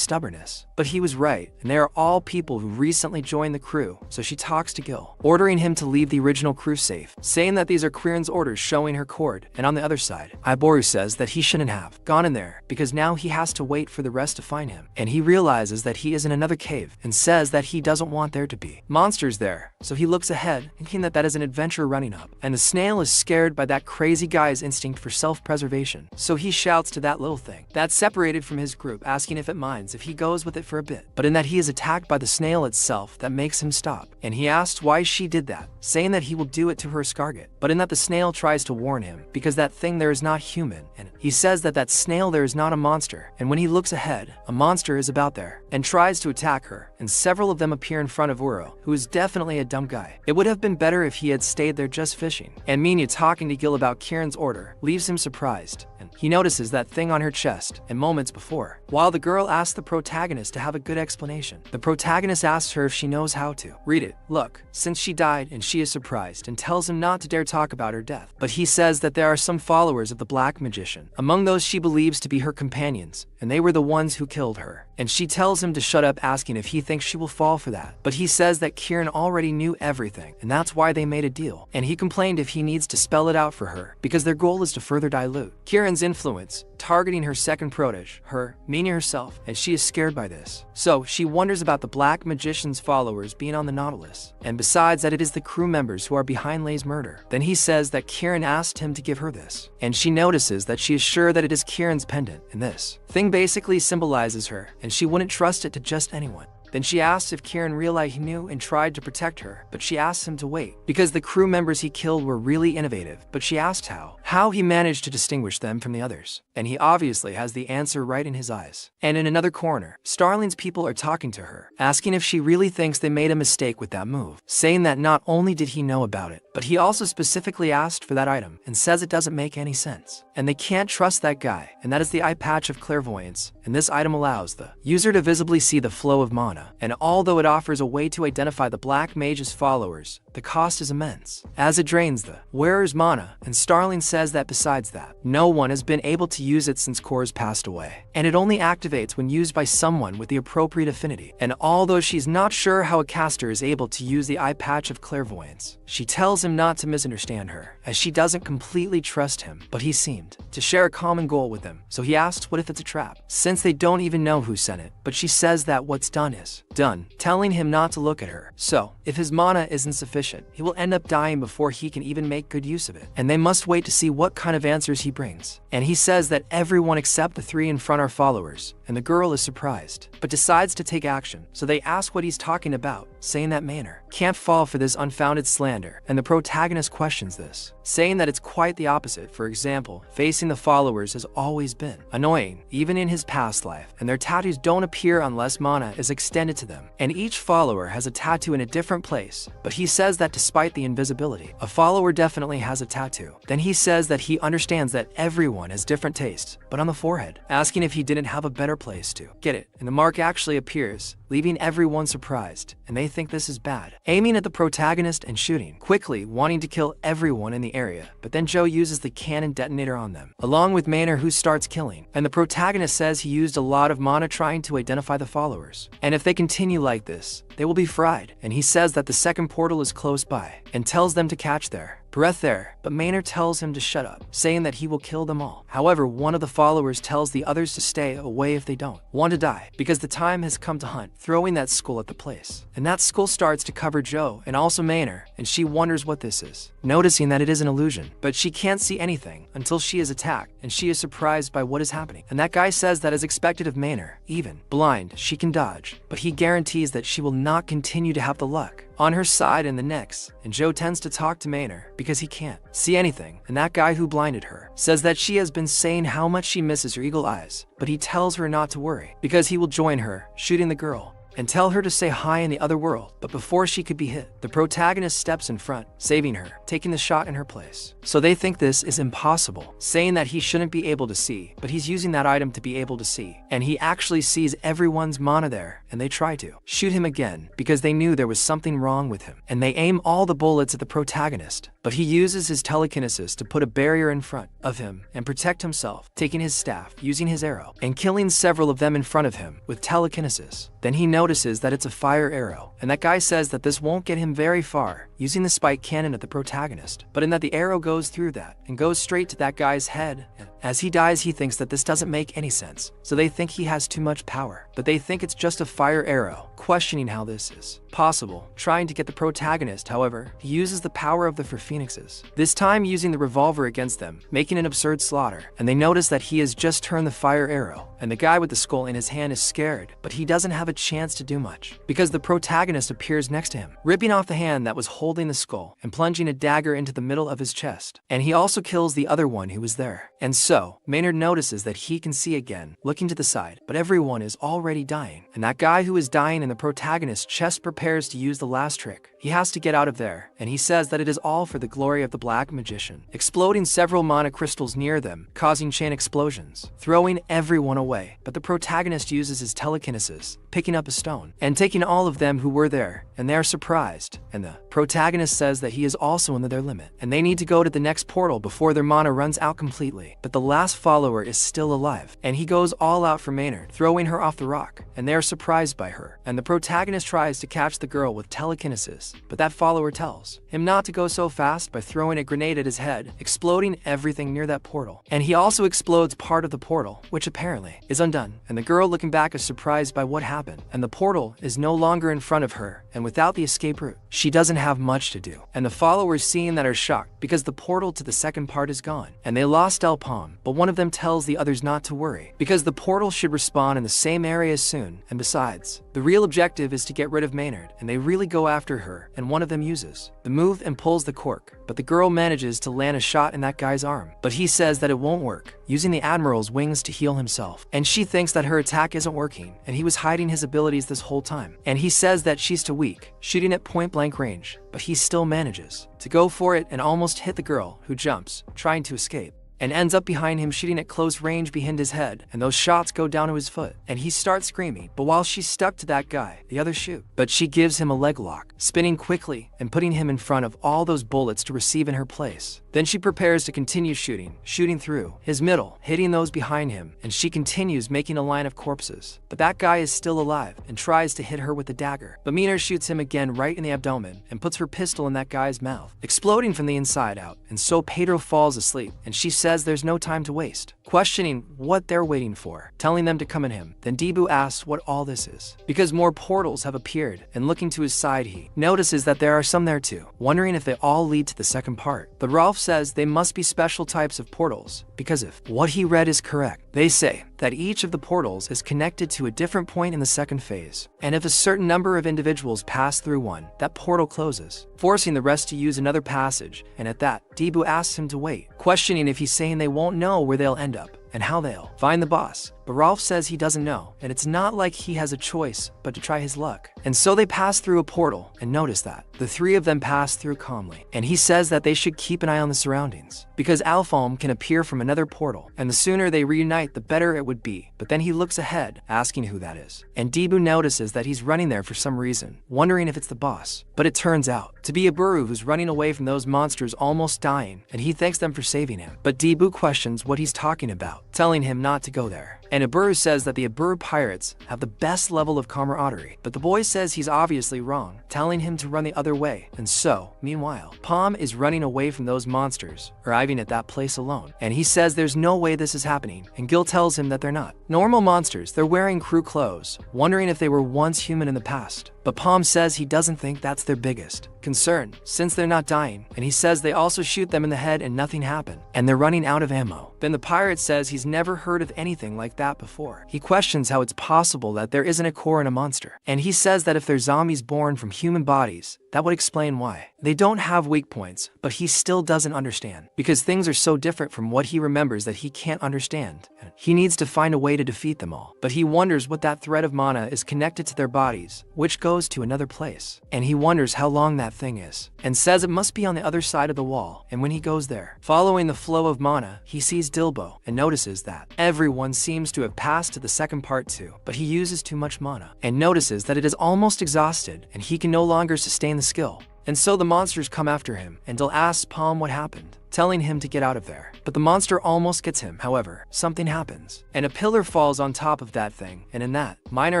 A: stubbornness. But he was right, and they are all people who recently joined the crew, so she talks to Gil, ordering him to leave the original crew safe, saying that these are Quirin's orders, showing her cord. And on the other side, Iboru says that he shouldn't have gone in there because now he has to wait for the rest to find him, and he realizes that he is in another cave and says that he doesn't want there to be monsters there, so he looks ahead thinking that that is an adventure running up. And the snail is scared by that crazy guy's instinct for self-preservation, so he shouts to that little thing that's separated from his group, asking if it minds if he goes with it for a bit. But in that, he is attacked by the snail itself that makes him stop, and he asks why she did that, saying that he will do it to her escargot. But in that, the snail tries to warn him because that thing there is not human, and he says that that snail there is not a monster. And when he looks ahead, a monster is about there and tries to attack her, and several of them appear in front of Uro, who is definitely a dumb guy. It would have been better if he had stayed there just fishing. And Minya talking to Gil about Quirin's order leaves him surprised, and he notices that thing on her chest, and moments before, while the girl asks the protagonist to have a good explanation, the protagonist asks her if she knows how to read it. Look, since she died, and she is surprised and tells him not to dare talk about her death. But he says that there are some followers of the Black Magician, among those she believes to be her companions, and they were the ones who killed her. And she tells him to shut up, asking if he thinks she will fall for that. But he says that Quirin already knew everything, and that's why they made a deal. And he complained if he needs to spell it out for her, because their goal is to further dilute Quirin's influence, targeting her second protege, her, Minya herself, and she is scared by this. So she wonders about the Black Magician's followers being on the Nautilus, and besides that, it is the crew members who are behind Lei's murder. Then he says that Quirin asked him to give her this, and she notices that she is sure that it is Quirin's pendant, and this thing basically symbolizes her, and she wouldn't trust it to just anyone. Then she asks if Quirin realized he knew and tried to protect her, but she asks him to wait, because the crew members he killed were really innovative. But she asks how he managed to distinguish them from the others, and he obviously has the answer right in his eyes. And in another corner, Starling's people are talking to her, asking if she really thinks they made a mistake with that move, saying that not only did he know about it, but he also specifically asked for that item, and says it doesn't make any sense, and they can't trust that guy, and that is the eye patch of clairvoyance, and this item allows the user to visibly see the flow of mana. And although it offers a way to identify the Black Mage's followers, the cost is immense, as it drains the wearer's mana, and Starling says that besides that, no one has been able to use it since Kor's passed away, and it only activates when used by someone with the appropriate affinity. And although she's not sure how a caster is able to use the eye patch of clairvoyance, she tells him not to misunderstand her, as she doesn't completely trust him, but he seemed to share a common goal with him, so he asks what if it's a trap, since they don't even know who sent it. But she says that what's done is done, telling him not to look at her. So, if his mana isn't sufficient, he will end up dying before he can even make good use of it, and they must wait to see what kind of answers he brings. And he says that everyone except the three in front are followers, and the girl is surprised, but decides to take action, so they ask what he's talking about, saying that Manor can't fall for this unfounded slander, and the protagonist questions this, saying that it's quite the opposite. For example, facing the followers has always been annoying, even in his past life, and their tattoos don't appear unless mana is extended to them, and each follower has a tattoo in a different place. But he says that despite the invisibility, a follower definitely has a tattoo. Then he says that he understands that everyone has different tastes, but on the forehead, asking if he didn't have a better place to get it, and the mark actually appears, leaving everyone surprised, and they think this is bad, aiming at the protagonist and shooting, quickly wanting to kill everyone in the area. But then Joe uses the cannon detonator on them, along with Manor, who starts killing, and the protagonist says he used a lot of mana trying to identify the followers, and if they continue like this, they will be fried. And he says that the second portal is close by, and tells them to catch there. breath there, but Maynard tells him to shut up, saying that he will kill them all. However, one of the followers tells the others to stay away if they don't want to die, because the time has come to hunt, throwing that skull at the place. And that skull starts to cover Joe and also Maynard, and she wonders what this is, noticing that it is an illusion, but she can't see anything until she is attacked, and she is surprised by what is happening. And that guy says that as expected of Maynard, even blind, she can dodge, but he guarantees that she will not continue to have the luck on her side in the next. And Joe tends to talk to Maynard because he can't see anything, and that guy who blinded her says that she has been saying how much she misses her eagle eyes, but he tells her not to worry because he will join her, shooting the girl and tell her to say hi in the other world. But before she could be hit, the protagonist steps in front, saving her, taking the shot in her place. So they think this is impossible, saying that he shouldn't be able to see, but he's using that item to be able to see. And he actually sees everyone's mana there, and they try to shoot him again because they knew there was something wrong with him. And they aim all the bullets at the protagonist, but he uses his telekinesis to put a barrier in front of him and protect himself, taking his staff, using his arrow, and killing several of them in front of him with telekinesis. Then he notices that it's a fire arrow, and that guy says that this won't get him very far, using the spike cannon at the protagonist, but in that the arrow goes through that and goes straight to that guy's head. And as he dies, he thinks that this doesn't make any sense, so they think he has too much power, but they think it's just a fire arrow, questioning how this is possible, trying to get the protagonist. However, he uses the power of the four phoenixes, this time using the revolver against them, making an absurd slaughter, and they notice that he has just turned the fire arrow, and the guy with the skull in his hand is scared, but he doesn't have a chance to do much, because the protagonist appears next to him, ripping off the hand that was holding the skull and plunging a dagger into the middle of his chest, and he also kills the other one who was there. And so, Maynard notices that he can see again, looking to the side, but everyone is already dying, and that guy who is dying in the protagonist's chest prepares to use the last trick. He has to get out of there, and he says that it is all for the glory of the black magician, exploding several mana crystals near them, causing chain explosions, throwing everyone away. But the protagonist uses his telekinesis, picking up a stone, and taking all of them who were there, and they are surprised, and the protagonist says that he is also under their limit, and they need to go to the next portal before their mana runs out completely. But the last follower is still alive, and he goes all out for Maynard, throwing her off the rock, and they are surprised by her, and the protagonist tries to catch the girl with telekinesis, but that follower tells him not to go so fast by throwing a grenade at his head, exploding everything near that portal. And he also explodes part of the portal, which apparently is undone, and the girl looking back is surprised by what happened, and the portal is no longer in front of her, and without the escape route, she doesn't have much to do. And the followers seeing that are shocked because the portal to the second part is gone, and they lost El Palm, but one of them tells the others not to worry, because the portal should respawn in the same area soon, and besides, the real objective is to get rid of Maynard, and they really go after her, and one of them uses the move and pulls the cork, but the girl manages to land a shot in that guy's arm, but he says that it won't work, using the Admiral's wings to heal himself, and she thinks that her attack isn't working, and he was hiding his abilities this whole time, and he says that she's too weak, shooting at point-blank range, but he still manages to go for it and almost hit the girl, who jumps, trying to escape, and ends up behind him, shooting at close range behind his head, and those shots go down to his foot, and he starts screaming, but while she's stuck to that guy, the others shoot, but she gives him a leg lock, spinning quickly and putting him in front of all those bullets to receive in her place. Then she prepares to continue shooting through his middle, hitting those behind him, and she continues making a line of corpses, but that guy is still alive and tries to hit her with the dagger, but Maynard shoots him again right in the abdomen and puts her pistol in that guy's mouth, exploding from the inside out, and so Pedro falls asleep, and she says there's no time to waste, questioning what they're waiting for, telling them to come at him. Then Debu asks what all this is, because more portals have appeared, and looking to his side he notices that there are some there too, wondering if they all lead to the second part. But Ralph says they must be special types of portals, because if what he read is correct, they say that each of the portals is connected to a different point in the second phase, and if a certain number of individuals pass through one, that portal closes, forcing the rest to use another passage, and at that, Debu asks him to wait, questioning if he's saying they won't know where they'll end up, and how they'll find the boss. But Ralph says he doesn't know, and it's not like he has a choice but to try his luck. And so they pass through a portal, and notice that the three of them pass through calmly, and he says that they should keep an eye on the surroundings, because Alfalm can appear from another portal, and the sooner they reunite the better it would be. But then he looks ahead, asking who that is, and Debu notices that he's running there for some reason, wondering if it's the boss. But it turns out to be a Buru who's running away from those monsters almost dying, and he thanks them for saving him. But Debu questions what he's talking about, telling him not to go there, And Iburu says that the Iburu pirates have the best level of camaraderie, but the boy says he's obviously wrong, telling him to run the other way. And so, meanwhile, Palm is running away from those monsters, arriving at that place alone. And he says there's no way this is happening, and Gil tells him that they're not. Normal monsters, they're wearing crew clothes, wondering if they were once human in the past. But Palm says he doesn't think that's their biggest concern, since they're not dying, and he says they also shoot them in the head and nothing happened, and they're running out of ammo. Then the pirate says he's never heard of anything like that before. He questions how it's possible that there isn't a core in a monster, and he says that if they're zombies born from human bodies, that would explain why. They don't have weak points, but he still doesn't understand, because things are so different from what he remembers that he can't understand. He needs to find a way to defeat them all, but he wonders what that thread of mana is connected to their bodies, which goes to another place, and he wonders how long that thing is, and says it must be on the other side of the wall. And when he goes there, following the flow of mana, he sees Dilbo and notices that everyone seems to have passed to the second part too, but he uses too much mana, and notices that it is almost exhausted and he can no longer sustain the skill. And so the monsters come after him, and Dil asks Palm what happened, telling him to get out of there. But the monster almost gets him. However, something happens, and a pillar falls on top of that thing, and in that, Minor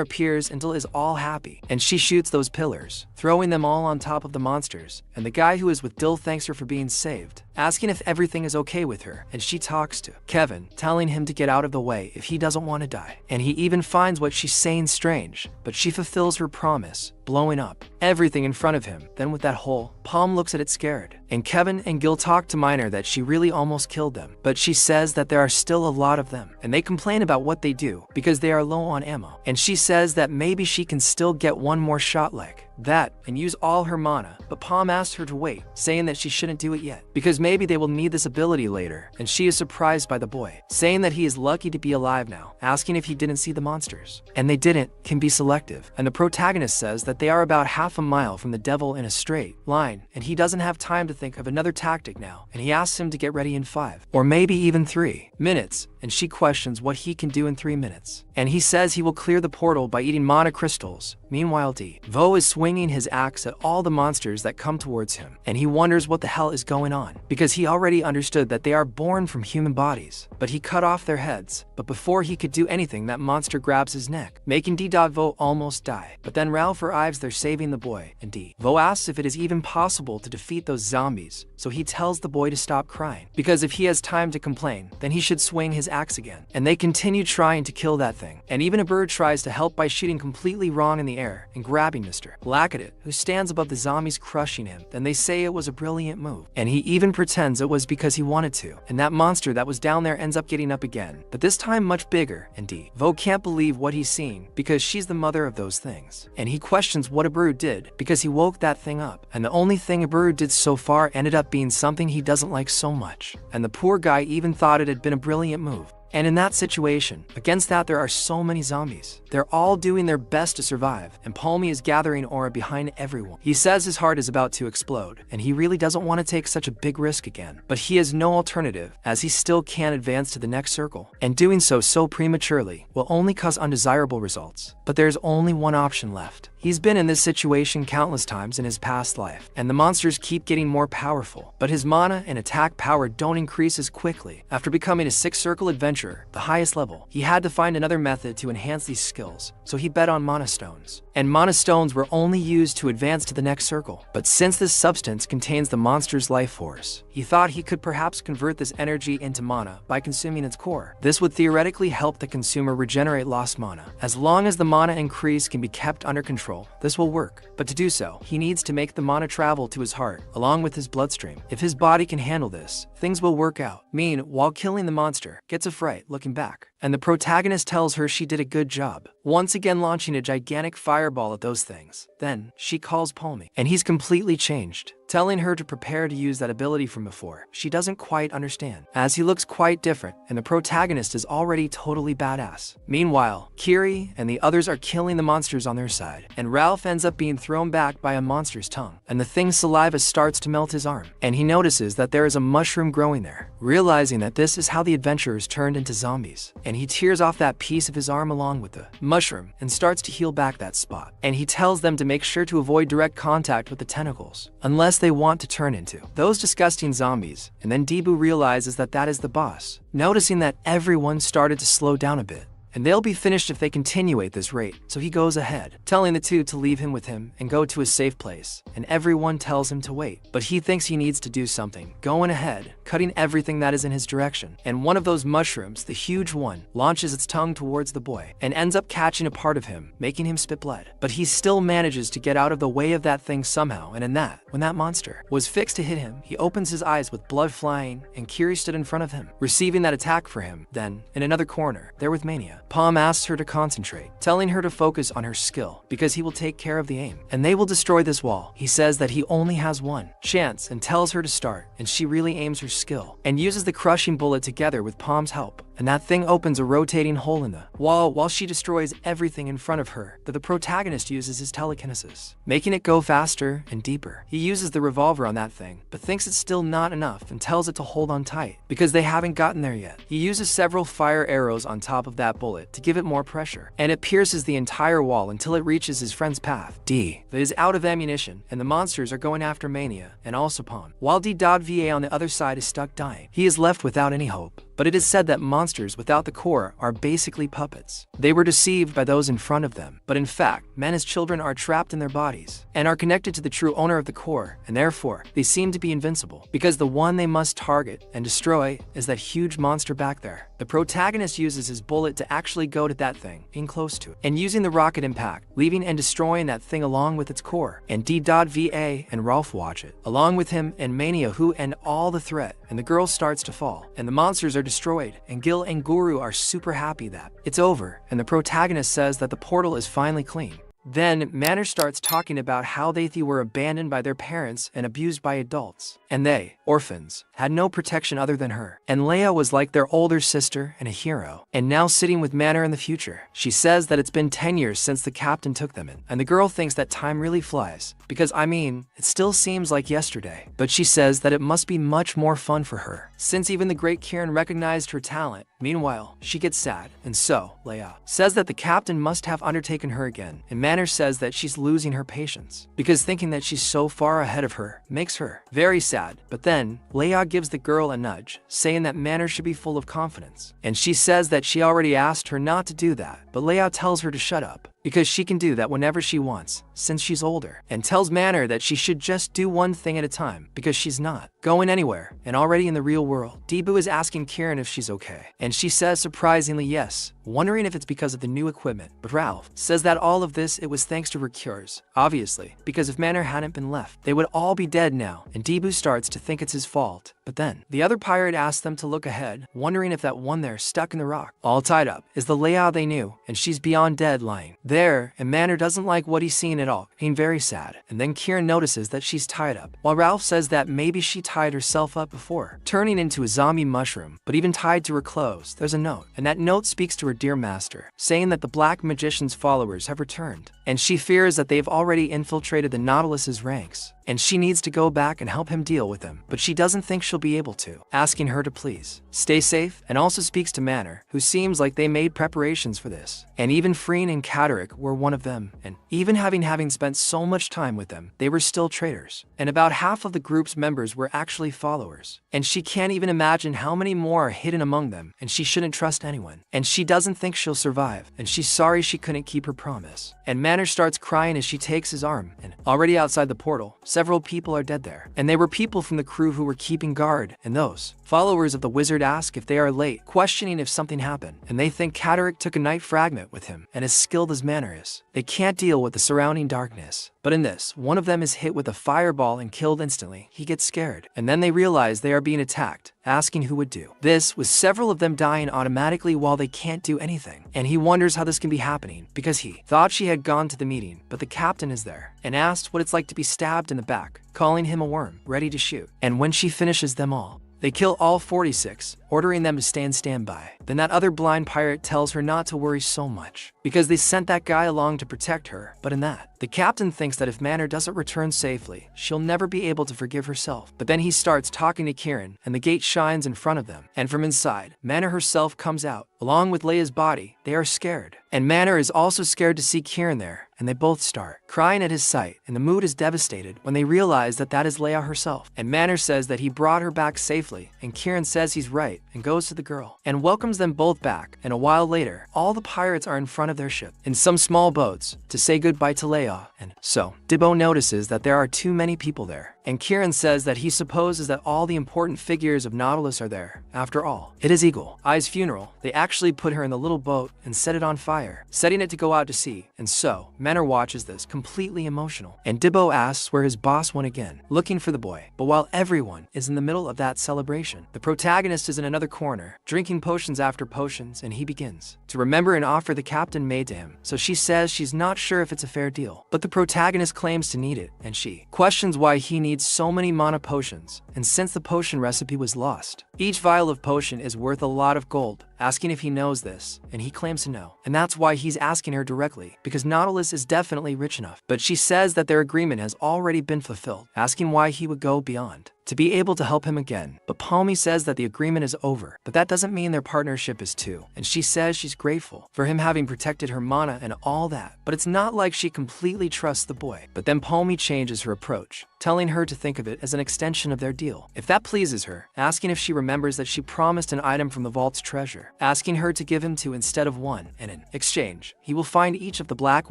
A: appears and Dil is all happy, and she shoots those pillars, throwing them all on top of the monsters, and the guy who is with Dil thanks her for being saved, asking if everything is okay with her, and she talks to Kevin, telling him to get out of the way if he doesn't want to die. And he even finds what she's saying strange, but she fulfills her promise, blowing up everything in front of him. Then with that hole, Palm looks at it scared, and Kevin and Gil talk to Minor that she really almost killed them, but she says that there are still a lot of them, and they complain about what they do because they are low on ammo, and she says that maybe she can still get one more shot like that and use all her mana, but Palm asks her to wait, saying that she shouldn't do it yet because maybe they will need this ability later. And she is surprised by the boy, saying that he is lucky to be alive now, asking if he didn't see the monsters, and they didn't, can be selective. And the protagonist says that they are about half a mile from the devil in a straight line, and he doesn't have time to think of another tactic now, and he asks him to get ready in 5 or maybe even 3 minutes, and she questions what he can do in 3 minutes, and he says he will clear the portal by eating mana crystals. Meanwhile, Vo is swinging his axe at all the monsters that come towards him, and he wonders what the hell is going on, because he already understood that they are born from human bodies, but he cut off their heads. But before he could do anything, that monster grabs his neck, making Vo almost die. But then Ralph arrives there saving the boy, and Vo asks if it is even possible to defeat those zombies, so he tells the boy to stop crying, because if he has time to complain, then he should swing his axe again. And they continue trying to kill that thing, and even a bird tries to help by shooting completely wrong in the air and grabbing Mr. Lacadet, who stands above the zombies, crushing him. Then they say it was a brilliant move, and he even pretends it was because he wanted to, and that monster that was down there ends up getting up again, but this time much bigger. And Vo can't believe what he's seeing because she's the mother of those things, and he questions what Iburu did because he woke that thing up, and the only thing Iburu did so far ended up being something he doesn't like so much, and the poor guy even thought it had been a brilliant move. And in that situation, against that there are so many zombies. They're all doing their best to survive, and Palmy is gathering aura behind everyone. He says his heart is about to explode, and he really doesn't want to take such a big risk again. But he has no alternative, as he still can't advance to the next circle, and doing so prematurely will only cause undesirable results. But there's only one option left. He's been in this situation countless times in his past life, and the monsters keep getting more powerful, but his mana and attack power don't increase as quickly. After becoming a 6th circle adventurer, the highest level, he had to find another method to enhance these skills, so he bet on mana stones. And mana stones were only used to advance to the next circle, but since this substance contains the monster's life force, he thought he could perhaps convert this energy into mana by consuming its core. This would theoretically help the consumer regenerate lost mana. As long as the mana increase can be kept under control, this will work. But to do so, he needs to make the mana travel to his heart, along with his bloodstream. If his body can handle this, things will work out. While killing the monster, gets a fright looking back, and the protagonist tells her she did a good job, once again launching a gigantic fireball at those things. Then, she calls Palmy, and he's completely changed, telling her to prepare to use that ability from before. She doesn't quite understand, as he looks quite different, and the protagonist is already totally badass. Meanwhile, Kiri and the others are killing the monsters on their side, and Ralph ends up being thrown back by a monster's tongue, and the thing's saliva starts to melt his arm, and he notices that there is a mushroom growing there, realizing that this is how the adventurers turned into zombies. And he tears off that piece of his arm along with the mushroom and starts to heal back that spot. And he tells them to make sure to avoid direct contact with the tentacles, unless they want to turn into those disgusting zombies. And then Debu realizes that that is the boss, noticing that everyone started to slow down a bit. and they'll be finished if they continue at this rate, so he goes ahead, telling the two to leave him with him and go to a safe place, and everyone tells him to wait. But he thinks he needs to do something, going ahead, cutting everything that is in his direction, and one of those mushrooms, the huge one, launches its tongue towards the boy, and ends up catching a part of him, making him spit blood. But he still manages to get out of the way of that thing somehow, and when that monster was fixed to hit him, he opens his eyes with blood flying, and Kiri stood in front of him, receiving that attack for him. Then, in another corner, there with Mania, Palm asks her to concentrate, telling her to focus on her skill, because he will take care of the aim, and they will destroy this wall. He says that he only has one chance and tells her to start, and she really aims her skill, and uses the crushing bullet together with Palm's help, and that thing opens a rotating hole in the wall while she destroys everything in front of her. That the protagonist uses his telekinesis, making it go faster and deeper. He uses the revolver on that thing, but thinks it's still not enough and tells it to hold on tight, because they haven't gotten there yet. He uses several fire arrows on top of that bullet to give it more pressure, and it pierces the entire wall until it reaches his friend's path, D, that is out of ammunition, and the monsters are going after Mania and also Palm, while D.Va on the other side is stuck dying. He is left without any hope. But it is said that monsters without the core are basically puppets. They were deceived by those in front of them, but in fact, men as children are trapped in their bodies and are connected to the true owner of the core, and therefore, they seem to be invincible, because the one they must target and destroy is that huge monster back there. The protagonist uses his bullet to actually go to that thing, being close to it, and using the rocket impact, leaving and destroying that thing along with its core, and D.Va and Ralph watch it, along with him and Mania who end all the threat, and the girl starts to fall, and the monsters are destroyed, and Gil and Guru are super happy that it's over, and the protagonist says that the portal is finally clean. Then, Manor starts talking about how they were abandoned by their parents and abused by adults, and they, orphans, had no protection other than her. And Leia was like their older sister and a hero, and now sitting with Manor in the future. She says that it's been 10 years since the captain took them in, and the girl thinks that time really flies, because it still seems like yesterday. But she says that it must be much more fun for her, since even the great Kieran recognized her talent. Meanwhile, she gets sad, and so, Leia says that the captain must have undertaken her again, and Manor says that she's losing her patience, because thinking that she's so far ahead of her makes her very sad. But then, Leia gives the girl a nudge, saying that Manor should be full of confidence, and she says that she already asked her not to do that, but Leia tells her to shut up, because she can do that whenever she wants, since she's older, and tells Manor that she should just do one thing at a time, because she's not going anywhere, and already in the real world. Deebu is asking Kieran if she's okay, and she says surprisingly yes, wondering if it's because of the new equipment. But Ralph says that all of this, it was thanks to her cures, obviously, because if Manor hadn't been left, they would all be dead now, and Deebu starts to think it's his fault. But then, the other pirate asks them to look ahead, wondering if that one there stuck in the rock, all tied up, is the Leia they knew, and she's beyond dead lying there, and Manor doesn't like what he's seen at all, being very sad. And then Kieran notices that she's tied up, while Ralph says that maybe she tied herself up before, turning into a zombie mushroom. But even tied to her clothes, there's a note, and that note speaks to her dear master, saying that the Black Magician's followers have returned, and she fears that they've already infiltrated the Nautilus's ranks, and she needs to go back and help him deal with them, but she doesn't think she'll be able to, asking her to please stay safe, and also speaks to Manor, who seems like they made preparations for this, and even Freen and Catterick were one of them, and even having spent so much time with them, they were still traitors, and about half of the group's members were actually followers, and she can't even imagine how many more are hidden among them, and she shouldn't trust anyone, and she doesn't think she'll survive, and she's sorry she couldn't keep her promise. And Manor starts crying as she takes his arm, and already outside the portal, several people are dead there, and they were people from the crew who were keeping guard, and those followers of the wizard ask if they are late, questioning if something happened, and they think Catterick took a night fragment with him, and as skilled as Manor is, they can't deal with the surrounding darkness. But in this, one of them is hit with a fireball and killed instantly. He gets scared, and then they realize they are being attacked, asking who would do this, with several of them dying automatically while they can't do anything. And he wonders how this can be happening, because he thought she had gone to the meeting, but the captain is there, and asked what it's like to be stabbed in the back, calling him a worm, ready to shoot. And when she finishes them all, they kill all 46, ordering them to stay in standby. Then that other blind pirate tells her not to worry so much, because they sent that guy along to protect her. But in that, the captain thinks that if Manor doesn't return safely, she'll never be able to forgive herself. But then he starts talking to Kieran, and the gate shines in front of them, and from inside, Manor herself comes out, Along with Leia's body, they are scared. And Manor is also scared to see Kieran there, and they both start crying at his sight, and the mood is devastated when they realize that that is Leia herself. And Manor says that he brought her back safely, and Kieran says he's right and goes to the girl and welcomes them both back. And a while later, all the pirates are in front of their ship in some small boats to say goodbye to Leia. And so Dibbo notices that there are too many people there, and Kieran says that he supposes that all the important figures of Nautilus are there. After all, it is Eagle Eye's funeral. They actually put her in the little boat and set it on fire, setting it to go out to sea. And so Manor watches this completely emotional, and Dibbo asks where his boss went again, looking for the boy. But while everyone is in the middle of that celebration, the protagonist is in another corner, drinking potions after potions, and he begins to remember an offer the captain made to him. So she says she's not sure if it's a fair deal, but the protagonist claims to need it, and she questions why he needs so many mana potions, and since the potion recipe was lost. Each vial of potion is worth a lot of gold, asking if he knows this, and he claims to know. And that's why he's asking her directly, because Nautilus is definitely rich enough. But she says that their agreement has already been fulfilled, asking why he would go beyond to be able to help him again. But Palmy says that the agreement is over, but that doesn't mean their partnership is too. And she says she's grateful for him having protected her mana and all that, but it's not like she completely trusts the boy. But then Palmy changes her approach, telling her to think of it as an extension of their deal, if that pleases her, asking if she remembers that she promised an item from the vault's treasure, asking her to give him two instead of one, and in exchange, he will find each of the Black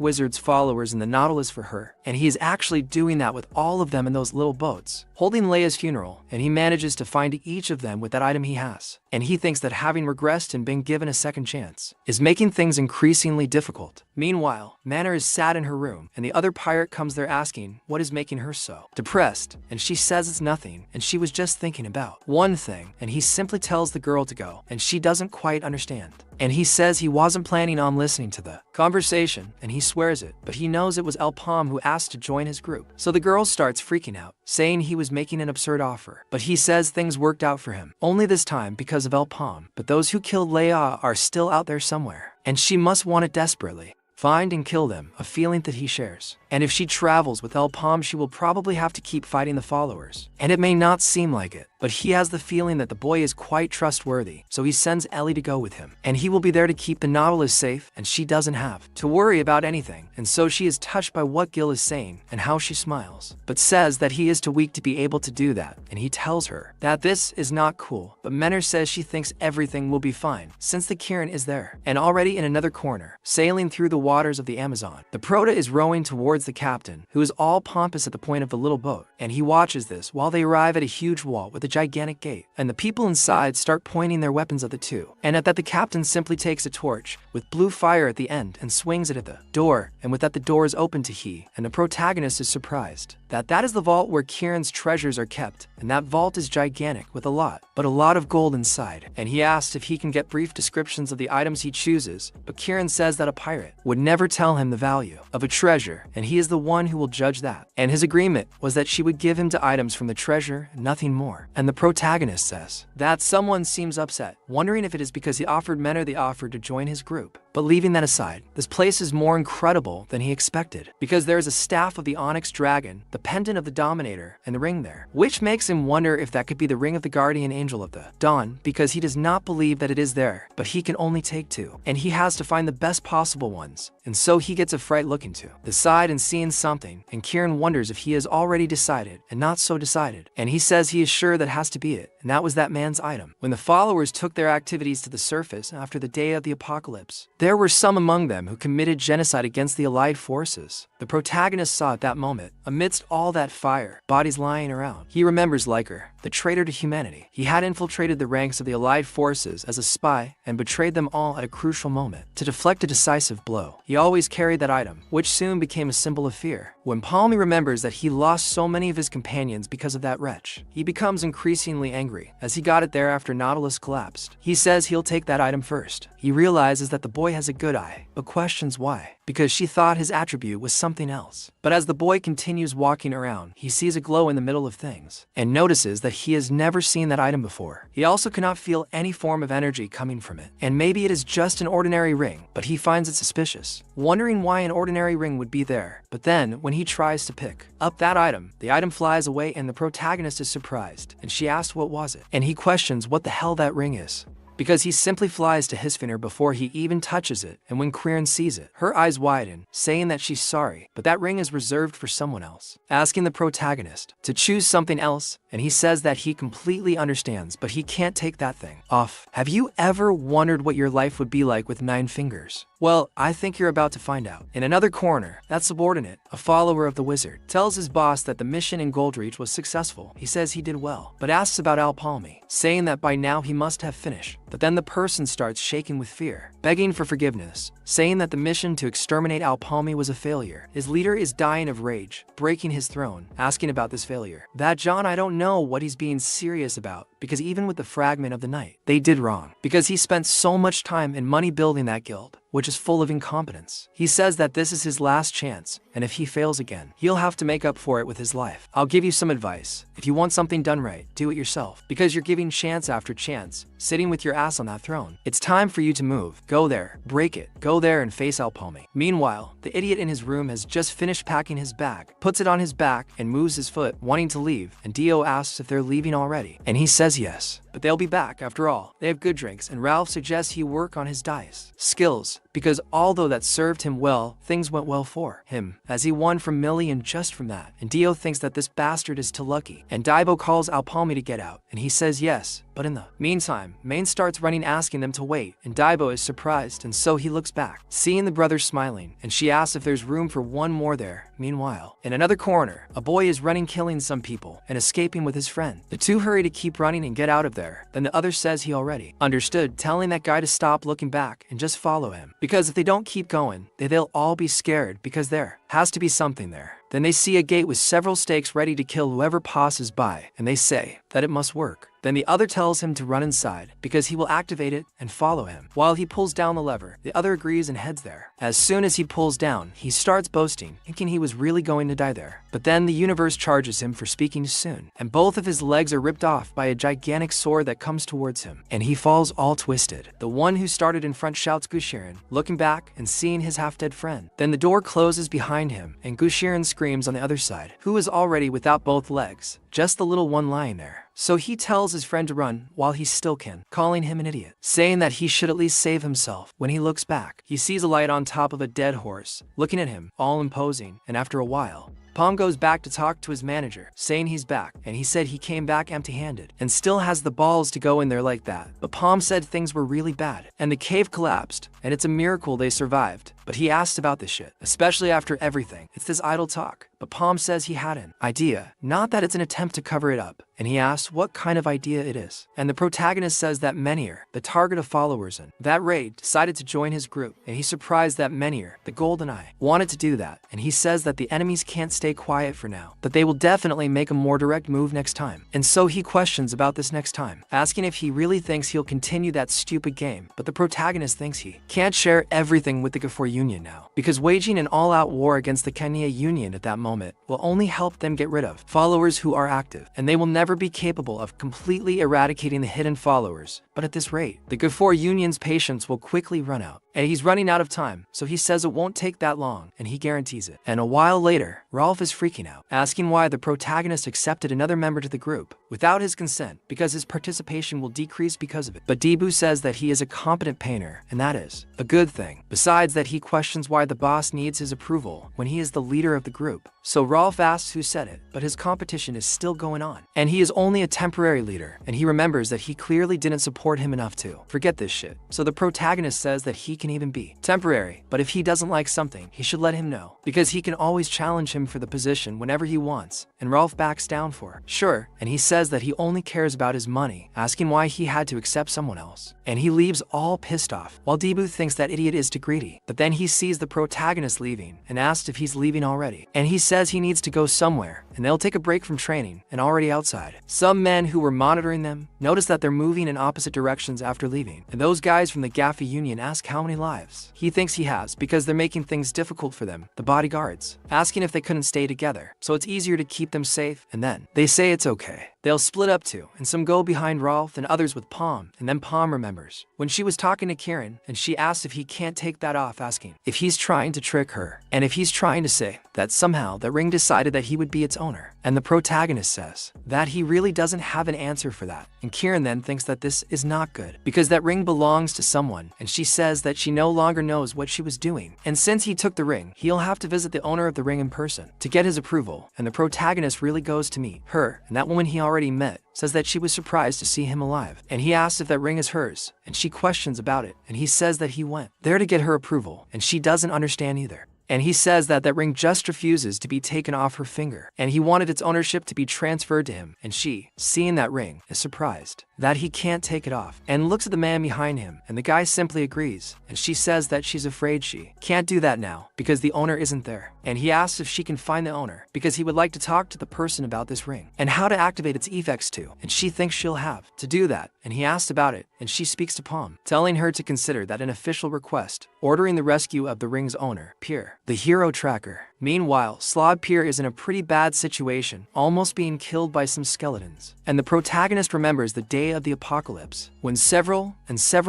A: Wizard's followers in the Nautilus for her. And he is actually doing that with all of them in those little boats, holding Leia's funeral, and he manages to find each of them with that item he has. And he thinks that having regressed and been given a second chance is making things increasingly difficult. Meanwhile, Manor is sad in her room, and the other pirate comes there asking what is making her so depressed, and she says it's nothing, and she was just thinking about one thing, and he simply tells the girl to go, and she doesn't quite understand. And he says he wasn't planning on listening to the conversation, and he swears it, but he knows it was El Palm who asked to join his group. So the girl starts freaking out, saying he was making an absurd offer, but he says things worked out for him, only this time because of El Palm. But those who killed Leia are still out there somewhere, and she must want it desperately. Find and kill them, a feeling that he shares. And if she travels with El Palm, she will probably have to keep fighting the followers. And it may not seem like it, but he has the feeling that the boy is quite trustworthy, so he sends Ellie to go with him. And he will be there to keep the Nautilus safe, and she doesn't have to worry about anything. And so she is touched by what Gil is saying and how she smiles, but says that he is too weak to be able to do that. And he tells her that this is not cool, but Menor says she thinks everything will be fine since the Kieran is there. And already in another corner, sailing through the waters of the Amazon, the Prota is rowing towards the captain, who is all pompous at the point of the little boat, and he watches this while they arrive at a huge wall with a gigantic gate, and the people inside start pointing their weapons at the two, and at that the captain simply takes a torch with blue fire at the end and swings it at the door, and with that the door is open to he, and the protagonist is surprised that that is the vault where Kieran's treasures are kept, and that vault is gigantic with a lot of gold inside. And he asks if he can get brief descriptions of the items he chooses, but Kieran says that a pirate would never tell him the value of a treasure, and he is the one who will judge that. And his agreement was that she would give him to items from the treasure, nothing more. And the protagonist says that someone seems upset, wondering if it is because he offered Menor the offer to join his group. But leaving that aside, this place is more incredible than he expected, because there is a staff of the Onyx Dragon, the pendant of the Dominator, and the ring there, which makes him wonder if that could be the ring of the Guardian Angel of the Dawn, because he does not believe that it is there, but he can only take two, and he has to find the best possible ones. And so he gets a fright looking to the side and seeing something, and Kieran wonders if he has already decided and not so decided, and he says he is sure that has to be it, and that was that man's item. When the followers took their activities to the surface after the day of the apocalypse, there were some among them who committed genocide against the Allied forces. The protagonist saw at that moment, amidst all that fire, bodies lying around. He remembers Liker, the traitor to humanity. He had infiltrated the ranks of the Allied forces as a spy and betrayed them all at a crucial moment to deflect a decisive blow. He always carried that item, which soon became a symbol of fear. When Palmy remembers that he lost so many of his companions because of that wretch, he becomes increasingly angry as he got it there after Nautilus collapsed. He says he'll take that item first. He realizes that the boy has a good eye, but questions why, because she thought his attribute was something else. But as the boy continues walking around, he sees a glow in the middle of things and notices that he has never seen that item before. He also cannot feel any form of energy coming from it, and maybe it is just an ordinary ring, but he finds it suspicious, wondering why an ordinary ring would be there. But then, when he tries to pick up that item, the item flies away and the protagonist is surprised, and she asks what was it, and he questions what the hell that ring is. because he simply flies to his finger before he even touches it, and when Quirin sees it, her eyes widen, saying that she's sorry, but that ring is reserved for someone else, asking the protagonist to choose something else, and he says that he completely understands, but he can't take that thing off. Have you ever wondered what your life would be like with 9 fingers? Well, I think you're about to find out. In another corner, that subordinate, a follower of the wizard, tells his boss that the mission in Goldreach was successful. He says he did well, but asks about Alpalmi, saying that by now he must have finished. But then the person starts shaking with fear, begging for forgiveness, saying that the mission to exterminate Alpalmi was a failure. His leader is dying of rage, breaking his throne, asking about this failure. That John, I don't know what he's being serious about, because even with the fragment of the night, they did wrong, because he spent so much time and money building that guild, which is full of incompetence. He says that this is his last chance, and if he fails again, he'll have to make up for it with his life. I'll give you some advice. If you want something done right, do it yourself, because you're giving chance after chance, sitting with your ass on that throne. It's time for you to move. Go there, break it, go there and face Alpalmi. Meanwhile, the idiot in his room has just finished packing his bag, puts it on his back, and moves his foot, wanting to leave, and Dio asks if they're leaving already, and he says yes. But they'll be back after all. They have good drinks, and Ralph suggests he work on his dice skills, because although that served him well, things went well for him, as he won from Millie and just from that. And Dio thinks that this bastard is too lucky, and Daibo calls Alpalmi to get out, and he says yes. But in the meantime, Main starts running asking them to wait, and Daibo is surprised, and so he looks back, seeing the brothers smiling, and she asks if there's room for one more there. Meanwhile, in another corner, a boy is running killing some people, and escaping with his friend. The two hurry to keep running and get out of there. Then the other says he already understood, telling that guy to stop looking back and just follow him, because if they don't keep going, they'll all be scared, because there has to be something there. Then they see a gate with several stakes ready to kill whoever passes by, and they say that it must work. Then the other tells him to run inside, because he will activate it and follow him. While he pulls down the lever, the other agrees and heads there. As soon as he pulls down, he starts boasting, thinking he was really going to die there. But then the universe charges him for speaking too soon, and both of his legs are ripped off by a gigantic sword that comes towards him, and he falls all twisted. The one who started in front shouts Gushirin, looking back and seeing his half-dead friend. Then the door closes behind him, and Gushirin screams on the other side, who is already without both legs, just the little one lying there. So he tells his friend to run while he still can, calling him an idiot, saying that he should at least save himself. When he looks back, he sees a light on top of a dead horse, looking at him, all imposing, and after a while, Palm goes back to talk to his manager, saying he's back, and he said he came back empty-handed, and still has the balls to go in there like that. But Palm said things were really bad, and the cave collapsed, and it's a miracle they survived. But he asked about this shit, especially after everything. It's this idle talk. But Palm says he had an idea, not that it's an attempt to cover it up, and he asks what kind of idea it is. And the protagonist says that Menhir, the target of followers in that raid, decided to join his group, and he's surprised that Menhir, the Golden Eye, wanted to do that, and he says that the enemies can't stay quiet for now, but they will definitely make a more direct move next time. And so he questions about this next time, asking if he really thinks he'll continue that stupid game, but the protagonist thinks he can't share everything with the Gafor Union now, because waging an all-out war against the Kenya Union at that moment will only help them get rid of followers who are active, and they will never be capable of completely eradicating the hidden followers. But at this rate, the Gafor Union's patience will quickly run out, and he's running out of time, so he says it won't take that long, and he guarantees it. And a while later, Rolf is freaking out, asking why the protagonist accepted another member to the group without his consent, because his participation will decrease because of it. But Debu says that he is a competent painter, and that is a good thing. Besides that, he questions why the boss needs his approval when he is the leader of the group. So Rolf asks who said it, but his competition is still going on, and he is only a temporary leader, and he remembers that he clearly didn't support him enough to forget this shit. So the protagonist says that he can even be temporary, but if he doesn't like something, he should let him know, because he can always challenge him for the position whenever he wants, and Rolf backs down for sure, and he says that he only cares about his money, asking why he had to accept someone else, and he leaves all pissed off, while Debu thinks that idiot is too greedy. But then he sees the protagonist leaving, and asks if he's leaving already, and he says he needs to go somewhere, and they'll take a break from training, and already outside, some men who were monitoring them notice that they're moving in opposite directions after leaving, and those guys from the Gaffy Union ask how many lives he thinks he has, because they're making things difficult for them, the bodyguards, asking if they couldn't stay together, so it's easier to keep them safe, and then they say it's okay. They'll split up too, and some go behind Rolf and others with Palm, and then Palm remembers when she was talking to Kieran and she asked if he can't take that off, asking if he's trying to trick her, and if he's trying to say that somehow the ring decided that he would be its owner. And the protagonist says that he really doesn't have an answer for that, and Kieran then thinks that this is not good because that ring belongs to someone, and she says that she no longer knows what she was doing, and since he took the ring, he'll have to visit the owner of the ring in person to get his approval. And the protagonist really goes to meet her, and that woman he already met says that she was surprised to see him alive, and he asks if that ring is hers, and she questions about it, and he says that he went there to get her approval, and she doesn't understand either. And he says that that ring just refuses to be taken off her finger, and he wanted its ownership to be transferred to him, and she, seeing that ring, is surprised that he can't take it off, and looks at the man behind him, and the guy simply agrees, and she says that she's afraid she can't do that now because the owner isn't there, and he asks if she can find the owner because he would like to talk to the person about this ring and how to activate its effects too, and she thinks she'll have to do that, and he asks about it, and she speaks to Palm, telling her to consider that an official request, ordering the rescue of the ring's owner, Pierre, the hero tracker. Meanwhile, Slod Pier is in a pretty bad situation, almost being killed by some skeletons. And the protagonist remembers the day of the apocalypse, when several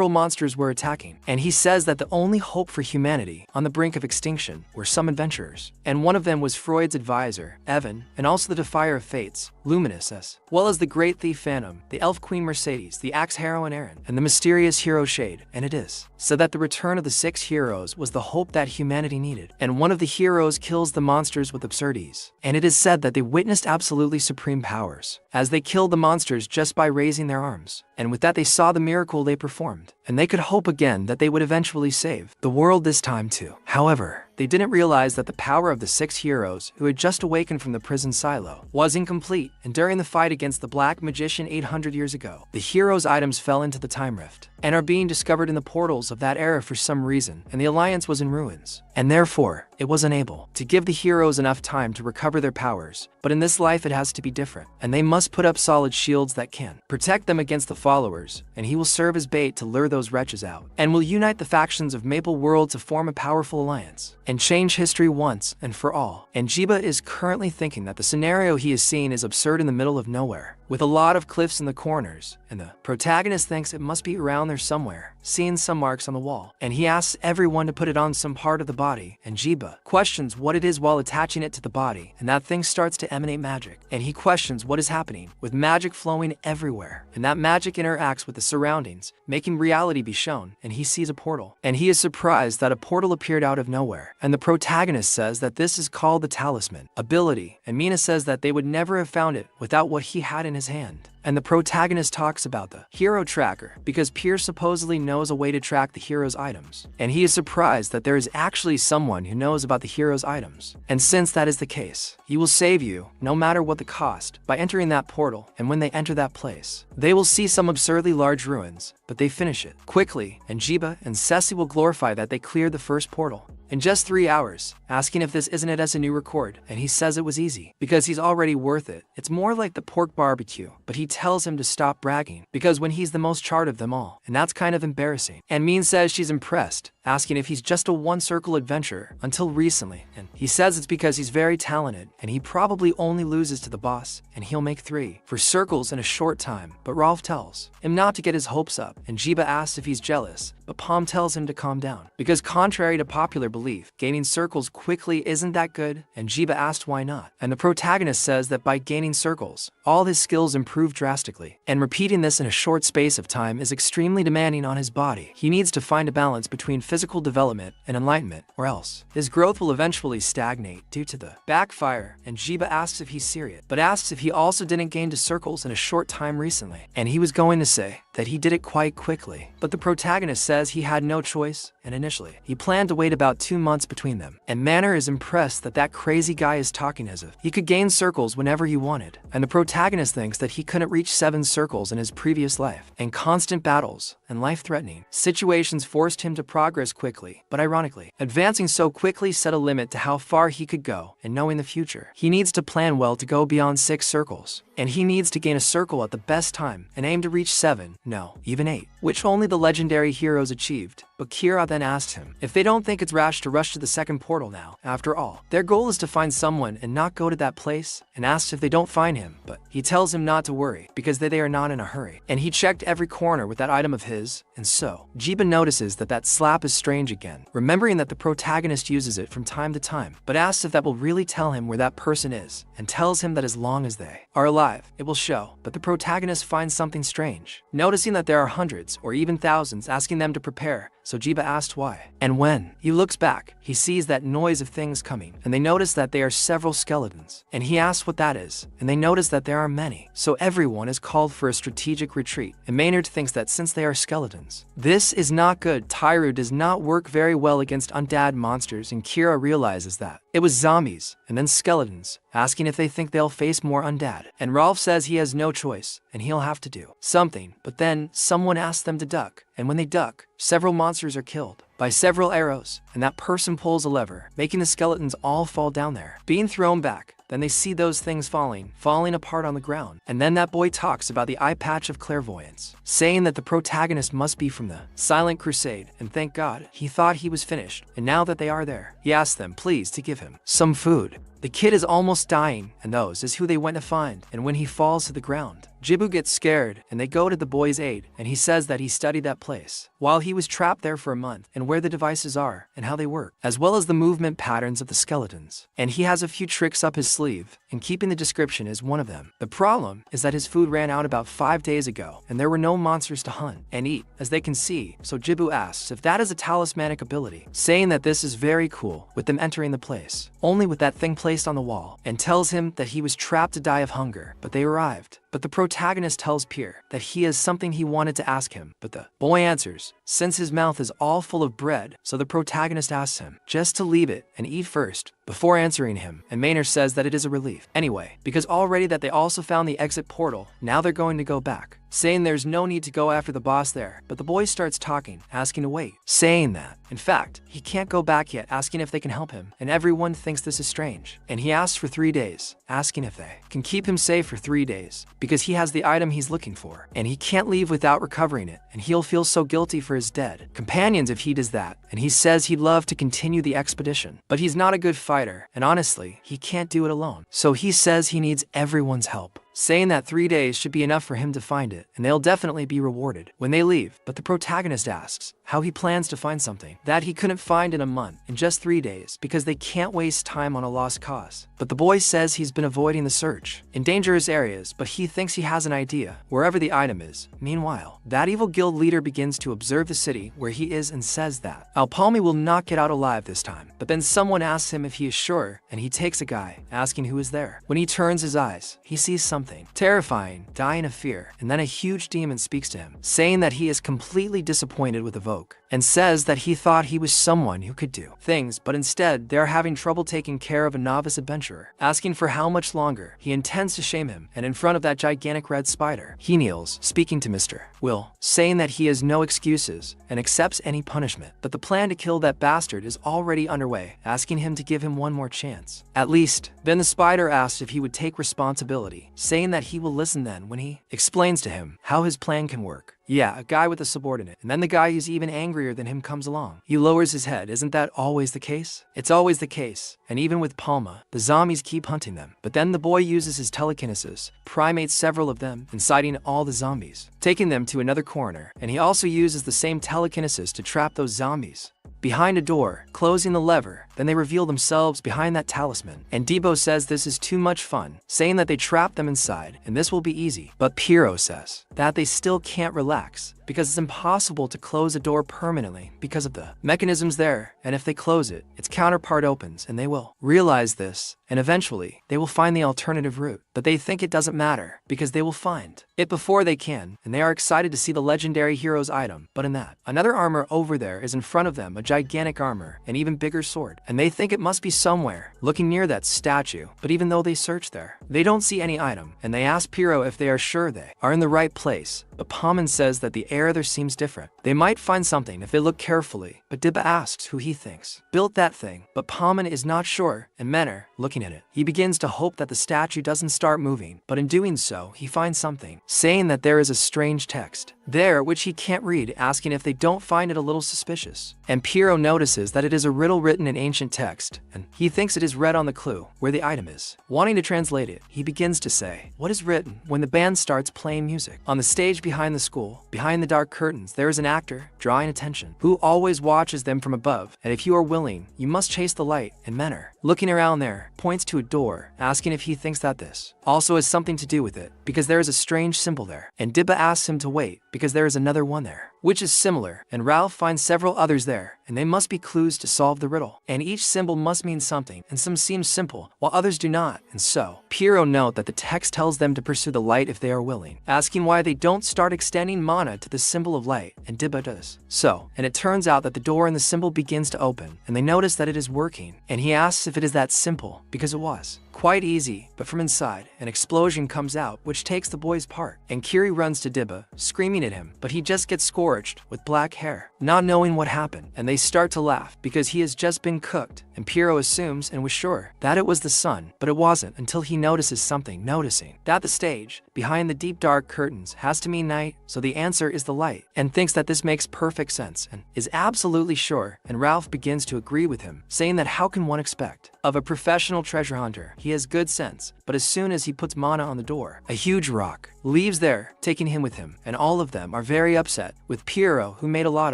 A: monsters were attacking. And he says that the only hope for humanity on the brink of extinction were some adventurers. And one of them was Freud's advisor, Evan, and also the Defier of Fates, Luminous, as well as the Great Thief Phantom, the Elf Queen Mercedes, the Axe Heroine Aaron, and the mysterious hero Shade. And it is so that the return of the 6 heroes was the hope that humanity needed. And one of the heroes kills the monsters with absurdities, and it is said that they witnessed absolutely supreme powers, as they killed the monsters just by raising their arms, and with that they saw the miracle they performed, and they could hope again that they would eventually save the world this time too. However, they didn't realize that the power of the 6 heroes who had just awakened from the prison silo was incomplete, and during the fight against the Black Magician 800 years ago, the heroes' items fell into the time rift, and are being discovered in the portals of that era for some reason, and the Alliance was in ruins, and therefore, it was unable to give the heroes enough time to recover their powers. But in this life it has to be different, and they must put up solid shields that can protect them against the followers, and he will serve as bait to lure those wretches out, and will unite the factions of Maple World to form a powerful alliance, and change history once and for all. And Jiba is currently thinking that the scenario he is seeing is absurd in the middle of nowhere, with a lot of cliffs in the corners, and the protagonist thinks it must be around there somewhere, seeing some marks on the wall, and he asks everyone to put it on some part of the body, and Jiba questions what it is while attaching it to the body, and that thing starts to emanate magic, and he questions what is happening, with magic flowing everywhere, and that magic interacts with the surroundings, making reality be shown, and he sees a portal, and he is surprised that a portal appeared out of nowhere, and the protagonist says that this is called the talisman ability, and Mina says that they would never have found it without what he had in his hand. And the protagonist talks about the hero tracker because Pierce supposedly knows a way to track the hero's items, and he is surprised that there is actually someone who knows about the hero's items. And since that is the case, he will save you no matter what the cost by entering that portal, and when they enter that place, they will see some absurdly large ruins, but they finish it quickly, and Jiba and Ceci will glorify that they cleared the first portal in just 3 hours, asking if this isn't it as a new record, and he says it was easy because he's already worth it. It's more like the pork barbecue, but he tells him to stop bragging because when he's the most charred of them all, and that's kind of embarrassing. And Min says she's impressed, asking if he's just a one-circle adventurer until recently, and he says it's because he's very talented, and he probably only loses to the boss, and he'll make 3 for circles in a short time. But Rolf tells him not to get his hopes up, and Jiba asks if he's jealous, but Palm tells him to calm down because contrary to popular belief, gaining circles quickly isn't that good, and Jiba asked why not, and the protagonist says that by gaining circles, all his skills improve drastically, and repeating this in a short space of time is extremely demanding on his body. He needs to find a balance between physical development and enlightenment, or else his growth will eventually stagnate due to the backfire, and Jiba asks if he's serious, but asks if he also didn't gain to circles in a short time recently, and he was going to say that he did it quite quickly, but the protagonist says he had no choice, and initially, he planned to wait about 2 months between them, and Manor is impressed that that crazy guy is talking as if he could gain circles whenever he wanted, and the protagonist thinks that he couldn't reach 7 circles in his previous life, and constant battles and life-threatening situations forced him to progress quickly, but ironically, advancing so quickly set a limit to how far he could go, and knowing the future, he needs to plan well to go beyond 6 circles, and he needs to gain a circle at the best time and aim to reach 7, no, even 8, which only the legendary heroes achieved. but Kira then asks him if they don't think it's rash to rush to the second portal now. After all, their goal is to find someone and not go to that place, and asks if they don't find him, but he tells him not to worry because they are not in a hurry. And he checked every corner with that item of his, and so Jiba notices that slap is strange again, remembering that the protagonist uses it from time to time, but asks if that will really tell him where that person is, and tells him that as long as they are alive, it will show. But the protagonist finds something strange, noticing that there are hundreds or even thousands asking them to prepare. So Jiba asked why. And when he looks back, he sees that noise of things coming, and they notice that they are several skeletons. And he asks what that is, and they notice that there are many. So everyone is called for a strategic retreat, and Maynard thinks that since they are skeletons, this is not good. Tyru does not work very well against undead monsters, and Kira realizes that it was zombies and then skeletons, asking if they think they'll face more undead. And Rolf says he has no choice, and he'll have to do something. But then someone asks them to duck, and when they duck, several monsters are killed by several arrows, and that person pulls a lever, making the skeletons all fall down there, being thrown back. Then they see those things falling apart on the ground. And then that boy talks about the eye patch of clairvoyance, saying that the protagonist must be from the Silent Crusade, and thank God, he thought he was finished. And now that they are there, he asks them please to give him some food. The kid is almost dying, and those is who they went to find. And when he falls to the ground, Jibu gets scared, and they go to the boy's aid, and he says that he studied that place while he was trapped there for a month, and where the devices are and how they work, as well as the movement patterns of the skeletons. And he has a few tricks up his sleeve, and keeping the description is one of them. The problem is that his food ran out about 5 days ago, and there were no monsters to hunt and eat, as they can see. So Jibu asks if that is a talismanic ability, saying that this is very cool with them entering the place, only with that thing placed on the wall, and tells him that he was trapped to die of hunger, but they arrived. But the protagonist tells Pierre that he has something he wanted to ask him, but the boy answers, since his mouth is all full of bread, so the protagonist asks him just to leave it and eat first before answering him, and Maynard says that it is a relief. Anyway, because already that they also found the exit portal, now they're going to go back, saying there's no need to go after the boss there. But the boy starts talking, asking to wait, saying that, in fact, he can't go back yet, asking if they can help him, and everyone thinks this is strange. And he asks for 3 days, asking if they can keep him safe for 3 days, because he has the item he's looking for, and he can't leave without recovering it, and he'll feel so guilty for his dead companions if he does that. And he says he'd love to continue the expedition, but he's not a good fighter, and honestly, he can't do it alone. So he says he needs everyone's help, saying that 3 days should be enough for him to find it, and they'll definitely be rewarded when they leave. But the protagonist asks how he plans to find something that he couldn't find in a month in just 3 days, because they can't waste time on a lost cause. But the boy says he's been avoiding the search in dangerous areas, but he thinks he has an idea wherever the item is. Meanwhile, that evil guild leader begins to observe the city where he is and says that Alpalmi will not get out alive this time. But then someone asks him if he is sure, and he takes a guy, asking who is there. When he turns his eyes, he sees something terrifying, dying of fear, and then a huge demon speaks to him, saying that he is completely disappointed with Evoke, and says that he thought he was someone who could do things, but instead they are having trouble taking care of a novice adventurer, asking for how much longer. He intends to shame him, and in front of that gigantic red spider, he kneels, speaking to Mr. Will, saying that he has no excuses and accepts any punishment. But the plan to kill that bastard is already underway, asking him to give him one more chance, at least. Then the spider asks if he would take responsibility, saying that he will listen then when he explains to him how his plan can work. Yeah, a guy with a subordinate, and then the guy who's even angrier than him comes along. He lowers his head. Isn't that always the case? It's always the case, and even with Palma, the zombies keep hunting them. But then the boy uses his telekinesis, primates several of them, inciting all the zombies, taking them to another corner, and he also uses the same telekinesis to trap those zombies behind a door, closing the lever. Then they reveal themselves behind that talisman, and Debo says this is too much fun, saying that they trap them inside and this will be easy. But Piero says that they still can't relax because it's impossible to close a door permanently because of the mechanisms there, and if they close it, its counterpart opens, and they will realize this, and eventually they will find the alternative route. But they think it doesn't matter because they will find it before they can, and they are excited to see the legendary hero's item. But in that, another armor over there is in front of them, a gigantic armor, an even bigger sword, and they think it must be somewhere looking near that statue. But even though they search there, they don't see any item, and they ask Piero if they are sure they are in the right place. but Paman says that the air there seems different. They might find something if they look carefully, but Dibba asks who he thinks built that thing, but Paman is not sure, and Menor, looking at it, he begins to hope that the statue doesn't start moving, but in doing so, he finds something, saying that there is a strange text there which he can't read, asking if they don't find it a little suspicious. And Piero notices that it is a riddle written in ancient text, and he thinks it is read on the clue where the item is. Wanting to translate it, he begins to say, "What is written?" when the band starts playing music. On the stage behind the school, behind the dark curtains, there is an actor drawing attention, who always watches them from above, and if you are willing, you must chase the light. And Menor, looking around there, points to a door, asking if he thinks that this also has something to do with it, because there is a strange symbol there. And Dibba asks him to wait, because there is another one there, which is similar, and Ralph finds several others there, and they must be clues to solve the riddle. And each symbol must mean something, and some seem simple, while others do not, and so Piero note that the text tells them to pursue the light if they are willing, asking why they don't start extending mana to the symbol of light, and Dibba does so, and it turns out that the door in the symbol begins to open, and they notice that it is working, and he asks if it is that simple, because it was quite easy, but from inside, an explosion comes out which takes the boy's part, and Kiri runs to Dibba, screaming at him, but he just gets scorched with black hair, not knowing what happened, and they start to laugh because he has just been cooked, and Piero assumes and was sure that it was the sun, but it wasn't until he notices something, noticing that the stage, behind the deep dark curtains, has to mean night, so the answer is the light, and thinks that this makes perfect sense, and is absolutely sure, and Ralph begins to agree with him, saying that how can one expect of a professional treasure hunter? He has good sense, but as soon as he puts mana on the door, a huge rock leaves there, taking him with him, and all of them are very upset with Piero, who made a lot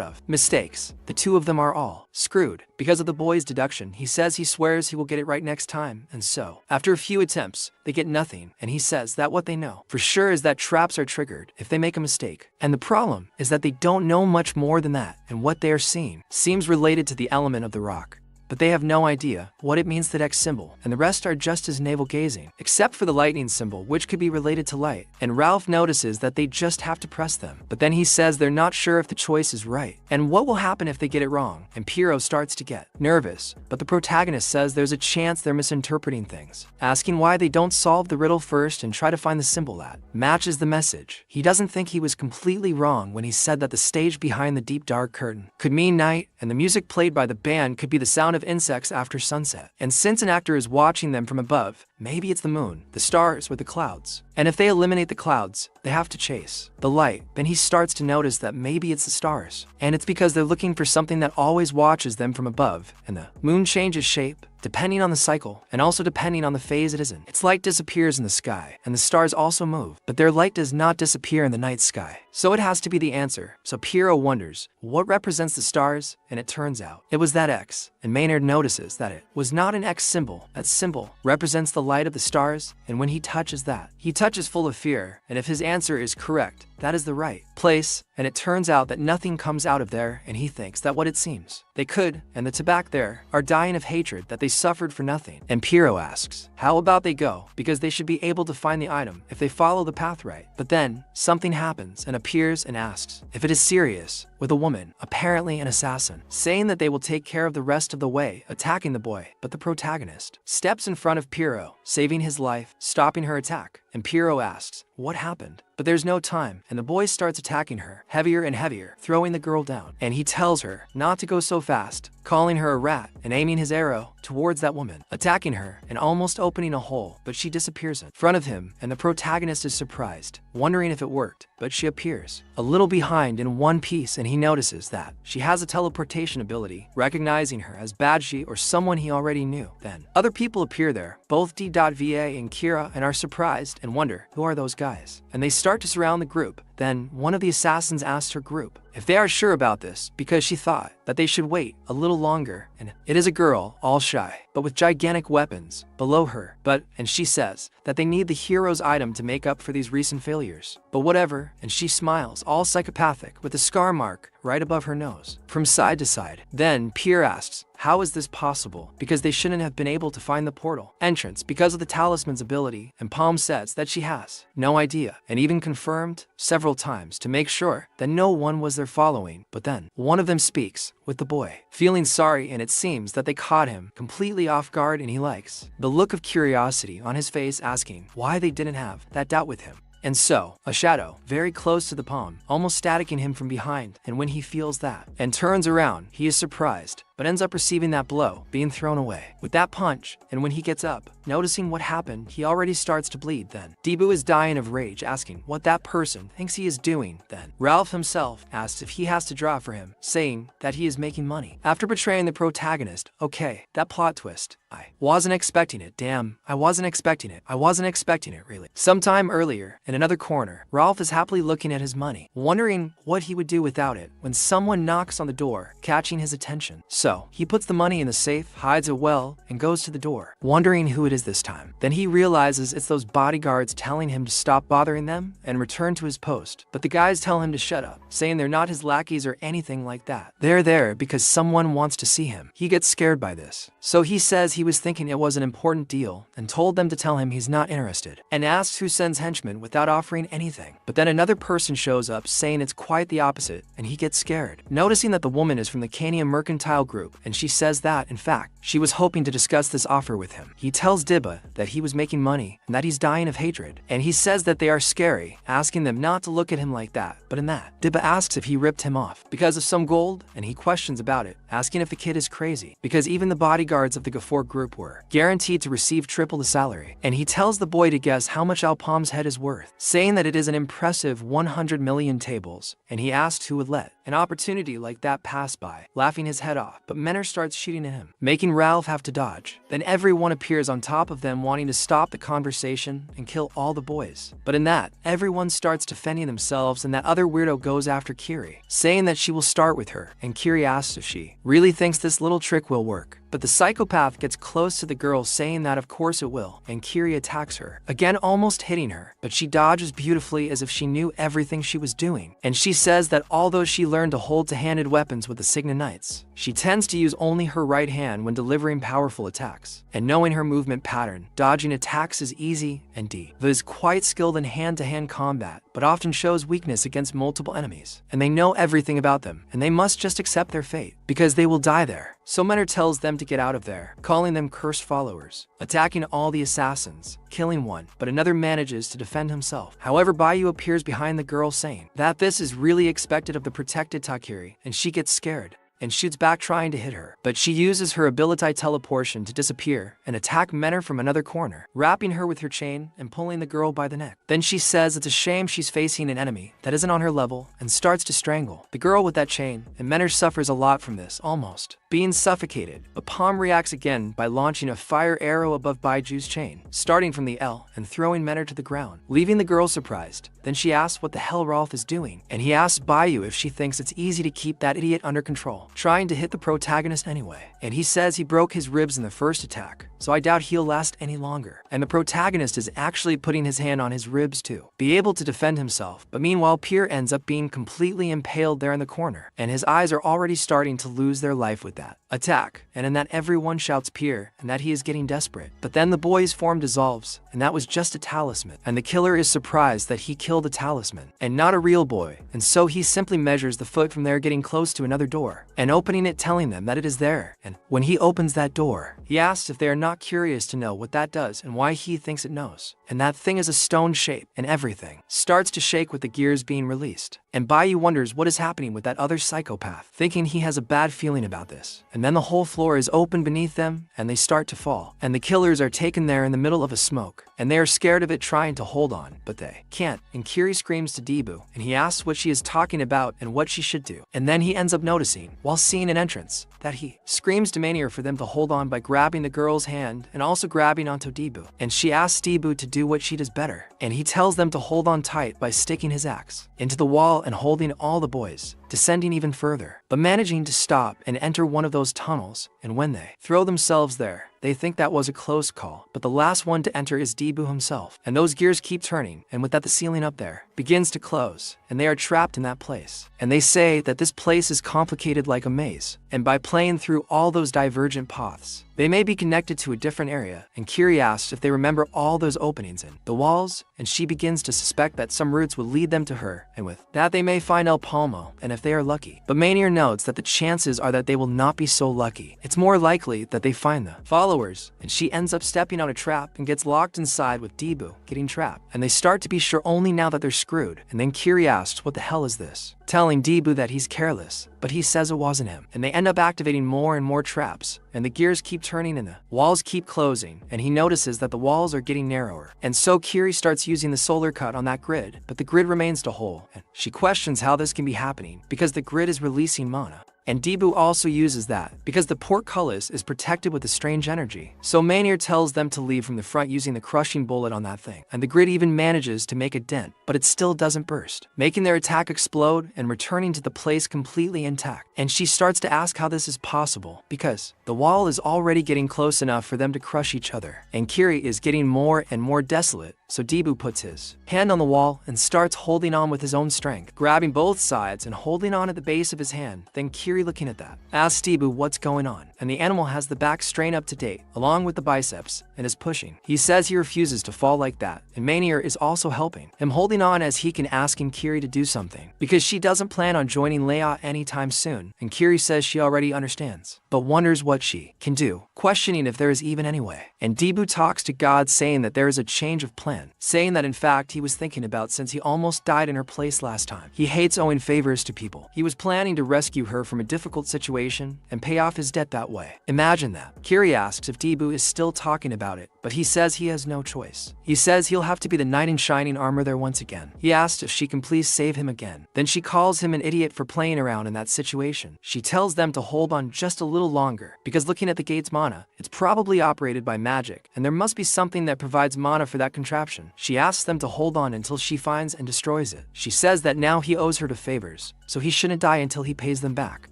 A: of mistakes. The two of them are all screwed because of the boy's deduction. He says he swears he will get it right next time, and so after a few attempts, they get nothing, and he says that what they know for sure is that traps are triggered if they make a mistake, and the problem is that they don't know much more than that, and what they are seeing seems related to the element of the rock, but they have no idea what it means, that X symbol, and the rest are just as navel-gazing, except for the lightning symbol, which could be related to light, and Ralph notices that they just have to press them, but then he says they're not sure if the choice is right, and what will happen if they get it wrong, and Piero starts to get nervous, but the protagonist says there's a chance they're misinterpreting things, asking why they don't solve the riddle first and try to find the symbol that matches the message. He doesn't think he was completely wrong when he said that the stage behind the deep dark curtain could mean night, and the music played by the band could be the sound of insects after sunset. And since an actor is watching them from above, maybe it's the moon, the stars, or the clouds. And if they eliminate the clouds, they have to chase the light. Then he starts to notice that maybe it's the stars. And it's because they're looking for something that always watches them from above. And the moon changes shape depending on the cycle, and also depending on the phase it is in. Its light disappears in the sky, and the stars also move, but their light does not disappear in the night sky. So it has to be the answer. So Piero wonders what represents the stars, and it turns out it was that X. And Maynard notices that it was not an X symbol. That symbol represents the light of the stars, and when he touches that, he touches full of fear, and if his answer is correct, that is the right place, and it turns out that nothing comes out of there, and he thinks that what it seems they could, and the Tabak there are dying of hatred that they suffered for nothing. And Piero asks, how about they go, because they should be able to find the item if they follow the path right. But then, something happens and appears and asks if it is serious, with a woman, apparently an assassin, saying that they will take care of the rest of the way, attacking the boy. But the protagonist steps in front of Piero, saving his life, stopping her attack, and Piero asks, what happened? But there's no time, and the boy starts attacking her, heavier and heavier, throwing the girl down. And he tells her not to go so fast, calling her a rat, and aiming his arrow towards that woman, attacking her, and almost opening a hole, but she disappears in front of him, and the protagonist is surprised, wondering if it worked, but she appears a little behind in one piece, and he notices that she has a teleportation ability, recognizing her as Badji or someone he already knew. Then, other people appear there, both D.Va and Kira, and are surprised and wonder, who are those guys? And they start to surround the group. Then, one of the assassins asks her group if they are sure about this, because she thought that they should wait a little longer, and it is a girl, all shy, but with gigantic weapons below her, and she says that they need the hero's item to make up for these recent failures. But whatever, and she smiles, all psychopathic, with a scar mark right above her nose, from side to side. Then Pierre asks, how is this possible? Because they shouldn't have been able to find the portal entrance because of the talisman's ability, and Palm says that she has no idea, and even confirmed several times to make sure that no one was there following. But then, one of them speaks with the boy, feeling sorry, and it seems that they caught him completely off guard, and he likes the look of curiosity on his face, asking why they didn't have that doubt with him. And so, a shadow, very close to the palm, almost staticking him from behind, and when he feels that, and turns around, he is surprised, but ends up receiving that blow, being thrown away. With that punch, and when he gets up, noticing what happened, he already starts to bleed then. Debu is dying of rage, asking what that person thinks he is doing then. Ralph himself asks if he has to draw for him, saying that he is making money. After betraying the protagonist, okay, that plot twist. I wasn't expecting it, damn, I wasn't expecting it. I wasn't expecting it, really. Sometime earlier, in another corner, Ralph is happily looking at his money, wondering what he would do without it, when someone knocks on the door, catching his attention. So, he puts the money in the safe, hides it well, and goes to the door, wondering who it is this time. Then he realizes it's those bodyguards telling him to stop bothering them and return to his post. But the guys tell him to shut up, saying they're not his lackeys or anything like that. They're there because someone wants to see him. He gets scared by this. So he says he was thinking it was an important deal and told them to tell him he's not interested, and asks who sends henchmen without offering anything. But then another person shows up saying it's quite the opposite, and he gets scared, noticing that the woman is from the Cania Mercantile Group, and she says that, in fact, she was hoping to discuss this offer with him. He tells Dibba that he was making money and that he's dying of hatred, and he says that they are scary, asking them not to look at him like that. But in that, Dibba asks if he ripped him off because of some gold, and he questions about it, asking if the kid is crazy, because even the bodyguards of the Gafor group were guaranteed to receive triple the salary. And he tells the boy to guess how much Alpam's head is worth, saying that it is an impressive 100 million tables, and he asked who would let an opportunity like that pass by, laughing his head off. But Menor starts shooting at him, making Ralph have to dodge. Then everyone appears on top of them, wanting to stop the conversation and kill all the boys. But in that, everyone starts defending themselves, and that other weirdo goes after Kiri, saying that she will start with her, and Kiri asks if she really thinks this little trick will work. But the psychopath gets close to the girl, saying that of course it will, and Kiri attacks her, again almost hitting her, but she dodges beautifully as if she knew everything she was doing. And she says that although she learned to hold two-handed weapons with the Signa Knights, she tends to use only her right hand when delivering powerful attacks. And knowing her movement pattern, dodging attacks is easy, and Diva is quite skilled in hand-to-hand combat, but often shows weakness against multiple enemies. And they know everything about them, and they must just accept their fate, because they will die there. So Menor tells them to get out of there, calling them cursed followers, attacking all the assassins, killing one, but another manages to defend himself. However, Bayu appears behind the girl, saying that this is really expected of the protected Takiri, and she gets scared and shoots back, trying to hit her. But she uses her ability teleportation to disappear and attack Menor from another corner, wrapping her with her chain and pulling the girl by the neck. Then she says it's a shame she's facing an enemy that isn't on her level, and starts to strangle the girl with that chain, and Menor suffers a lot from this, almost being suffocated. But Palm reacts again by launching a fire arrow above Baiju's chain, starting from the L and throwing Menor to the ground, leaving the girl surprised. Then she asks what the hell Rolf is doing, and he asks Bayu if she thinks it's easy to keep that idiot under control, trying to hit the protagonist anyway. And he says he broke his ribs in the first attack, so I doubt he'll last any longer. And the protagonist is actually putting his hand on his ribs to be able to defend himself. But meanwhile, Pierre ends up being completely impaled there in the corner, and his eyes are already starting to lose their life with that attack. And in that, everyone shouts Pierre and that he is getting desperate. But then the boy's form dissolves, and that was just a talisman. And the killer is surprised that he killed a talisman and not a real boy. And so he simply measures the foot from there, getting close to another door and opening it, telling them that it is there. And when he opens that door, he asks if they are not curious to know what that does and why he thinks it knows. And that thing is a stone shape, and everything starts to shake with the gears being released. And Bayu wonders what is happening with that other psychopath, thinking he has a bad feeling about this. And then the whole floor is open beneath them, and they start to fall. And the killers are taken there in the middle of a smoke, and they are scared of it, trying to hold on, but they can't. And Kiri screams to Debu, and he asks what she is talking about and what she should do. And then he ends up noticing, while seeing an entrance, that he screams to Manhwa for them to hold on by grabbing the girl's hand and also grabbing onto Debu. And she asks Debu to do what she does better, and he tells them to hold on tight by sticking his axe into the wall and holding all the boys, descending even further, but managing to stop and enter one of those tunnels. And when they throw themselves there, they think that was a close call, but the last one to enter is Debu himself. And those gears keep turning, and with that, the ceiling up there begins to close, and they are trapped in that place. And they say that this place is complicated like a maze, and by playing through all those divergent paths, they may be connected to a different area. And Kiri asks if they remember all those openings in the walls, and she begins to suspect that some routes will lead them to her, and with that they may find El Palmo. And if they are lucky. But Manhwa notes that the chances are that they will not be so lucky. It's more likely that they find the followers, and she ends up stepping on a trap and gets locked inside with Debu getting trapped. And they start to be sure only now that they're screwed. And then Kiri asks, what the hell is this? Telling Debu that he's careless, but he says it wasn't him. And they end up activating more and more traps, and the gears keep turning and the walls keep closing, and he notices that the walls are getting narrower. And so Kiri starts using the solar cut on that grid, but the grid remains to whole, and she questions how this can be happening because the grid is releasing mana. And Debu also uses that because the portcullis is protected with a strange energy. So Manhwa tells them to leave from the front using the crushing bullet on that thing. And the grid even manages to make a dent, but it still doesn't burst, making their attack explode and returning to the place completely intact. And she starts to ask how this is possible because the wall is already getting close enough for them to crush each other. And Kiri is getting more and more desolate. So Debu puts his hand on the wall and starts holding on with his own strength, grabbing both sides and holding on at the base of his hand. Then Kiri, looking at that, asks Debu what's going on, and the animal has the back strain up to date, along with the biceps, and is pushing. He says he refuses to fall like that, and Manhwa is also helping him, holding on as he can, asking Kiri to do something, because she doesn't plan on joining Leia anytime soon, and Kiri says she already understands, but wonders what she can do, questioning if there is even any way. And Debu talks to God, saying that there is a change of plan, saying that in fact he was thinking about since he almost died in her place last time. He hates owing favors to people. He was planning to rescue her from a difficult situation and pay off his debt that way. Imagine that. Kiri asks if Debu is still talking about it, but he says he has no choice. He says he'll have to be the knight in shining armor there once again. He asks if she can please save him again. Then she calls him an idiot for playing around in that situation. She tells them to hold on just a little longer, because looking at the gate's mana, it's probably operated by magic, and there must be something that provides mana for that contraption. She asks them to hold on until she finds and destroys it. She says that now he owes her to favors, so he shouldn't die until he pays them back.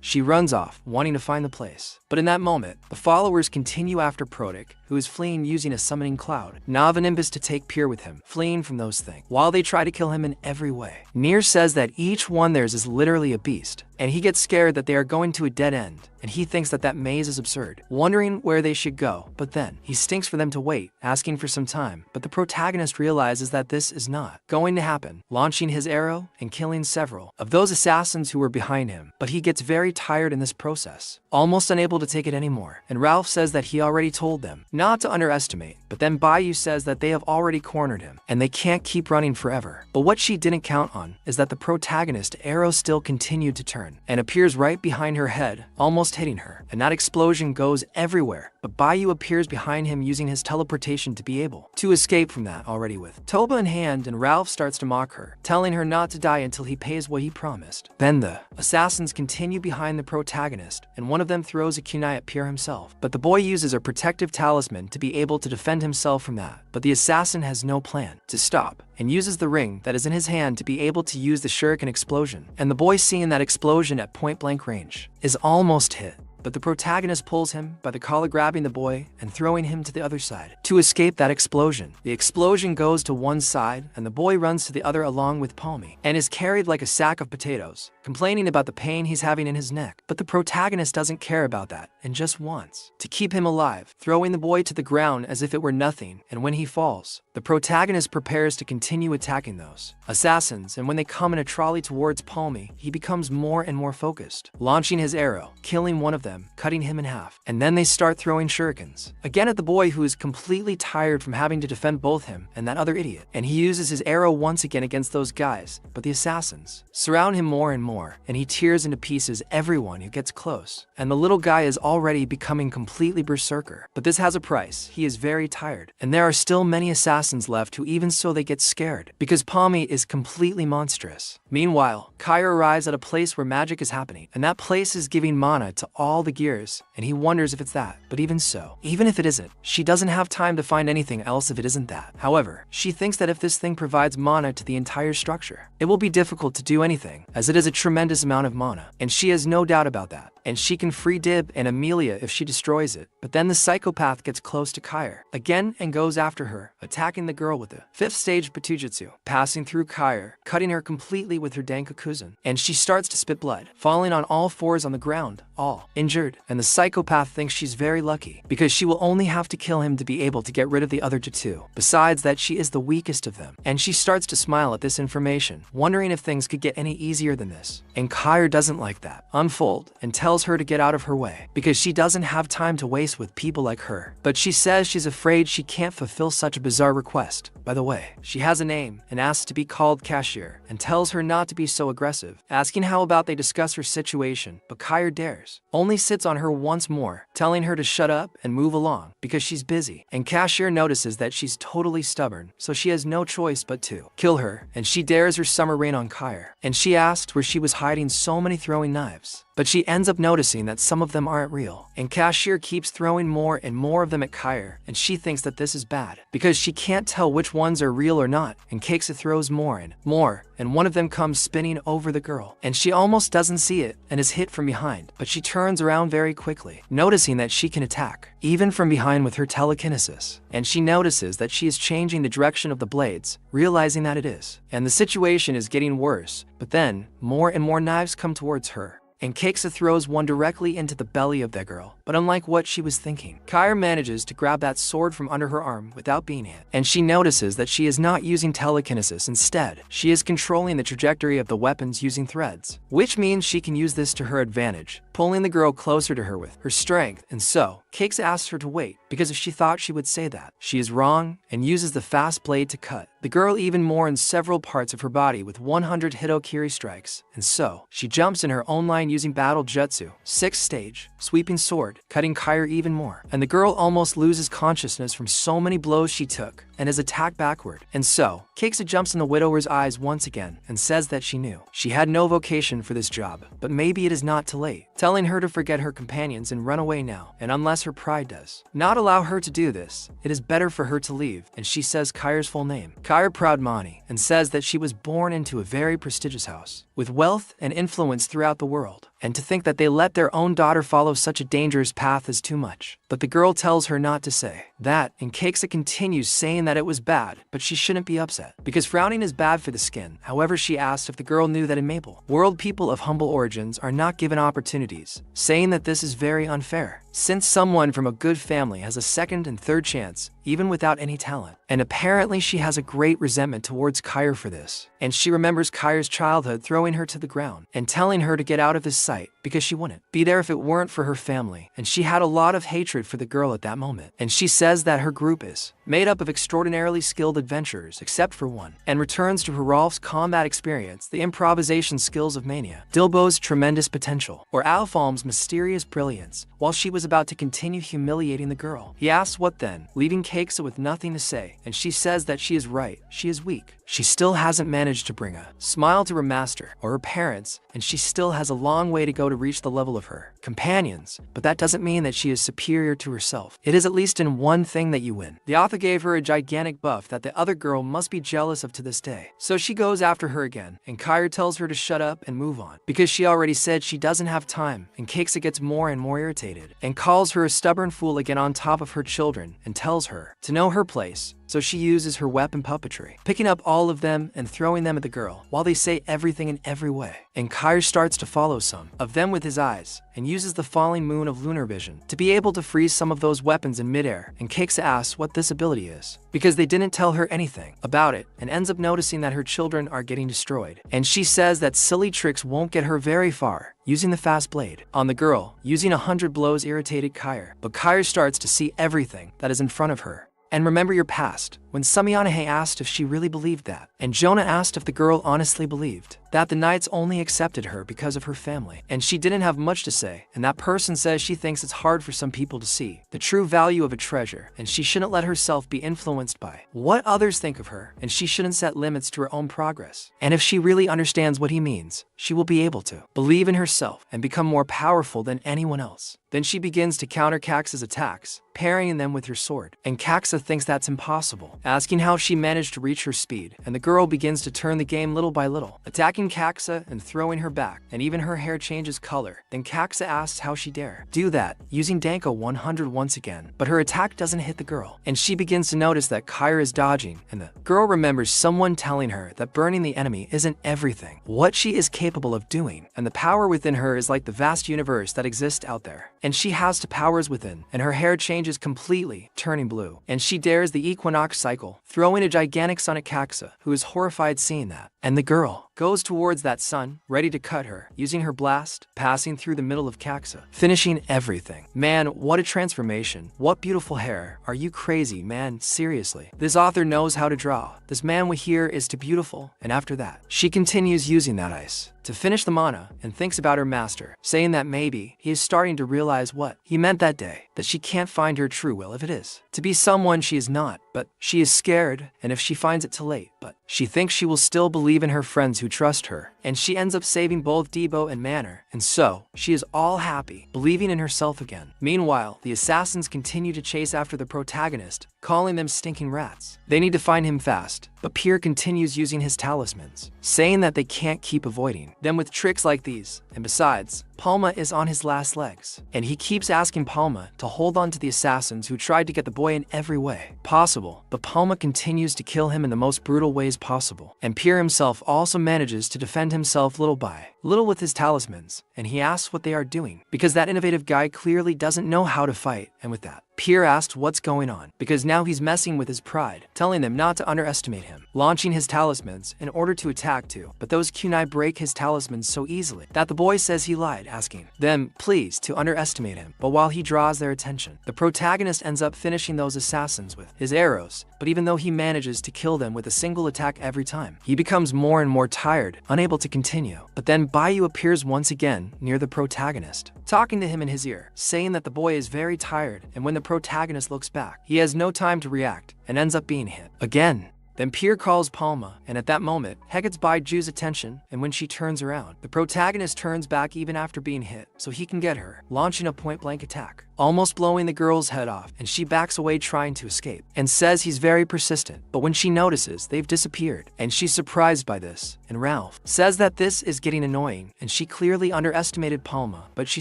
A: She runs off, wanting to find the place. But in that moment, the followers continue after Protic, who is fleeing using a summoning cloud, Navanimbus to take Pyr with him, fleeing from those things, while they try to kill him in every way. Nier says that each one theirs is literally a beast, and he gets scared that they are going to a dead end, and he thinks that that maze is absurd, wondering where they should go. But then, he stinks for them to wait, asking for some time, but the protagonist realizes that this is not going to happen, launching his arrow and killing several of those assassins who were behind him. But he gets very tired in this process, almost unable to take it anymore, and Ralph says that he already told them not to underestimate, but then Bayou says that they have already cornered him, and they can't keep running forever. But what she didn't count on is that the protagonist's arrow still continued to turn, and appears right behind her head, almost hitting her, and that explosion goes everywhere. But Bayou appears behind him using his teleportation to be able to escape from that already with Toba in hand, and Ralph starts to mock her, telling her not to die until he pays what he promised. Then the assassins continue behind the protagonist, and one of them throws a kunai at Pyr himself, but the boy uses a protective talisman to be able to defend himself from that. But the assassin has no plan to stop, and uses the ring that is in his hand to be able to use the shuriken explosion. And the boy, seeing that explosion at point-blank range, is almost hit. But the protagonist pulls him by the collar, grabbing the boy and throwing him to the other side to escape that explosion. The explosion goes to one side, and the boy runs to the other along with Palmy, and is carried like a sack of potatoes, complaining about the pain he's having in his neck. But the protagonist doesn't care about that and just wants to keep him alive, throwing the boy to the ground as if it were nothing. And when he falls, the protagonist prepares to continue attacking those assassins, and when they come in a trolley towards Palmy, he becomes more and more focused, launching his arrow, killing one of them, cutting him in half. And then they start throwing shurikens again at the boy, who is completely tired from having to defend both him and that other idiot. And he uses his arrow once again against those guys, but the assassins surround him more and more, and he tears into pieces everyone who gets close. And the little guy is already becoming completely berserker. But this has a price. He is very tired, and there are still many assassins left who even so they get scared, because Palmy is completely monstrous. Meanwhile, Kyra arrives at a place where magic is happening, and that place is giving mana to all the gears, and he wonders if it's that. But even so, even if it isn't, she doesn't have time to find anything else if it isn't that. However, she thinks that if this thing provides mana to the entire structure, it will be difficult to do anything, as it is a tremendous amount of mana, and she has no doubt about that. and she can free dib and Amelia if she destroys it. But then the psychopath gets close to Kair again and goes after her, attacking the girl with the 5th stage Batujutsu, passing through Kair, cutting her completely with her Dankokuzan, and she starts to spit blood, falling on all fours on the ground, all injured. And the psychopath thinks she's very lucky because she will only have to kill him to be able to get rid of the other two. Besides that, she is the weakest of them, and she starts to smile at this information, wondering if things could get any easier than this. And Kair doesn't like that, unfold, and tells her to get out of her way because she doesn't have time to waste with people like her. But she says she's afraid she can't fulfill such a bizarre request. By the way, she has a name and asks to be called Cashier, and tells her not to be so aggressive, asking how about they discuss her situation. But Kair dares, only sits on her once more, telling her to shut up and move along because she's busy. And Cashier notices that she's totally stubborn, so she has no choice but to kill her, and she dares her summer rain on Kair. And she asked where she was hiding so many throwing knives, but she ends up noticing that some of them aren't real. And Cashier keeps throwing more and more of them at Kair, and she thinks that this is bad because she can't tell which ones are real or not. And Keksa throws more and more, and one of them comes spinning over the girl, and she almost doesn't see it and is hit from behind. But she turns around very quickly, noticing that she can attack even from behind with her telekinesis. And she notices that she is changing the direction of the blades, realizing that it is. And the situation is getting worse, but then more and more knives come towards her, and Keksa throws one directly into the belly of that girl. But unlike what she was thinking, Kair manages to grab that sword from under her arm without being hit. And she notices that she is not using telekinesis. Instead, she is controlling the trajectory of the weapons using threads, which means she can use this to her advantage, pulling the girl closer to her with her strength. And so, Keksa asks her to wait, because if she thought she would say that, she is wrong, and uses the fast blade to cut the girl even more in several parts of her body with 100 Hitokiri strikes. And so, she jumps in her own line using Battle Jutsu, 6th stage, sweeping sword, cutting Kair even more. And the girl almost loses consciousness from so many blows she took, and is attacked backward. And so, Keksa jumps in the widower's eyes once again, and says that she knew she had no vocation for this job, but maybe it is not too late, telling her to forget her companions and run away now, and unless her pride does not allow her to do this, it is better for her to leave. And she says Kair's full name, Kair Proudmani, and says that she was born into a very prestigious house, with wealth and influence throughout the world, and to think that they let their own daughter follow such a dangerous path is too much. But the girl tells her not to say that, and Keksa continues saying that it was bad, but she shouldn't be upset, because frowning is bad for the skin. However, she asked if the girl knew that in Maple World people of humble origins are not given opportunities, saying that this is very unfair, since someone from a good family has a second and third chance, even without any talent. And apparently she has a great resentment towards Kair for this. And she remembers Kair's childhood throwing her to the ground and telling her to get out of his sight because she wouldn't be there if it weren't for her family. And she had a lot of hatred for the girl at that moment. And she says that her group is made up of extraordinarily skilled adventurers except for one, and returns to Herolf's combat experience, the improvisation skills of Mania, Dilbo's tremendous potential, or Alfalm's mysterious brilliance, while she was about to continue humiliating the girl. He asks what then, leaving Keksa with nothing to say, and she says that she is right, she is weak. She still hasn't managed to bring a smile to her master or her parents, and she still has a long way to go to reach the level of her companions, but that doesn't mean that she is superior to herself. It is at least in one thing that you win. The author gave her a gigantic buff that the other girl must be jealous of to this day. So she goes after her again, and Kair tells her to shut up and move on, because she already said she doesn't have time, and Keksa gets more and more irritated, and calls her a stubborn fool again on top of her children, and tells her to know her place. So she uses her weapon puppetry, picking up all of them and throwing them at the girl, while they say everything in every way. And Kair starts to follow some of them with his eyes, and uses the falling moon of lunar vision to be able to freeze some of those weapons in midair. And Keksa asks what this ability is, because they didn't tell her anything about it, and ends up noticing that her children are getting destroyed. And she says that silly tricks won't get her very far, using the fast blade on the girl, using 100 blows irritated Kair. But Kair starts to see everything that is in front of her. And remember your past, when Samianahe asked if she really believed that, and Jonah asked if the girl honestly believed that the knights only accepted her because of her family, and she didn't have much to say, and that person says she thinks it's hard for some people to see the true value of a treasure, and she shouldn't let herself be influenced by what others think of her, and she shouldn't set limits to her own progress. And if she really understands what he means, she will be able to believe in herself and become more powerful than anyone else. Then she begins to counter Kaxa's attacks, parrying them with her sword, and Kaxa thinks that's impossible, asking how she managed to reach her speed, and the girl begins to turn the game little by little, attacking Kaxa and throwing her back, and even her hair changes color. Then Kaxa asks how she dare do that, using Danko 100 once again, but her attack doesn't hit the girl, and she begins to notice that Kyra is dodging, and the girl remembers someone telling her that burning the enemy isn't everything, what she is capable of doing, and the power within her is like the vast universe that exists out there, and she has the powers within, and her hair changes completely, turning blue, and she dares the equinox cycle, throwing a gigantic sun at Kaxa, who is horrified seeing that, and the girl goes towards that sun, ready to cut her, using her blast, passing through the middle of Kaxa, finishing everything. Man, what a transformation. What beautiful hair. Are you crazy, man? Seriously. This author knows how to draw. This manhwa here is too beautiful, and after that, she continues using that ice to finish the mana and thinks about her master, saying that maybe he is starting to realize what he meant that day, that she can't find her true will if it is to be someone she is not, but she is scared, and if she finds it too late, but she thinks she will still believe in her friends who trust her, and she ends up saving both Debo and Manor, and so she is all happy, believing in herself again. Meanwhile, the assassins continue to chase after the protagonist, calling them stinking rats. They need to find him fast, but Pierre continues using his talismans, saying that they can't keep avoiding them with tricks like these, and besides, Palma is on his last legs, and he keeps asking Palma to hold on to the assassins who tried to get the boy in every way possible, but Palma continues to kill him in the most brutal ways possible, and Pierre himself also manages to defend himself little by little with his talismans, and he asks what they are doing, because that innovative guy clearly doesn't know how to fight, and with that, Pierre asks what's going on, because now he's messing with his pride, telling them not to underestimate him, launching his talismans in order to attack too, but those kunai break his talismans so easily that the boy says he lied, asking them, please, to underestimate him, but while he draws their attention, the protagonist ends up finishing those assassins with his arrows, but even though he manages to kill them with a single attack every time, he becomes more and more tired, unable to continue, but then Bayu appears once again near the protagonist, talking to him in his ear, saying that the boy is very tired, and when the protagonist looks back, he has no time to react, and ends up being hit again. Then Pierre calls Palma, and at that moment, He gets Baiju's attention, and when she turns around, the protagonist turns back even after being hit, so he can get her, launching a point-blank attack, almost blowing the girl's head off, and she backs away trying to escape, and says he's very persistent, but when she notices, they've disappeared, and she's surprised by this, and Ralph says that this is getting annoying, and she clearly underestimated Palma, but she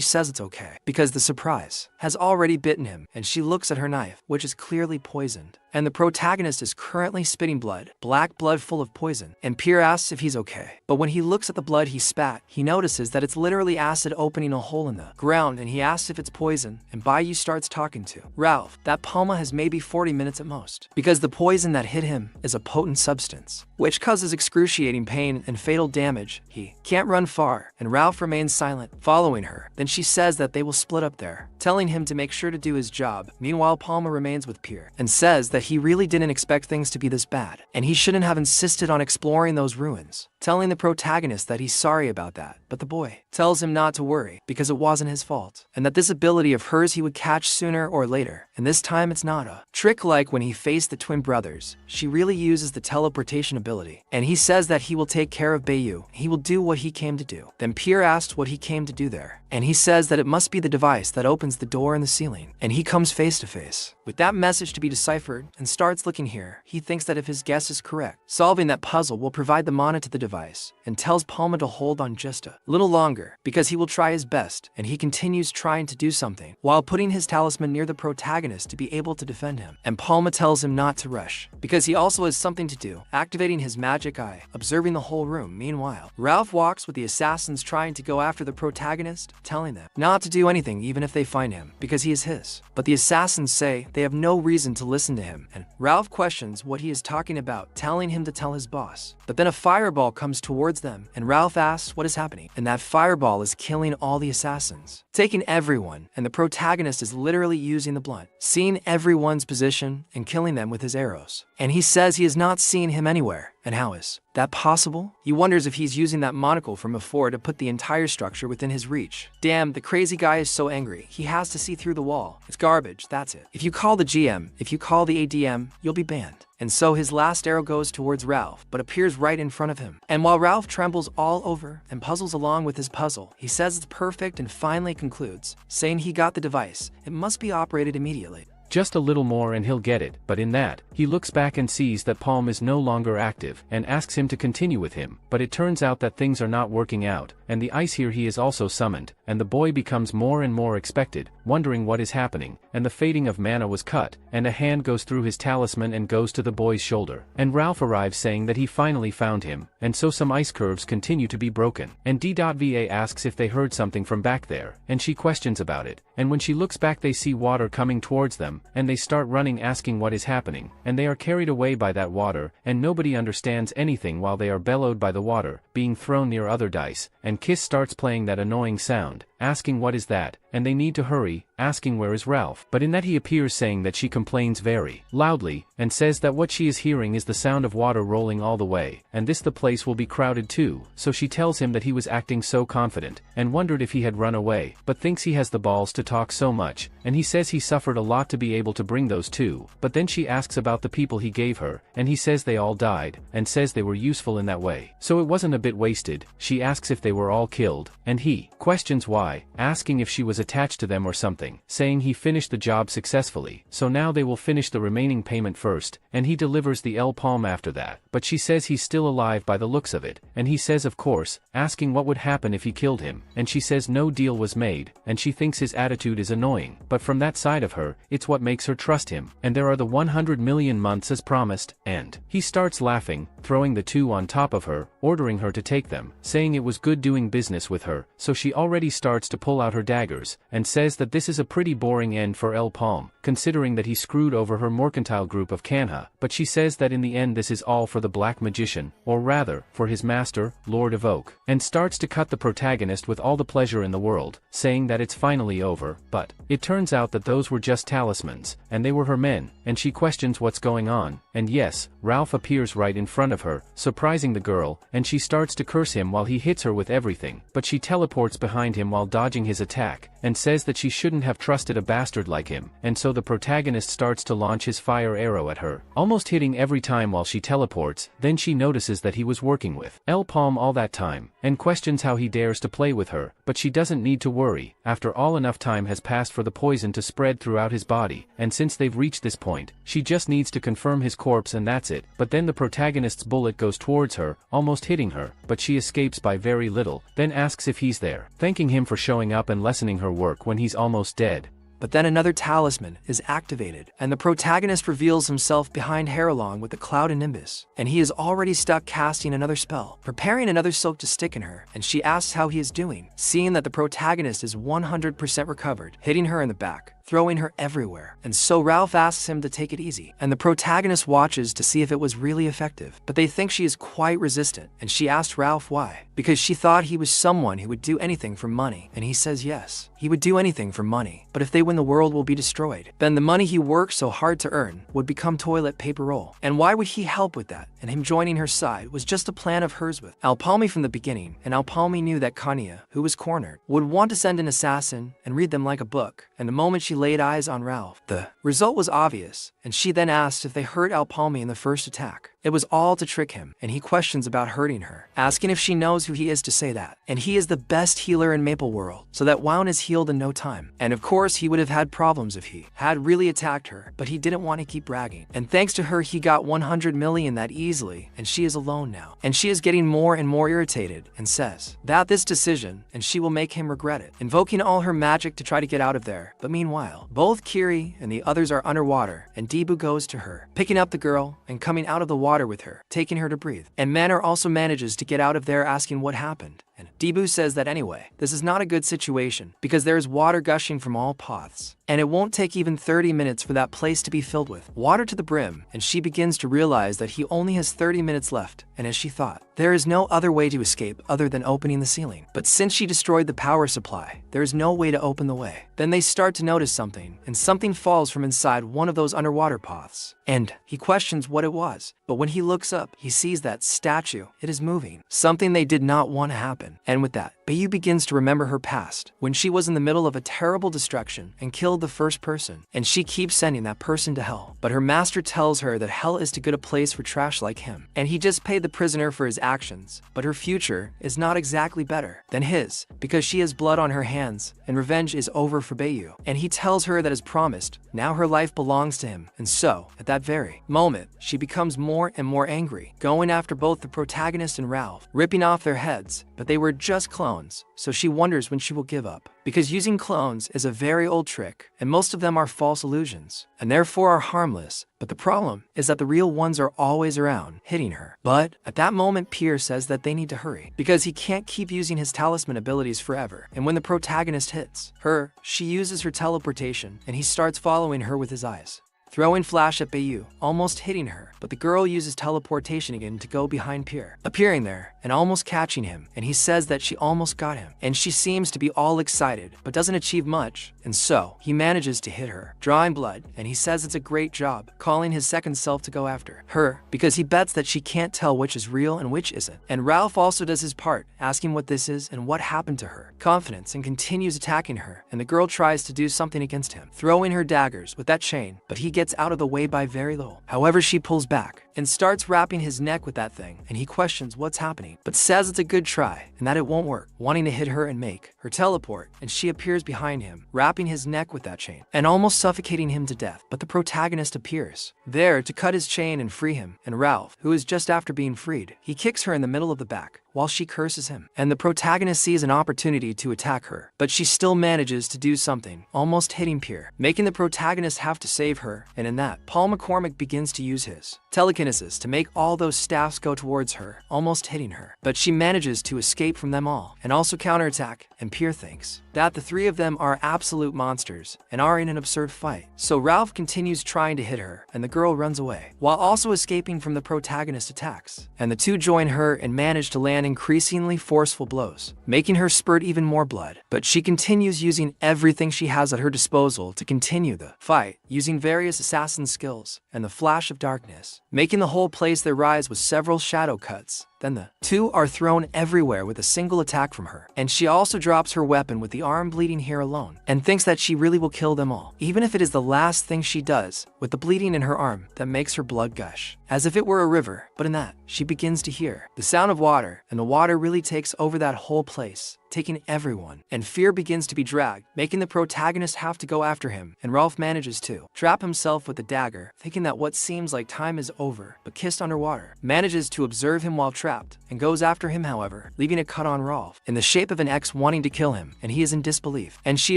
A: says it's okay, because the surprise has already bitten him, and she looks at her knife, which is clearly poisoned, and the protagonist is currently spitting blood, black blood full of poison, and Pierre asks if he's okay. But when he looks at the blood he spat, he notices that it's literally acid opening a hole in the ground, and he asks if it's poison, and Bayu starts talking to Ralph that Palma has maybe 40 minutes at most, because the poison that hit him is a potent substance, which causes excruciating pain and fatal damage. He can't run far, and Ralph remains silent, following her. Then she says that they will split up there, telling him to make sure to do his job. Meanwhile, Palma remains with Pierre, and says that he really didn't expect things to be this bad, and he shouldn't have insisted on exploring those ruins, telling the protagonist that he's sorry about that, but the boy tells him not to worry, because it wasn't his fault, and that this ability of hers he would catch sooner or later, and this time it's not a trick like when he faced the twin brothers. She really uses the teleportation ability, and he says that he will take care of Bayu, he will do what he came to do. Then Pierre asks what he came to do there, and he says that it must be the device that opens the door in the ceiling, and he comes face to face with that message to be deciphered, and starts looking here. He thinks that if his guess is correct, solving that puzzle will provide the mana to the device, and tells Palma to hold on just a little longer, because he will try his best, and he continues trying to do something, while putting his talisman near the protagonist to be able to defend him, and Palma tells him not to rush, because he also has something to do, activating his magic eye, observing the whole room. Meanwhile, Ralph walks with the assassins trying to go after the protagonist, telling them not to do anything even if they find him, because he is his. But the assassins say they have no reason to listen to him, and Ralph questions what he is talking about, telling him to tell his boss. But then a fireball comes towards them, and Ralph asks what is happening, and that fireball is killing all the assassins, taking everyone, and the protagonist is literally using the blunt, seeing everyone's position and killing them with his arrows. And he says he has not seen him anywhere. And how is that possible? He wonders if he's using that monocle from before to put the entire structure within his reach. Damn, the crazy guy is so angry, he has to see through the wall. It's garbage, that's it. If you call the GM, if you call the ADM, you'll be banned. And so his last arrow goes towards Ralph, but appears right in front of him. And while Ralph trembles all over and puzzles along with his puzzle, he says it's perfect and finally concludes, saying he got the device. It must be operated immediately.
B: just a little more and he'll get it, but in that, he looks back and sees that Palm is no longer active, and asks him to continue with him, but it turns out that things are not working out, and the ice here he is also summoned, and the boy becomes more and more expected, wondering what is happening, and the fading of mana was cut, and a hand goes through his talisman and goes to the boy's shoulder, and Ralph arrives saying that he finally found him, and so some ice curves continue to be broken, and D.Va asks if they heard something from back there, and she questions about it, and when she looks back they see water coming towards them, and they start running asking what is happening, and they are carried away by that water, and nobody understands anything while they are bellowed by the water, being thrown near other dice, and Kiss starts playing that annoying sound, asking what is that, and they need to hurry, asking where is Ralph, but in that he appears saying that she complains very loudly, and says that what she is hearing is the sound of water rolling all the way, and this the place will be crowded too, so she tells him that he was acting so confident, and wondered if he had run away, but thinks he has the balls to talk so much, and he says he suffered a lot to be able to bring those two, but then she asks about the people he gave her, and he says they all died, and says they were useful in that way, so it wasn't a bit wasted. She asks if they were all killed, and he questions why, asking if she was attached to them or something, saying he finished the job successfully, so now they will finish the remaining payment first, and he delivers the L palm after that, but she says he's still alive by the looks of it, and he says of course, asking what would happen if he killed him, and she says no deal was made, and she thinks his attitude is annoying, but from that side of her, it's what makes her trust him, and there are the 100 million months as promised, and he starts laughing, throwing the two on top of her, ordering her to take them, saying it was good doing business with her, so she already starts to pull out her daggers, and says that this is a pretty boring end for El Palm, considering that he screwed over her mercantile group of Kanha, but she says that in the end this is all for the Black Magician, or rather, for his master, Lord of Oak, and starts to cut the protagonist with all the pleasure in the world, saying that it's finally over, but it turns out that those were just talismans, and they were her men, and she questions what's going on, and yes, Ralph appears right in front of her, surprising the girl, and she starts to curse him while he hits her with everything, but she teleports behind him while dodging his attack, and says that she shouldn't have trusted a bastard like him, and so the protagonist starts to launch his fire arrow at her, almost hitting every time while she teleports. Then she notices that he was working with El Palm all that time, and questions how he dares to play with her, but she doesn't need to worry, after all enough time has passed for the poison to spread throughout his body, and since they've reached this point, she just needs to confirm his corpse and that's it, but then the protagonist's bullet goes towards her, almost hitting her, but she escapes by very little, then asks if he's there, thanking him for showing up and lessening her work when he's almost dead.
A: But then another talisman is activated, and the protagonist reveals himself behind Haralong with the cloud and nimbus, and he is already stuck casting another spell, preparing another silk to stick in her, and she asks how he is doing, seeing that the protagonist is 100% recovered, hitting her in the back, throwing her everywhere, and so Ralph asks him to take it easy, and the protagonist watches to see if it was really effective, but they think she is quite resistant, and she asked Ralph why, because she thought he was someone who would do anything for money, and he says yes, he would do anything for money, but if they win the world will be destroyed, then the money he worked so hard to earn would become toilet paper roll, and why would he help with that, and him joining her side was just a plan of hers with Alpalmi from the beginning, and Alpalmi knew that Kanya, who was cornered, would want to send an assassin and read them like a book, and the moment she laid eyes on Ralph, the result was obvious, and she then asked if they hurt Alpalmi in the first attack. It was all to trick him, and he questions about hurting her, asking if she knows who he is to say that, and he is the best healer in Maple World, so that Wound is healed in no time, and of course he would have had problems if he had really attacked her, but he didn't want to keep bragging, and thanks to her he got 100 million that easily, and she is alone now, and she is getting more and more irritated, and says that this decision, and she will make him regret it, invoking all her magic to try to get out of there, but meanwhile, both Kiri and the others are underwater, and Debu goes to her, picking up the girl, and coming out of the water with her, taking her to breathe, and Manor also manages to get out of there asking what happened. And Debu says that anyway, this is not a good situation, because there is water gushing from all paths, and it won't take even 30 minutes for that place to be filled with water to the brim, and she begins to realize that he only has 30 minutes left, and as she thought, there is no other way to escape other than opening the ceiling. But since she destroyed the power supply, there is no way to open the way. Then they start to notice something, and something falls from inside one of those underwater paths, and he questions what it was, but when he looks up, he sees that statue. It is moving, something they did not want to happen. weapon. And with that, Bayu begins to remember her past, when she was in the middle of a terrible destruction and killed the first person, and she keeps sending that person to hell. But her master tells her that hell is too good a place for trash like him, and he just paid the prisoner for his actions, but her future is not exactly better than his, because she has blood on her hands, and revenge is over for Bayu. And he tells her that as promised, now her life belongs to him, and so, at that very moment, she becomes more and more angry, going after both the protagonist and Ralph, ripping off their heads, but they were just clones, so she wonders when she will give up. Because using clones is a very old trick, and most of them are false illusions, and therefore are harmless, but the problem is that the real ones are always around, hitting her. But at that moment, Pierre says that they need to hurry, because he can't keep using his talisman abilities forever, and when the protagonist hits her, she uses her teleportation, and he starts following her with his eyes, throwing flash at Bayu, almost hitting her, but the girl uses teleportation again to go behind Pierre, appearing there and almost catching him, and he says that she almost got him, and she seems to be all excited, but doesn't achieve much, and so he manages to hit her, drawing blood, and he says it's a great job, calling his second self to go after her, because he bets that she can't tell which is real and which isn't. And Ralph also does his part, asking what this is and what happened to her, confidence, and continues attacking her, and the girl tries to do something against him, throwing her daggers with that chain, but he gets out of the way by very little. However, she pulls back and starts wrapping his neck with that thing, and he questions what's happening, but says it's a good try and that it won't work, wanting to hit her and make her teleport, and she appears behind him, wrapping his neck with that chain and almost suffocating him to death. But the protagonist appears there to cut his chain and free him, and Ralph, who is just after being freed, he kicks her in the middle of the back while she curses him, and the protagonist sees an opportunity to attack her, but she still manages to do something, almost hitting Pierre, making the protagonist have to save her, and in that, Paul McCormick begins to use his telekinesis to make all those staffs go towards her, almost hitting her, but she manages to escape from them all, and also counterattack, and Pierre thinks that the three of them are absolute monsters, and are in an absurd fight. So Ralph continues trying to hit her, and the girl runs away, while also escaping from the protagonist's attacks, and the two join her and manage to land increasingly forceful blows, making her spurt even more blood, but she continues using everything she has at her disposal to continue the fight, using various assassin skills, and the flash of darkness, making the whole place their rise with several shadow cuts. Then the two are thrown everywhere with a single attack from her, and she also drops her weapon with the arm bleeding here alone, and thinks that she really will kill them all, even if it is the last thing she does, with the bleeding in her arm that makes her blood gush, as if it were a river. But in that, she begins to hear the sound of water, and the water really takes over that whole place, taking everyone, and fear begins to be dragged, making the protagonist have to go after him, and Ralph manages to trap himself with the dagger, thinking that what seems like time is over, but kissed underwater, manages to observe him while trapped, and goes after him, however, leaving a cut on Ralph, in the shape of an X wanting to kill him, and he is in disbelief, and she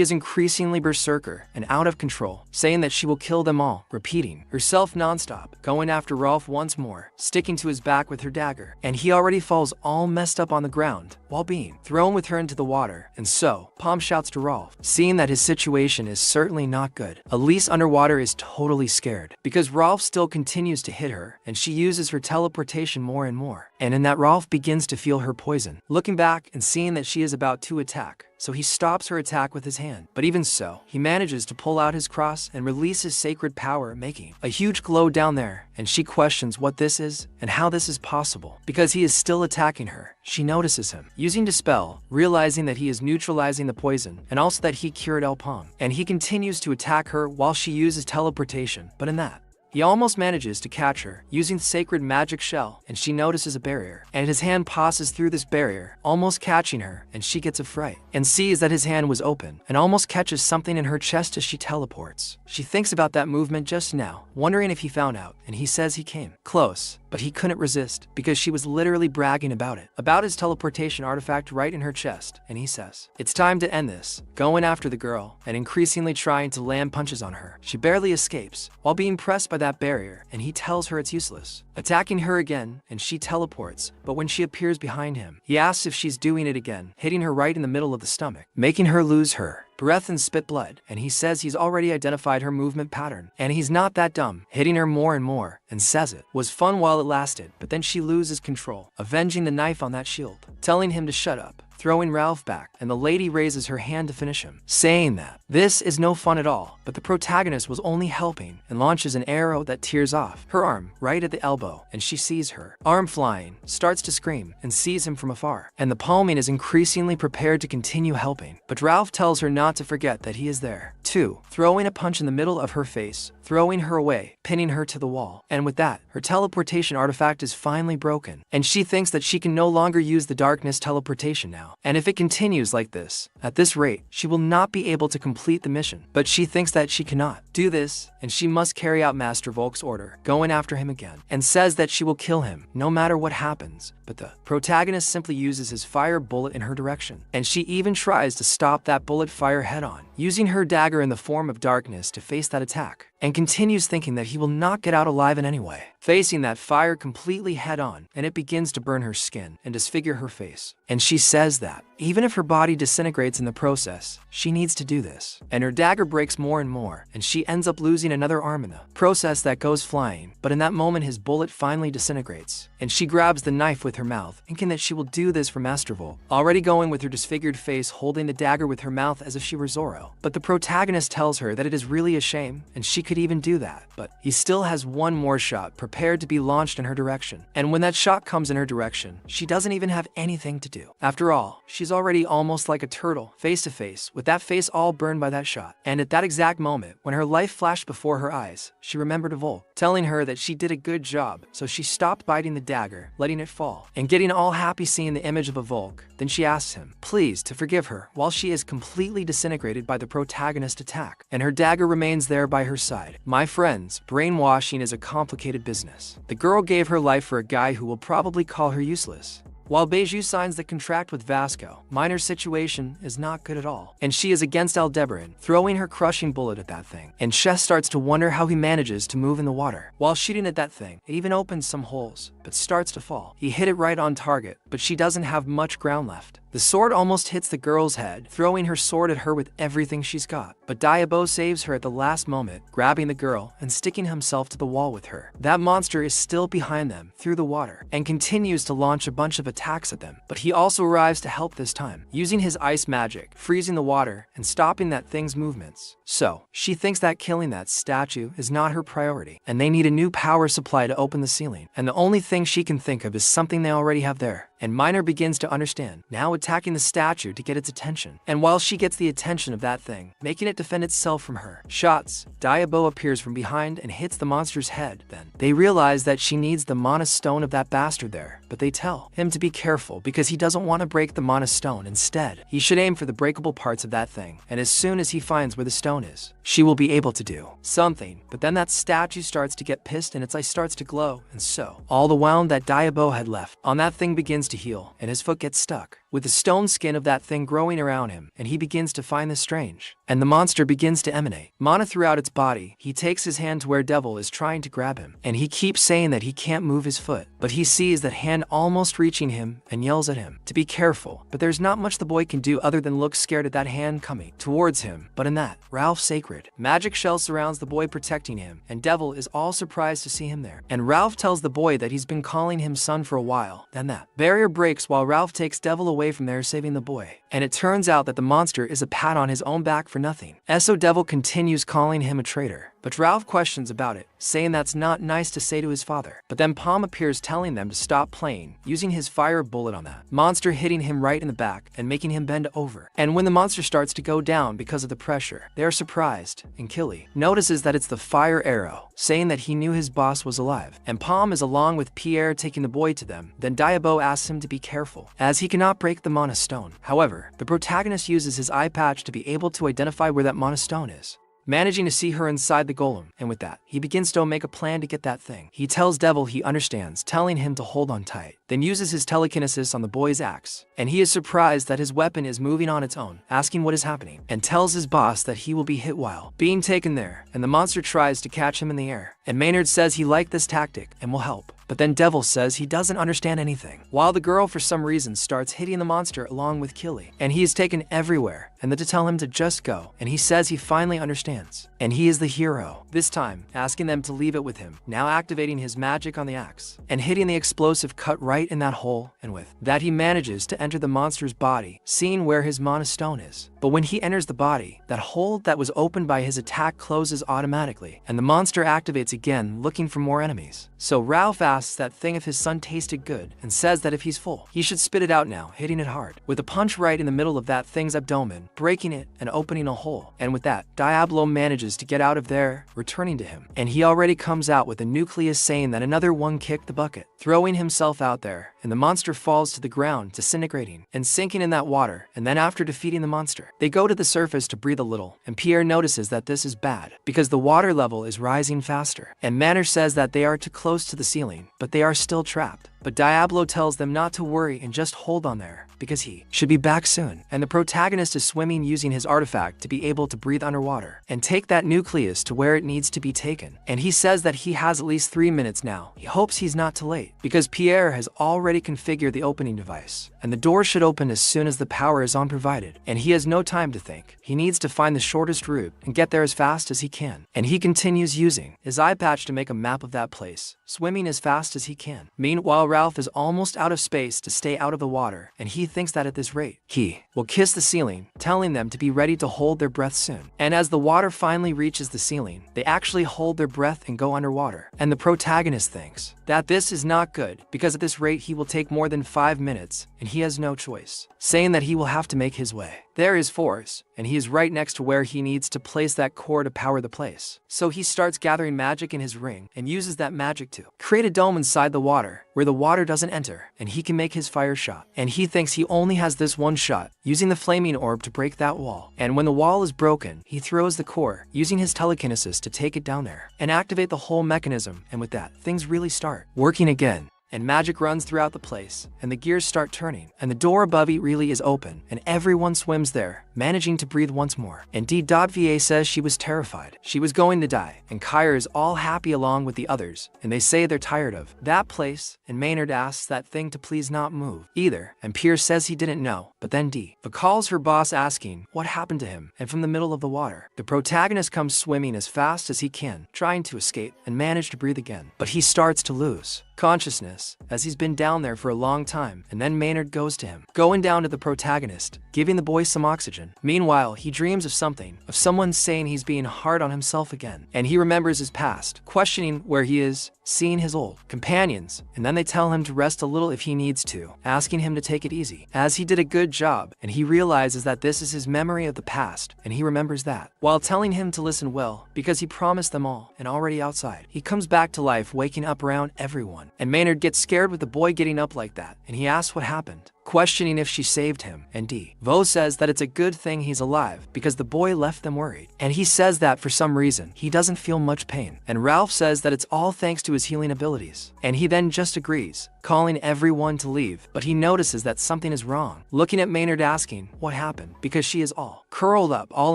A: is increasingly berserker and out of control, saying that she will kill them all, repeating herself non-stop, going after Ralph once more, sticking to his back with her dagger, and he already falls all messed up on the ground, while being thrown with her into the water, and so, Palm shouts to Rolf, seeing that his situation is certainly not good. Elise underwater is totally scared, because Rolf still continues to hit her, and she uses her teleportation more and more, and in that Rolf begins to feel her poison, looking back and seeing that she is about to attack. So he stops her attack with his hand, but even so, he manages to pull out his cross and release his sacred power, making a huge glow down there, and she questions what this is and how this is possible, because he is still attacking her. She notices him, using Dispel, realizing that he is neutralizing the poison, and also that he cured El Pong, and he continues to attack her while she uses teleportation, but in that, he almost manages to catch her, using the sacred magic shell, and she notices a barrier, and his hand passes through this barrier, almost catching her, and she gets a fright, and sees that his hand was open, and almost catches something in her chest as she teleports. She thinks about that movement just now, wondering if he found out, and he says he came close, but he couldn't resist, because she was literally bragging about it, about his teleportation artifact right in her chest, and he says, it's time to end this, going after the girl, and increasingly trying to land punches on her. She barely escapes, while being pressed by that barrier, and he tells her it's useless, attacking her again, and she teleports, but when she appears behind him, he asks if she's doing it again, hitting her right in the middle of the stomach, making her lose her breath and spit blood, and he says he's already identified her movement pattern, and he's not that dumb, hitting her more and more, and says it was fun while it lasted, but then she loses control, avenging the knife on that shield, telling him to shut up, throwing Ralph back, and the lady raises her hand to finish him, saying that this is no fun at all, but the protagonist was only helping, and launches an arrow that tears off her arm right at the elbow, and she sees her arm flying, starts to scream, and sees him from afar, and the palming is increasingly prepared to continue helping, but Ralph tells her not to forget that he is there. 2. Throwing a punch in the middle of her face, throwing her away, pinning her to the wall, and with that, her teleportation artifact is finally broken, and she thinks that she can no longer use the darkness teleportation now, and if it continues like this, at this rate, she will not be able to complete the mission, but she thinks that she cannot do this, and she must carry out Master Volk's order, going after him again, and says that she will kill him, no matter what happens, but the protagonist simply uses his fire bullet in her direction, and she even tries to stop that bullet fire head-on, using her dagger in the form of darkness to face that attack, and continues thinking that he will not get out alive in any way, facing that fire completely head-on, and it begins to burn her skin and disfigure her face, and she says that, even if her body disintegrates in the process, she needs to do this, and her dagger breaks more and more, and she ends up losing another arm in the process that goes flying, but in that moment his bullet finally disintegrates, and she grabs the knife with her mouth, thinking that she will do this for Master Volk, already going with her disfigured face holding the dagger with her mouth as if she were Zorro, but the protagonist tells her that it is really a shame, and she could even do that, but he still has one more shot prepared to be launched in her direction, and when that shot comes in her direction, she doesn't even have anything to do. After all, she's already almost like a turtle, face to face, with that face all burned by that shot, and at that exact moment, when her life flashed before her eyes, she remembered Volk, telling her that she did a good job, so she stopped biting the dagger, letting it fall, and getting all happy seeing the image of a Volk. Then she asks him, please, to forgive her, while she is completely disintegrated by the protagonist attack, and her dagger remains there by her side. My friends, brainwashing is a complicated business. The girl gave her life for a guy who will probably call her useless. While Beiju signs the contract with Vasco, Miner's situation is not good at all, and she is against Aldebaran, throwing her crushing bullet at that thing, and Chess starts to wonder how he manages to move in the water. While shooting at that thing, it even opens some holes, but starts to fall. He hit it right on target, but she doesn't have much ground left. The sword almost hits the girl's head, throwing her sword at her with everything she's got, but Diabo saves her at the last moment, grabbing the girl and sticking himself to the wall with her. That monster is still behind them, through the water, and continues to launch a bunch of attacks at them, but he also arrives to help this time, using his ice magic, freezing the water, and stopping that thing's movements. So, she thinks that killing that statue is not her priority, and they need a new power supply to open the ceiling, and the only thing she can think of is something they already have there. And Miner begins to understand, now attacking the statue to get its attention. And while she gets the attention of that thing, making it defend itself from her shots, Diabo appears from behind and hits the monster's head. Then, they realize that she needs the mana stone of that bastard there, but they tell him to be careful because he doesn't want to break the mana stone. Instead, he should aim for the breakable parts of that thing, and as soon as he finds where the stone is, she will be able to do something. But then that statue starts to get pissed and its eye starts to glow, and so, all the wound that Diabo had left on that thing begins to heal, and his foot gets stuck, with the stone skin of that thing growing around him, and he begins to find this strange. And the monster begins to emanate mana throughout its body. He takes his hand to where Devil is trying to grab him, and he keeps saying that he can't move his foot, but he sees that hand almost reaching him and yells at him to be careful, but there's not much the boy can do other than look scared at that hand coming towards him. But in that, Ralph's sacred magic shell surrounds the boy, protecting him, and Devil is all surprised to see him there, and Ralph tells the boy that he's been calling him son for a while. Then that barrier breaks while Ralph takes Devil away from there, saving the boy, and it turns out that the monster is a pat on his own back for nothing. So Devil continues calling him a traitor, but Ralph questions about it, saying that's not nice to say to his father. But then Palm appears telling them to stop playing, using his fire bullet on that monster, hitting him right in the back and making him bend over. And when the monster starts to go down because of the pressure, they are surprised, and Killy notices that it's the fire arrow, saying that he knew his boss was alive. And Palm is along with Pierre taking the boy to them. Then Diabo asks him to be careful, as he cannot break the mana stone. However, the protagonist uses his eye patch to be able to identify where that mana stone is, managing to see her inside the golem, and with that, he begins to make a plan to get that thing. He tells Devil he understands, telling him to hold on tight, then uses his telekinesis on the boy's axe, and he is surprised that his weapon is moving on its own, asking what is happening, and tells his boss that he will be hit while being taken there, and the monster tries to catch him in the air, and Maynard says he liked this tactic and will help. but then Devil says he doesn't understand anything, while the girl for some reason starts hitting the monster along with Killy, and he is taken everywhere, and then to tell him to just go, and he says he finally understands, and he is the hero, this time asking them to leave it with him, now activating his magic on the axe, and hitting the explosive cut right in that hole, and with that he manages to enter the monster's body, seeing where his mana stone is. But when he enters the body, that hole that was opened by his attack closes automatically, and the monster activates again looking for more enemies. So Ralph asks that thing if his son tasted good, and says that if he's full, he should spit it out now, hitting it hard, with a punch right in the middle of that thing's abdomen, breaking it and opening a hole. And with that, Diablo manages to get out of there, returning to him, and he already comes out with a nucleus saying that another one kicked the bucket, throwing himself out there, and the monster falls to the ground, disintegrating and sinking in that water. And then after defeating the monster, they go to the surface to breathe a little, and Pierre notices that this is bad because the water level is rising faster, and Manor says that they are too close to the ceiling, but they are still trapped. But Diablo tells them not to worry and just hold on there, because he should be back soon. And the protagonist is swimming using his artifact to be able to breathe underwater and take that nucleus to where it needs to be taken. And he says that he has at least 3 minutes now. He hopes he's not too late, because Pierre has already configured the opening device, and the door should open as soon as the power is on provided. And he has no time to think. He needs to find the shortest route and get there as fast as he can. And he continues using his eye patch to make a map of that place, swimming as fast as he can. Meanwhile, Ralph is almost out of space to stay out of the water, and he thinks that at this rate, he will kiss the ceiling, telling them to be ready to hold their breath soon. And as the water finally reaches the ceiling, they actually hold their breath and go underwater. And the protagonist thinks that this is not good, because at this rate he will take more than 5 minutes, and he has no choice, saying that he will have to make his way. There is force, and he is right next to where he needs to place that core to power the place. So he starts gathering magic in his ring and uses that magic to create a dome inside the water where the water doesn't enter, and he can make his fire shot. And he thinks he only has this one shot, using the flaming orb to break that wall. And when the wall is broken, he throws the core, using his telekinesis to take it down there and activate the whole mechanism. And with that, things really start working again. And magic runs throughout the place, and the gears start turning, and the door above it really is open, and everyone swims there, managing to breathe once more. And D.Va says she was terrified. She was going to die, and Kyra is all happy along with the others, and they say they're tired of that place, and Maynard asks that thing to please not move either, and Pierce says he didn't know, but then D.Va calls her boss asking what happened to him, and from the middle of the water, the protagonist comes swimming as fast as he can, trying to escape, and manage to breathe again, but he starts to lose consciousness, as he's been down there for a long time, and then Maynard goes to him, going down to the protagonist, giving the boy some oxygen. Meanwhile, he dreams of something, of someone saying he's being hard on himself again, and he remembers his past, questioning where he is, seeing his old companions, and then they tell him to rest a little if he needs to, asking him to take it easy, as he did a good job, and he realizes that this is his memory of the past, and he remembers that, while telling him to listen well, because he promised them all, and already outside, he comes back to life, waking up around everyone. And Maynard gets scared with the boy getting up like that, and he asks what happened, questioning if she saved him, and D.Va says that it's a good thing he's alive because the boy left them worried. And he says that for some reason, he doesn't feel much pain. And Ralph says that it's all thanks to his healing abilities. And he then just agrees, calling everyone to leave, but he notices that something is wrong, looking at Maynard asking what happened, because she is all curled up, all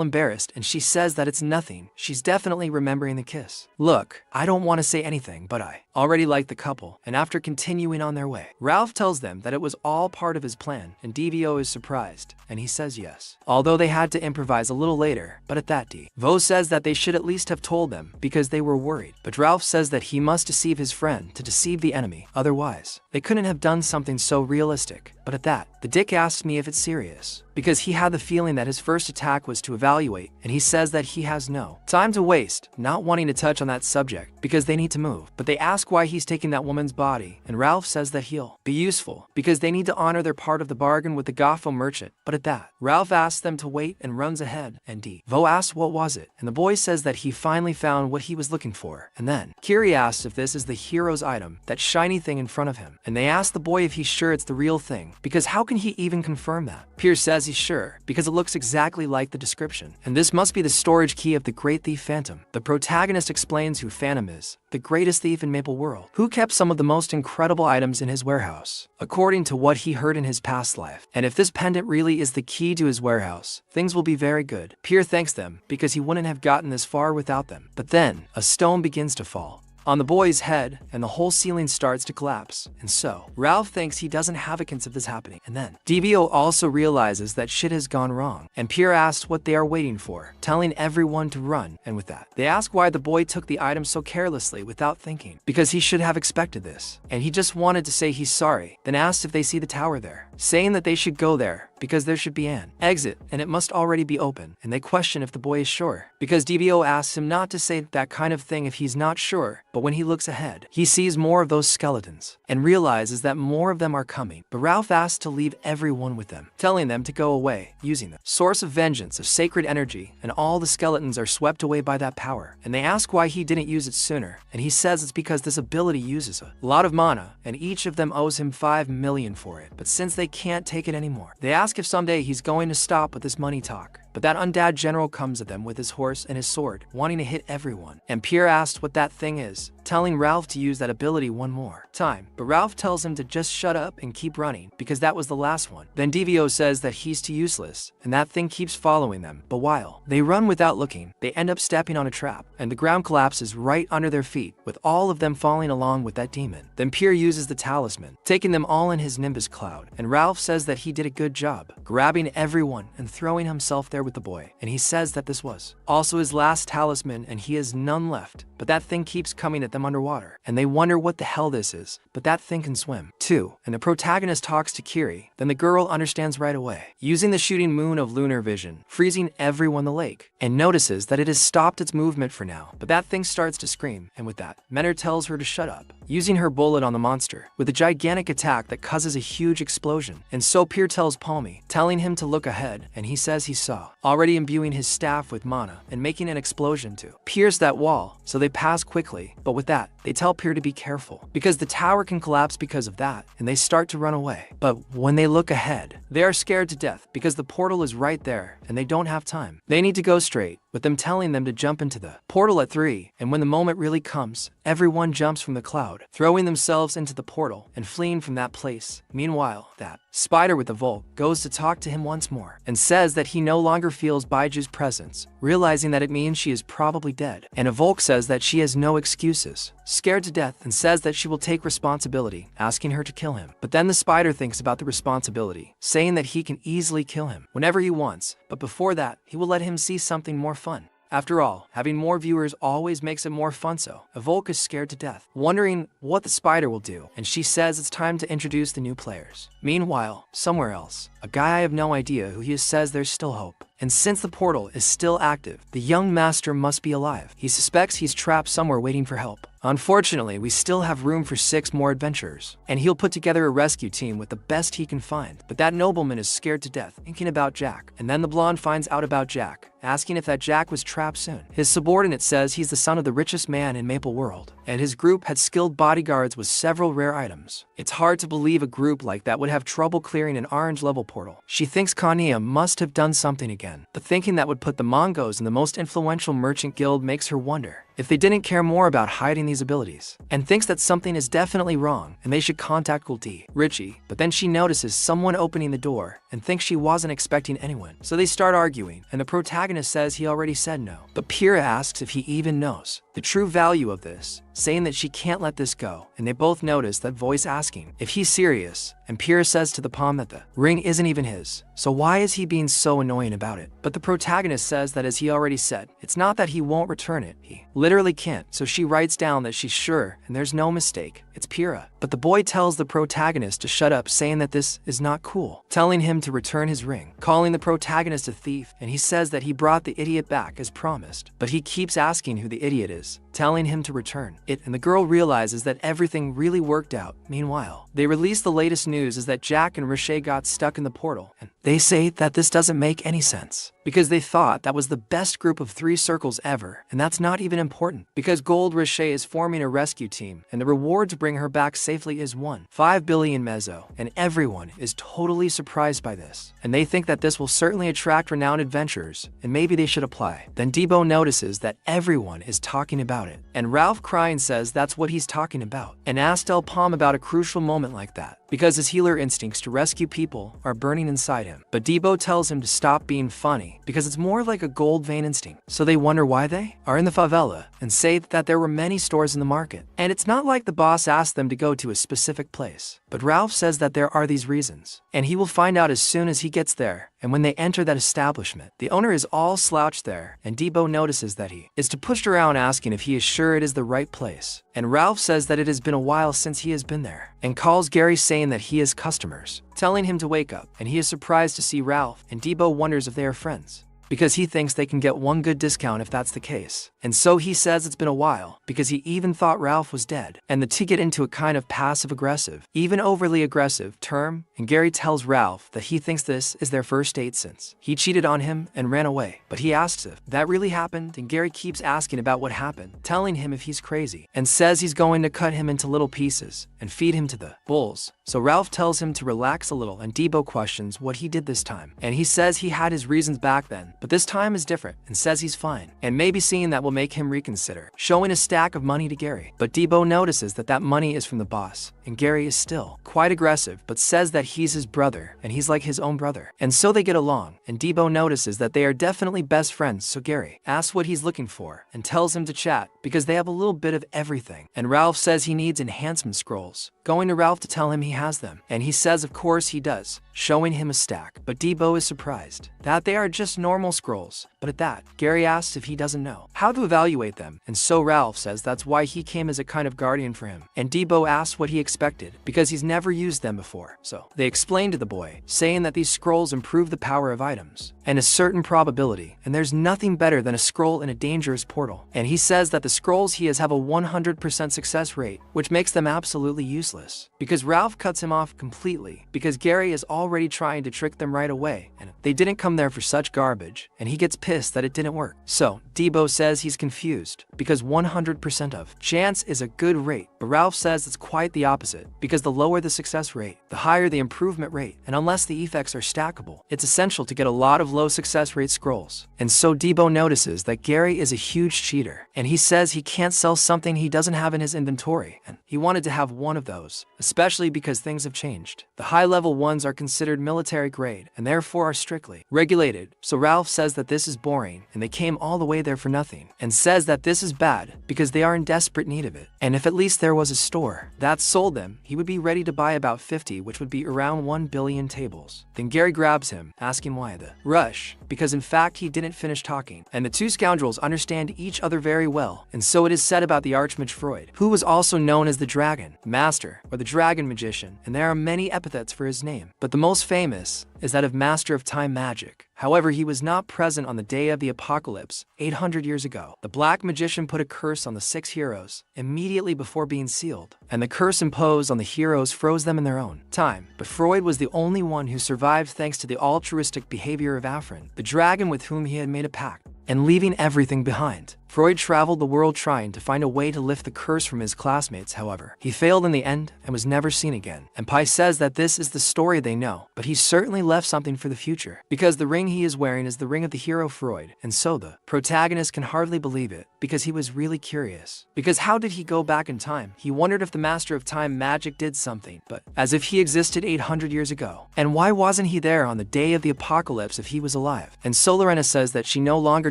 A: embarrassed, and she says that it's nothing. She's definitely remembering the kiss. Look, I don't want to say anything, but I already like the couple. And after continuing on their way, Ralph tells them that it was all part of his plan, and DVO is surprised, and he says yes, although they had to improvise a little later. But at that, DVO says that they should at least have told them because they were worried. But Ralph says that he must deceive his friend to deceive the enemy, otherwise they couldn't have done something so realistic. But at that, the dick asks me if it's serious, because he had the feeling that his first attack was to evaluate, and he says that he has no time to waste, not wanting to touch on that subject because they need to move. But they ask why he's taking that woman's body, and Ralph says that he'll be useful because they need to honor their part of the bargain with the Gotham merchant. But at that, Ralph asks them to wait and runs ahead, and D.Va asks what was it, and the boy says that he finally found what he was looking for. And then Kiri asks if this is the hero's item, that shiny thing in front of him, and they ask the boy if he's sure it's the real thing, because how can he even confirm that? Pierce says he's sure, because it looks exactly like the description, and this must be the storage key of the great thief Phantom. The protagonist explains who Phantom is, the greatest thief in Maple World, who kept some of the most incredible items in his warehouse, according to what he heard in his past life. And if this pendant really is the key to his warehouse, things will be very good. Pierre thanks them, because he wouldn't have gotten this far without them. But then, a stone begins to fall, on the boy's head, and the whole ceiling starts to collapse. And so, Ralph thinks he doesn't have evidence of this happening. And then, DBO also realizes that shit has gone wrong, and Pierre asks what they are waiting for, telling everyone to run. And with that, they ask why the boy took the item so carelessly without thinking, because he should have expected this, and he just wanted to say he's sorry, then asked if they see the tower there, saying that they should go there, because there should be an exit, and it must already be open, and they question if the boy is sure, because DBO asks him not to say that kind of thing if he's not sure, but when he looks ahead, he sees more of those skeletons, and realizes that more of them are coming, but Ralph asks to leave everyone with them, telling them to go away, using the source of vengeance of sacred energy, and all the skeletons are swept away by that power, and they ask why he didn't use it sooner, and he says it's because this ability uses a lot of mana, and each of them owes him 5 million for it, but since they can't take it anymore, they ask if someday he's going to stop with this money talk. But that undead general comes at them with his horse and his sword, wanting to hit everyone. And Pierre asks what that thing is, telling Ralph to use that ability one more time. But Ralph tells him to just shut up and keep running, because that was the last one. Then DVO says that he's too useless, and that thing keeps following them. But while they run without looking, they end up stepping on a trap, and the ground collapses right under their feet, with all of them falling along with that demon. Then Pierre uses the talisman, taking them all in his Nimbus cloud, and Ralph says that he did a good job, grabbing everyone and throwing himself there with the boy, and he says that this was also his last talisman and he has none left. But that thing keeps coming at them underwater, and they wonder what the hell this is, but that thing can swim too. And the protagonist talks to Kiri, then the girl understands right away, using the shooting moon of lunar vision, freezing everyone in the lake, and notices that it has stopped its movement for now. But that thing starts to scream, and with that, Menor tells her to shut up, using her bullet on the monster, with a gigantic attack that causes a huge explosion. And so Pierre tells Palmy, telling him to look ahead, and he says he saw, already imbuing his staff with mana, and making an explosion to pierce that wall, so they pass quickly. But with that, they tell Pierre to be careful, because the tower can collapse because of that, and they start to run away. But when they look ahead, they are scared to death, because the portal is right there, and they don't have time. They need to go straight, with them telling them to jump into the portal at 3, and when the moment really comes, everyone jumps from the cloud, throwing themselves into the portal and fleeing from that place. Meanwhile, that spider with the Volk goes to talk to him once more, and says that he no longer feels Baiju's presence, realizing that it means she is probably dead. And a Volk says that she has no excuses, scared to death, and says that she will take responsibility, asking her to kill him. But then the spider thinks about the responsibility, saying that he can easily kill him whenever he wants, but before that, he will let him see something more fun. After all, having more viewers always makes it more fun, so Evolk is scared to death, wondering what the spider will do, and she says it's time to introduce the new players. Meanwhile, somewhere else, a guy I have no idea who he says there's still hope. And since the portal is still active, the young master must be alive. He suspects he's trapped somewhere waiting for help. Unfortunately, we still have room for 6 more adventurers, and he'll put together a rescue team with the best he can find. But that nobleman is scared to death, thinking about Jack. And then the blonde finds out about Jack, asking if that Jack was trapped soon. His subordinate says he's the son of the richest man in Maple World, and his group had skilled bodyguards with several rare items. It's hard to believe a group like that would have trouble clearing an orange level portal. She thinks Kania must have done something again, but thinking that would put the Mongos in the most influential merchant guild makes her wonder if they didn't care more about hiding these abilities, and thinks that something is definitely wrong and they should contact Gulti, Richie. But then she notices someone opening the door and thinks she wasn't expecting anyone. So they start arguing, and the protagonist says he already said no. But Pyrrha asks if he even knows the true value of this, saying that she can't let this go, and they both notice that voice asking if he's serious, and Pyrrha says to the palm that the ring isn't even his, so why is he being so annoying about it? But the protagonist says that as he already said, it's not that he won't return it, he literally can't, so she writes down that she's sure, and there's no mistake, it's Pyrrha. But the boy tells the protagonist to shut up, saying that this is not cool, telling him to return his ring, calling the protagonist a thief, and he says that he brought the idiot back as promised, but he keeps asking who the idiot is, telling him to return it, and the girl realizes that everything really worked out. Meanwhile, they release the latest news is that Jack and Riche got stuck in the portal, and they say that this doesn't make any sense, because they thought that was the best group of 3 circles ever, and that's not even important, because Gold Riche is forming a rescue team, and the reward to bring her back safely is 1.5 billion mezzo, and everyone is totally surprised by this, and they think that this will certainly attract renowned adventurers, and maybe they should apply. Then Debo notices that everyone is talking about it, and Ralph crying says that's what he's talking about, and asks El Palm about a crucial moment like that. because his healer instincts to rescue people are burning inside him. But Debo tells him to stop being funny because it's more like a gold vein instinct. So they wonder why they are in the favela and say that there were many stores in the market. And it's not like the boss asked them to go to a specific place. But Ralph says that there are these reasons, and he will find out as soon as he gets there. And when they enter that establishment, the owner is all slouched there, and Debo notices that he is pushed around asking if he is sure it is the right place. And Ralph says that it has been a while since he has been there, and calls Gary saying that he has customers, telling him to wake up, and he is surprised to see Ralph, and Debo wonders if they are friends, because he thinks they can get one good discount if that's the case. And so he says it's been a while, because he even thought Ralph was dead. And the two get into a kind of passive-aggressive, even overly aggressive, term, and Gary tells Ralph that he thinks this is their first date since he cheated on him and ran away. But he asks if that really happened, and Gary keeps asking about what happened, telling him if he's crazy, and says he's going to cut him into little pieces and feed him to the bulls. So Ralph tells him to relax a little, and Debo questions what he did this time. And he says he had his reasons back then, but this time is different, and says he's fine. And maybe seeing that will make him reconsider, showing a stack of money to Gary. But Debo notices that that money is from the boss, and Gary is still quite aggressive, but says that he's his brother, and he's like his own brother. And so they get along, and Debo notices that they are definitely best friends, so Gary asks what he's looking for, and tells him to chat, because they have a little bit of everything. And Ralph says he needs enhancement scrolls, going to Ralph to tell him he has them. And he says of course he does, showing him a stack. But Debo is surprised that they are just normal scrolls. But at that, Gary asks if he doesn't know how to evaluate them, and so Ralph says that's why he came as a kind of guardian for him. And Debo asks what he expected, because he's never used them before. So they explain to the boy, saying that these scrolls improve the power of items and a certain probability, and there's nothing better than a scroll in a dangerous portal. And he says that the scrolls he has have a 100% success rate, which makes them absolutely useless, because Ralph cuts him off completely, because Gary is already trying to trick them right away, and they didn't come there for such garbage, and he gets pissed that it didn't work. So Debo says he's confused, because 100% of chance is a good rate, but Ralph says it's quite the opposite, because the lower the success rate, the higher the improvement rate, and unless the effects are stackable, it's essential to get a lot of low success rate scrolls. And so Debo notices that Gary is a huge cheater, and he says he can't sell something he doesn't have in his inventory, and he wanted to have one of those, especially because things have changed. The high-level ones are considered military grade, and therefore are strictly regulated, so Ralph says that this is boring, and they came all the way there for nothing, and says that this is bad, because they are in desperate need of it. And if at least there was a store that sold them, he would be ready to buy about 50, which would be around 1 billion tables. Then Gary grabs him, asking why the rush, because in fact he didn't finish talking, and the two scoundrels understand each other very well. And so it is said about the Archmage Freud, who was also known as the Dragon Master, or the Dragon Magician, and there are many epithets for his name, but the most famous is that of Master of Time Magic. However, he was not present on the day of the apocalypse, 800 years ago. The Black Magician put a curse on the 6 heroes immediately before being sealed, and the curse imposed on the heroes froze them in their own time. But Freud was the only one who survived thanks to the altruistic behavior of Afrin, the dragon with whom he had made a pact, and leaving everything behind. Freud traveled the world trying to find a way to lift the curse from his classmates. However, he failed in the end and was never seen again. And Pai says that this is the story they know, but he certainly left something for the future, because the ring he is wearing is the ring of the hero Freud, and so the protagonist can hardly believe it, because he was really curious. Because how did he go back in time? He wondered if the Master of Time Magic did something, but as if he existed 800 years ago. And why wasn't he there on the day of the apocalypse if he was alive? And so Lorena says that she no longer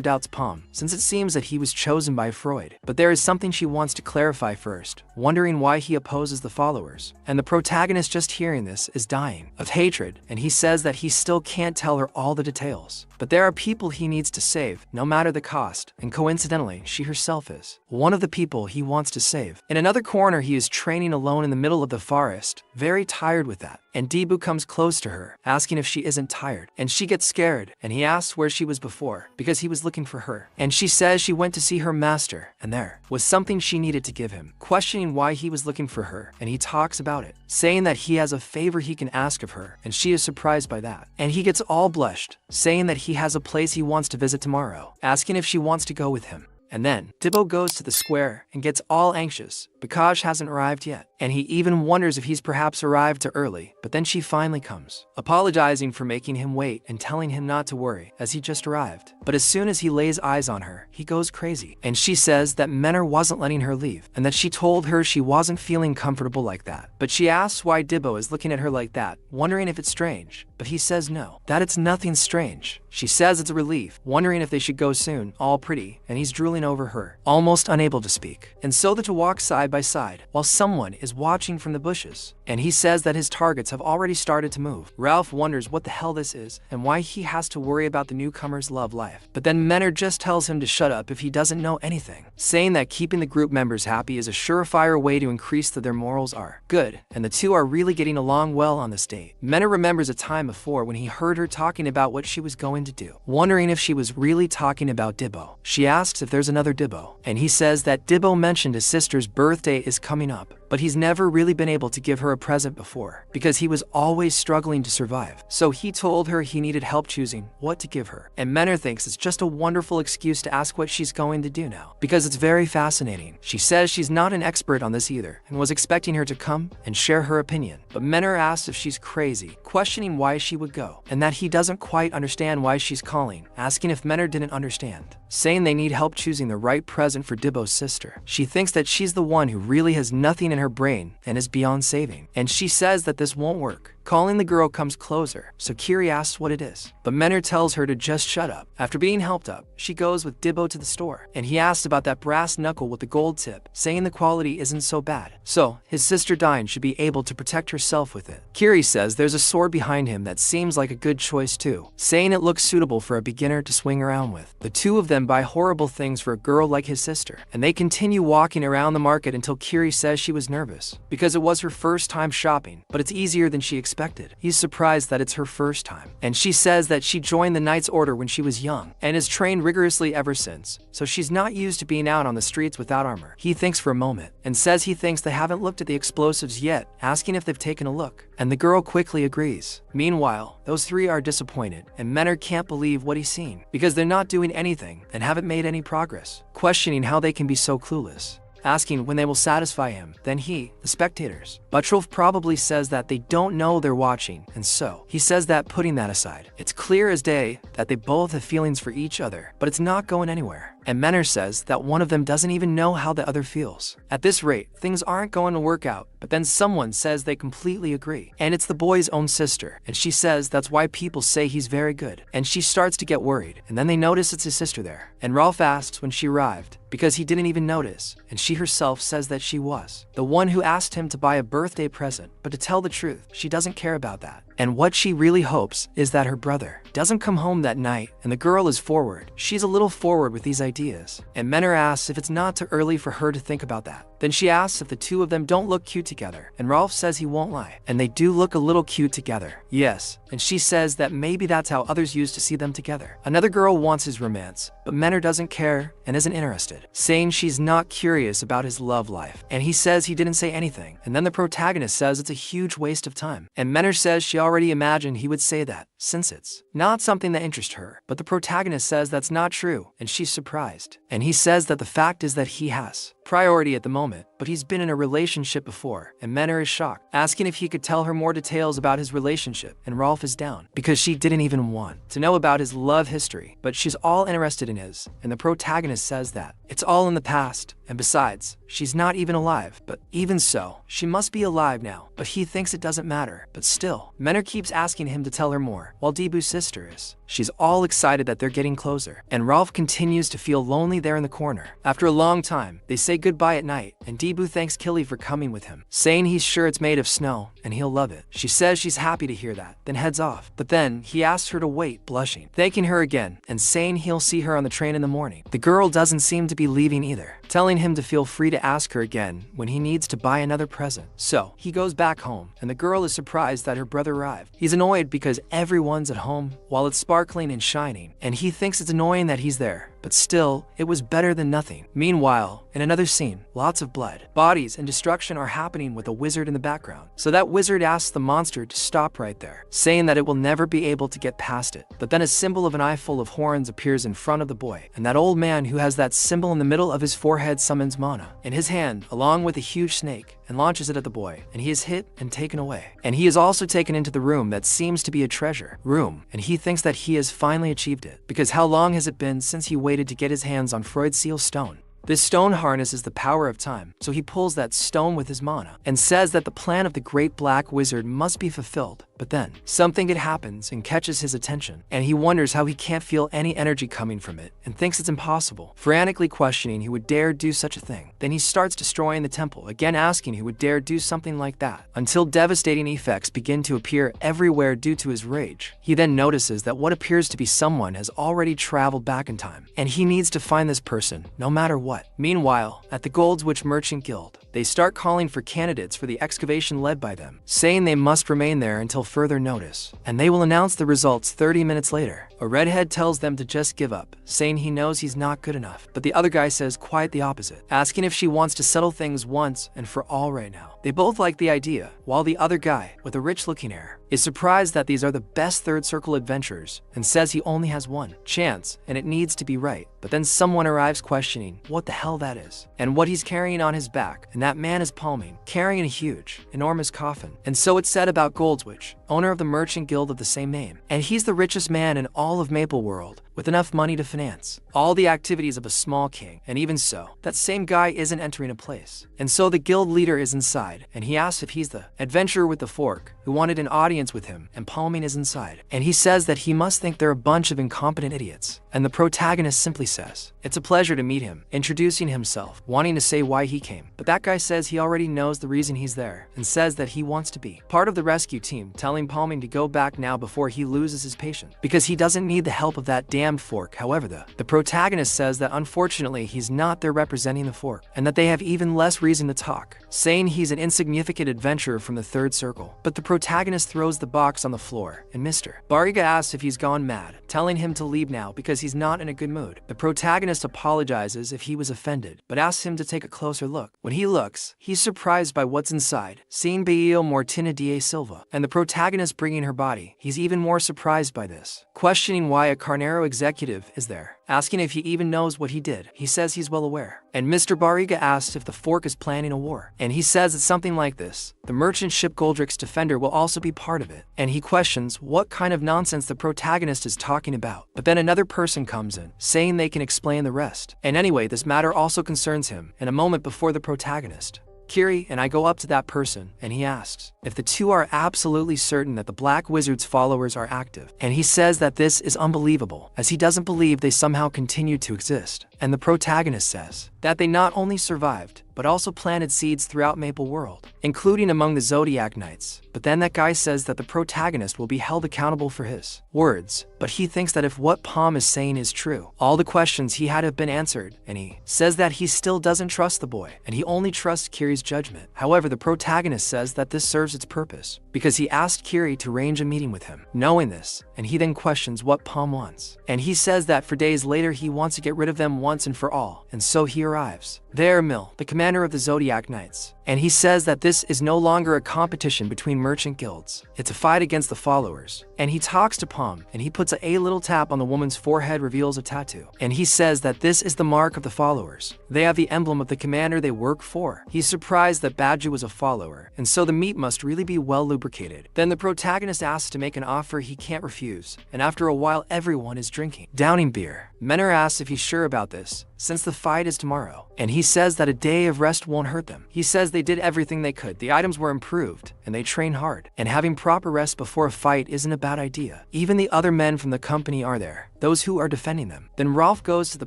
A: doubts Palm, since it seems that he was chosen by Freud. But there is something she wants to clarify first, wondering why he opposes the followers. And the protagonist, just hearing this, is dying of hatred, and he says that he still can't tell her all the details. But there are people he needs to save, no matter the cost, and coincidentally, she herself is one of the people he wants to save. In another corner, he is training alone in the middle of the forest, very tired with that. And Debu comes close to her, asking if she isn't tired, and she gets scared, and he asks where she was before, because he was looking for her. And she says she went to see her master, and there was something she needed to give him, questioning why he was looking for her, and he talks about it, saying that he has a favor he can ask of her, and she is surprised by that. And he gets all blushed, saying that he has a place he wants to visit tomorrow, asking if she wants to go with him. And then, Dibbo goes to the square and gets all anxious, because hasn't arrived yet. and he even wonders if he's perhaps arrived too early, but then she finally comes, apologizing for making him wait and telling him not to worry as he just arrived. But as soon as he lays eyes on her, he goes crazy, and she says that Menor wasn't letting her leave, and that she told her she wasn't feeling comfortable like that. But she asks why Dibbo is looking at her like that, wondering if it's strange, but he says no, that it's nothing strange. She says it's a relief, wondering if they should go soon, all pretty, and he's drooling over her, almost unable to speak. And so the two walk side by side, while someone is watching from the bushes, and he says that his targets have already started to move. Ralph wonders what the hell this is, and why he has to worry about the newcomer's love life. But then Menor just tells him to shut up if he doesn't know anything, saying that keeping the group members happy is a surefire way to increase that their morals are good, and the two are really getting along well on this date. Menor remembers a time before when he heard her talking about what she was going to do, wondering if she was really talking about Dibbo. She asks if there's another Dibbo, and he says that Dibbo mentioned his sister's birthday is coming up, but he's never really been able to give her a present before, because he was always struggling to survive. So he told her he needed help choosing what to give her, and Menor thinks it's just a wonderful excuse to ask what she's going to do now, because it's very fascinating. She says she's not an expert on this either, and was expecting her to come and share her opinion. But Menor asks if she's crazy, questioning why she would go, and that he doesn't quite understand why she's calling, asking if Menor didn't understand, saying they need help choosing the right present for Dibbo's sister. She thinks that she's the one who really has nothing in her brain and is beyond saving, and she says that this won't work. Calling the girl comes closer, so Kiri asks what it is, but Menor tells her to just shut up. After being helped up, she goes with Dibbo to the store, and he asks about that brass knuckle with the gold tip, saying the quality isn't so bad, so his sister Dine should be able to protect herself with it. Kiri says there's a sword behind him that seems like a good choice too, saying it looks suitable for a beginner to swing around with. The two of them buy horrible things for a girl like his sister, and they continue walking around the market until Kiri says she was nervous, because it was her first time shopping, but it's easier than she expected. He's surprised that it's her first time, and she says that she joined the Knight's Order when she was young, and has trained rigorously ever since, so she's not used to being out on the streets without armor. He thinks for a moment, and says he thinks they haven't looked at the explosives yet, asking if they've taken a look, and the girl quickly agrees. Meanwhile, those three are disappointed, and Menor can't believe what he's seen, because they're not doing anything, and haven't made any progress, questioning how they can be so clueless, asking when they will satisfy him. Then he, the spectators, Buttrolf probably says that they don't know they're watching, and so he says that putting that aside, it's clear as day that they both have feelings for each other, but it's not going anywhere. And Menor says that one of them doesn't even know how the other feels. At this rate, things aren't going to work out, but then someone says they completely agree, and it's the boy's own sister, and she says that's why people say he's very good, and she starts to get worried, and then they notice it's his sister there, and Rolf asks when she arrived, because he didn't even notice, and she herself says that she was the one who asked him to buy a birthday present, but to tell the truth, she doesn't care about that. And what she really hopes is that her brother doesn't come home that night, and the girl is forward. She's a little forward with these ideas, and Menor asks if it's not too early for her to think about that. Then she asks if the two of them don't look cute together, and Rolf says he won't lie, and they do look a little cute together. Yes, and she says that maybe that's how others used to see them together. Another girl wants his romance, but Menor doesn't care and isn't interested, saying she's not curious about his love life, and he says he didn't say anything, and then the protagonist says it's a huge waste of time, and Menor says she already imagined he would say that, since it's not something that interests her, but the protagonist says that's not true, and she's surprised, and he says that the fact is that he has priority at the moment, but he's been in a relationship before, and Menor is shocked, asking if he could tell her more details about his relationship, and Rolf is down, because she didn't even want to know about his love history, but she's all interested in his, and the protagonist says that it's all in the past, and besides, she's not even alive, but even so, she must be alive now, but he thinks it doesn't matter, but still, Menor keeps asking him to tell her more, while Debu's sister is. She's all excited that they're getting closer, and Rolf continues to feel lonely there in the corner. After a long time, they say goodbye at night, and Debu thanks Killy for coming with him, saying he's sure it's made of snow, and he'll love it. She says she's happy to hear that, then heads off, but then he asks her to wait, blushing, thanking her again, and saying he'll see her on the train in the morning. The girl doesn't seem to be leaving either, telling him to feel free to ask her again when he needs to buy another present. So, he goes back home, and the girl is surprised that her brother arrived. He's annoyed because everyone's at home, while it's sparkling and shining, and he thinks it's annoying that he's there, but still, it was better than nothing. Meanwhile, in another scene, lots of blood, bodies, and destruction are happening with a wizard in the background. So that wizard asks the monster to stop right there, saying that it will never be able to get past it. But then a symbol of an eye full of horns appears in front of the boy, and that old man who has that symbol in the middle of his forehead summons mana in his hand, along with a huge snake, and launches it at the boy, and he is hit and taken away. And he is also taken into the room that seems to be a treasure room, and he thinks that he has finally achieved it, because how long has it been since he waited to get his hands on Freud's seal stone? This stone harnesses the power of time, so he pulls that stone with his mana, and says that the plan of the great black wizard must be fulfilled. But then, something good happens and catches his attention, and he wonders how he can't feel any energy coming from it, and thinks it's impossible, frantically questioning who would dare do such a thing. Then he starts destroying the temple, again asking who would dare do something like that, until devastating effects begin to appear everywhere due to his rage. He then notices that what appears to be someone has already traveled back in time, and he needs to find this person, no matter what. Meanwhile, at the Goldswitch Merchant Guild, they start calling for candidates for the excavation led by them, saying they must remain there until further notice, and they will announce the results 30 minutes later. A redhead tells them to just give up, saying he knows he's not good enough, but the other guy says quite the opposite, asking if she wants to settle things once and for all right now. They both like the idea, while the other guy, with a rich-looking air, is surprised that these are the best third circle adventurers, and says he only has one chance, and it needs to be right. But then someone arrives questioning what the hell that is, and what he's carrying on his back, and that man is palming, carrying a huge, enormous coffin. And so it's said about Goldswitch, owner of the merchant guild of the same name, and he's the richest man in all of Maple World, with enough money to finance all the activities of a small king. And even so, that same guy isn't entering a place. And so the guild leader is inside, and he asks if he's the adventurer with the fork who wanted an audience with him, and palming is inside. And he says that he must think they're a bunch of incompetent idiots. And the protagonist simply says, it's a pleasure to meet him, introducing himself, wanting to say why he came. But that guy says he already knows the reason he's there, and says that he wants to be part of the rescue team, telling Palming to go back now before he loses his patience, because he doesn't need the help of that damned fork. However, the protagonist says that unfortunately he's not there representing the fork, and that they have even less reason to talk, saying he's an insignificant adventurer from the third circle. But the protagonist throws the box on the floor, and Mr. Bariga asks if he's gone mad, telling him to leave now because he's not in a good mood. The protagonist apologizes if he was offended, but asks him to take a closer look. When he looks, he's surprised by what's inside, seeing Baio Mortina da Silva, and the protagonist bringing her body. He's even more surprised by this, questioning why a Carnero executive is there, asking if he even knows what he did. He says he's well aware. And Mr. Bariga asks if the fork is planning a war, and he says it's something like this. The merchant ship Goldrick's defender will also be part of it, and he questions what kind of nonsense the protagonist is talking about. But then another person comes in, saying they can explain the rest. And anyway, this matter also concerns him, in a moment before the protagonist. Kiri and I go up to that person, and he asks if the two are absolutely certain that the Black Wizard's followers are active. And he says that this is unbelievable, as he doesn't believe they somehow continue to exist. And the protagonist says that they not only survived, but also planted seeds throughout Maple World, including among the Zodiac Knights. But then that guy says that the protagonist will be held accountable for his words, but he thinks that if what Palm is saying is true, all the questions he had have been answered, and he says that he still doesn't trust the boy, and he only trusts Kiri's judgment. However, the protagonist says that this serves its purpose, because he asked Kiri to arrange a meeting with him, knowing this, and he then questions what Palm wants. And he says that for days later he wants to get rid of them once and for all, and so he arrives. There, Mill, the commander of the Zodiac Knights, and he says that this is no longer a competition between merchant guilds, it's a fight against the followers. And he talks to Palm, and he puts a little tap on the woman's forehead, reveals a tattoo. And he says that this is the mark of the followers. They have the emblem of the commander they work for. He's surprised that Badju was a follower, and so the meat must really be well lubricated. Then the protagonist asks to make an offer he can't refuse, and after a while everyone is drinking, downing beer. Menor asks if he's sure about this, since the fight is tomorrow, and he says that a day of rest won't hurt them. He says they did everything they could, the items were improved, and they train hard, and having proper rest before a fight isn't a bad idea. Even the other men from the company are there, those who are defending them. Then Rolf goes to the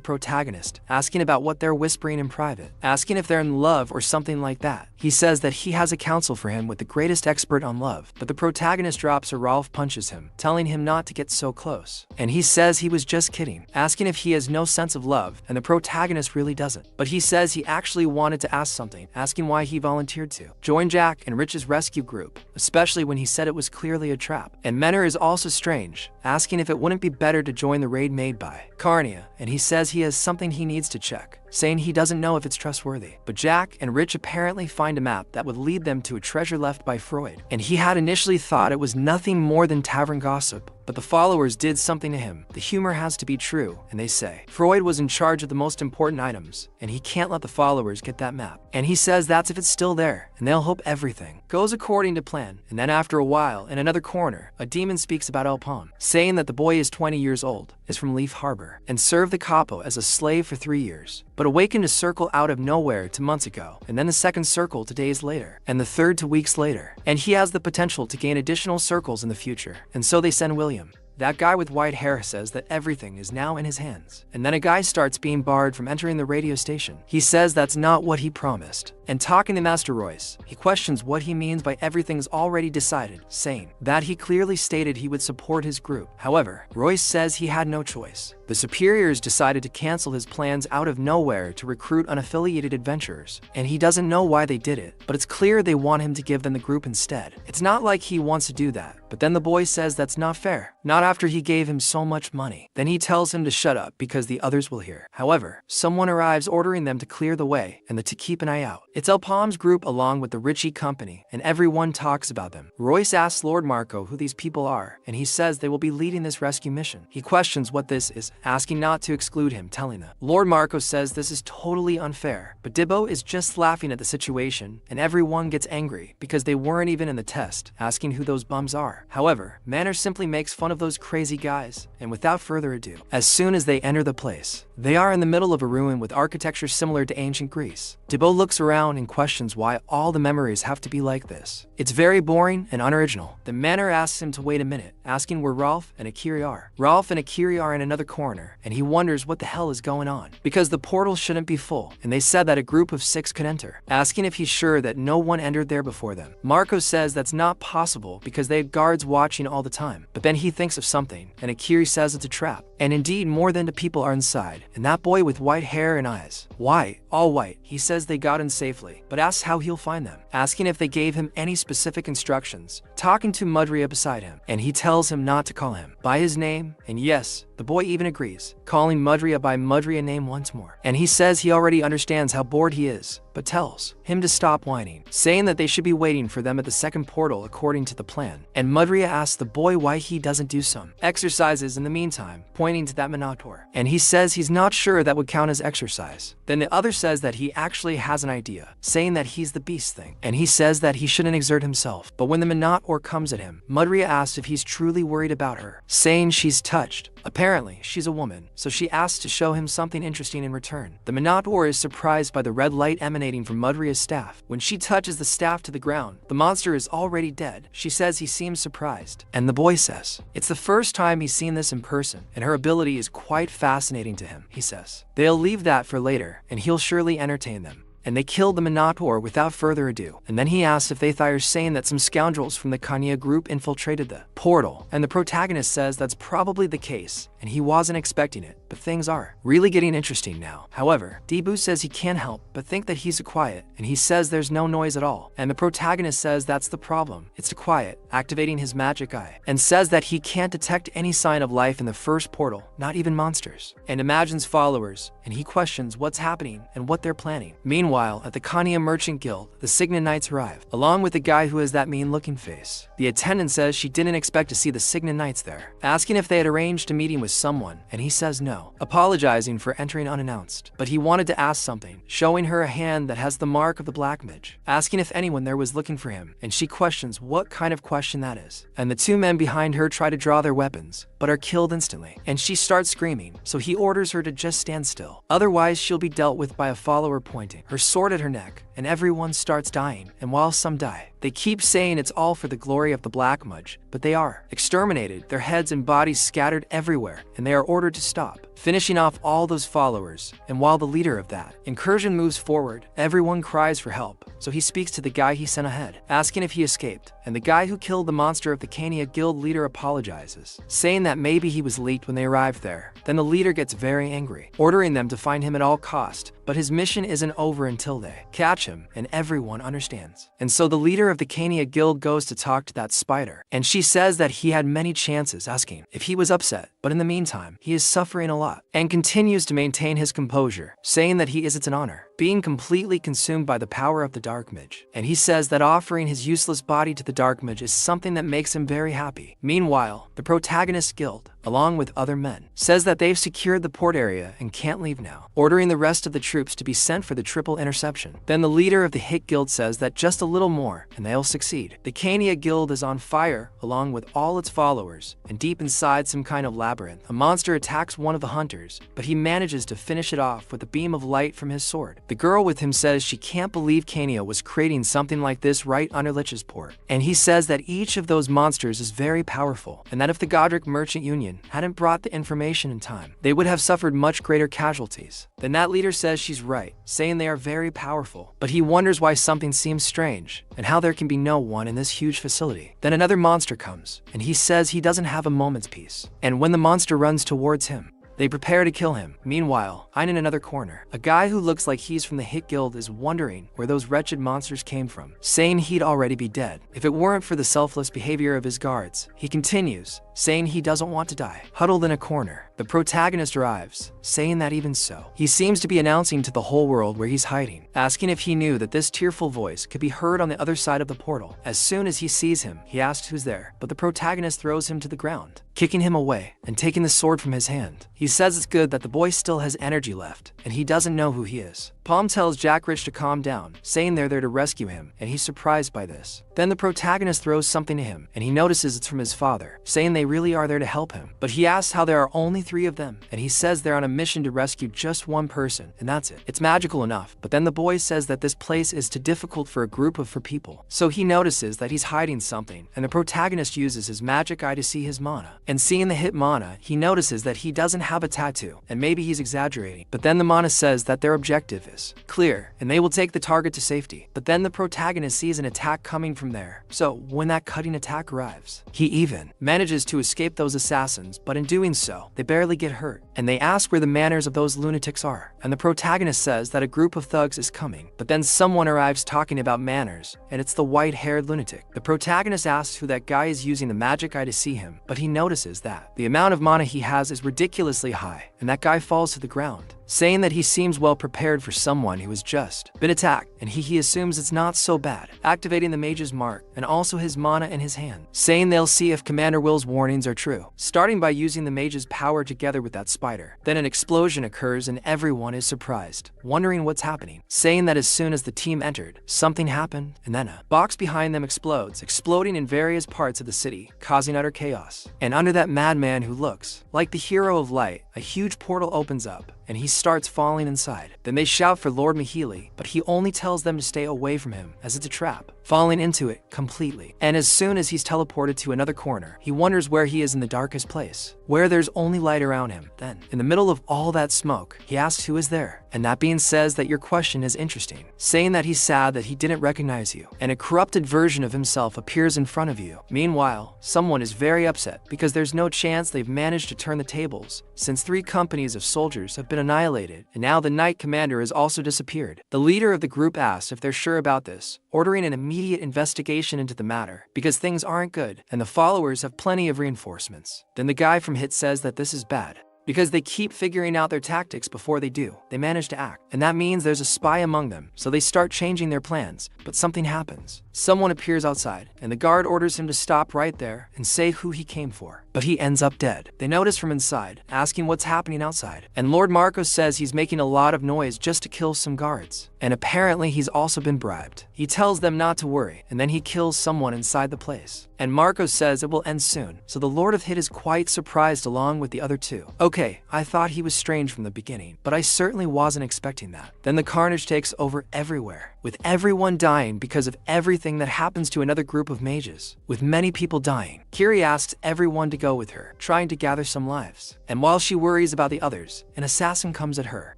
A: protagonist, asking about what they're whispering in private, asking if they're in love or something like that. He says that he has a counsel for him with the greatest expert on love, but the protagonist drops or Rolf punches him, telling him not to get so close. And he says he was just kidding, asking if he has no sense of love, and the protagonist really doesn't. But he says he actually wanted to ask something, asking why he volunteered to join Jack and Rich's rescue group, especially when he said it was clearly a trap. And Menor is also strange, asking if it wouldn't be better to join during the raid made by Carnia, and he says he has something he needs to check, saying he doesn't know if it's trustworthy. But Jack and Rich apparently find a map that would lead them to a treasure left by Freud, and he had initially thought it was nothing more than tavern gossip, but the followers did something to him. The humor has to be true, and they say Freud was in charge of the most important items, and he can't let the followers get that map. And he says that's if it's still there, and they'll hope everything goes according to plan. And then after a while, in another corner, a demon speaks about El Palm, saying that the boy is 20 years old, is from Leaf Harbor, and served the capo as a slave for 3 years, but awakened a circle out of nowhere 2 months ago, and then the second circle 2 days later, and the third 2 weeks later. And he has the potential to gain additional circles in the future. And so they send William. That guy with white hair says that everything is now in his hands. And then a guy starts being barred from entering the radio station. He says that's not what he promised. And talking to Master Royce, he questions what he means by everything's already decided, saying that he clearly stated he would support his group. However, Royce says he had no choice. The superiors decided to cancel his plans out of nowhere to recruit unaffiliated adventurers, and he doesn't know why they did it, but it's clear they want him to give them the group instead. It's not like he wants to do that, but then the boy says that's not fair, not after he gave him so much money. Then he tells him to shut up because the others will hear. However, someone arrives ordering them to clear the way and to keep an eye out. It's El Palm's group along with the Ritchie Company, and everyone talks about them. Royce asks Lord Marco who these people are, and he says they will be leading this rescue mission. He questions what this is, asking not to exclude him, telling them. Lord Marco says this is totally unfair, but Dibbo is just laughing at the situation, and everyone gets angry because they weren't even in the test, asking who those bums are. However, Manor simply makes fun of those crazy guys, and without further ado, as soon as they enter the place, they are in the middle of a ruin with architecture similar to ancient Greece. Dibbo looks around and questions why all the memories have to be like this. It's very boring and unoriginal. The Manor asks him to wait a minute, asking where Rolf and Akiri are. Rolf and Akiri are in another corner, and he wonders what the hell is going on, because the portal shouldn't be full, and they said that a group of 6 could enter, asking if he's sure that no one entered there before them. Marco says that's not possible because they have guards watching all the time, but then he thinks of something, and Akiri says it's a trap. And indeed, more than 2 people are inside, and that boy with white hair and eyes. White, all white. He says they got in safely, but asks how he'll find them, asking if they gave him any specific instructions, talking to Mudria beside him, and he tells him not to call him by his name, and yes, the boy even agrees, calling Mudria by Mudria name once more. And he says he already understands how bored he is, but tells him to stop whining, saying that they should be waiting for them at the second portal according to the plan. And Mudria asks the boy why he doesn't do some exercises in the meantime, pointing to that Minotaur. And he says he's not sure that would count as exercise. Then the other says that he actually has an idea, saying that he's the beast thing. And he says that he shouldn't exert himself. But when the Minotaur comes at him, Mudria asks if he's truly worried about her, saying she's touched. Apparently, she's a woman, so she asks to show him something interesting in return. The Minotaur is surprised by the red light emanating from Mudria's staff. When she touches the staff to the ground, the monster is already dead. She says he seems surprised, and the boy says it's the first time he's seen this in person, and her ability is quite fascinating to him, he says. They'll leave that for later, and he'll surely entertain them. And they killed the Minotaur without further ado. And then he asks if they are saying that some scoundrels from the Kanya group infiltrated the portal, and the protagonist says that's probably the case, and he wasn't expecting it, but things are really getting interesting now. However, Debu says he can't help but think that he's quiet, and he says there's no noise at all, and the protagonist says that's the problem. It's quiet, activating his magic eye, and says that he can't detect any sign of life in the first portal, not even monsters, and imagines followers, and he questions what's happening and what they're planning. Meanwhile, at the Kania Merchant Guild, the Signet Knights arrive, along with the guy who has that mean-looking face. The attendant says she didn't expect to see the Signet Knights there, asking if they had arranged a meeting with someone, and he says no, apologizing for entering unannounced. But he wanted to ask something, showing her a hand that has the mark of the Black Mage, asking if anyone there was looking for him, and she questions what kind of question that is. And the 2 men behind her try to draw their weapons, but are killed instantly, and she starts screaming, so he orders her to just stand still. Otherwise, she'll be dealt with by a follower pointing her sword at her neck, and everyone starts dying, and while some die, they keep saying it's all for the glory of the Black Mudge, but they are exterminated, their heads and bodies scattered everywhere, and they are ordered to stop, finishing off all those followers. And while the leader of that incursion moves forward, everyone cries for help, so he speaks to the guy he sent ahead, asking if he escaped, and the guy who killed the monster of the Kania Guild leader apologizes, saying that maybe he was leaked when they arrived there. Then the leader gets very angry, ordering them to find him at all cost, but his mission isn't over until they catch him, and everyone understands. And so the leader of the Kania Guild goes to talk to that spider, and she says that he had many chances, asking if he was upset, but in the meantime, he is suffering a lot, and continues to maintain his composure, saying that he is it's an honor, being completely consumed by the power of the Dark Mage, and he says that offering his useless body to the Dark Mage is something that makes him very happy. Meanwhile, the protagonist guild, along with other men, says that they've secured the port area and can't leave now, ordering the rest of the troops to be sent for the triple interception. Then the leader of the Hit Guild says that just a little more and they'll succeed. The Kania Guild is on fire along with all its followers, and deep inside some kind of labyrinth, a monster attacks one of the hunters, but he manages to finish it off with a beam of light from his sword. The girl with him says she can't believe Kania was creating something like this right under Lich's port, and he says that each of those monsters is very powerful, and that if the Godric Merchant Union hadn't brought the information in time, they would have suffered much greater casualties. Then that leader says she's right, saying they are very powerful, but he wonders why something seems strange, and how there can be no one in this huge facility. Then another monster comes, and he says he doesn't have a moment's peace, and when the monster runs towards him, they prepare to kill him. Meanwhile, in another corner, a guy who looks like he's from the Hit Guild is wondering where those wretched monsters came from, saying he'd already be dead if it weren't for the selfless behavior of his guards. He continues, saying he doesn't want to die. Huddled in a corner, the protagonist arrives, saying that even so, he seems to be announcing to the whole world where he's hiding, asking if he knew that this tearful voice could be heard on the other side of the portal. As soon as he sees him, he asks who's there, but the protagonist throws him to the ground, kicking him away and taking the sword from his hand. He says it's good that the boy still has energy left, and he doesn't know who he is. Palm tells Jack Rich to calm down, saying they're there to rescue him, and he's surprised by this. Then the protagonist throws something to him, and he notices it's from his father, saying they really are there to help him. But he asks how there are only 3 of them, and he says they're on a mission to rescue just one person, and that's it. It's magical enough, but then the boy says that this place is too difficult for a group of people. So he notices that he's hiding something, and the protagonist uses his magic eye to see his mana. And seeing the hit mana, he notices that he doesn't have a tattoo, and maybe he's exaggerating. But then the mana says that their objective is clear, and they will take the target to safety. But then the protagonist sees an attack coming from there. So when that cutting attack arrives, he even manages to escape those assassins, but in doing so, they barely get hurt. And they ask where the manners of those lunatics are. And the protagonist says that a group of thugs is coming. But then someone arrives talking about manners, and it's the white-haired lunatic. The protagonist asks who that guy is using the magic eye to see him, but he notices that the amount of mana he has is ridiculously high, and that guy falls to the ground, saying that he seems well prepared for someone who has just been attacked, and he assumes it's not so bad, activating the mage's mark and also his mana in his hand, saying they'll see if Commander Will's warnings are true, starting by using the mage's power together with that spider. Then an explosion occurs and everyone is surprised, wondering what's happening, saying that as soon as the team entered, something happened, and then a box behind them explodes, exploding in various parts of the city, causing utter chaos. And under that madman who looks like the hero of light, a huge portal opens up, and he starts falling inside. Then they shout for Lord Mahili, but he only tells them to stay away from him, as it's a trap, falling into it completely. And as soon as he's teleported to another corner, he wonders where he is in the darkest place, where there's only light around him. Then, in the middle of all that smoke, he asks who is there, and that being says that your question is interesting, saying that he's sad that he didn't recognize you, and a corrupted version of himself appears in front of you. Meanwhile, someone is very upset because there's no chance they've managed to turn the tables, since 3 companies of soldiers have been annihilated, and now the Knight Commander has also disappeared. The leader of the group asks if they're sure about this, ordering an immediate investigation into the matter, because things aren't good, and the followers have plenty of reinforcements. Then the guy from Hit says that this is bad, because they keep figuring out their tactics before they do. They manage to act, and that means there's a spy among them, so they start changing their plans, but something happens. Someone appears outside, and the guard orders him to stop right there and say who he came for, but he ends up dead. They notice from inside, asking what's happening outside, and Lord Marcos says he's making a lot of noise just to kill some guards, and apparently he's also been bribed. He tells them not to worry, and then he kills someone inside the place. And Marcos says it will end soon, so the Lord of Hit is quite surprised along with the other 2. Okay, I thought he was strange from the beginning, but I certainly wasn't expecting that. Then the carnage takes over everywhere, with everyone dying because of everything that happens to another group of mages, with many people dying. Kiri asks everyone to go with her, trying to gather some lives. And while she worries about the others, an assassin comes at her.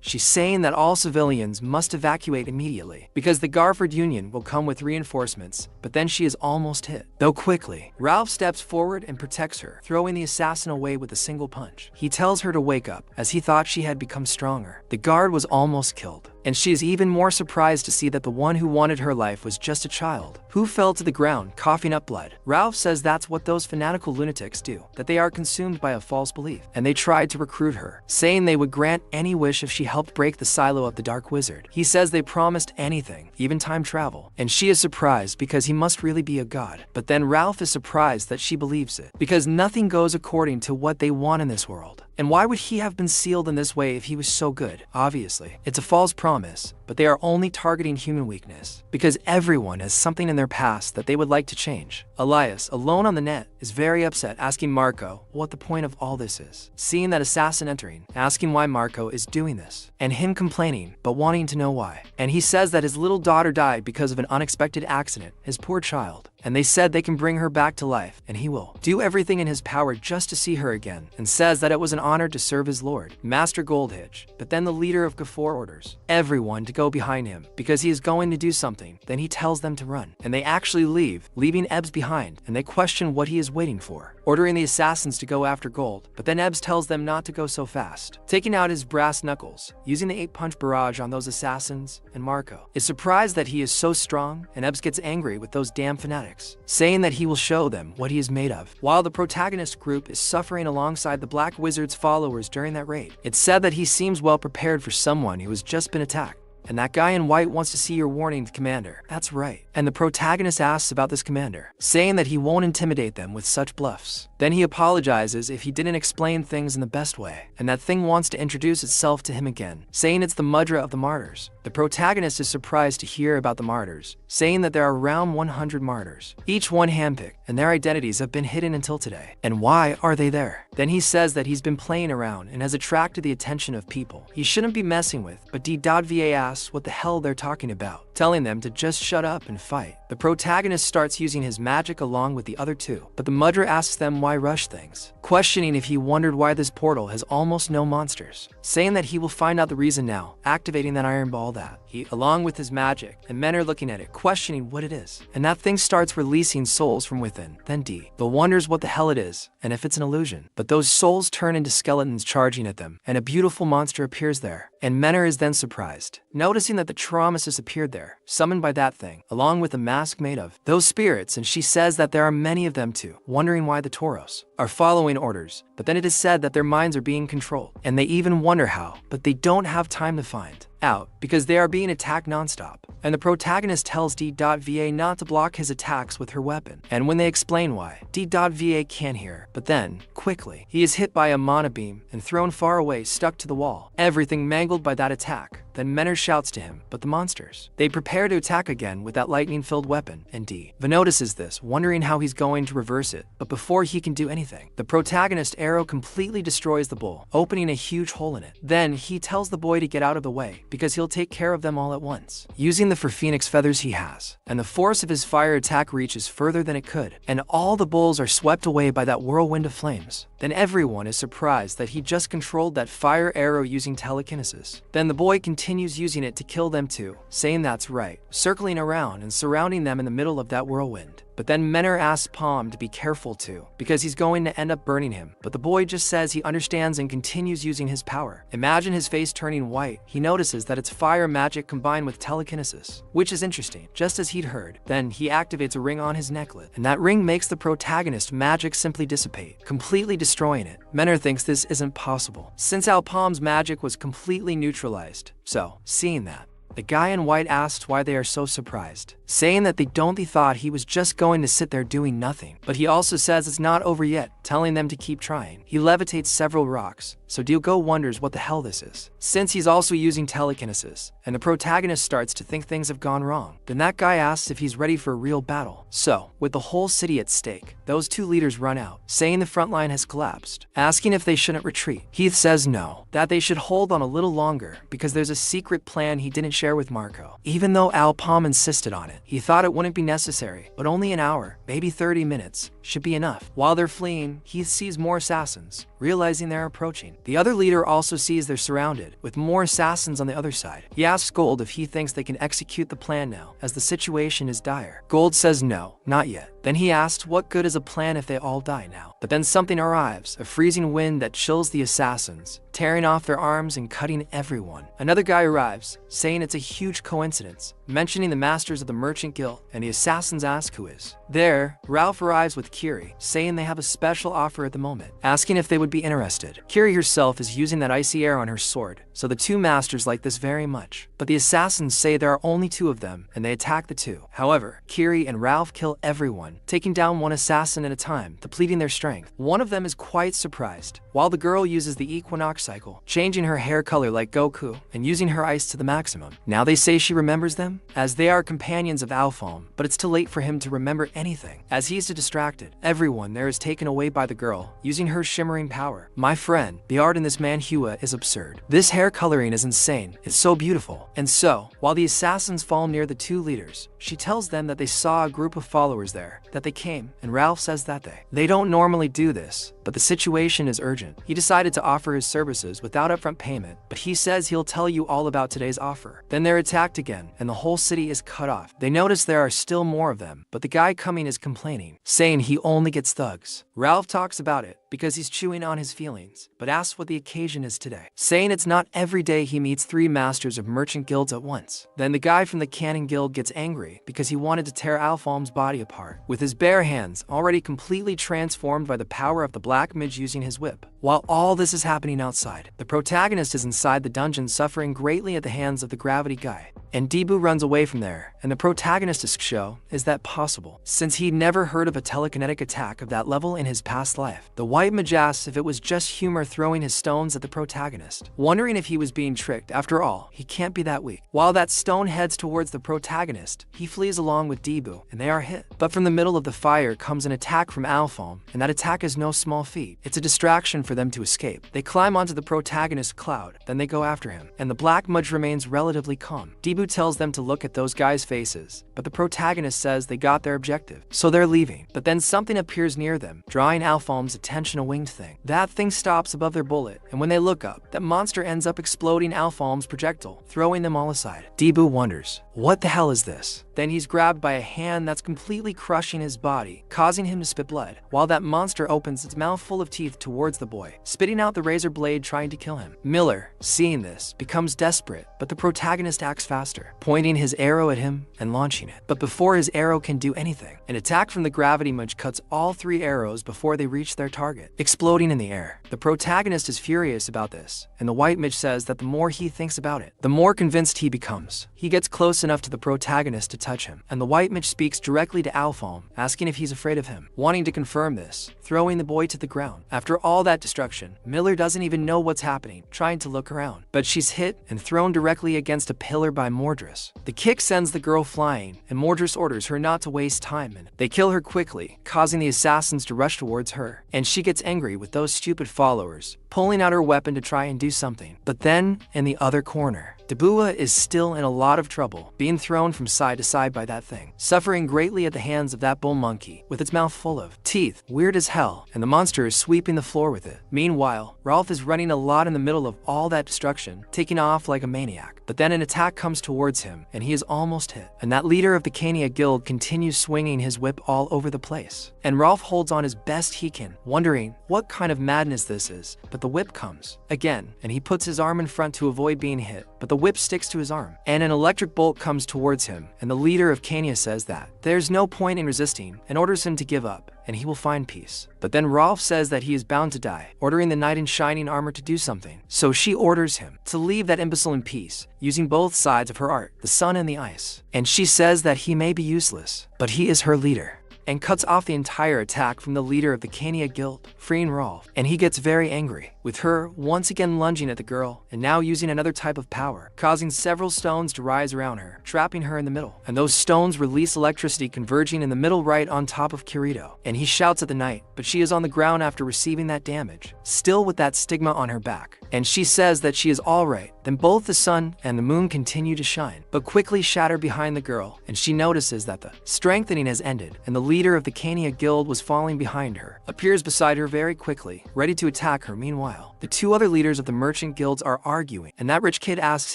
A: She's saying that all civilians must evacuate immediately, because the Garford Union will come with reinforcements, but then she is almost hit. Though quickly, Ralph steps forward and protects her, throwing the assassin away with a single punch. He tells her to wake up, as he thought she had become stronger. The guard was almost killed, And she is even more surprised to see that the one who wanted her life was just a child, who fell to the ground coughing up blood. Ralph says that's what those fanatical lunatics do, that they are consumed by a false belief, and they tried to recruit her, saying they would grant any wish if she helped break the silo of the Dark Wizard. He says they promised anything, even time travel, and she is surprised because he must really be a god. But then Ralph is surprised that she believes it, because nothing goes according to what they want in this world. And why would he have been sealed in this way if he was so good? Obviously, it's a false promise, but they are only targeting human weakness, because everyone has something in their past that they would like to change. Elias, alone on the net, is very upset, asking Marco what the point of all this is. Seeing that assassin entering, asking why Marco is doing this, and him complaining, but wanting to know why. And he says that his little daughter died because of an unexpected accident, his poor child. And they said they can bring her back to life, and he will do everything in his power just to see her again, and says that it was an honor to serve his lord, Master Goldhitch. But then the leader of Gafor orders everyone to go behind him, because he is going to do something. Then he tells them to run, and they actually leave, leaving Ebbs behind, and they question what he is waiting for, ordering the assassins to go after Gold. But then Ebbs tells them not to go so fast, taking out his brass knuckles, using the 8-punch barrage on those assassins, and Marco is surprised that he is so strong, and Ebbs gets angry with those damn fanatics, saying that he will show them what he is made of. While the protagonist group is suffering alongside the Black Wizard's followers during that raid, it's said that he seems well prepared for someone who has just been attacked. And that guy in white wants to see your warning, Commander. That's right. And the protagonist asks about this commander, saying that he won't intimidate them with such bluffs. Then he apologizes if he didn't explain things in the best way, and that thing wants to introduce itself to him again, saying it's the Mudra of the Martyrs. The protagonist is surprised to hear about the Martyrs, saying that there are around 100 martyrs, each one handpicked, and their identities have been hidden until today. And why are they there? Then he says that he's been playing around and has attracted the attention of people he shouldn't be messing with, but D.Va asks what the hell they're talking about, telling them to just shut up and fight. The protagonist starts using his magic along with the other two, but the Mudra asks them why rush things, questioning if he wondered why this portal has almost no monsters, saying that he will find out the reason now, activating that iron ball that he, along with his magic, and men are looking at it, questioning what it is, and that thing starts releasing souls from within. Then D.Va wonders what the hell it is, and if it's an illusion, but those souls turn into skeletons charging at them, and a beautiful monster appears there, and Menor is then surprised, noticing that the Traumasis appeared there, summoned by that thing, along with a mask made of those spirits, and she says that there are many of them too, wondering why the Tauros are following orders, but then it is said that their minds are being controlled, and they even wonder how, but they don't have time to find out because they are being attacked nonstop. And the protagonist tells D.Va not to block his attacks with her weapon, and when they explain why, D.Va can't hear, but then, quickly, he is hit by a mana beam and thrown far away, stuck to the wall, everything mangled by that attack. Then Menor shouts to him, but the monsters, they prepare to attack again with that lightning-filled weapon, and D.Va notices this, wondering how he's going to reverse it, but before he can do anything, the protagonist arrow completely destroys the bull, opening a huge hole in it. Then he tells the boy to get out of the way, because he'll take care of them all at once, using the phoenix feathers he has, and the force of his fire attack reaches further than it could, and all the bulls are swept away by that whirlwind of flames. Then everyone is surprised that he just controlled that fire arrow using telekinesis. Then the boy continues using it to kill them too, saying that's right, circling around and surrounding them in the middle of that whirlwind. But then Menor asks Palm to be careful too, because he's going to end up burning him. But the boy just says he understands and continues using his power. Imagine his face turning white. He notices that it's fire magic combined with telekinesis, which is interesting, just as he'd heard. Then he activates a ring on his necklet, and that ring makes the protagonist magic simply dissipate, completely destroying it. Menor thinks this isn't possible, since Alpalm's magic was completely neutralized. So, seeing that, the guy in white asks why they are so surprised, saying that they thought he was just going to sit there doing nothing. But he also says it's not over yet, telling them to keep trying. He levitates several rocks, so Diogo wonders what the hell this is, since he's also using telekinesis, and the protagonist starts to think things have gone wrong. Then that guy asks if he's ready for a real battle. So, with the whole city at stake, those two leaders run out, saying the front line has collapsed, asking if they shouldn't retreat. Heath says no, that they should hold on a little longer, because there's a secret plan he didn't share with Marco. Even though Alpalm insisted on it, he thought it wouldn't be necessary, but only an hour, maybe 30 minutes, should be enough. While they're fleeing, Heath sees more assassins, realizing they're approaching. The other leader also sees they're surrounded, with more assassins on the other side. He asks Gold if he thinks they can execute the plan now, as the situation is dire. Gold says no, not yet. Then he asks what good is a plan if they all die now. But then something arrives, a freezing wind that chills the assassins, tearing off their arms and cutting everyone. Another guy arrives, saying it's a huge coincidence, mentioning the masters of the merchant guild, and the assassins ask who is. There, Ralph arrives with Kiri, saying they have a special offer at the moment, asking if they would be interested. Kiri herself is using that icy air on her sword, so the two masters like this very much. But the assassins say there are only two of them, and they attack the two. However, Kiri and Ralph kill everyone, taking down one assassin at a time, depleting their strength. One of them is quite surprised, while the girl uses the equinox cycle, changing her hair color like Goku, and using her ice to the maximum. Now they say she remembers them, as they are companions of Alphonse, but it's too late for him to remember anything, as he's distracted. Everyone there is taken away by the girl, using her shimmering power. My friend, the art in this manhua is absurd. This hair coloring is insane, it's so beautiful. And so, while the assassins fall near the two leaders, she tells them that they saw a group of followers there, that they came, and Ralph says that they don't normally do this, but the situation is urgent. He decided to offer his services without upfront payment, but he says he'll tell you all about today's offer. Then they're attacked again, and the whole city is cut off. They notice there are still more of them, but the guy coming is complaining, saying he only gets thugs. Ralph talks about it, because he's chewing on his feelings, but asks what the occasion is today, saying it's not every day he meets 3 masters of merchant guilds at once. Then the guy from the Cannon Guild gets angry because he wanted to tear Alphonse's body apart, with his bare hands already completely transformed by the power of the Black Mage using his whip. While all this is happening outside, the protagonist is inside the dungeon suffering greatly at the hands of the gravity guy, and Debu runs away from there, and the protagonist asks Sho, is that possible? Since he'd never heard of a telekinetic attack of that level in his past life. The white mage asks if it was just humor throwing his stones at the protagonist, wondering if he was being tricked. After all, he can't be that weak. While that stone heads towards the protagonist, he flees along with Debu, and they are hit. But from the middle of the fire comes an attack from Alphonse, and that attack is no small feat. It's a distraction for them to escape. They climb onto the protagonist's cloud, then they go after him, and the black mudge remains relatively calm. Debu tells them to look at those guys' faces, but the protagonist says they got their objective, so they're leaving. But then something appears near them, drawing Alphonse's attention, a winged thing. That thing stops above their bullet, and when they look up, that monster ends up exploding Alphonse's projectile, throwing them all aside. Debu wonders, what the hell is this? Then he's grabbed by a hand that's completely crushing his body, causing him to spit blood, while that monster opens its mouth full of teeth towards the boy, spitting out the razor blade trying to kill him. Miller, seeing this, becomes desperate, but the protagonist acts faster, pointing his arrow at him and launching it. But before his arrow can do anything, an attack from the gravity mudge cuts all 3 arrows before they reach their target, exploding in the air. The protagonist is furious about this, and the white mage says that the more he thinks about it, the more convinced he becomes. He gets close enough to the protagonist to touch him, and the white mage speaks directly to Alphonse, asking if he's afraid of him, wanting to confirm this, throwing the boy to the ground. After all that destruction, Miller doesn't even know what's happening, trying to look around, but she's hit and thrown directly against a pillar by Mordris. The kick sends the girl flying, and Mordris orders her not to waste time, and they kill her quickly, causing the assassins to rush towards her, and she gets angry with those stupid followers, pulling out her weapon to try and do something. But then, in the other corner, Debua is still in a lot of trouble, being thrown from side to side by that thing, suffering greatly at the hands of that bull monkey, with its mouth full of teeth, weird as hell, and the monster is sweeping the floor with it. Meanwhile, Rolf is running a lot in the middle of all that destruction, taking off like a maniac. But then an attack comes towards him, and he is almost hit, and that leader of the Cania Guild continues swinging his whip all over the place. And Rolf holds on as best he can, wondering what kind of madness this is, but the whip comes again, and he puts his arm in front to avoid being hit, but the whip sticks to his arm, and an electric bolt comes towards him, and the leader of Cania says that there's no point in resisting, and orders him to give up, and he will find peace. But then Rolf says that he is bound to die, ordering the knight in shining armor to do something. So she orders him to leave that imbecile in peace, using both sides of her art, the sun and the ice. And she says that he may be useless, but he is her leader, and cuts off the entire attack from the leader of the Cania Guild, freeing Rolf, and he gets very angry. with her once again lunging at the girl and now using another type of power, causing several stones to rise around her, trapping her in the middle. And those stones release electricity converging in the middle right on top of Kirito. And he shouts at the knight, but she is on the ground after receiving that damage, still with that stigma on her back. And she says that she is alright. Then both the sun and the moon continue to shine, but quickly shatter behind the girl, and she notices that the strengthening has ended, and the leader of the Kania guild was falling behind her, appears beside her very quickly, ready to attack her. Meanwhile, the two other leaders of the merchant guilds are arguing, and that rich kid asks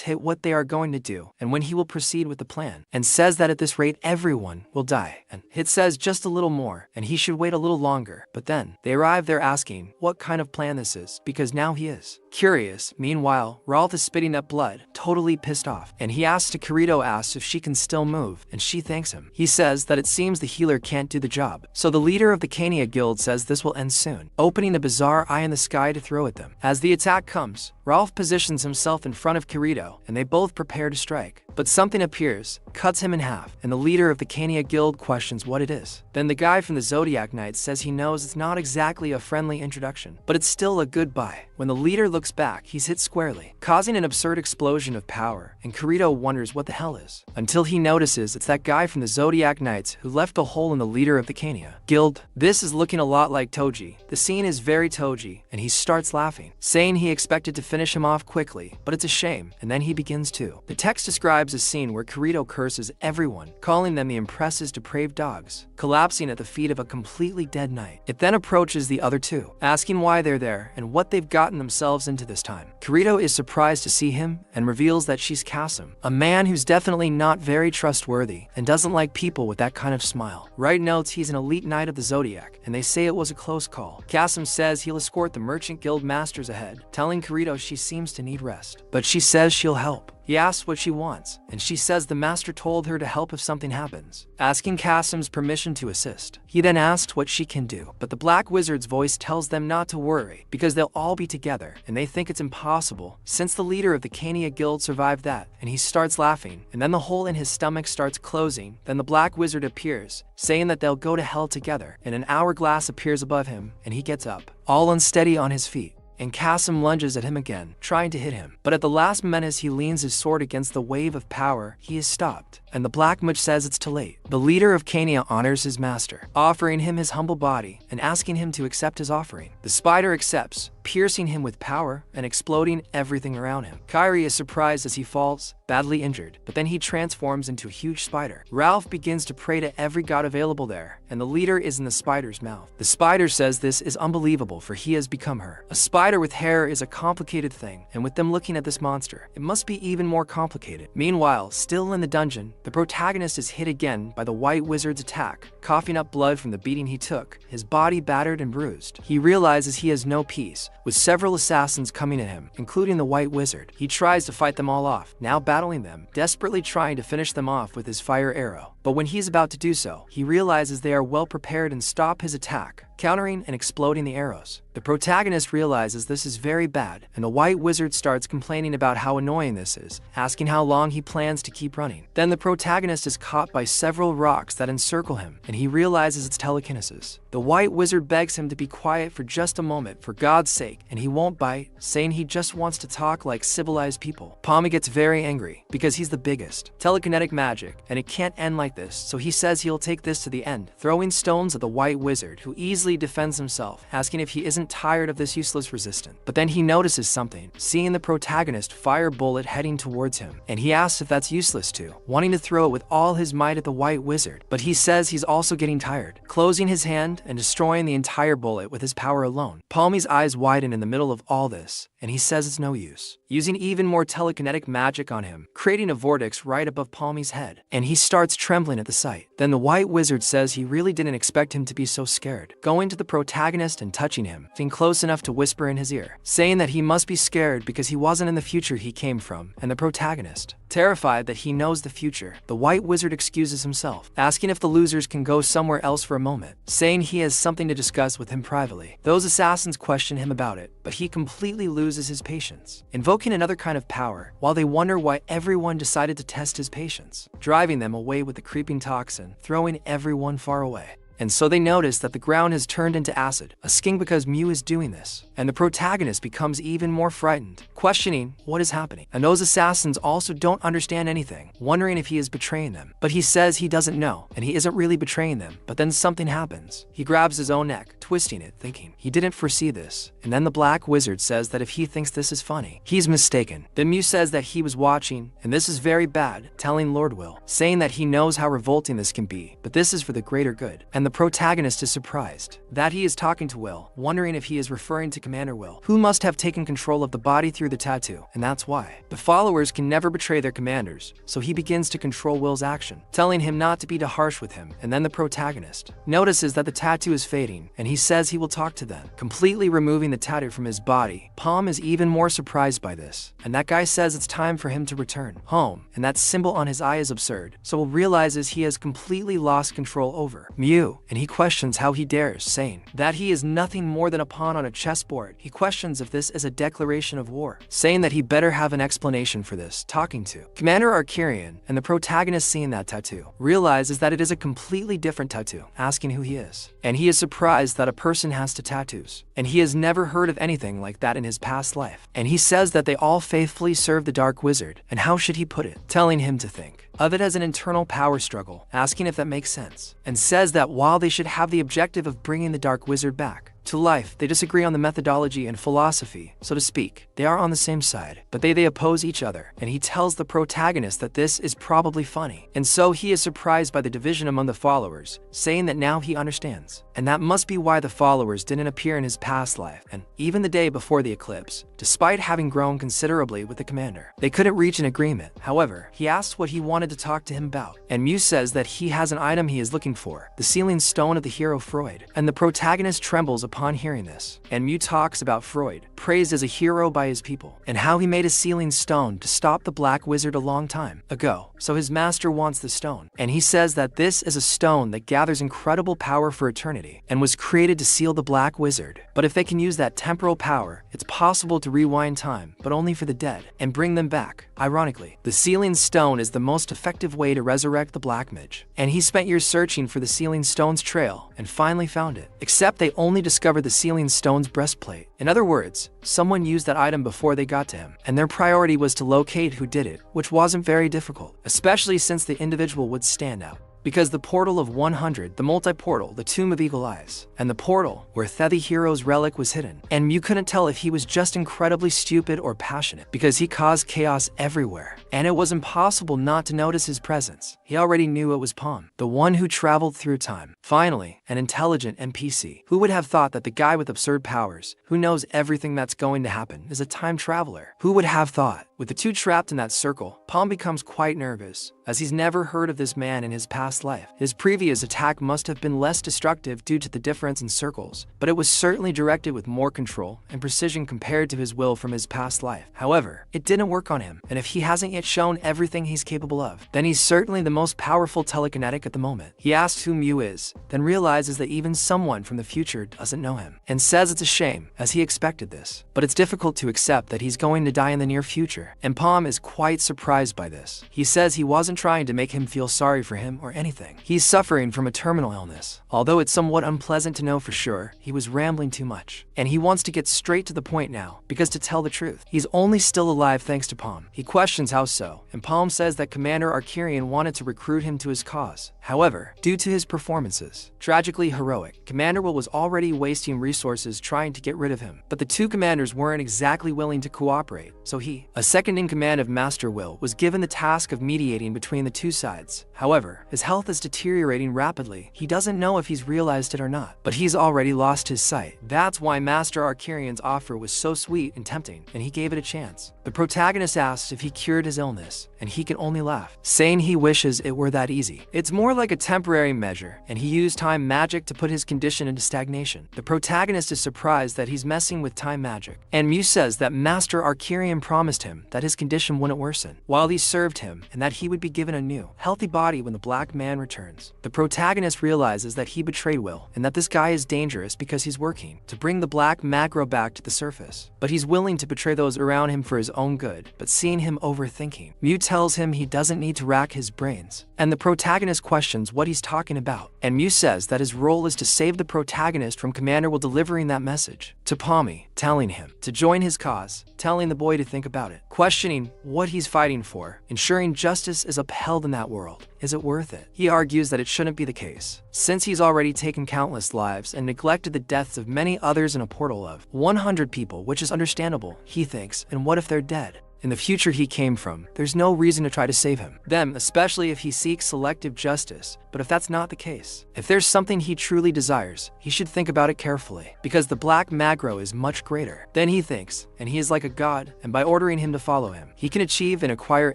A: Hit what they are going to do, and when he will proceed with the plan, and says that at this rate everyone will die. And Hit says just a little more, and he should wait a little longer. But then, they arrive there asking what kind of plan this is, because now he is curious. Meanwhile, Rolf is spitting up blood, totally pissed off, and he asks to Kirito asks if she can still move, and she thanks him. He says that it seems the healer can't do the job, so the leader of the Kania guild says this will end soon, opening a bizarre eye in the sky to throw at them. As the attack comes, Rolf positions himself in front of Kirito, and they both prepare to strike. But something appears, cuts him in half, and the leader of the Kania guild questions what it is. Then the guy from the Zodiac Knights says he knows it's not exactly a friendly introduction, but it's still a goodbye. When the leader looks back, he's hit squarely, causing an absurd explosion of power, and Kirito wonders what the hell is, until he notices it's that guy from the Zodiac Knights who left a hole in the leader of the Kania guild. This is looking a lot like Toji. The scene is very Toji, and he starts laughing, saying he expected to finish him off quickly, but it's a shame, and then he begins to. The text describes a scene where Kirito curses everyone, calling them the Impress's depraved dogs, collapsing at the feet of a completely dead knight. It then approaches the other two, asking why they're there and what they've gotten themselves into this time. Kirito is surprised to see him and reveals that she's Kasum, a man who's definitely not very trustworthy and doesn't like people with that kind of smile. Wright notes he's an elite knight of the Zodiac, and they say it was a close call. Kasum says he'll escort the merchant guild masters ahead, telling Kirito she seems to need rest, but she says she'll help. He asks what she wants, and she says the master told her to help if something happens, asking Kasum's permission to assist. He then asks what she can do, but the Black Wizard's voice tells them not to worry, because they'll all be together, and they think it's impossible, since the leader of the Kania guild survived that, and he starts laughing, and then the hole in his stomach starts closing. Then the Black Wizard appears, saying that they'll go to hell together, and an hourglass appears above him, and he gets up, all unsteady on his feet. And Kasum lunges at him again, trying to hit him. But at the last moment as he leans his sword against the wave of power, he is stopped, and the Black Mage says it's too late. The leader of Kania honors his master, offering him his humble body and asking him to accept his offering. The spider accepts, piercing him with power and exploding everything around him. Kairi is surprised as he falls, badly injured, but then he transforms into a huge spider. Ralph begins to pray to every god available there, and the leader is in the spider's mouth. The spider says this is unbelievable, for he has become her. A spider with hair is a complicated thing, and with them looking at this monster, it must be even more complicated. Meanwhile, still in the dungeon, the protagonist is hit again by the White Wizard's attack, coughing up blood from the beating he took, his body battered and bruised. He realizes he has no peace, with several assassins coming at him, including the White Wizard. He tries to fight them all off, now battling them, desperately trying to finish them off with his fire arrow. But when he's about to do so, he realizes they are well prepared and stop his attack, countering and exploding the arrows. The protagonist realizes this is very bad, and the White Wizard starts complaining about how annoying this is, asking how long he plans to keep running. Then the protagonist is caught by several rocks that encircle him, and he realizes it's telekinesis. The White Wizard begs him to be quiet for just a moment, for God's sake, and he won't bite, saying he just wants to talk like civilized people. Palmy gets very angry, because he's the biggest. Telekinetic magic, and it can't end like this, so he says he'll take this to the end, throwing stones at the White Wizard, who easily defends himself, asking if he isn't tired of this useless resistance. But then he notices something, seeing the protagonist fire bullet heading towards him, and he asks if that's useless too, wanting to throw it with all his might at the White Wizard. But he says he's also getting tired, closing his hand and destroying the entire bullet with his power alone. Palmy's eyes widen in the middle of all this, and he says it's no use, using even more telekinetic magic on him, creating a vortex right above Palmy's head, and he starts trembling at the sight. Then the White Wizard says he really didn't expect him to be so scared, going to the protagonist and touching him, being close enough to whisper in his ear, saying that he must be scared because he wasn't in the future he came from. And the protagonist, terrified that he knows the future, the White Wizard excuses himself, asking if the losers can go somewhere else for a moment, saying he has something to discuss with him privately. Those assassins question him about it, but he completely loses his patience, invoking another kind of power, while they wonder why everyone decided to test his patience, driving them away with the creeping toxin, throwing everyone far away. and so they notice that the ground has turned into acid, a skin because Mew is doing this, and the protagonist becomes even more frightened, questioning what is happening. And those assassins also don't understand anything, wondering if he is betraying them. But he says he doesn't know, and he isn't really betraying them. But then something happens. He grabs his own neck, twisting it, thinking he didn't foresee this. And then the Black Wizard says that if he thinks this is funny, he's mistaken. Then Mew says that he was watching, and this is very bad, telling Lord Will, saying that he knows how revolting this can be, but this is for the greater good. And the protagonist is surprised that he is talking to Will, wondering if he is referring to Commander Will, who must have taken control of the body through the tattoo, and that's why. The followers can never betray their commanders, so he begins to control Will's action, telling him not to be too harsh with him. And then the protagonist notices that the tattoo is fading, and he says he will talk to them, completely removing the tattoo from his body. Palm is even more surprised by this, and that guy says it's time for him to return home, and that symbol on his eye is absurd, so Will realizes he has completely lost control over Mew, and he questions how he dares, saying that he is nothing more than a pawn on a chessboard. He questions if this is a declaration of war, saying that he better have an explanation for this, talking to Commander Arcurian, and the protagonist, seeing that tattoo, realizes that it is a completely different tattoo, asking who he is. And he is surprised that a person has two tattoos, and he has never heard of anything like that in his past life. And he says that they all faithfully serve the Dark Wizard, and how should he put it, telling him to think of it as an internal power struggle, asking if that makes sense, and says that while they should have the objective of bringing the Dark Wizard back to life, they disagree on the methodology and philosophy, so to speak. They are on the same side, but they oppose each other, and he tells the protagonist that this is probably funny. And so he is surprised by the division among the followers, saying that now he understands. And that must be why the followers didn't appear in his past life, and even the day before the eclipse, despite having grown considerably with the commander. They couldn't reach an agreement. However, he asks what he wanted to talk to him about, and Mew says that he has an item he is looking for, the sealing stone of the hero Freud, and the protagonist trembles upon hearing this. And Mew talks about Freud, praised as a hero by his people, and how he made a sealing stone to stop the Black Wizard a long time ago. So his master wants the stone, and he says that this is a stone that gathers incredible power for eternity, and was created to seal the Black Wizard. But if they can use that temporal power, it's possible to rewind time, but only for the dead, and bring them back. Ironically, the sealing stone is the most effective way to resurrect the Black Mage, and he spent years searching for the sealing stone's trail, and finally found it. Except they only discovered the sealing stone's breastplate. In other words, someone used that item before they got to him, and their priority was to locate who did it, which wasn't very difficult, especially since the individual would stand out. Because the portal of 100, the multi-portal, the Tomb of Eagle Eyes, and the portal where Thethi Hero's relic was hidden. And Mew couldn't tell if he was just incredibly stupid or passionate, because he caused chaos everywhere, and it was impossible not to notice his presence. He already knew it was Palm, the one who traveled through time. Finally, an intelligent NPC. Who would have thought that the guy with absurd powers, who knows everything that's going to happen, is a time traveler? Who would have thought? With the two trapped in that circle, Palm becomes quite nervous, as he's never heard of this man in his past life. His previous attack must have been less destructive due to the difference in circles, but it was certainly directed with more control and precision compared to his will from his past life. However, it didn't work on him, and if he hasn't yet shown everything he's capable of, then he's certainly the most powerful telekinetic at the moment. He asks who Mew is, then realizes that even someone from the future doesn't know him, and says it's a shame, as he expected this. But it's difficult to accept that he's going to die in the near future, and Palm is quite surprised by this. He says he wasn't trying to make him feel sorry for him or anything. He's suffering from a terminal illness. Although it's somewhat unpleasant to know for sure, he was rambling too much, and he wants to get straight to the point now, because to tell the truth, he's only still alive thanks to Palm. He questions how so, and Palm says that Commander Arcurian wanted to recruit him to his cause. However, due to his performances, tragically heroic, Commander Will was already wasting resources trying to get rid of him. But the two commanders weren't exactly willing to cooperate, so he, a second in command of Master Will, was given the task of mediating between the two sides. However, his health is deteriorating rapidly. He doesn't know if he's realized it or not, but he's already lost his sight. That's why Master Arcurian's offer was so sweet and tempting, and he gave it a chance. The protagonist asks if he cured his illness, and he can only laugh, saying he wishes it were that easy. It's more like a temporary measure, and he used time magic to put his condition into stagnation. The protagonist is surprised that he's messing with time magic, and Mew says that Master Arcurian promised him that his condition wouldn't worsen while he served him, and that he would be given a new, healthy body when the Black Man returns. The protagonist realizes that he betrayed Will, and that this guy is dangerous because he's working to bring the Black Magro back to the surface. But he's willing to betray those around him for his own good, but seeing him overthinking, Mew tells him he doesn't need to rack his brains, and the protagonist questions what he's talking about. And Mew says that his role is to save the protagonist from Commander while delivering that message to Palmy, telling him to join his cause, telling the boy to think about it, questioning what he's fighting for, ensuring justice is upheld in that world. Is it worth it? He argues that it shouldn't be the case, since he's already taken countless lives and neglected the deaths of many others in a portal of 100 people, which is understandable, he thinks, and what if they're dead? In the future he came from, there's no reason to try to save him. Them, especially if he seeks selective justice. But if that's not the case, if there's something he truly desires, he should think about it carefully, because the black magro is much greater than he thinks, and he is like a god, and by ordering him to follow him, he can achieve and acquire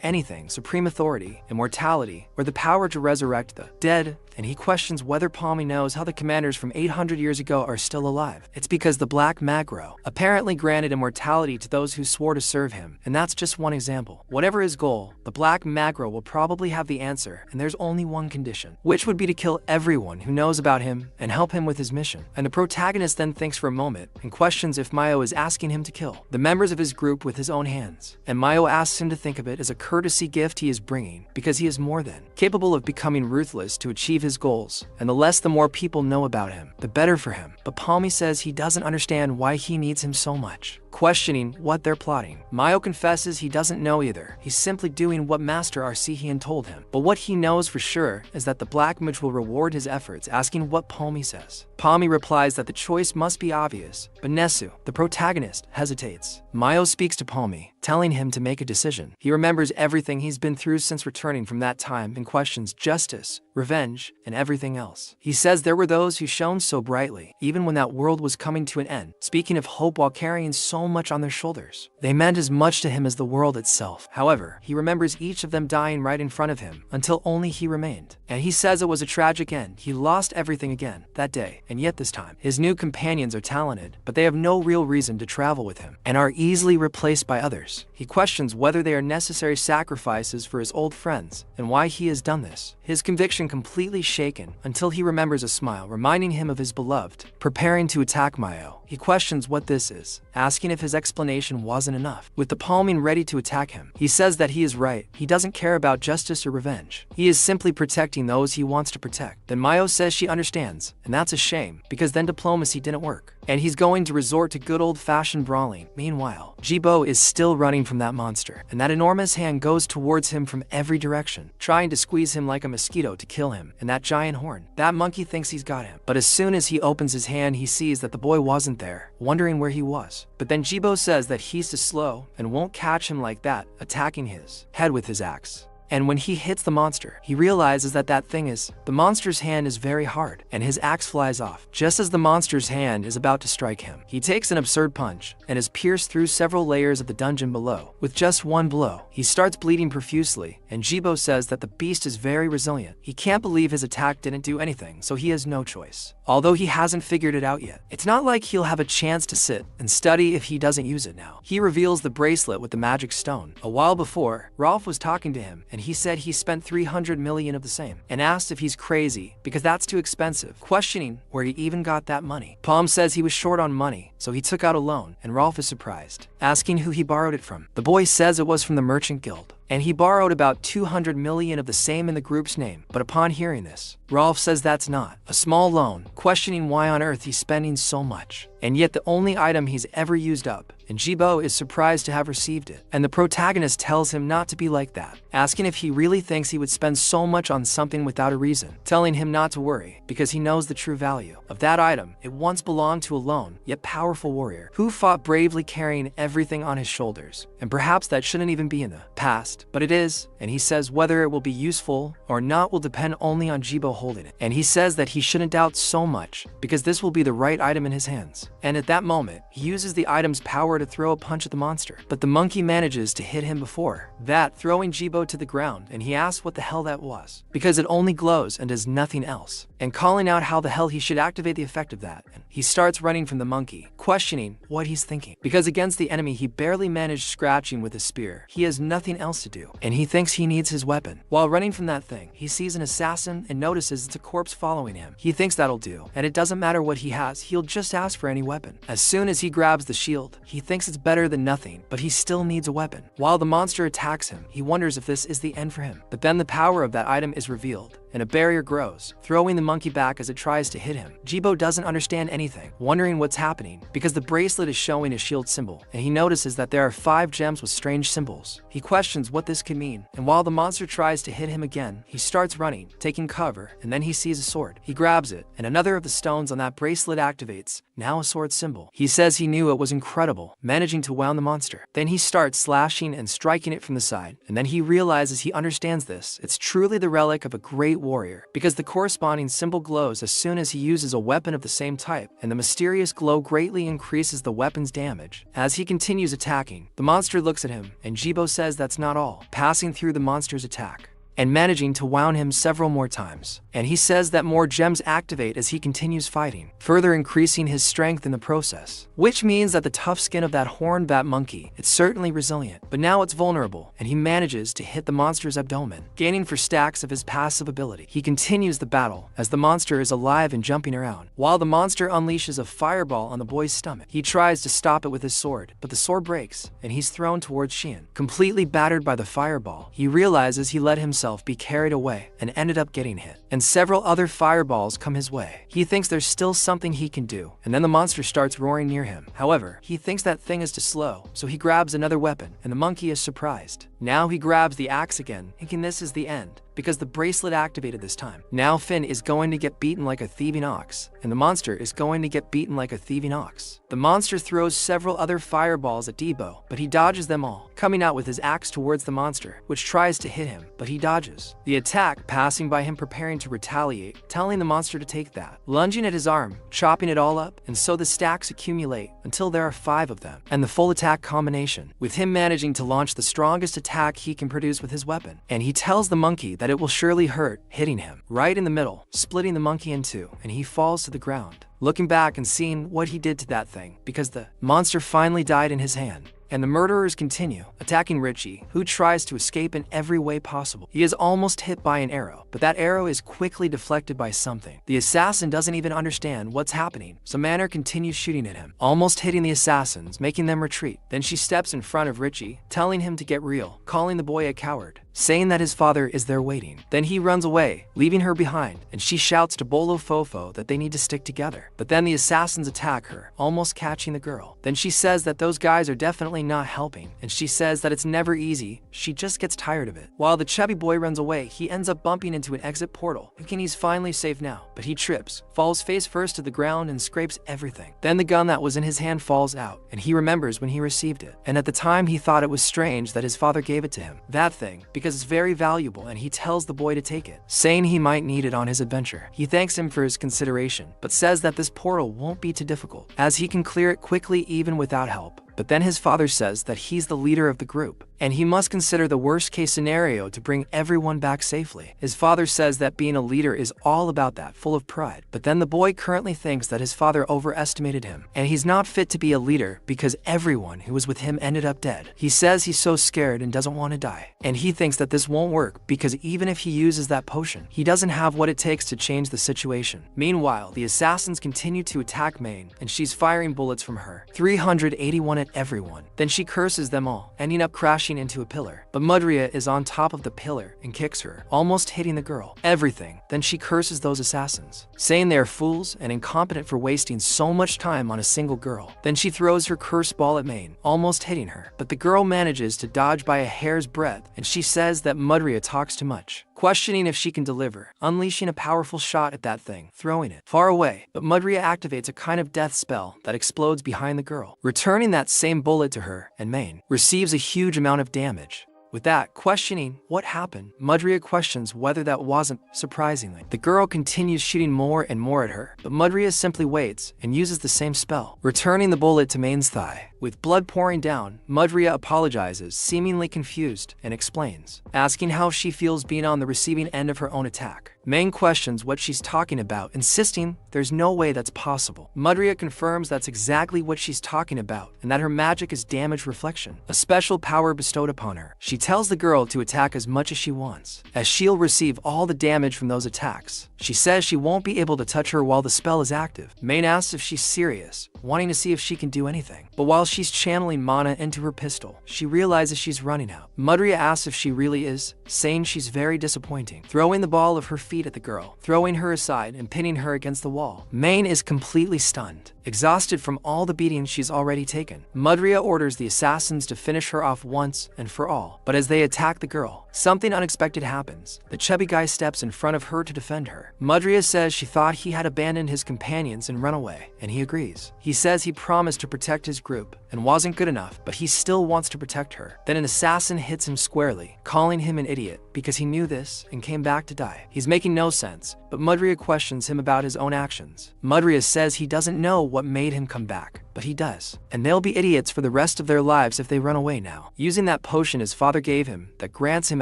A: anything: supreme authority, immortality, or the power to resurrect the dead. And he questions whether Palmy knows how the commanders from 800 years ago are still alive. It's because the black magro apparently granted immortality to those who swore to serve him, and that's just one example. Whatever his goal, the black magro will probably have the answer, and there's only one condition, which would be to kill everyone who knows about him and help him with his mission. And the protagonist then thinks for a moment and questions if Mayo is asking him to kill the members of his group with his own hands. And Mayo asks him to think of it as a courtesy gift he is bringing, because he is more than capable of becoming ruthless to achieve his goals, and the more people know about him, the better for him. But Palmy says he doesn't understand why he needs him so much, questioning what they're plotting. Mayo confesses he doesn't know either. He's simply doing what Master Arcehian told him. But what he knows for sure is that the Black Mage will reward his efforts, asking what Palmy says. Palmy replies that the choice must be obvious, but Nesu, the protagonist, hesitates. Mayo speaks to Palmy, telling him to make a decision. He remembers everything he's been through since returning from that time and questions justice, revenge, and everything else. He says there were those who shone so brightly, even when that world was coming to an end, speaking of hope while carrying so much on their shoulders. They meant as much to him as the world itself. However, he remembers each of them dying right in front of him, until only he remained. And he says it was a tragic end. He lost everything again that day, and yet this time, his new companions are talented, but they have no real reason to travel with him, and are easily replaced by others. He questions whether they are necessary sacrifices for his old friends, and why he has done this. His conviction completely shaken, until he remembers a smile reminding him of his beloved, preparing to attack Mayo. He questions what this is, asking if his explanation wasn't enough. With the palming ready to attack him, he says that he is right. He doesn't care about justice or revenge. He is simply protecting those he wants to protect. Then Mayo says she understands, and that's a shame, because then diplomacy didn't work, and he's going to resort to good old-fashioned brawling. Meanwhile, Jibo is still running from that monster, and that enormous hand goes towards him from every direction, trying to squeeze him like a mosquito to kill him. And that giant horn, that monkey thinks he's got him, but as soon as he opens his hand, he sees that the boy wasn't there, wondering where he was. But then Jibo says that he's too slow and won't catch him like that, attacking his head with his axe. And when he hits the monster, he realizes that the monster's hand is very hard, and his axe flies off. Just as the monster's hand is about to strike him, he takes an absurd punch and is pierced through several layers of the dungeon below. With just one blow, he starts bleeding profusely, and Jibo says that the beast is very resilient. He can't believe his attack didn't do anything, so he has no choice. Although he hasn't figured it out yet. It's not like he'll have a chance to sit and study if he doesn't use it now. He reveals the bracelet with the magic stone. A while before, Rolf was talking to him, and he said he spent 300 million of the same, and asked if he's crazy because that's too expensive, questioning where he even got that money. Palm says he was short on money, so he took out a loan, and Rolf is surprised, asking who he borrowed it from. The boy says it was from the Merchant Guild, and he borrowed about 200 million of the same in the group's name. But upon hearing this, Rolf says that's not a small loan, questioning why on earth he's spending so much, and yet the only item he's ever used up, and Jibo is surprised to have received it. And the protagonist tells him not to be like that, asking if he really thinks he would spend so much on something without a reason, telling him not to worry, because he knows the true value of that item. It once belonged to a lone, yet powerful warrior, who fought bravely carrying everything on his shoulders, and perhaps that shouldn't even be in the past, but it is, and he says whether it will be useful or not will depend only on Jibo holding it. And he says that he shouldn't doubt so much, because this will be the right item in his hands. And at that moment, he uses the item's power to throw a punch at the monster, but the monkey manages to hit him before that, throwing Jibo to the ground, and he asks what the hell that was, because it only glows and does nothing else, and calling out how the hell he should activate the effect of that. And he starts running from the monkey, questioning what he's thinking, because against the enemy he barely managed scratching with his spear. He has nothing else to do, and he thinks he needs his weapon. While running from that thing, he sees an assassin and notices it's a corpse following him. He thinks that'll do, and it doesn't matter what he has, he'll just ask for any weapon. weapon. As soon as he grabs the shield, he thinks it's better than nothing, but he still needs a weapon. While the monster attacks him, he wonders if this is the end for him. But then the power of that item is revealed, and a barrier grows, throwing the monkey back as it tries to hit him. Jibo doesn't understand anything, wondering what's happening, because the bracelet is showing a shield symbol, and he notices that there are 5 gems with strange symbols. He questions what this could mean, and while the monster tries to hit him again, he starts running, taking cover, and then he sees a sword. He grabs it, and another of the stones on that bracelet activates, now a sword symbol. He says he knew it was incredible, managing to wound the monster. Then he starts slashing and striking it from the side, and then he realizes he understands this. It's truly the relic of a great warrior, because the corresponding symbol glows as soon as he uses a weapon of the same type, and the mysterious glow greatly increases the weapon's damage. As he continues attacking, the monster looks at him, and Jibo says that's not all, passing through the monster's attack and managing to wound him several more times. And he says that more gems activate as he continues fighting, further increasing his strength in the process. Which means that the tough skin of that horned bat monkey, it's certainly resilient, but now it's vulnerable, and he manages to hit the monster's abdomen, gaining 4 stacks of his passive ability. He continues the battle, as the monster is alive and jumping around, while the monster unleashes a fireball on the boy's stomach. He tries to stop it with his sword, but the sword breaks, and he's thrown towards Xian. Completely battered by the fireball, he realizes he let himself be carried away and ended up getting hit, and several other fireballs come his way. He thinks there's still something he can do, and then the monster starts roaring near him. However, he thinks that thing is too slow, so he grabs another weapon, and the monkey is surprised. Now he grabs the axe again, thinking this is the end, because the bracelet activated this time. Now Finn is going to get beaten like a thieving ox, and the monster is going to get beaten like a thieving ox. The monster throws several other fireballs at Debo, but he dodges them all, coming out with his axe towards the monster, which tries to hit him, but he dodges the attack, passing by him preparing to retaliate, telling the monster to take that, lunging at his arm, chopping it all up, and so the stacks accumulate until there are 5 of them, and the full attack combination, with him managing to launch the strongest attack he can produce with his weapon. And he tells the monkey that it will surely hurt, hitting him right in the middle, splitting the monkey in 2, and he falls to the ground, looking back and seeing what he did to that thing, because the monster finally died in his hand. And the murderers continue, attacking Richie, who tries to escape in every way possible. He is almost hit by an arrow, but that arrow is quickly deflected by something. The assassin doesn't even understand what's happening, so Manor continues shooting at him, almost hitting the assassins, making them retreat. Then she steps in front of Richie, telling him to get real, calling the boy a coward, saying that his father is there waiting. Then he runs away, leaving her behind, and she shouts to Bolo Fofo that they need to stick together. But then the assassins attack her, almost catching the girl. Then she says that those guys are definitely not helping, and she says that it's never easy, she just gets tired of it. While the chubby boy runs away, he ends up bumping into an exit portal, thinking he's finally safe now, but he trips, falls face first to the ground and scrapes everything. Then the gun that was in his hand falls out, and he remembers when he received it, and at the time he thought it was strange that his father gave it to him, that thing, because it's very valuable, and he tells the boy to take it, saying he might need it on his adventure. He thanks him for his consideration, but says that this portal won't be too difficult, as he can clear it quickly even without help. But then his father says that he's the leader of the group, and he must consider the worst-case scenario to bring everyone back safely. His father says that being a leader is all about that, full of pride. But then the boy currently thinks that his father overestimated him, and he's not fit to be a leader because everyone who was with him ended up dead. He says he's so scared and doesn't want to die, and he thinks that this won't work because even if he uses that potion, he doesn't have what it takes to change the situation. Meanwhile, the assassins continue to attack Maine, and she's firing bullets from her, 381 at everyone. Then she curses them all, ending up crashing into a pillar. But Mudria is on top of the pillar and kicks her, almost hitting the girl. Everything. Then she curses those assassins, saying they are fools and incompetent for wasting so much time on a single girl. Then she throws her curse ball at Maine, almost hitting her. But the girl manages to dodge by a hair's breadth, and she says that Mudria talks too much, questioning if she can deliver, unleashing a powerful shot at that thing, throwing it far away. But Mudria activates a kind of death spell that explodes behind the girl, returning that same bullet to her, and Maine receives a huge amount of damage. With that, questioning what happened, Mudria questions whether that wasn't. Surprisingly, the girl continues shooting more and more at her, but Mudria simply waits and uses the same spell, returning the bullet to Maine's thigh. With blood pouring down, Mudria apologizes, seemingly confused, and explains, asking how she feels being on the receiving end of her own attack. Main questions what she's talking about, insisting there's no way that's possible. Mudria confirms that's exactly what she's talking about, and that her magic is damage reflection, a special power bestowed upon her. She tells the girl to attack as much as she wants, as she'll receive all the damage from those attacks. She says she won't be able to touch her while the spell is active. Main asks if she's serious, wanting to see if she can do anything. But while she's channeling mana into her pistol, she realizes she's running out. Mudria asks if she really is, saying she's very disappointing, throwing the ball of her feet at the girl, throwing her aside and pinning her against the wall. Main is completely stunned, exhausted from all the beatings she's already taken. Mudria orders the assassins to finish her off once and for all, but as they attack the girl, something unexpected happens. The chubby guy steps in front of her to defend her. Mudria says she thought he had abandoned his companions and run away, and he agrees. He says he promised to protect his group and wasn't good enough, but he still wants to protect her. Then an assassin hits him squarely, calling him an idiot because he knew this and came back to die. He's making no sense, but Mudria questions him about his own actions. Mudria says he doesn't know what made him come back, but he does, and they'll be idiots for the rest of their lives if they run away now. Using that potion his father gave him that grants him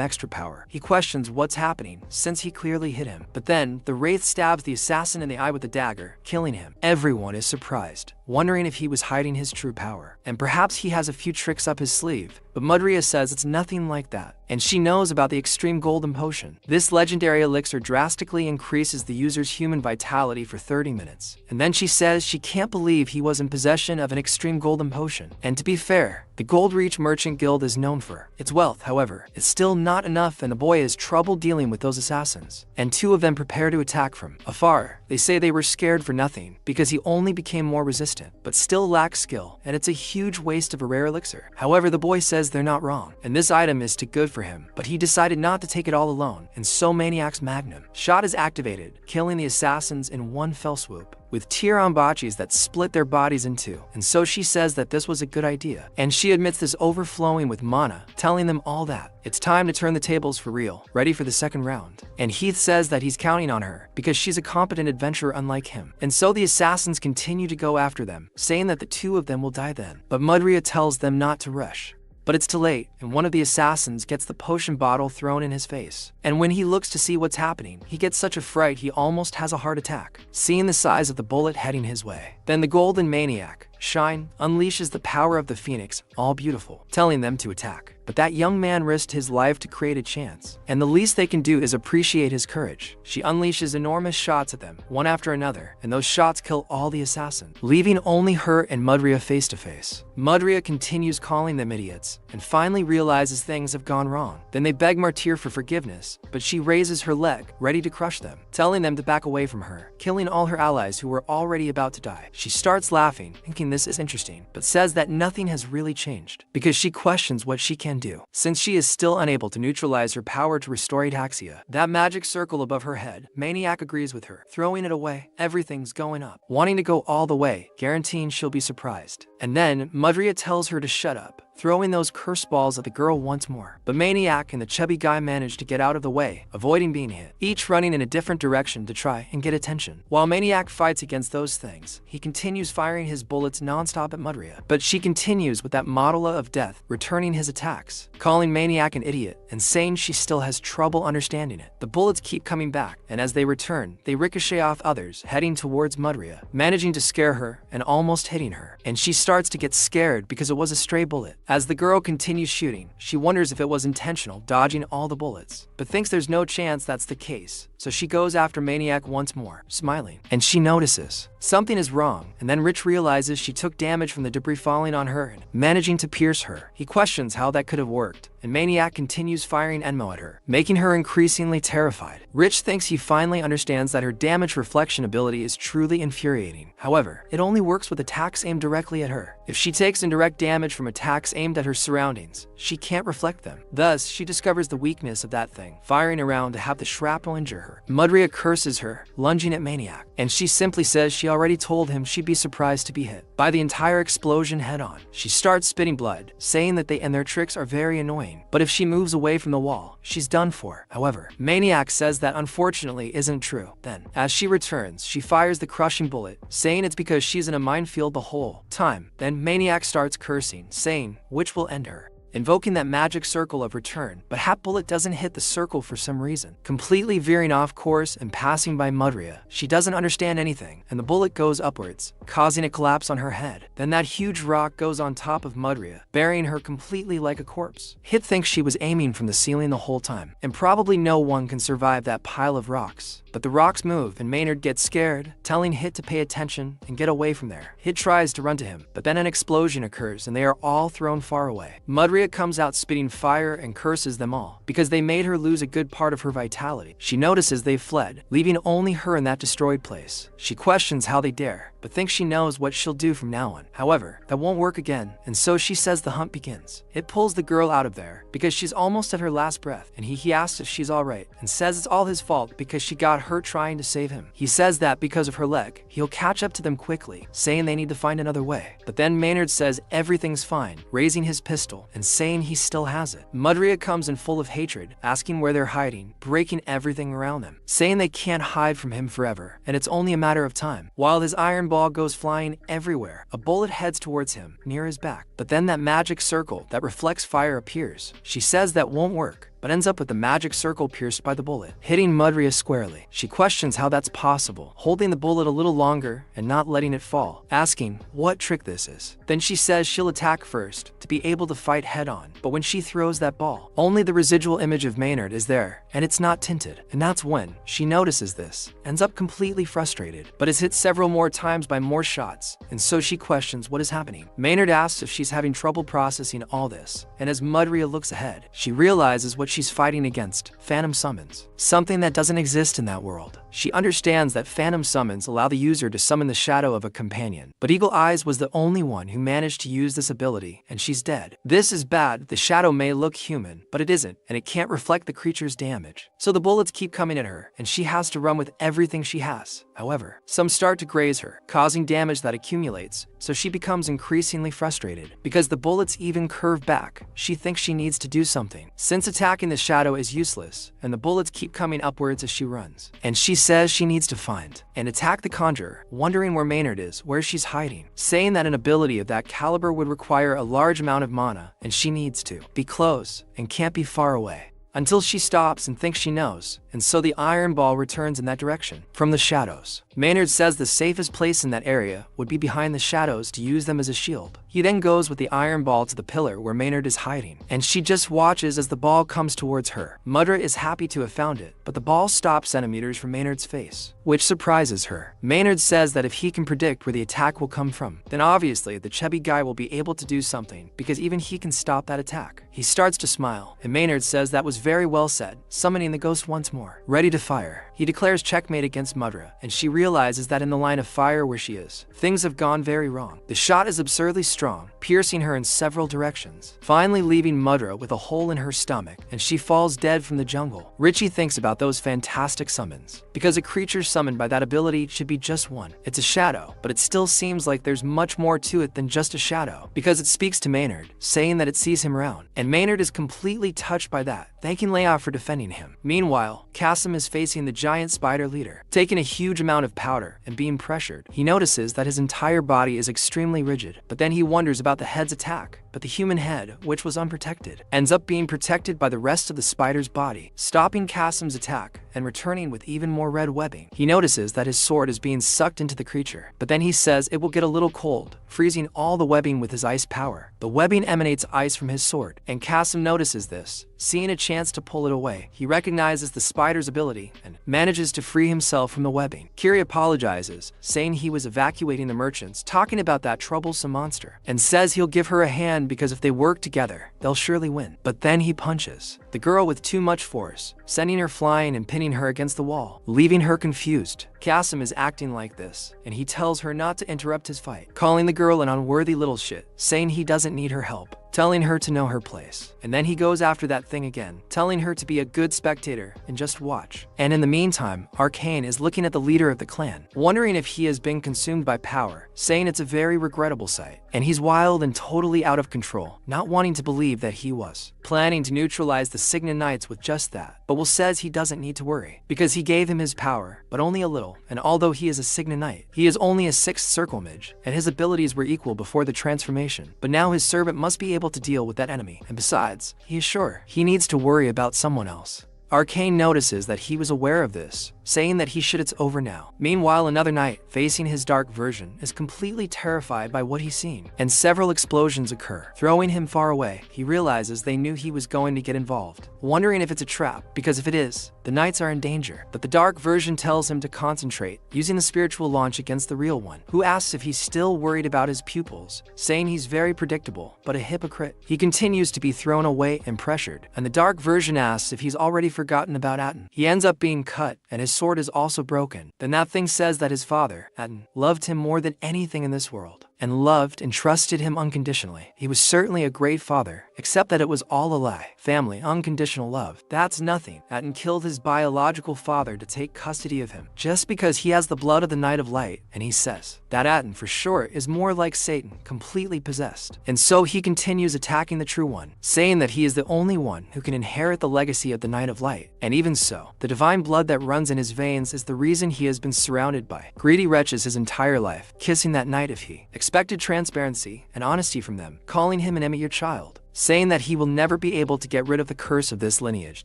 A: extra power, he questions what's happening since he clearly hit him. But then the wraith stabs the assassin in the eye with the dagger, killing him. Everyone is surprised, wondering if he was hiding his true power, and perhaps he has a few tricks up his sleeve. But Mudria says it's nothing like that, and she knows about the extreme golden potion. This legendary elixir drastically increases the user's human vitality for 30 minutes. And then she says she can't believe he was in possession of an extreme golden potion. And to be fair, the Gold Reach Merchant Guild is known for its wealth. However, it's still not enough, and the boy has trouble dealing with those assassins. And two of them prepare to attack from afar. They say they were scared for nothing because he only became more resistant, but still lacks skill, and it's a huge waste of a rare elixir. However, the boy says they're not wrong, and this item is too good for him, but he decided not to take it all alone, and so Maniac's Magnum shot is activated, killing the assassins in one fell swoop, with Tiranbachis that split their bodies in two. And so she says that this was a good idea, and she admits this overflowing with mana, telling them all that it's time to turn the tables for real, ready for the second round. And Heath says that he's counting on her because she's a competent adventurer unlike him. And so the assassins continue to go after them, saying that the two of them will die then. But Mudria tells them not to rush. But it's too late, and one of the assassins gets the potion bottle thrown in his face. And when he looks to see what's happening, he gets such a fright he almost has a heart attack, seeing the size of the bullet heading his way. Then the Golden Maniac, Shine, unleashes the power of the Phoenix, all beautiful, telling them to attack. But that young man risked his life to create a chance, and the least they can do is appreciate his courage. She unleashes enormous shots at them, one after another, and those shots kill all the assassins, leaving only her and Mudria face to face. Mudria continues calling them idiots, and finally realizes things have gone wrong. Then they beg Martyr for forgiveness, but she raises her leg, ready to crush them, telling them to back away from her, killing all her allies who were already about to die. She starts laughing, thinking this is interesting, but says that nothing has really changed, because she questions what she can do, since she is still unable to neutralize her power to restore ataxia. That magic circle above her head, Maniac agrees with her, throwing it away. Everything's going up, wanting to go all the way, guaranteeing she'll be surprised. And then Mudria tells her to shut up, throwing those curse balls at the girl once more. But Maniac and the chubby guy manage to get out of the way, avoiding being hit, each running in a different direction to try and get attention. While Maniac fights against those things, he continues firing his bullets non-stop at Mudria. But she continues with that Modula of Death, returning his attacks, calling Maniac an idiot, and saying she still has trouble understanding it. The bullets keep coming back, and as they return, they ricochet off others, heading towards Mudria, managing to scare her and almost hitting her. And she starts to get scared because it was a stray bullet. As the girl continues shooting, she wonders if it was intentional, dodging all the bullets, but thinks there's no chance that's the case. So she goes after Maniac once more, smiling, and she notices something is wrong, and then Rich realizes she took damage from the debris falling on her and managing to pierce her. He questions how that could have worked, and Maniac continues firing Enmo at her, making her increasingly terrified. Rich thinks he finally understands that her damage reflection ability is truly infuriating. However, it only works with attacks aimed directly at her. If she takes indirect damage from attacks rocks aimed at her surroundings, she can't reflect them. Thus, she discovers the weakness of that thing, firing around to have the shrapnel injure her. Mudria curses her, lunging at Maniac, and she simply says she already told him she'd be surprised to be hit by the entire explosion head-on. She starts spitting blood, saying that they and their tricks are very annoying, but if she moves away from the wall, she's done for. However, Maniac says that unfortunately isn't true. Then, as she returns, she fires the crushing bullet, saying it's because she's in a minefield the whole time. Then Maniac starts cursing, saying which will end her, invoking that magic circle of return, but Hat Bullet doesn't hit the circle for some reason, completely veering off course and passing by Mudria. She doesn't understand anything, and the bullet goes upwards, causing a collapse on her head. Then that huge rock goes on top of Mudria, burying her completely like a corpse. Hit thinks she was aiming from the ceiling the whole time, and probably no one can survive that pile of rocks. But the rocks move and Maynard gets scared, telling Hit to pay attention and get away from there. Hit tries to run to him, but then an explosion occurs and they are all thrown far away. Mudria comes out spitting fire and curses them all because they made her lose a good part of her vitality. She notices they've fled, leaving only her in that destroyed place. She questions how they dare, but thinks she knows what she'll do from now on. However, that won't work again, and so she says the hunt begins. It pulls the girl out of there because she's almost at her last breath, and he asks if she's alright and says it's all his fault because she got hurt trying to save him. He says that because of her leg, he'll catch up to them quickly, saying they need to find another way. But then Maynard says everything's fine, raising his pistol and saying he still has it. Mudria comes in full of hatred, asking where they're hiding, breaking everything around them, saying they can't hide from him forever, and it's only a matter of time. While his iron ball goes flying everywhere, a bullet heads towards him, near his back. But then that magic circle that reflects fire appears. She says that won't work, but ends up with the magic circle pierced by the bullet, hitting Mudria squarely. She questions how that's possible, holding the bullet a little longer and not letting it fall, asking what trick this is. Then she says she'll attack first, to be able to fight head-on, but when she throws that ball, only the residual image of Maynard is there, and it's not tinted. And that's when she notices this, ends up completely frustrated, but is hit several more times by more shots, and so she questions what is happening. Maynard asks if she's having trouble processing all this, and as Mudria looks ahead, she realizes what she's fighting against: phantom summons, something that doesn't exist in that world. She understands that phantom summons allow the user to summon the shadow of a companion, but Eagle Eyes was the only one who managed to use this ability, and she's dead. This is bad. The shadow may look human, but it isn't, and it can't reflect the creature's damage. So the bullets keep coming at her, and she has to run with everything she has. However, some start to graze her, causing damage that accumulates, so she becomes increasingly frustrated. Because the bullets even curve back, she thinks she needs to do something, since attacking the shadow is useless, and the bullets keep coming upwards as she runs. And she says she needs to find and attack the Conjurer, wondering where Maynard is, where she's hiding, saying that an ability of that caliber would require a large amount of mana, and she needs to be close and can't be far away. Until she stops and thinks she knows, and so the iron ball returns in that direction, from the shadows. Maynard says the safest place in that area would be behind the shadows to use them as a shield. He then goes with the iron ball to the pillar where Maynard is hiding, and she just watches as the ball comes towards her. Mudra is happy to have found it, but the ball stops centimeters from Maynard's face, which surprises her. Maynard says that if he can predict where the attack will come from, then obviously the chubby guy will be able to do something, because even he can stop that attack. He starts to smile, and Maynard says that was very well said, summoning the ghost once more, ready to fire. He declares checkmate against Mudra, and she realizes that in the line of fire where she is, things have gone very wrong. The shot is absurdly strong, piercing her in several directions, finally leaving Mudra with a hole in her stomach, and she falls dead from the jungle. Richie thinks about those fantastic summons, because a creature summoned by that ability should be just one. It's a shadow, but it still seems like there's much more to it than just a shadow, because it speaks to Maynard, saying that it sees him around, and Maynard is completely touched by that, thanking Leia for defending him. Meanwhile, Kasim is facing the giant spider leader, taking a huge amount of powder and being pressured. He notices that his entire body is extremely rigid, but then he wonders about the head's attack. But the human head, which was unprotected, ends up being protected by the rest of the spider's body, stopping Kasim's attack and returning with even more red webbing. He notices that his sword is being sucked into the creature, but then he says it will get a little cold, freezing all the webbing with his ice power. The webbing emanates ice from his sword, and Kasim notices this. Seeing a chance to pull it away, he recognizes the spider's ability and manages to free himself from the webbing. Kiri apologizes, saying he was evacuating the merchants, talking about that troublesome monster, and says he'll give her a hand because if they work together, they'll surely win. But then he punches the girl with too much force, sending her flying and pinning her against the wall, leaving her confused. Kasim is acting like this, and he tells her not to interrupt his fight, calling the girl an unworthy little shit, saying he doesn't need her help. telling her to know her place. And then he goes after that thing again, telling her to be a good spectator and just watch. And in the meantime, Arcane is looking at the leader of the clan, wondering if he has been consumed by power, saying it's a very regrettable sight. And he's wild and totally out of control, not wanting to believe that he was planning to neutralize the Signa Knights with just that. But Will says he doesn't need to worry, because he gave him his power, but only a little, and although he is a Signa Knight, he is only a 6th circle mage, and his abilities were equal before the transformation. But now his servant must be able to deal with that enemy, and besides, he is sure he needs to worry about someone else. Arcane notices that he was aware of this, saying that it's over now. Meanwhile, another knight, facing his dark version, is completely terrified by what he's seen, and several explosions occur, throwing him far away. He realizes they knew he was going to get involved, wondering if it's a trap, because if it is, the knights are in danger. But the dark version tells him to concentrate, using the spiritual launch against the real one, who asks if he's still worried about his pupils, saying he's very predictable, but a hypocrite. He continues to be thrown away and pressured, and the dark version asks if he's already forgotten about Aten. He ends up being cut, and his sword is also broken. Then that thing says that his father, Aten, loved him more than anything in this world, and loved and trusted him unconditionally. He was certainly a great father, except that it was all a lie. Family, unconditional love, that's nothing. Aten killed his biological father to take custody of him, just because he has the blood of the Knight of Light, and he says that Aten, for sure, is more like Satan, completely possessed. And so he continues attacking the True One, saying that he is the only one who can inherit the legacy of the Knight of Light. And even so, the divine blood that runs in his veins is the reason he has been surrounded by greedy wretches his entire life, kissing that knight if he expected transparency and honesty from them, calling him an your child, saying that he will never be able to get rid of the curse of this lineage,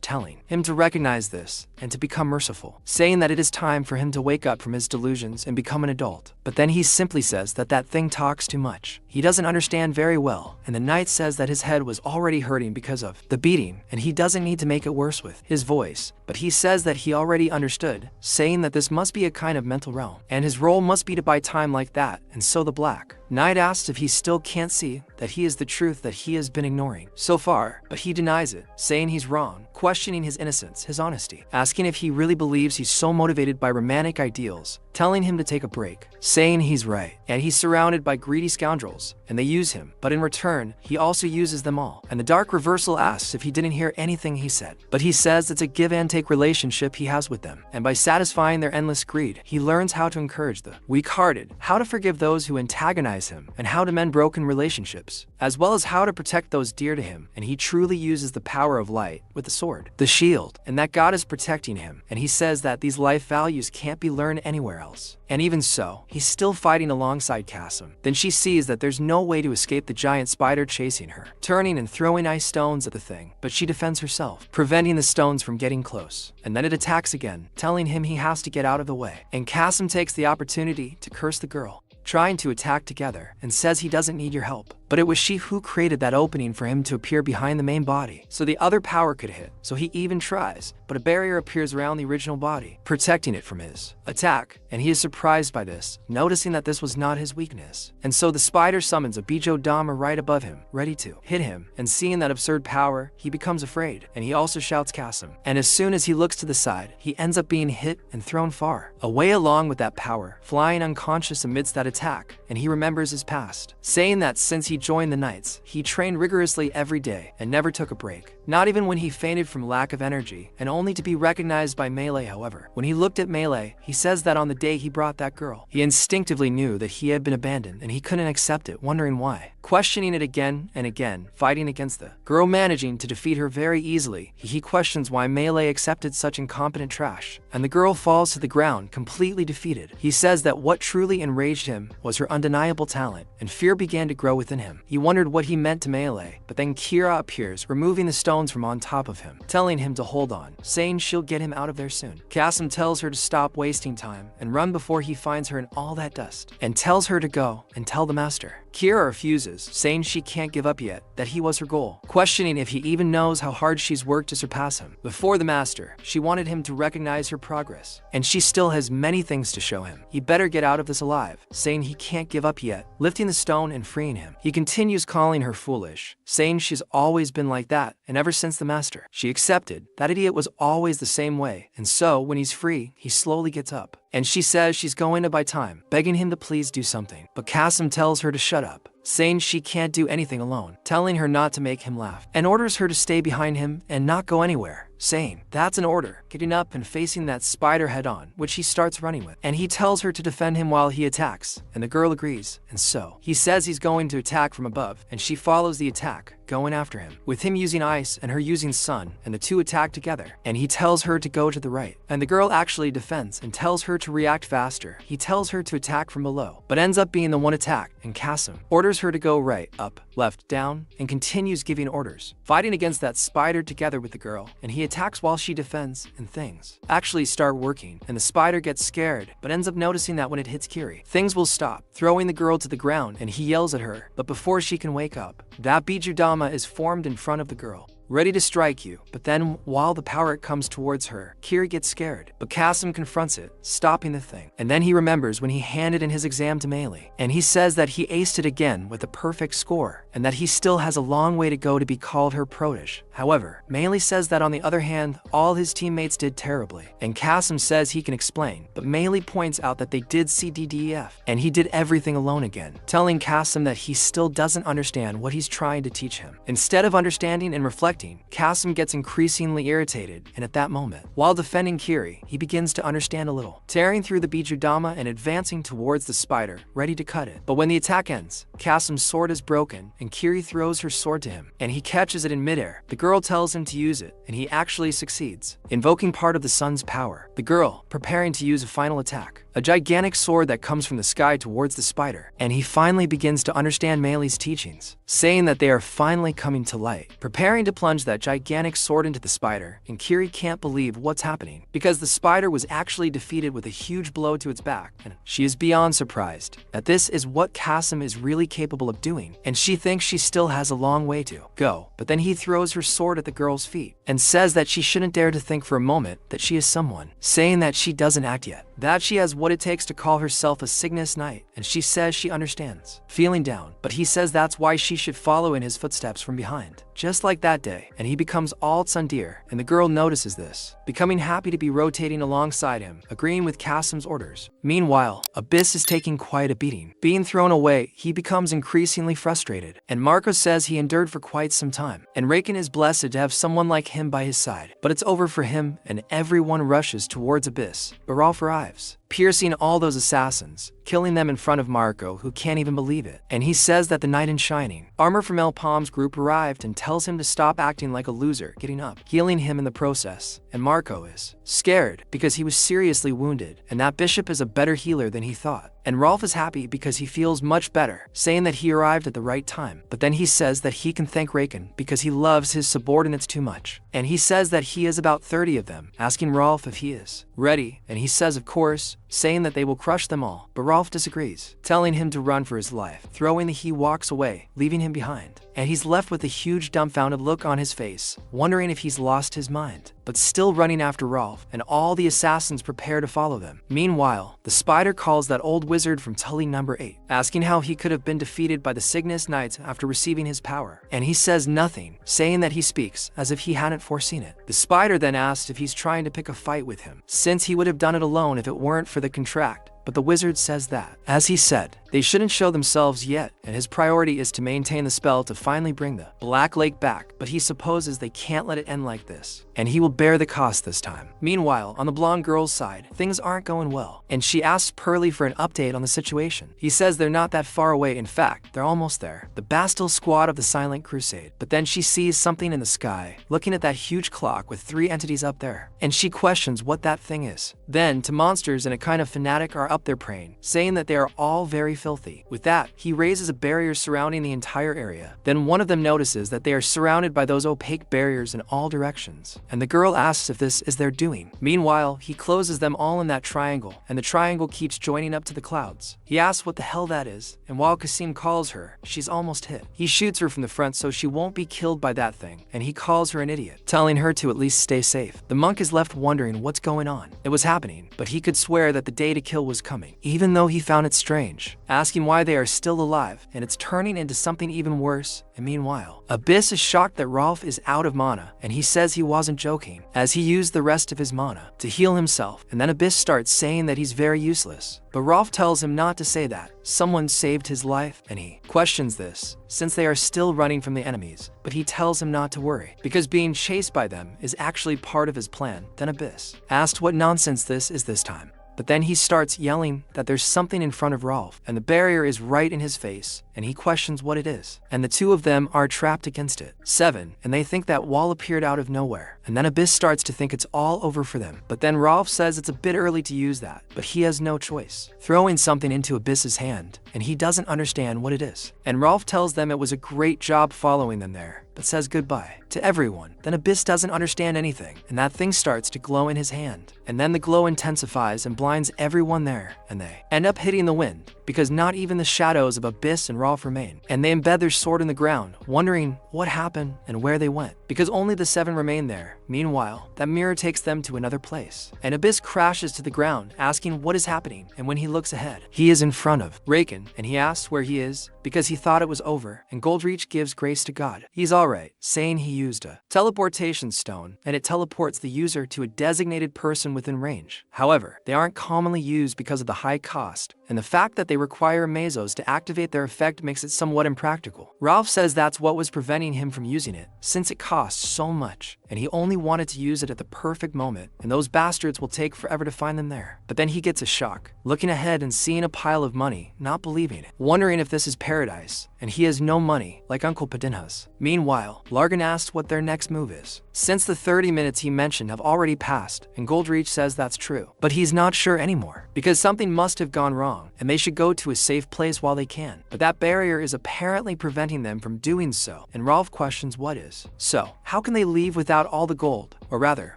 A: telling him to recognize this and to become merciful, saying that it is time for him to wake up from his delusions and become an adult. But then he simply says that that thing talks too much. He doesn't understand very well, and the knight says that his head was already hurting because of the beating, and he doesn't need to make it worse with his voice. But he says that he already understood, saying that this must be a kind of mental realm, and his role must be to buy time like that. And so the Black Knight asks if he still can't see that he is the truth that he has been ignoring so far, but he denies it, saying he's wrong, questioning his innocence, his honesty, asking if he really believes he's so motivated by romantic ideals, telling him to take a break, saying he's right, and he's surrounded by greedy scoundrels, and they use him, but in return, he also uses them all. And the Dark Reversal asks if he didn't hear anything he said, but he says it's a give-and-take relationship he has with them, and by satisfying their endless greed, he learns how to encourage the weak-hearted, how to forgive those who antagonize him, and how to mend broken relationships, as well as how to protect those dear to him. And he truly uses the power of light with the sword, the shield, and that God is protecting him, and he says that these life values can't be learned anywhere else. And even so, he's still fighting alongside Kasim. Then she sees that there's no way to escape the giant spider chasing her, turning and throwing ice stones at the thing, but she defends herself, preventing the stones from getting close. And then it attacks again, telling him he has to get out of the way. And Kasim takes the opportunity to curse the girl, trying to attack together, and says he doesn't need your help. But it was she who created that opening for him to appear behind the main body, so the other power could hit. So he even tries, but a barrier appears around the original body, protecting it from his attack, and he is surprised by this, noticing that this was not his weakness. And so the spider summons a Bijo Dama right above him, ready to hit him, and seeing that absurd power, he becomes afraid, and he also shouts Kasim. And as soon as he looks to the side, he ends up being hit and thrown far away along with that power, flying unconscious amidst that attack, and he remembers his past, saying that since he joined the Knights, he trained rigorously every day and never took a break, not even when he fainted from lack of energy, and only to be recognized by Melee. However, when he looked at Melee, he says that on the day he brought that girl, he instinctively knew that he had been abandoned and he couldn't accept it, wondering why. Questioning it again and again, fighting against the girl, managing to defeat her very easily, he questions why Melee accepted such incompetent trash, and the girl falls to the ground completely defeated. He says that what truly enraged him was her undeniable talent, and fear began to grow within him. He wondered what he meant to Melee, but then Kira appears, removing the stones from on top of him, telling him to hold on, saying she'll get him out of there soon. Kasim tells her to stop wasting time and run before he finds her in all that dust, and tells her to go and tell the master. Kira refuses, saying she can't give up yet, that he was her goal, questioning if he even knows how hard she's worked to surpass him. Before the master, she wanted him to recognize her progress, and she still has many things to show him. He better get out of this alive, saying he can't give up yet, lifting the stone and freeing him. He continues calling her foolish, saying she's always been like that, and ever since the master, she accepted that idiot was always the same way, and so when he's free, he slowly gets up. And she says she's going to buy time, begging him to please do something. But Kasim tells her to shut up, saying she can't do anything alone, telling her not to make him laugh, and orders her to stay behind him and not go anywhere, saying, "That's an order," getting up and facing that spider head-on, which he starts running with. And he tells her to defend him while he attacks, and the girl agrees, and so he says he's going to attack from above, and she follows the attack, going after him, with him using ice and her using sun, and the two attack together, and he tells her to go to the right, and the girl actually defends and tells her to react faster. He tells her to attack from below, but ends up being the one attacked, and Kasim orders her to go right, up, left, down, and continues giving orders, fighting against that spider together with the girl, and he attacks while she defends, and things actually start working, and the spider gets scared, but ends up noticing that when it hits Kiri, things will stop, throwing the girl to the ground, and he yells at her, but before she can wake up, that Bijudama is formed in front of the girl, ready to strike you, but then while the power comes towards her, Kiri gets scared, but Kasim confronts it, stopping the thing. And then he remembers when he handed in his exam to Meili, and he says that he aced it again with a perfect score, and that he still has a long way to go to be called her protege. However, Meili says that on the other hand, all his teammates did terribly, and Kasim says he can explain, but Meili points out that they did CDDEF, and he did everything alone again, telling Kasim that he still doesn't understand what he's trying to teach him. Instead of understanding and reflecting, Kasim gets increasingly irritated, and at that moment, while defending Kiri, he begins to understand a little, tearing through the Bijudama and advancing towards the spider, ready to cut it. But when the attack ends, Kasim's sword is broken, and Kiri throws her sword to him, and he catches it in midair. The girl tells him to use it, and he actually succeeds, invoking part of the sun's power. The girl, preparing to use a final attack, a gigantic sword that comes from the sky towards the spider, and he finally begins to understand Meili's teachings, saying that they are finally coming to light, preparing to plunge that gigantic sword into the spider, and Kiri can't believe what's happening, because the spider was actually defeated with a huge blow to its back, and she is beyond surprised that this is what Kasim is really capable of doing, and she thinks she still has a long way to go. But then he throws her sword at the girl's feet, and says that she shouldn't dare to think for a moment that she is someone, saying that she doesn't act yet, that she has what it takes to call herself a Cygnus Knight, and she says she understands, feeling down, but he says that's why she should follow in his footsteps from behind. Just like that day, and he becomes all Tsundir, and the girl notices this, becoming happy to be rotating alongside him, agreeing with Kasim's orders. Meanwhile, Abyss is taking quite a beating. Being thrown away, he becomes increasingly frustrated, and Marco says he endured for quite some time, and Raken is blessed to have someone like him by his side. But it's over for him, and everyone rushes towards Abyss, but Rolf arrives, piercing all those assassins, killing them in front of Marco, who can't even believe it. And he says that the knight in shining armor from El Palm's group arrived and tells him to stop acting like a loser, getting up, healing him in the process. And Marco is scared because he was seriously wounded, and that Bishop is a better healer than he thought. And Rolf is happy because he feels much better, saying that he arrived at the right time. But then he says that he can thank Raken because he loves his subordinates too much. And he says that he is about 30 of them, asking Rolf if he is ready, and he says of course, saying that they will crush them all. But Rolf disagrees, telling him to run for his life, throwing the he walks away, leaving him behind. And he's left with a huge dumbfounded look on his face, wondering if he's lost his mind, but still running after Rolf, and all the assassins prepare to follow them. Meanwhile, the spider calls that old wizard from Tully number 8, asking how he could have been defeated by the Cygnus Knights after receiving his power, and he says nothing, saying that he speaks as if he hadn't foreseen it. The spider then asks if he's trying to pick a fight with him, since he would have done it alone if it weren't for the contract. But the wizard says that, as he said, they shouldn't show themselves yet, and his priority is to maintain the spell to finally bring the Black Lake back, but he supposes they can't let it end like this, and he will bear the cost this time. Meanwhile, on the blonde girl's side, things aren't going well, and she asks Pearly for an update on the situation. He says they're not that far away, in fact, they're almost there, the Bastille squad of the Silent Crusade. But then she sees something in the sky, looking at that huge clock with 3 entities up there, and she questions what that thing is. Then, to monsters and a kind of fanatic are up there praying, saying that they are all very filthy. With that, he raises a barrier surrounding the entire area. Then one of them notices that they are surrounded by those opaque barriers in all directions, and the girl asks if this is their doing. Meanwhile, he closes them all in that triangle, and the triangle keeps joining up to the clouds. He asks what the hell that is, and while Kasim calls her, she's almost hit. He shoots her from the front so she won't be killed by that thing, and he calls her an idiot, telling her to at least stay safe. The monk is left wondering what's going on. It was happening, but he could swear that the day to kill was coming, even though he found it strange, asking why they are still alive, and it's turning into something even worse. And meanwhile, Abyss is shocked that Rolf is out of mana, and he says he wasn't joking, as he used the rest of his mana to heal himself, and then Abyss starts saying that he's very useless. But Rolf tells him not to say that, someone saved his life, and he questions this, since they are still running from the enemies, but he tells him not to worry, because being chased by them is actually part of his plan. Then Abyss asked what nonsense this is this time. But then he starts yelling that there's something in front of Rolf, and the barrier is right in his face, and he questions what it is. And the two of them are trapped against it. 7, and they think that wall appeared out of nowhere. And then Abyss starts to think it's all over for them. But then Rolf says it's a bit early to use that, but he has no choice, throwing something into Abyss's hand, and he doesn't understand what it is. And Rolf tells them it was a great job following them there, but says goodbye to everyone. Then Abyss doesn't understand anything, and that thing starts to glow in his hand. And then the glow intensifies and blinds everyone there, and they end up hitting the wind, because not even the shadows of Abyss and Rolf remain. And they embed their sword in the ground, wondering what happened and where they went, because only the 7 remain there. Meanwhile, that mirror takes them to another place, and Abyss crashes to the ground, asking what is happening, and when he looks ahead, he is in front of Raken, and he asks where he is, because he thought it was over, and Goldreach gives grace to God. He's alright, saying he used a teleportation stone, and it teleports the user to a designated person within range. However, they aren't commonly used because of the high cost, and the fact that they require Mezos to activate their effect makes it somewhat impractical. Ralph says that's what was preventing him from using it, since it costs so much, and he only wanted to use it at the perfect moment, and those bastards will take forever to find them there. But then he gets a shock, looking ahead and seeing a pile of money, not believing it, wondering if this is paradise, and he has no money, like Uncle Padinha's. Meanwhile, Largan asks what their next move is, since the 30 minutes he mentioned have already passed, and Goldreach says that's true. But he's not sure anymore, because something must have gone wrong, and they should go to a safe place while they can. But that barrier is apparently preventing them from doing so, and Rolf questions what is. So, how can they leave without all the gold? Or rather,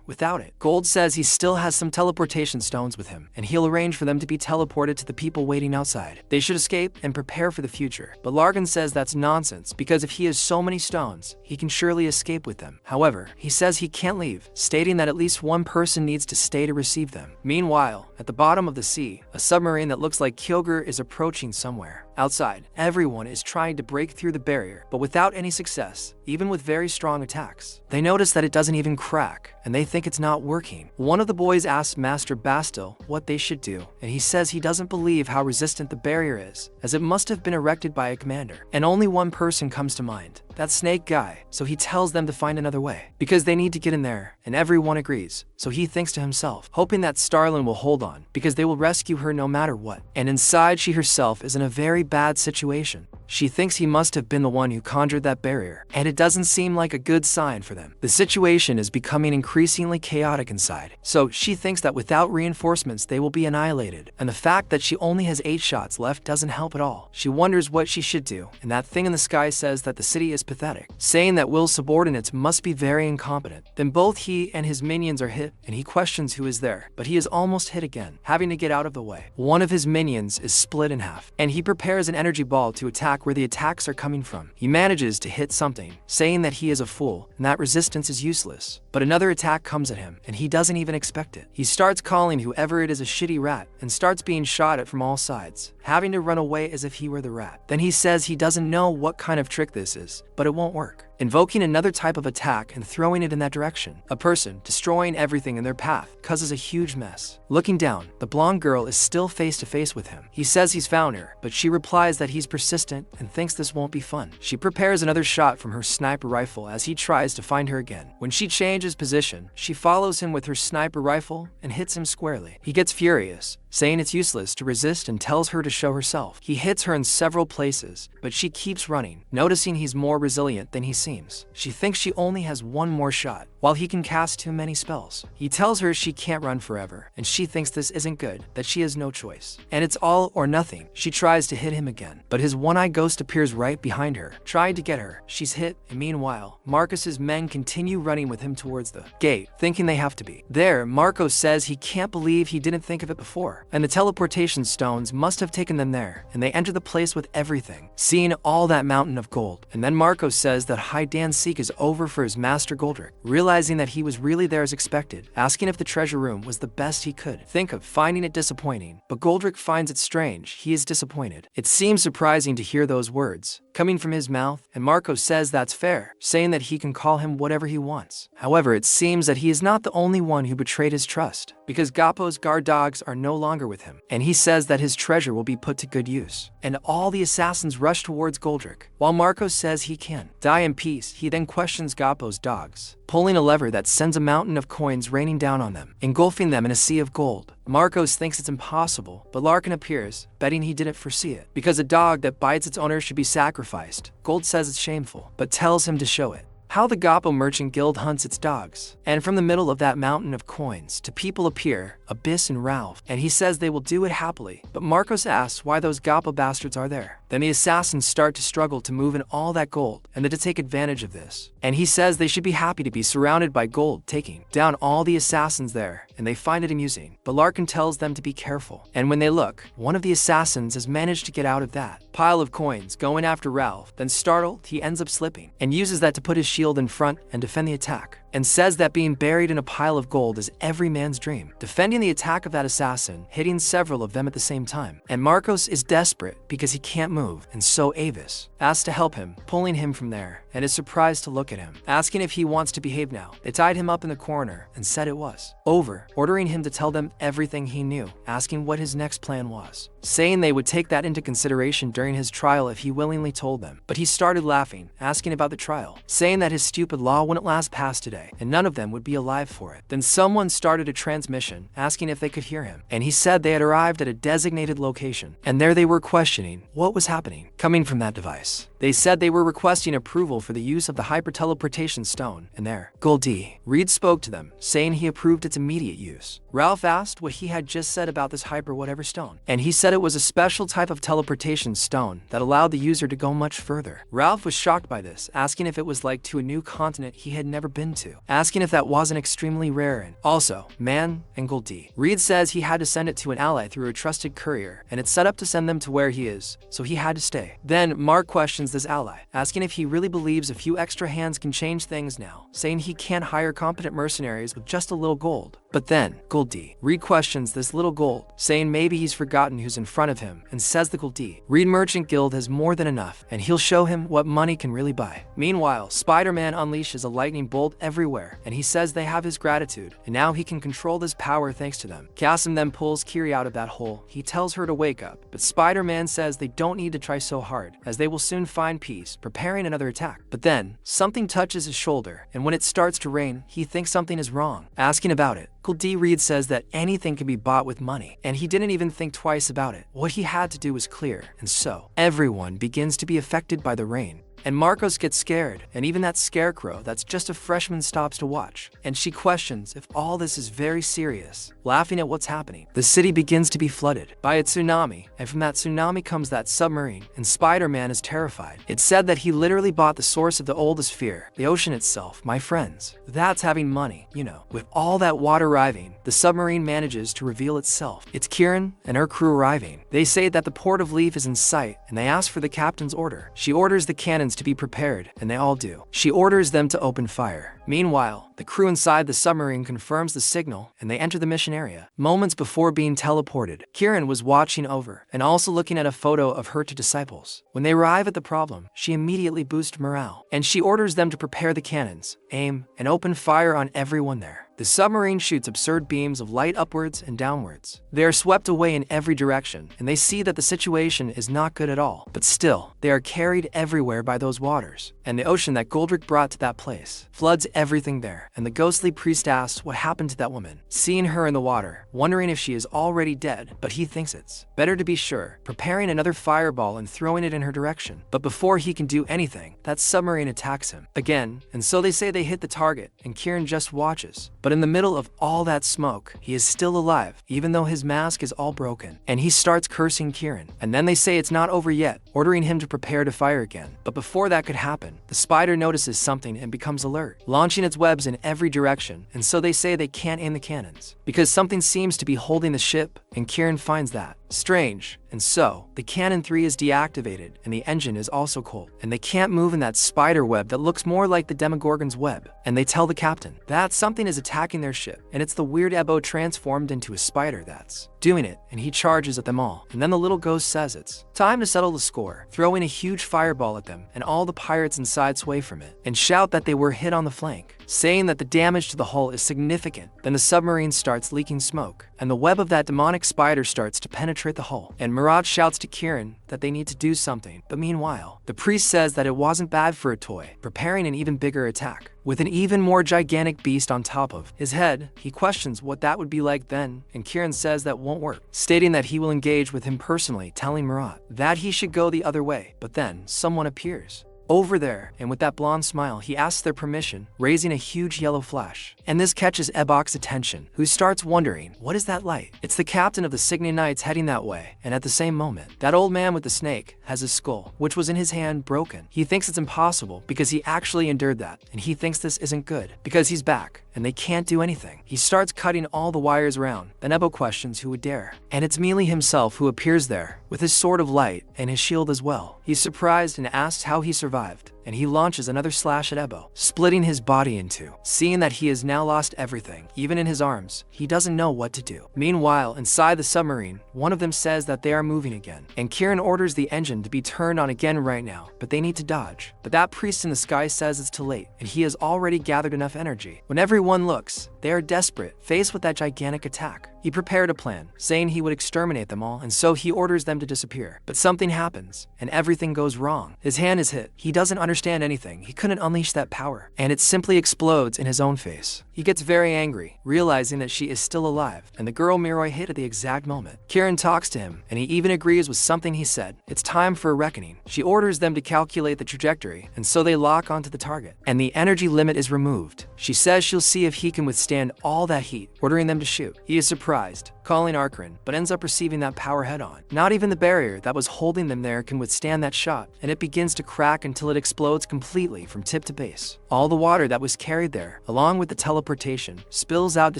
A: without it. Gold says he still has some teleportation stones with him, and he'll arrange for them to be teleported to the people waiting outside. They should escape and prepare for the future. But Largan says that's nonsense, because if he has so many stones, he can surely escape with them. However, he says he can't leave, stating that at least one person needs to stay to receive them. Meanwhile, at the bottom of the sea, a submarine that looks like Kilger is approaching somewhere. Outside, everyone is trying to break through the barrier, but without any success, even with very strong attacks. They notice that it doesn't even crack, and they think it's not working. One of the boys asks Master Bastil what they should do, and he says he doesn't believe how resistant the barrier is, as it must have been erected by a commander. And only one person comes to mind, that snake guy, so he tells them to find another way, because they need to get in there, and everyone agrees. So he thinks to himself, hoping that Starlin will hold on, because they will rescue her no matter what. And inside, she herself is in a very bad situation. She thinks he must have been the one who conjured that barrier, and it doesn't seem like a good sign for them. The situation is becoming increasingly chaotic inside, so she thinks that without reinforcements they will be annihilated, and the fact that she only has 8 shots left doesn't help at all. She wonders what she should do, and that thing in the sky says that the city is pathetic, saying that Will's subordinates must be very incompetent. Then both he and his minions are hit, and he questions who is there, but he is almost hit again, having to get out of the way. One of his minions is split in half, and he prepares an energy ball to attack where the attacks are coming from. He manages to hit something, saying that he is a fool and that resistance is useless. But another attack comes at him, and he doesn't even expect it. He starts calling whoever it is a shitty rat, and starts being shot at from all sides, having to run away as if he were the rat. Then he says he doesn't know what kind of trick this is, but it won't work, invoking another type of attack and throwing it in that direction. A person destroying everything in their path causes a huge mess. Looking down, the blonde girl is still face to face with him. He says he's found her, but she replies that he's persistent and thinks this won't be fun. She prepares another shot from her sniper rifle as he tries to find her again. When she changes position, she follows him with her sniper rifle and hits him squarely. He gets furious, saying it's useless to resist, and tells her to show herself. He hits her in several places, but she keeps running, noticing he's more resilient than he seems. She thinks she only has one more shot, while he can cast too many spells. He tells her she can't run forever, and she thinks this isn't good, that she has no choice, and it's all or nothing. She tries to hit him again, but his one-eyed ghost appears right behind her, trying to get her. She's hit, and meanwhile, Marcus's men continue running with him towards the gate, thinking they have to be. There, Marco says he can't believe he didn't think of it before, and the teleportation stones must have taken them there, and they enter the place with everything, seeing all that mountain of gold. And then Marco says that hide and seek is over for his master Goldrick, realizing that he was really there as expected, asking if the treasure room was the best he could think of, finding it disappointing. But Goldrick finds it strange he is disappointed. It seems surprising to hear those words, coming from his mouth, and Marco says that's fair, saying that he can call him whatever he wants. However, it seems that he is not the only one who betrayed his trust, because Gappo's guard dogs are no longer with him, and he says that his treasure will be put to good use. And all the assassins rush towards Goldrick, while Marco says he can die in peace. He then questions Gappo's dogs, pulling a lever that sends a mountain of coins raining down on them, engulfing them in a sea of gold. Marcos thinks it's impossible, but Larkin appears, betting he didn't foresee it, because a dog that bites its owner should be sacrificed. Gold says it's shameful, but tells him to show it. How the Gappo Merchant Guild hunts its dogs. And from the middle of that mountain of coins, two people appear, Abyss and Ralph, and he says they will do it happily, but Marcos asks why those Gappo bastards are there. Then the assassins start to struggle to move in all that gold, and to take advantage of this. And he says they should be happy to be surrounded by gold, taking down all the assassins there, and they find it amusing. But Larkin tells them to be careful, and when they look, one of the assassins has managed to get out of that pile of coins, going after Ralph. Then startled, he ends up slipping, and uses that to put his shield in front and defend the attack, and says that being buried in a pile of gold is every man's dream, defending the attack of that assassin, hitting several of them at the same time. And Marcos is desperate because he can't move, and so Avis asks to help him, pulling him from there, and is surprised to look at him, asking if he wants to behave now. They tied him up in the corner and said it was over, ordering him to tell them everything he knew, asking what his next plan was, saying they would take that into consideration during his trial if he willingly told them. But he started laughing, asking about the trial, saying that his stupid law wouldn't last past today, and none of them would be alive for it. Then someone started a transmission, asking if they could hear him, and he said they had arrived at a designated location, and there they were questioning what was happening coming from that device. They said they were requesting approval for the use of the hyperteleportation stone, and there, Goldie Reed spoke to them, saying he approved its immediate use. Ralph asked what he had just said about this hyper whatever stone, and he said it was a special type of teleportation stone that allowed the user to go much further. Ralph was shocked by this, asking if it was like to a new continent he had never been to, asking if that wasn't extremely rare. And also, Man and Goldie Reed says he had to send it to an ally through a trusted courier, and it's set up to send them to where he is, so he had to stay. Then Mark questions this ally, asking if he really believes a few extra hands can change things now, saying he can't hire competent mercenaries with just a little gold. But then, Goldie Reed questions this little gold, saying maybe he's forgotten who's in front of him, and says the Goldie Reed Merchant Guild has more than enough, and he'll show him what money can really buy. Meanwhile, Spider-Man unleashes a lightning bolt everywhere, and he says they have his gratitude, and now he can control this power thanks to them. Cassim then pulls Kiri out of that hole. He tells her to wake up, but Spider-Man says they don't need to try so hard, as they will soon find peace, preparing another attack. But then, something touches his shoulder, and when it starts to rain, he thinks something is wrong, asking about it. Goldie Reed says that anything can be bought with money, and he didn't even think twice about it. What he had to do was clear, and so everyone begins to be affected by the rain. And Marcos gets scared, and even that scarecrow that's just a freshman stops to watch. And she questions if all this is very serious, laughing at what's happening. The city begins to be flooded by a tsunami, and from that tsunami comes that submarine, and Spider-Man is terrified. It's said that he literally bought the source of the oldest fear, the ocean itself, my friends. That's having money, you know. With all that water arriving, the submarine manages to reveal itself. It's Kieran and her crew arriving. They say that the port of Leaf is in sight, and they ask for the captain's order. She orders the cannons to be prepared, and they all do. She orders them to open fire. Meanwhile, the crew inside the submarine confirms the signal, and they enter the mission area. Moments before being teleported, Kieran was watching over, and also looking at a photo of her two disciples. When they arrive at the problem, she immediately boosts morale, and she orders them to prepare the cannons, aim, and open fire on everyone there. The submarine shoots absurd beams of light upwards and downwards. They are swept away in every direction, and they see that the situation is not good at all. But still, they are carried everywhere by those waters, and the ocean that Goldrick brought to that place floods everything there. And the ghostly priest asks what happened to that woman, seeing her in the water, wondering if she is already dead, but he thinks it's better to be sure, preparing another fireball and throwing it in her direction. But before he can do anything, that submarine attacks him again, and so they say they hit the target, and Kieran just watches. But in the middle of all that smoke, he is still alive, even though his mask is all broken, and he starts cursing Kieran. And then they say it's not over yet, ordering him to prepare to fire again. But before that could happen, the spider notices something and becomes alert, launching its webs in every direction, and so they say they can't aim the cannons, because something seems to be holding the ship, and Kieran finds that. Strange. And so, the Cannon 3 is deactivated, and the engine is also cold. And they can't move in that spider web that looks more like the Demogorgon's web. And they tell the captain that something is attacking their ship, and it's the weird Ebo transformed into a spider that's doing it, and he charges at them all. And then the little ghost says it's time to settle the score, throwing a huge fireball at them, and all the pirates inside sway from it, and shout that they were hit on the flank, saying that the damage to the hull is significant. Then the submarine starts leaking smoke, and the web of that demonic spider starts to penetrate the hull, and Mirage shouts to Kieran that they need to do something. But meanwhile, the priest says that it wasn't bad for a toy, preparing an even bigger attack. With an even more gigantic beast on top of his head, he questions what that would be like then, and Kieran says that won't work, stating that he will engage with him personally, telling Murat that he should go the other way. But then, someone appears over there, and with that blonde smile, he asks their permission, raising a huge yellow flash. And this catches Ebok's attention, who starts wondering, what is that light? It's the captain of the Cygni Knights heading that way, and at the same moment, that old man with the snake has his skull, which was in his hand, broken. He thinks it's impossible because he actually endured that, and he thinks this isn't good because he's back, and they can't do anything. He starts cutting all the wires around. Then Ebo questions who would dare, and it's Mealy himself who appears there, with his sword of light and his shield as well. He's surprised and asks how he survived, and he launches another slash at Ebo, splitting his body in two. Seeing that he has now lost everything, even in his arms, he doesn't know what to do. Meanwhile, inside the submarine, one of them says that they are moving again, and Kieran orders the engine to be turned on again right now, but they need to dodge. But that priest in the sky says it's too late, and he has already gathered enough energy. When everyone looks, they are desperate, faced with that gigantic attack. He prepared a plan, saying he would exterminate them all, and so he orders them to disappear. But something happens, and everything goes wrong. His hand is hit. He doesn't understand anything. He couldn't unleash that power, and it simply explodes in his own face. He gets very angry, realizing that she is still alive, and the girl Miroy hit at the exact moment. Kieran talks to him, and he even agrees with something he said. It's time for a reckoning. She orders them to calculate the trajectory, and so they lock onto the target, and the energy limit is removed. She says she'll see if he can withstand all that heat, ordering them to shoot. He is surprised, calling Arkran, but ends up receiving that power head-on. Not even the barrier that was holding them there can withstand that shot, and it begins to crack until it explodes completely from tip to base. All the water that was carried there, along with the teleportation, spills out to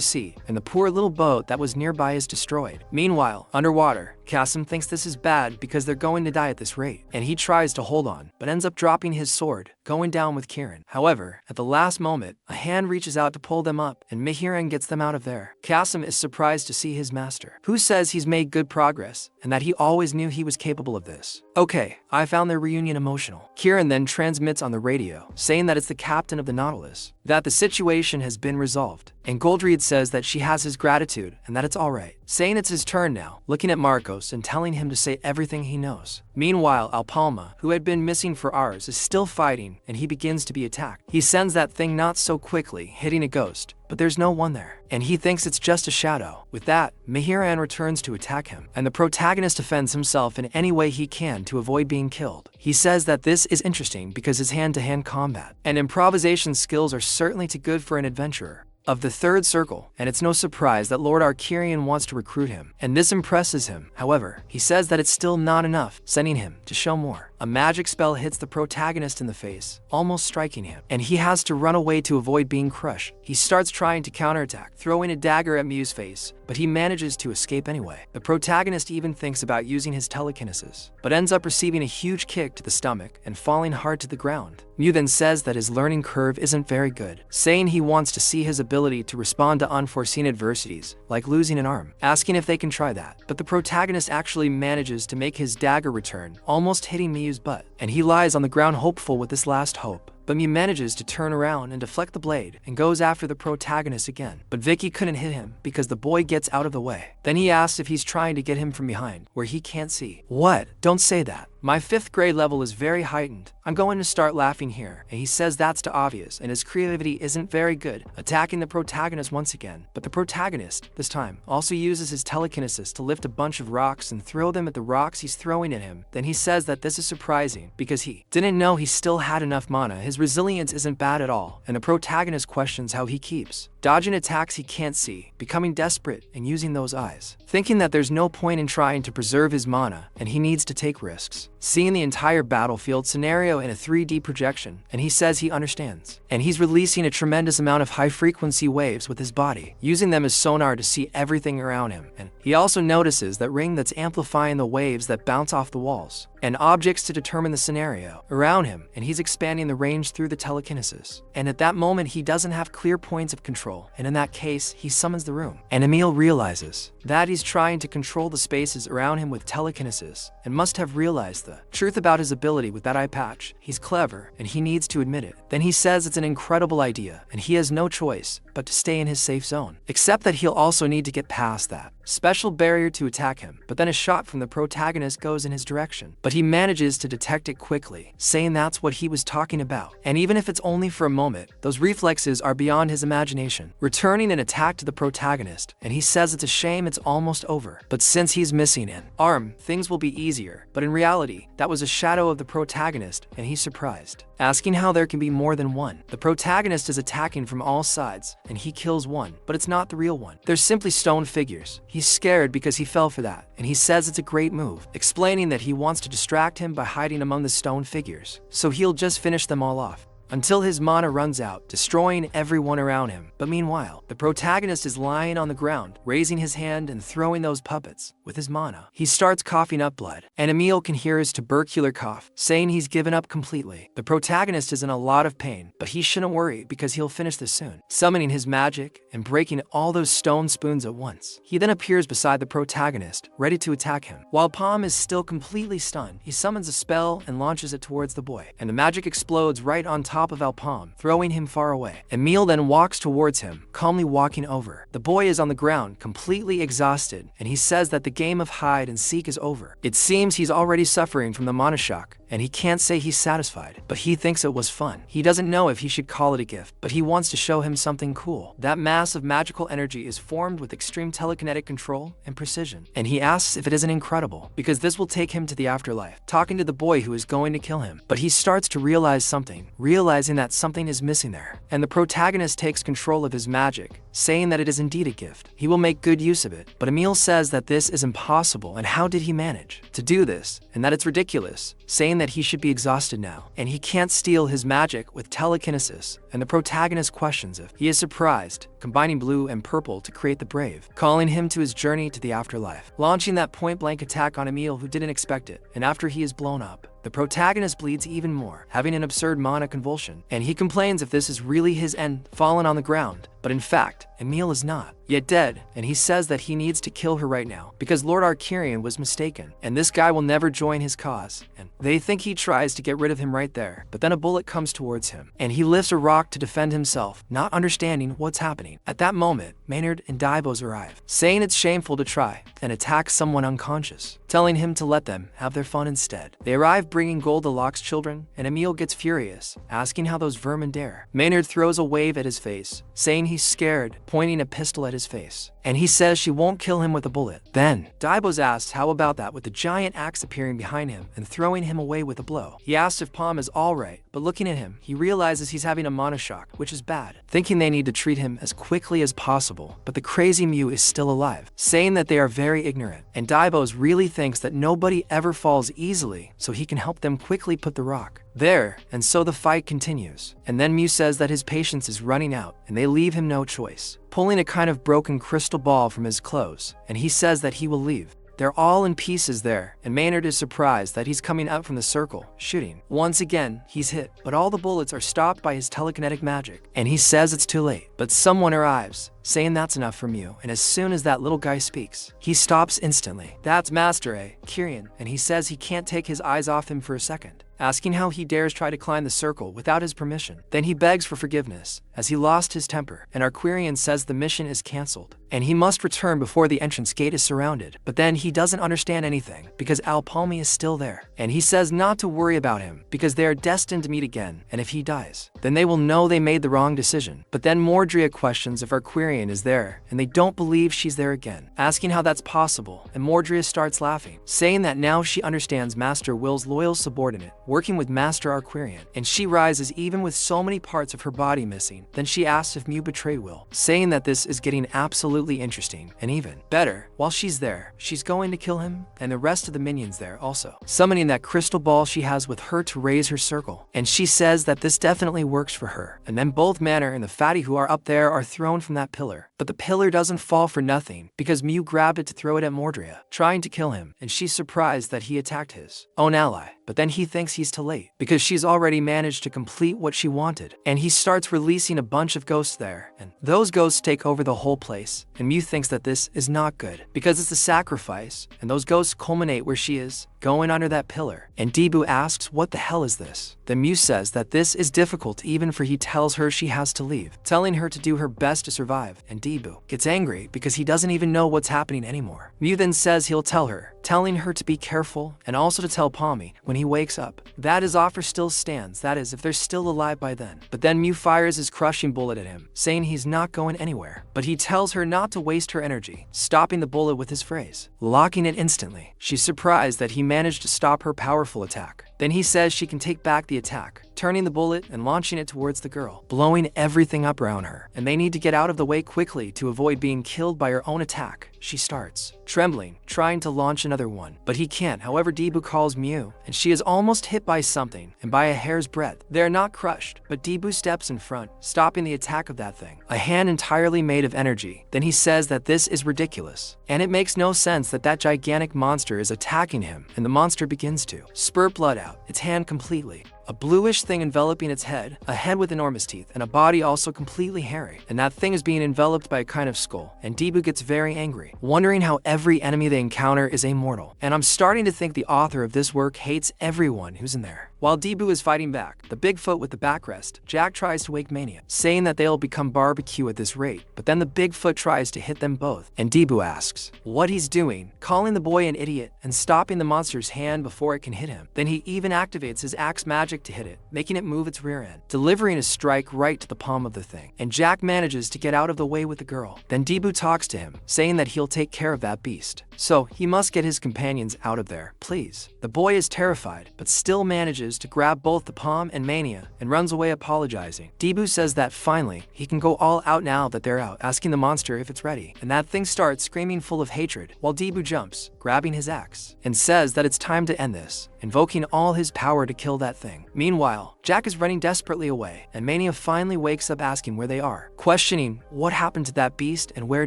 A: sea, and the poor little boat that was nearby is destroyed. Meanwhile, underwater, Kasim thinks this is bad because they're going to die at this rate, and he tries to hold on, but ends up dropping his sword, going down with Kieran. However, at the last moment, a hand reaches out to pull them up, and Mihiran gets them out of there. Kasim is surprised to see his master, who says he's made good progress, and that he always knew he was capable of this. Okay, I found their reunion emotional. Kieran then transmits on the radio, saying that it's the captain of the Nautilus, that the situation has been resolved, and Goldreed says that she has his gratitude and that it's alright, saying it's his turn now, looking at Marcos and telling him to say everything he knows. Meanwhile, Alpalma, who had been missing for hours, is still fighting, and he begins to be attacked. He sends that thing not so quickly, hitting a ghost, but there's no one there, and he thinks it's just a shadow. With that, Mihiran returns to attack him, and the protagonist defends himself in any way he can to avoid being killed. He says that this is interesting because his hand-to-hand combat and improvisation skills are certainly too good for an adventurer of the third circle, and it's no surprise that Lord Arcurian wants to recruit him, and this impresses him. However, he says that it's still not enough, sending him to show more. A magic spell hits the protagonist in the face, almost striking him, and he has to run away to avoid being crushed. He starts trying to counterattack, throwing a dagger at Mew's face, but he manages to escape anyway. The protagonist even thinks about using his telekinesis, but ends up receiving a huge kick to the stomach and falling hard to the ground. Mew then says that his learning curve isn't very good, saying he wants to see his ability to respond to unforeseen adversities, like losing an arm, asking if they can try that. But the protagonist actually manages to make his dagger return, almost hitting Mew's butt, and he lies on the ground hopeful with this last hope. But Mew manages to turn around and deflect the blade and goes after the protagonist again. But Vicky couldn't hit him because the boy gets out of the way. Then he asks if he's trying to get him from behind, where he can't see. What? Don't say that. My 5th grade level is very heightened. I'm going to start laughing here. And he says that's too obvious and his creativity isn't very good, attacking the protagonist once again. But the protagonist, this time, also uses his telekinesis to lift a bunch of rocks and throw them at the rocks he's throwing at him. Then he says that this is surprising because he didn't know he still had enough mana. His resilience isn't bad at all, and the protagonist questions how he keeps dodging attacks he can't see, becoming desperate and using those eyes, thinking that there's no point in trying to preserve his mana and he needs to take risks. Seeing the entire battlefield scenario in a 3D projection, and he says he understands. And he's releasing a tremendous amount of high-frequency waves with his body, using them as sonar to see everything around him. And he also notices that ring that's amplifying the waves that bounce off the walls, and objects to determine the scenario around him, and he's expanding the range through the telekinesis. And at that moment, he doesn't have clear points of control, and in that case, he summons the room. And Emil realizes that he's trying to control the spaces around him with telekinesis, and must have realized the truth about his ability with that eye patch. He's clever, and he needs to admit it. Then he says it's an incredible idea, and he has no choice but to stay in his safe zone, except that he'll also need to get past that special barrier to attack him. But then a shot from the protagonist goes in his direction, but he manages to detect it quickly, saying that's what he was talking about. And even if it's only for a moment, those reflexes are beyond his imagination, returning an attack to the protagonist, and he says it's a shame it's almost over. But since he's missing an arm, things will be easier. But in reality, that was a shadow of the protagonist, and he's surprised, asking how there can be more than one. The protagonist is attacking from all sides, and he kills one, but it's not the real one. They're simply stone figures. He's scared because he fell for that, and he says it's a great move, explaining that he wants to distract him by hiding among the stone figures, so he'll just finish them all off until his mana runs out, destroying everyone around him. But meanwhile, the protagonist is lying on the ground, raising his hand and throwing those puppets with his mana. He starts coughing up blood, and Emil can hear his tubercular cough, saying he's given up completely. The protagonist is in a lot of pain, but he shouldn't worry because he'll finish this soon, summoning his magic and breaking all those stone spoons at once. He then appears beside the protagonist, ready to attack him. While Palm is still completely stunned, he summons a spell and launches it towards the boy, and the magic explodes right on top of Alpam, throwing him far away. Emil then walks towards him, calmly walking over. The boy is on the ground, completely exhausted, and he says that the game of hide and seek is over. It seems he's already suffering from the mana shock, and he can't say he's satisfied, but he thinks it was fun. He doesn't know if he should call it a gift, but he wants to show him something cool. That mass of magical energy is formed with extreme telekinetic control and precision, and he asks if it isn't incredible, because this will take him to the afterlife, talking to the boy who is going to kill him. But he starts to realize something, realizing that something is missing there, and the protagonist takes control of his magic, saying that it is indeed a gift. He will make good use of it, but Emil says that this is impossible, and how did he manage to do this, and that it's ridiculous, saying that he should be exhausted now, and he can't steal his magic with telekinesis, and the protagonist questions if he is surprised, combining blue and purple to create the brave, calling him to his journey to the afterlife, launching that point-blank attack on Emil who didn't expect it, and after he is blown up, the protagonist bleeds even more, having an absurd mana convulsion, and he complains if this is really his end, fallen on the ground. But in fact, Emil is not yet dead, and he says that he needs to kill her right now because Lord Arcurian was mistaken, and this guy will never join his cause. And they think he tries to get rid of him right there, but then a bullet comes towards him, and he lifts a rock to defend himself, not understanding what's happening. At that moment, Maynard and Daibos arrive, saying it's shameful to try and attack someone unconscious, telling him to let them have their fun instead. They arrive bringing Goldilocks children, and Emil gets furious, asking how those vermin dare. Maynard throws a wave at his face, saying he's scared, pointing a pistol at his face, and he says she won't kill him with a bullet. Then, Daibos asks how about that with the giant axe appearing behind him and throwing him away with a blow. He asks if Palm is alright, but looking at him, he realizes he's having a mana shock, which is bad, thinking they need to treat him as quickly as possible. But the crazy Mew is still alive, saying that they are very ignorant, and Daibos really thinks that nobody ever falls easily, so he can help them quickly put the rock there, and so the fight continues. And then Mew says that his patience is running out, and they leave him no choice, pulling a kind of broken crystal ball from his clothes, and he says that he will leave. They're all in pieces there, and Maynard is surprised that he's coming out from the circle, shooting. Once again, he's hit, but all the bullets are stopped by his telekinetic magic, and he says it's too late. But someone arrives, saying that's enough from you, and as soon as that little guy speaks, he stops instantly. That's Master A, Kirian, and he says he can't take his eyes off him for a second, asking how he dares try to climb the circle without his permission. Then he begs for forgiveness, as he lost his temper, and Arquirian says the mission is cancelled, and he must return before the entrance gate is surrounded. But then he doesn't understand anything, because Alpalmi is still there, and he says not to worry about him, because they are destined to meet again, and if he dies, then they will know they made the wrong decision. But then Mordria questions if Arquirian Aquarian is there, and they don't believe she's there again, asking how that's possible, and Mordrea starts laughing, saying that now she understands Master Will's loyal subordinate, working with Master Aquarian, and she rises even with so many parts of her body missing. Then she asks if Mew betrayed Will, saying that this is getting absolutely interesting, and even better, while she's there, she's going to kill him, and the rest of the minions there also, summoning that crystal ball she has with her to raise her circle, and she says that this definitely works for her, and then both Manor and the fatty who are up there are thrown from that pillar. But the pillar doesn't fall for nothing, because Mew grabbed it to throw it at Mordrea, trying to kill him, and she's surprised that he attacked his own ally. But then he thinks he's too late, because she's already managed to complete what she wanted, and he starts releasing a bunch of ghosts there, and those ghosts take over the whole place, and Mew thinks that this is not good, because it's a sacrifice, and those ghosts culminate where she is, going under that pillar, and Debu asks what the hell is this? Then Mew says that this is difficult even for he tells her she has to leave, telling her to do her best to survive, and Debu gets angry because he doesn't even know what's happening anymore. Mew then says he'll tell her, telling her to be careful and also to tell Palmy when he wakes up that his offer still stands, that is if they're still alive by then. But then Mew fires his crushing bullet at him, saying he's not going anywhere, but he tells her not to waste her energy, stopping the bullet with his phrase, locking it instantly. She's surprised that he managed to stop her powerful attack. Then he says she can take back the attack, turning the bullet and launching it towards the girl, blowing everything up around her, and they need to get out of the way quickly to avoid being killed by her own attack. She starts trembling, trying to launch another one, but he can't. However, Debu calls Mew, and she is almost hit by something, and by a hair's breadth. They're not crushed, but Debu steps in front, stopping the attack of that thing, a hand entirely made of energy. Then he says that this is ridiculous, and it makes no sense that that gigantic monster is attacking him, and the monster begins to spurt blood out, its hand completely. A bluish thing enveloping its head, a head with enormous teeth, and a body also completely hairy, and that thing is being enveloped by a kind of skull, and Debu gets very angry, wondering how every enemy they encounter is immortal, and I'm starting to think the author of this work hates everyone who's in there. While Debu is fighting back, the Bigfoot with the backrest, Jack tries to wake Mania, saying that they'll become barbecue at this rate, but then the Bigfoot tries to hit them both, and Debu asks what he's doing, calling the boy an idiot, and stopping the monster's hand before it can hit him. Then he even activates his axe magic to hit it, making it move its rear end, delivering a strike right to the palm of the thing, and Jack manages to get out of the way with the girl. Then Debu talks to him, saying that he'll take care of that beast, so he must get his companions out of there, please. The boy is terrified, but still manages to grab both the palm and Mania, and runs away apologizing. Debu says that finally, he can go all out now that they're out, asking the monster if it's ready, and that thing starts screaming full of hatred, while Debu jumps, grabbing his axe, and says that it's time to end this, invoking all his power to kill that thing. Meanwhile, Jack is running desperately away, and Mania finally wakes up asking where they are, questioning what happened to that beast and where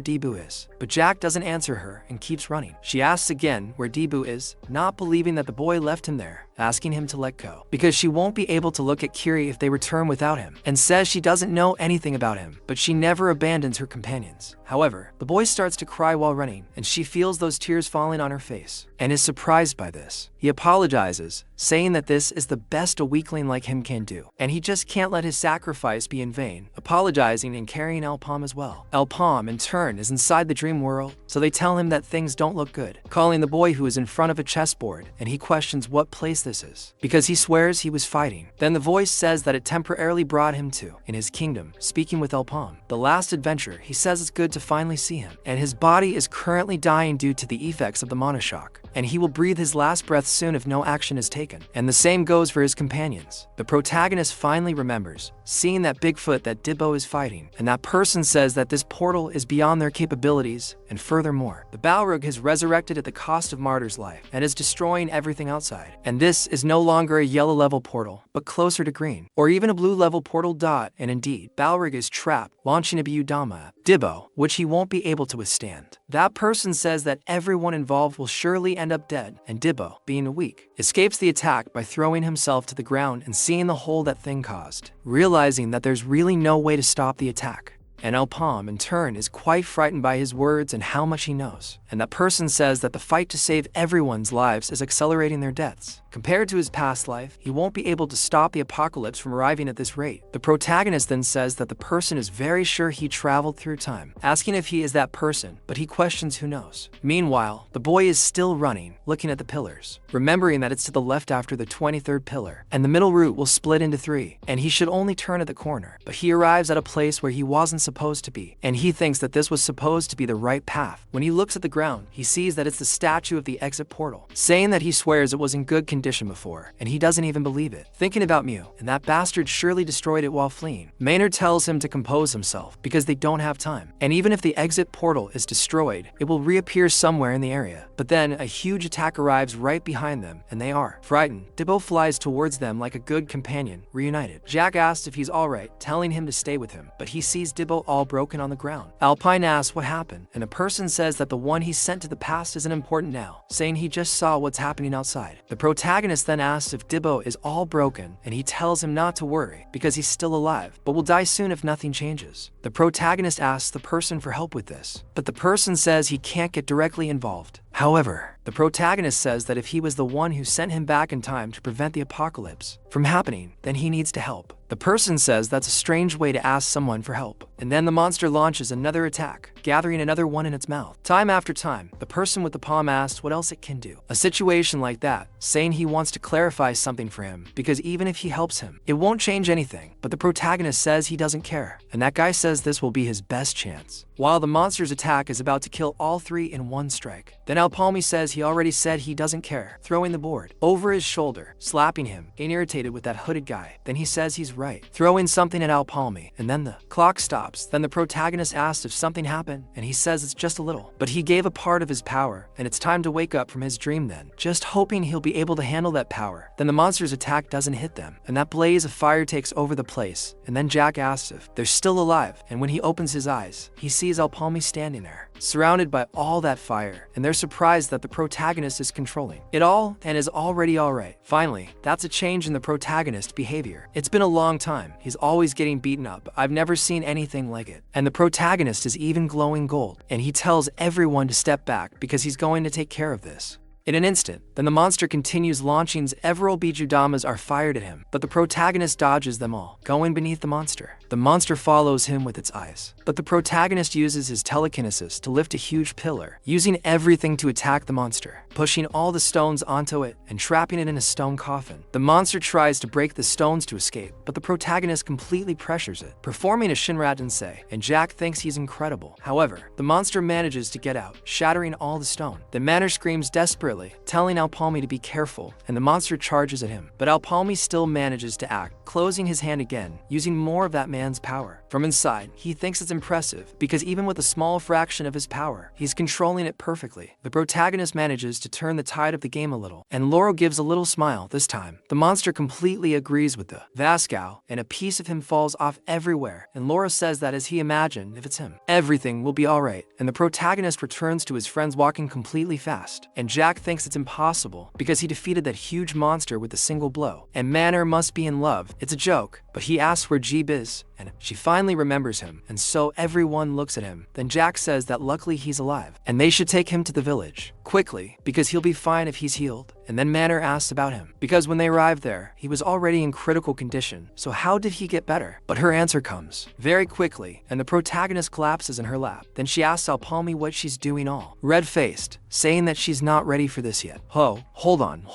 A: Debu is. But Jack doesn't answer her and keeps running. She asks again where Debu is, not believing that the boy left him there, asking him to let go, because she won't be able to look at Kiri if they return without him, and says she doesn't know anything about him, but she never abandons her companions. However, the boy starts to cry while running, and she feels those tears falling on her face, and is surprised by this. He apologizes, saying that this is the best a weakling like him can do, and he just can't let his sacrifice be in vain, apologizing and carrying Elpam as well. Elpam, in turn, is inside the dream world, so they tell him that things don't look good, calling the boy who is in front of a chessboard, and he questions what place this is, because he swears he was fighting. Then the voice says that it temporarily brought him to, in his kingdom, speaking with Elpam. The last adventure, he says it's good to finally see him, and his body is currently dying due to the effects of the monoshock, and he will breathe his last breath soon if no action is taken. And the same goes for his companions. The protagonist finally remembers, seeing that Bigfoot that Dibbo is fighting, and that person says that this portal is beyond their capabilities, and furthermore, the Balrog has resurrected at the cost of Martyr's life, and is destroying everything outside. And this is no longer a yellow level portal, but closer to green, or even a blue level portal dot, and indeed, Balrog is trapped, launching a Biudama, Dibbo, which he won't be able to withstand. That person says that everyone involved will surely end up dead, and Dibbo, being weak, escapes the attack by throwing himself to the ground and seeing the hole that thing caused, realizing that there's really no way to stop the attack. And Elpam, in turn, is quite frightened by his words and how much he knows. And that person says that the fight to save everyone's lives is accelerating their deaths. Compared to his past life, he won't be able to stop the apocalypse from arriving at this rate. The protagonist then says that the person is very sure he traveled through time, asking if he is that person, but he questions who knows. Meanwhile, the boy is still running, looking at the pillars, remembering that it's to the left after the 23rd pillar, and the middle route will split into 3, and he should only turn at the corner. But he arrives at a place where he wasn't supposed to be, and he thinks that this was supposed to be the right path. When he looks at the ground, he sees that it's the statue of the exit portal, saying that he swears it was in good condition before, and he doesn't even believe it. Thinking about Mew, and that bastard surely destroyed it while fleeing. Maynard tells him to compose himself because they don't have time, and even if the exit portal is destroyed, it will reappear somewhere in the area. But then a huge attack arrives right behind them, and they are frightened. Dibbo flies towards them like a good companion, reunited. Jack asks if he's alright, telling him to stay with him, but he sees Dibbo all broken on the ground. Alpine asks what happened, and a person says that the one he sent to the past isn't important now, saying he just saw what's happening outside. The protagonist then asks if Dibbo is all broken, and he tells him not to worry because he's still alive, but will die soon if nothing changes. The protagonist asks the person for help with this, but the person says he can't get directly involved. However, the protagonist says that if he was the one who sent him back in time to prevent the apocalypse from happening, then he needs to help. The person says that's a strange way to ask someone for help, and then the monster launches another attack, gathering another one in its mouth. Time after time, the person with the palm asks what else it can do. A situation like that, saying he wants to clarify something for him, because even if he helps him, it won't change anything, but the protagonist says he doesn't care, and that guy says this will be his best chance. While the monster's attack is about to kill all three in one strike, then Alpalmi says he already said he doesn't care, throwing the board over his shoulder, slapping him, getting irritated with that hooded guy. Then he says he's right, throwing something at Alpalmi, and then the clock stops. Then the protagonist asks if something happened, and he says it's just a little, but he gave a part of his power, and it's time to wake up from his dream then, just hoping he'll be able to handle that power. Then the monster's attack doesn't hit them, and that blaze of fire takes over the place, and then Jack asks if they're still alive, and when he opens his eyes, he sees Alpalmi standing there, surrounded by all that fire, and they're surprised that the protagonist is controlling it all and is already alright. Finally, that's a change in the protagonist's behavior. It's been a long time. He's always getting beaten up. I've never seen anything like it. And the protagonist is even glowing gold, and he tells everyone to step back because he's going to take care of this. In an instant, then the monster continues launching. Several Bijudamas are fired at him, but the protagonist dodges them all, going beneath the monster. The monster follows him with its eyes, but the protagonist uses his telekinesis to lift a huge pillar, using everything to attack the monster, pushing all the stones onto it and trapping it in a stone coffin. The monster tries to break the stones to escape, but the protagonist completely pressures it, performing a Shinra Tensei, and Jack thinks he's incredible. However, the monster manages to get out, shattering all the stone. The Manor screams desperately, telling Alpalmi to be careful, and the monster charges at him. But Alpalmi still manages to act, closing his hand again, using more of that man's power. From inside, he thinks it's impressive, because even with a small fraction of his power, he's controlling it perfectly. The protagonist manages to turn the tide of the game a little, and Laurel gives a little smile this time. The monster completely agrees with the Vascow, and a piece of him falls off everywhere, and Laura says that as he imagined, if it's him, everything will be alright, and the protagonist returns to his friends walking completely fast, and Jack thinks it's impossible because he defeated that huge monster with a single blow, and Manor must be in love. It's a joke, but he asks where Jeeb is, and she finally remembers him, and so everyone looks at him. Then Jack says that luckily he's alive, and they should take him to the village quickly because he'll be fine if he's healed. And then Manor asks about him, because when they arrived there, he was already in critical condition, so how did he get better? But her answer comes very quickly, and the protagonist collapses in her lap. Then she asks Alpalmi what she's doing all red-faced, saying that she's not ready for this yet. Oh, hold on,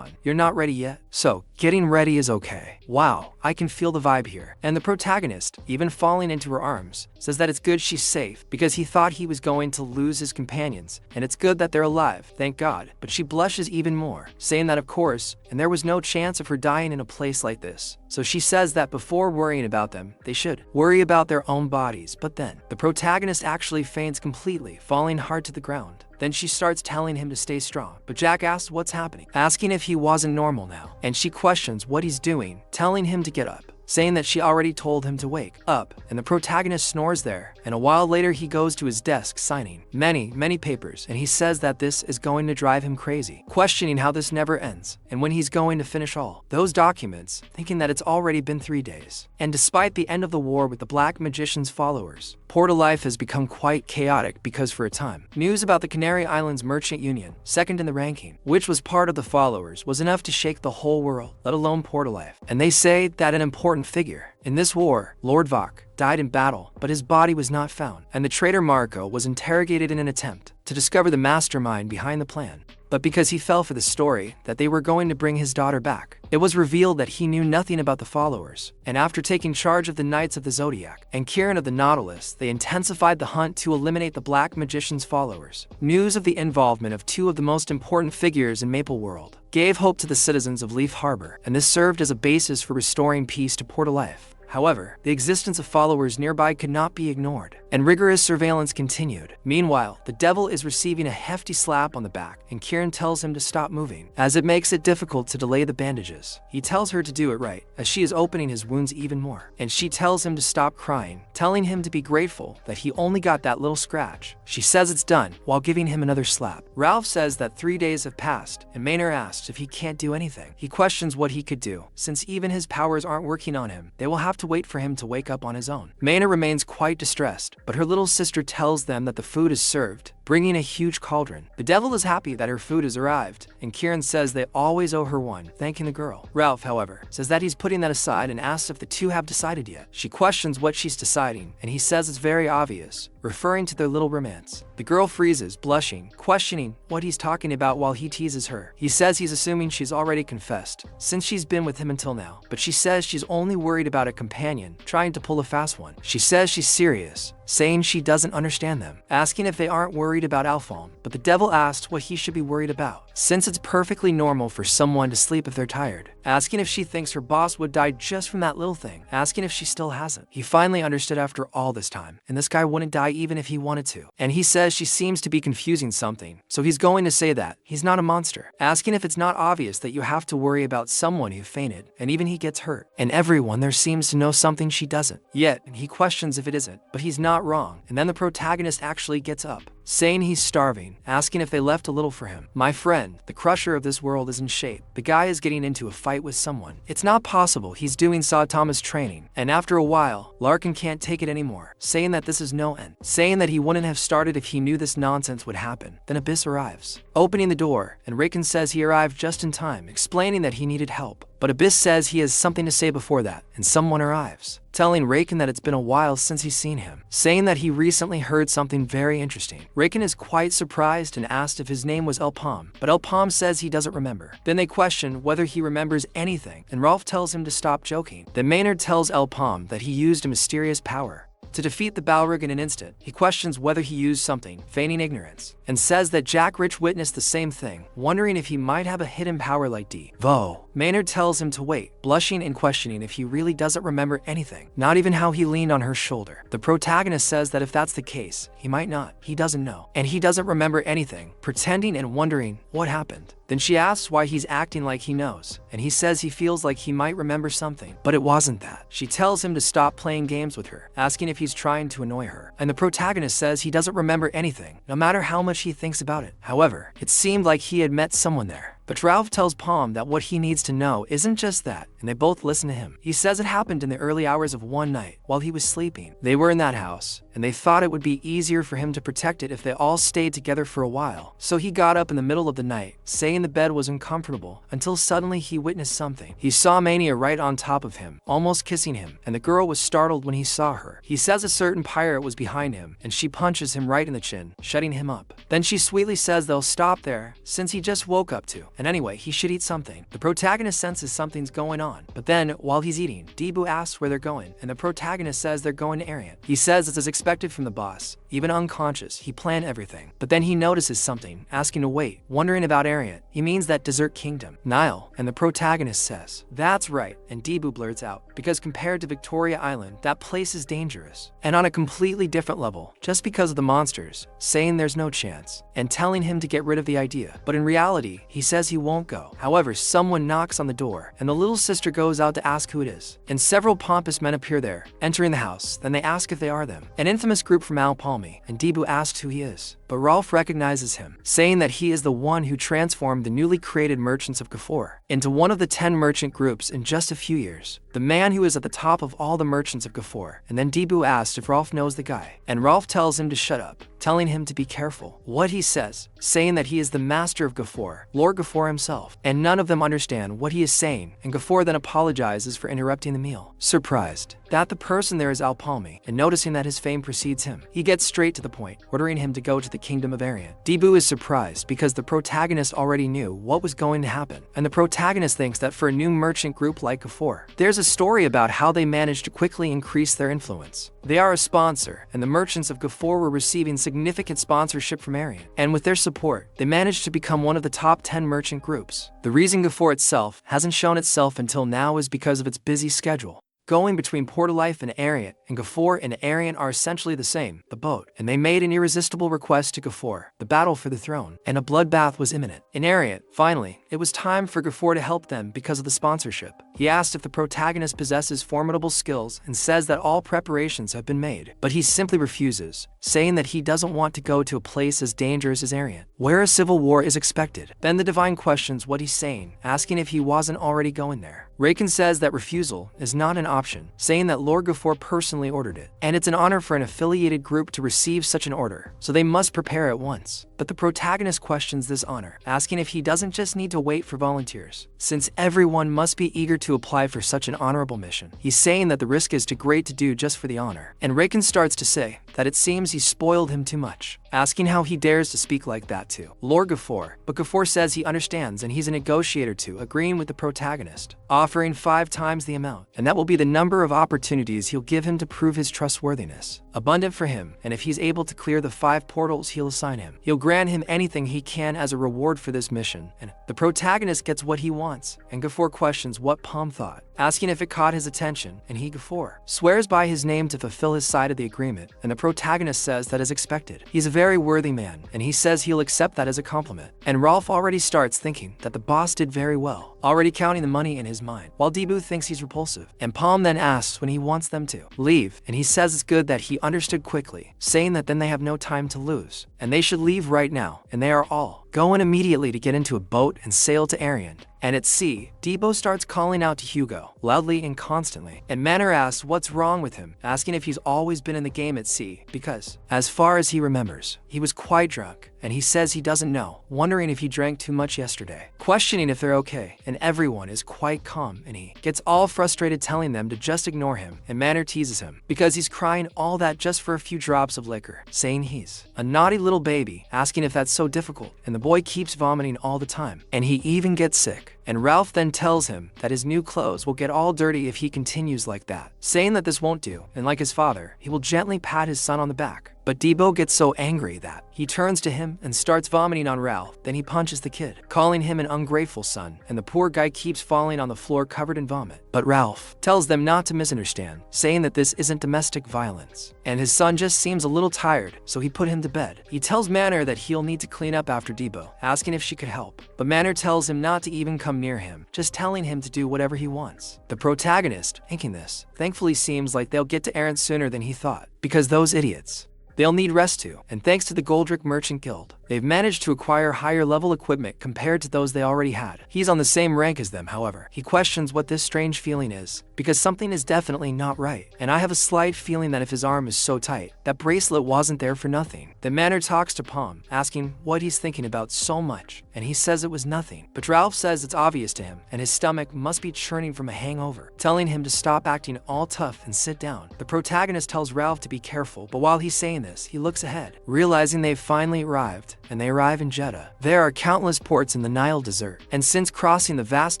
A: you're not ready yet? So, getting ready is okay. Wow, I can feel the vibe here. And the protagonist, even falling into her arms, says that it's good she's safe, because he thought he was going to lose his companions, and it's good that they're alive, thank God. But she blushes even more, saying that of course, and there was no chance of her dying in a place like this. So she says that before worrying about them, they should worry about their own bodies. But then, the protagonist actually faints completely, falling hard to the ground. Then she starts telling him to stay strong, but Jack asks what's happening, asking if he wasn't normal now, and she questions what he's doing, telling him to get up, saying that she already told him to wake up, and the protagonist snores there, and a while later he goes to his desk signing many papers, and he says that this is going to drive him crazy, questioning how this never ends, and when he's going to finish all those documents, thinking that it's already been 3 days. And despite the end of the war with the Black Magician's followers, Portal life has become quite chaotic because for a time, news about the Canary Islands Merchant Union, second in the ranking, which was part of the followers, was enough to shake the whole world, let alone Portal life. And they say that an important figure in this war, Lord Vok, died in battle, but his body was not found, and the traitor Marco was interrogated in an attempt to discover the mastermind behind the plan. but because he fell for the story that they were going to bring his daughter back. It was revealed that he knew nothing about the followers, and after taking charge of the Knights of the Zodiac and Kirin of the Nautilus, they intensified the hunt to eliminate the Black Magician's followers. News of the involvement of two of the most important figures in Maple World gave hope to the citizens of Leaf Harbor, and this served as a basis for restoring peace to Port Alive. However, the existence of followers nearby could not be ignored, and rigorous surveillance continued. Meanwhile, the devil is receiving a hefty slap on the back, and Kirin tells him to stop moving, as it makes it difficult to delay the bandages. He tells her to do it right, as she is opening his wounds even more, and she tells him to stop crying, telling him to be grateful that he only got that little scratch. She says it's done, while giving him another slap. Ralph says that 3 days have passed, and Maynard asks if he can't do anything. He questions what he could do, since even his powers aren't working on him. They will have to wait for him to wake up on his own. Maynard remains quite distressed, but her little sister tells them that the food is served, bringing a huge cauldron. The devil is happy that her food has arrived, and Kirin says they always owe her one, thanking the girl. Ralph, however, says that he's putting that aside and asks if the two have decided yet. She questions what she's deciding, and he says it's very obvious, referring to their little romance. The girl freezes, blushing, questioning what he's talking about while he teases her. He says he's assuming she's already confessed, since she's been with him until now, but she says she's only worried about a companion trying to pull a fast one. She says she's serious, saying she doesn't understand them, asking if they aren't worried about Alphonse, but the devil asks what he should be worried about, since it's perfectly normal for someone to sleep if they're tired, asking if she thinks her boss would die just from that little thing, asking if she still hasn't. He finally understood after all this time, and this guy wouldn't die even if he wanted to, and he says she seems to be confusing something, so he's going to say that he's not a monster, asking if it's not obvious that you have to worry about someone who fainted, and even he gets hurt, and everyone there seems to know something she doesn't. Yet, he questions if it isn't, but he's not wrong, and then the protagonist actually gets up, saying he's starving, asking if they left a little for him. My friend, the crusher of this world, is in shape. The guy is getting into a fight with someone. It's not possible he's doing Saitama's training, and after a while, Larkin can't take it anymore, saying that this is no end, saying that he wouldn't have started if he knew this nonsense would happen. Then Abyss arrives, opening the door, and Raken says he arrived just in time, explaining that he needed help. But Abyss says he has something to say before that, and someone arrives, telling Raken that it's been a while since he's seen him, saying that he recently heard something very interesting. Raken is quite surprised and asked if his name was Elpam, but Elpam says he doesn't remember. Then they question whether he remembers anything, and Rolf tells him to stop joking. Then Maynard tells Elpam that he used a mysterious power to defeat the Balrog in an instant. He questions whether he used something, feigning ignorance, and says that Jack Rich witnessed the same thing, wondering if he might have a hidden power like D. Vo. Maynard tells him to wait, blushing and questioning if he really doesn't remember anything, not even how he leaned on her shoulder. The protagonist says that if that's the case, he might not. He doesn't know, and he doesn't remember anything, pretending and wondering what happened. Then she asks why he's acting like he knows, and he says he feels like he might remember something, but it wasn't that. She tells him to stop playing games with her, asking if he's trying to annoy her, and the protagonist says he doesn't remember anything, no matter how much he thinks about it. However, it seemed like he had met someone there. But Ralph tells Palm that what he needs to know isn't just that, and they both listen to him. He says it happened in the early hours of one night, while he was sleeping. They were in that house, and they thought it would be easier for him to protect it if they all stayed together for a while. So he got up in the middle of the night, saying the bed was uncomfortable, until suddenly he witnessed something. He saw Mania right on top of him, almost kissing him, and the girl was startled when he saw her. He says a certain pirate was behind him, and she punches him right in the chin, shutting him up. Then she sweetly says they'll stop there, since he just woke up too. And anyway, he should eat something. The protagonist senses something's going on, but then, while he's eating, Debu asks where they're going, and the protagonist says they're going to Arian. He says it's as expected from the boss. Even unconscious, he planned everything. But then he notices something, asking to wait, wondering about Arian. He means that desert kingdom, Nile, and the protagonist says, that's right, and Debu blurts out, because compared to Victoria Island, that place is dangerous. And on a completely different level, just because of the monsters, saying there's no chance, and telling him to get rid of the idea. But in reality, he says he won't go. However, someone knocks on the door, and the little sister goes out to ask who it is. And several pompous men appear there, entering the house. Then they ask if they are them. An infamous group from Al Palmi, and Debu asks who he is. But Rolf recognizes him, saying that he is the one who transformed the newly created merchants of Kafur into one of the 10 merchant groups in just a few years. The the man who is at the top of all the merchants of Gafor. And then Debu asks if Rolf knows the guy, and Rolf tells him to shut up, telling him to be careful what he says, saying that he is the master of Gafor, Lord Gafor himself, and none of them understand what he is saying, and Gafor then apologizes for interrupting the meal. Surprised that the person there is Alpalmi, and noticing that his fame precedes him, he gets straight to the point, ordering him to go to the kingdom of Arian. Debu is surprised because the protagonist already knew what was going to happen, and the protagonist thinks that for a new merchant group like Gafor, there's a story about how they managed to quickly increase their influence. They are a sponsor, and the merchants of Gafor were receiving significant sponsorship from Arian, and with their support, they managed to become one of the top 10 merchant groups. The reason Gafor itself hasn't shown itself until now is because of its busy schedule. Going between Portalife and Arian, and Gafor and Arian are essentially the same, the boat, and they made an irresistible request to Gafor, the battle for the throne, and a bloodbath was imminent. In Arian, finally, it was time for Gafor to help them because of the sponsorship. He asked if the protagonist possesses formidable skills and says that all preparations have been made, but he simply refuses, saying that he doesn't want to go to a place as dangerous as Arian, where a civil war is expected. Then the Divine questions what he's saying, asking if he wasn't already going there. Raken says that refusal is not an option, saying that Lord Gafor personally ordered it, and it's an honor for an affiliated group to receive such an order, so they must prepare at once. But the protagonist questions this honor, asking if he doesn't just need to wait for volunteers, since everyone must be eager to apply for such an honorable mission. He's saying that the risk is too great to do just for the honor, and Raken starts to say that it seems he spoiled him too much, asking how he dares to speak like that to Lord Gafor. But Gafor says he understands and he's a negotiator too, agreeing with the protagonist, offering 5 times the amount, and that will be the number of opportunities he'll give him to prove his trustworthiness, abundant for him, and if he's able to clear the 5 portals he'll assign him, he'll grant him anything he can as a reward for this mission. And the protagonist gets what he wants, and Gafor questions what Palm thought, asking if it caught his attention, and he, Gafor, swears by his name to fulfill his side of the agreement, and the protagonist says that is expected. He's a very worthy man, and he says he'll accept that as a compliment. And Rolf already starts thinking that the boss did very well, already counting the money in his mind, while Debu thinks he's repulsive. And Palm then asks when he wants them to leave, and he says it's good that he understood quickly, saying that then they have no time to lose, and they should leave right now, and they are all going immediately to get into a boat and sail to Arian. And at sea, Debo starts calling out to Hugo, loudly and constantly, and Manor asks what's wrong with him, asking if he's always been in the game at sea, because, as far as he remembers, he was quite drunk, and he says he doesn't know, wondering if he drank too much yesterday, questioning if they're okay, and everyone is quite calm, and he gets all frustrated telling them to just ignore him, and Manor teases him, because he's crying all that just for a few drops of liquor, saying he's a naughty little baby, asking if that's so difficult, and the boy keeps vomiting all the time, and he even gets sick. And Ralph then tells him that his new clothes will get all dirty if he continues like that, saying that this won't do, and like his father, he will gently pat his son on the back. But Debo gets so angry that he turns to him and starts vomiting on Ralph. Then he punches the kid, calling him an ungrateful son, and the poor guy keeps falling on the floor covered in vomit. But Ralph tells them not to misunderstand, saying that this isn't domestic violence, and his son just seems a little tired, so he put him to bed. He tells Manor that he'll need to clean up after Debo, asking if she could help, but Manor tells him not to even come near him, just telling him to do whatever he wants. The protagonist, thinking this, thankfully seems like they'll get to Aaron sooner than he thought, because those idiots, they'll need rest too, and thanks to the Goldrick Merchant Guild, they've managed to acquire higher level equipment compared to those they already had. He's on the same rank as them, however. He questions what this strange feeling is, because something is definitely not right, and I have a slight feeling that if his arm is so tight, that bracelet wasn't there for nothing. The Manor talks to Palm, asking what he's thinking about so much, and he says it was nothing. But Ralph says it's obvious to him, and his stomach must be churning from a hangover, telling him to stop acting all tough and sit down. The protagonist tells Ralph to be careful, but while he's saying this, he looks ahead, realizing they've finally arrived, and they arrive in Jeddah. There are countless ports in the Nile Desert, and since crossing the vast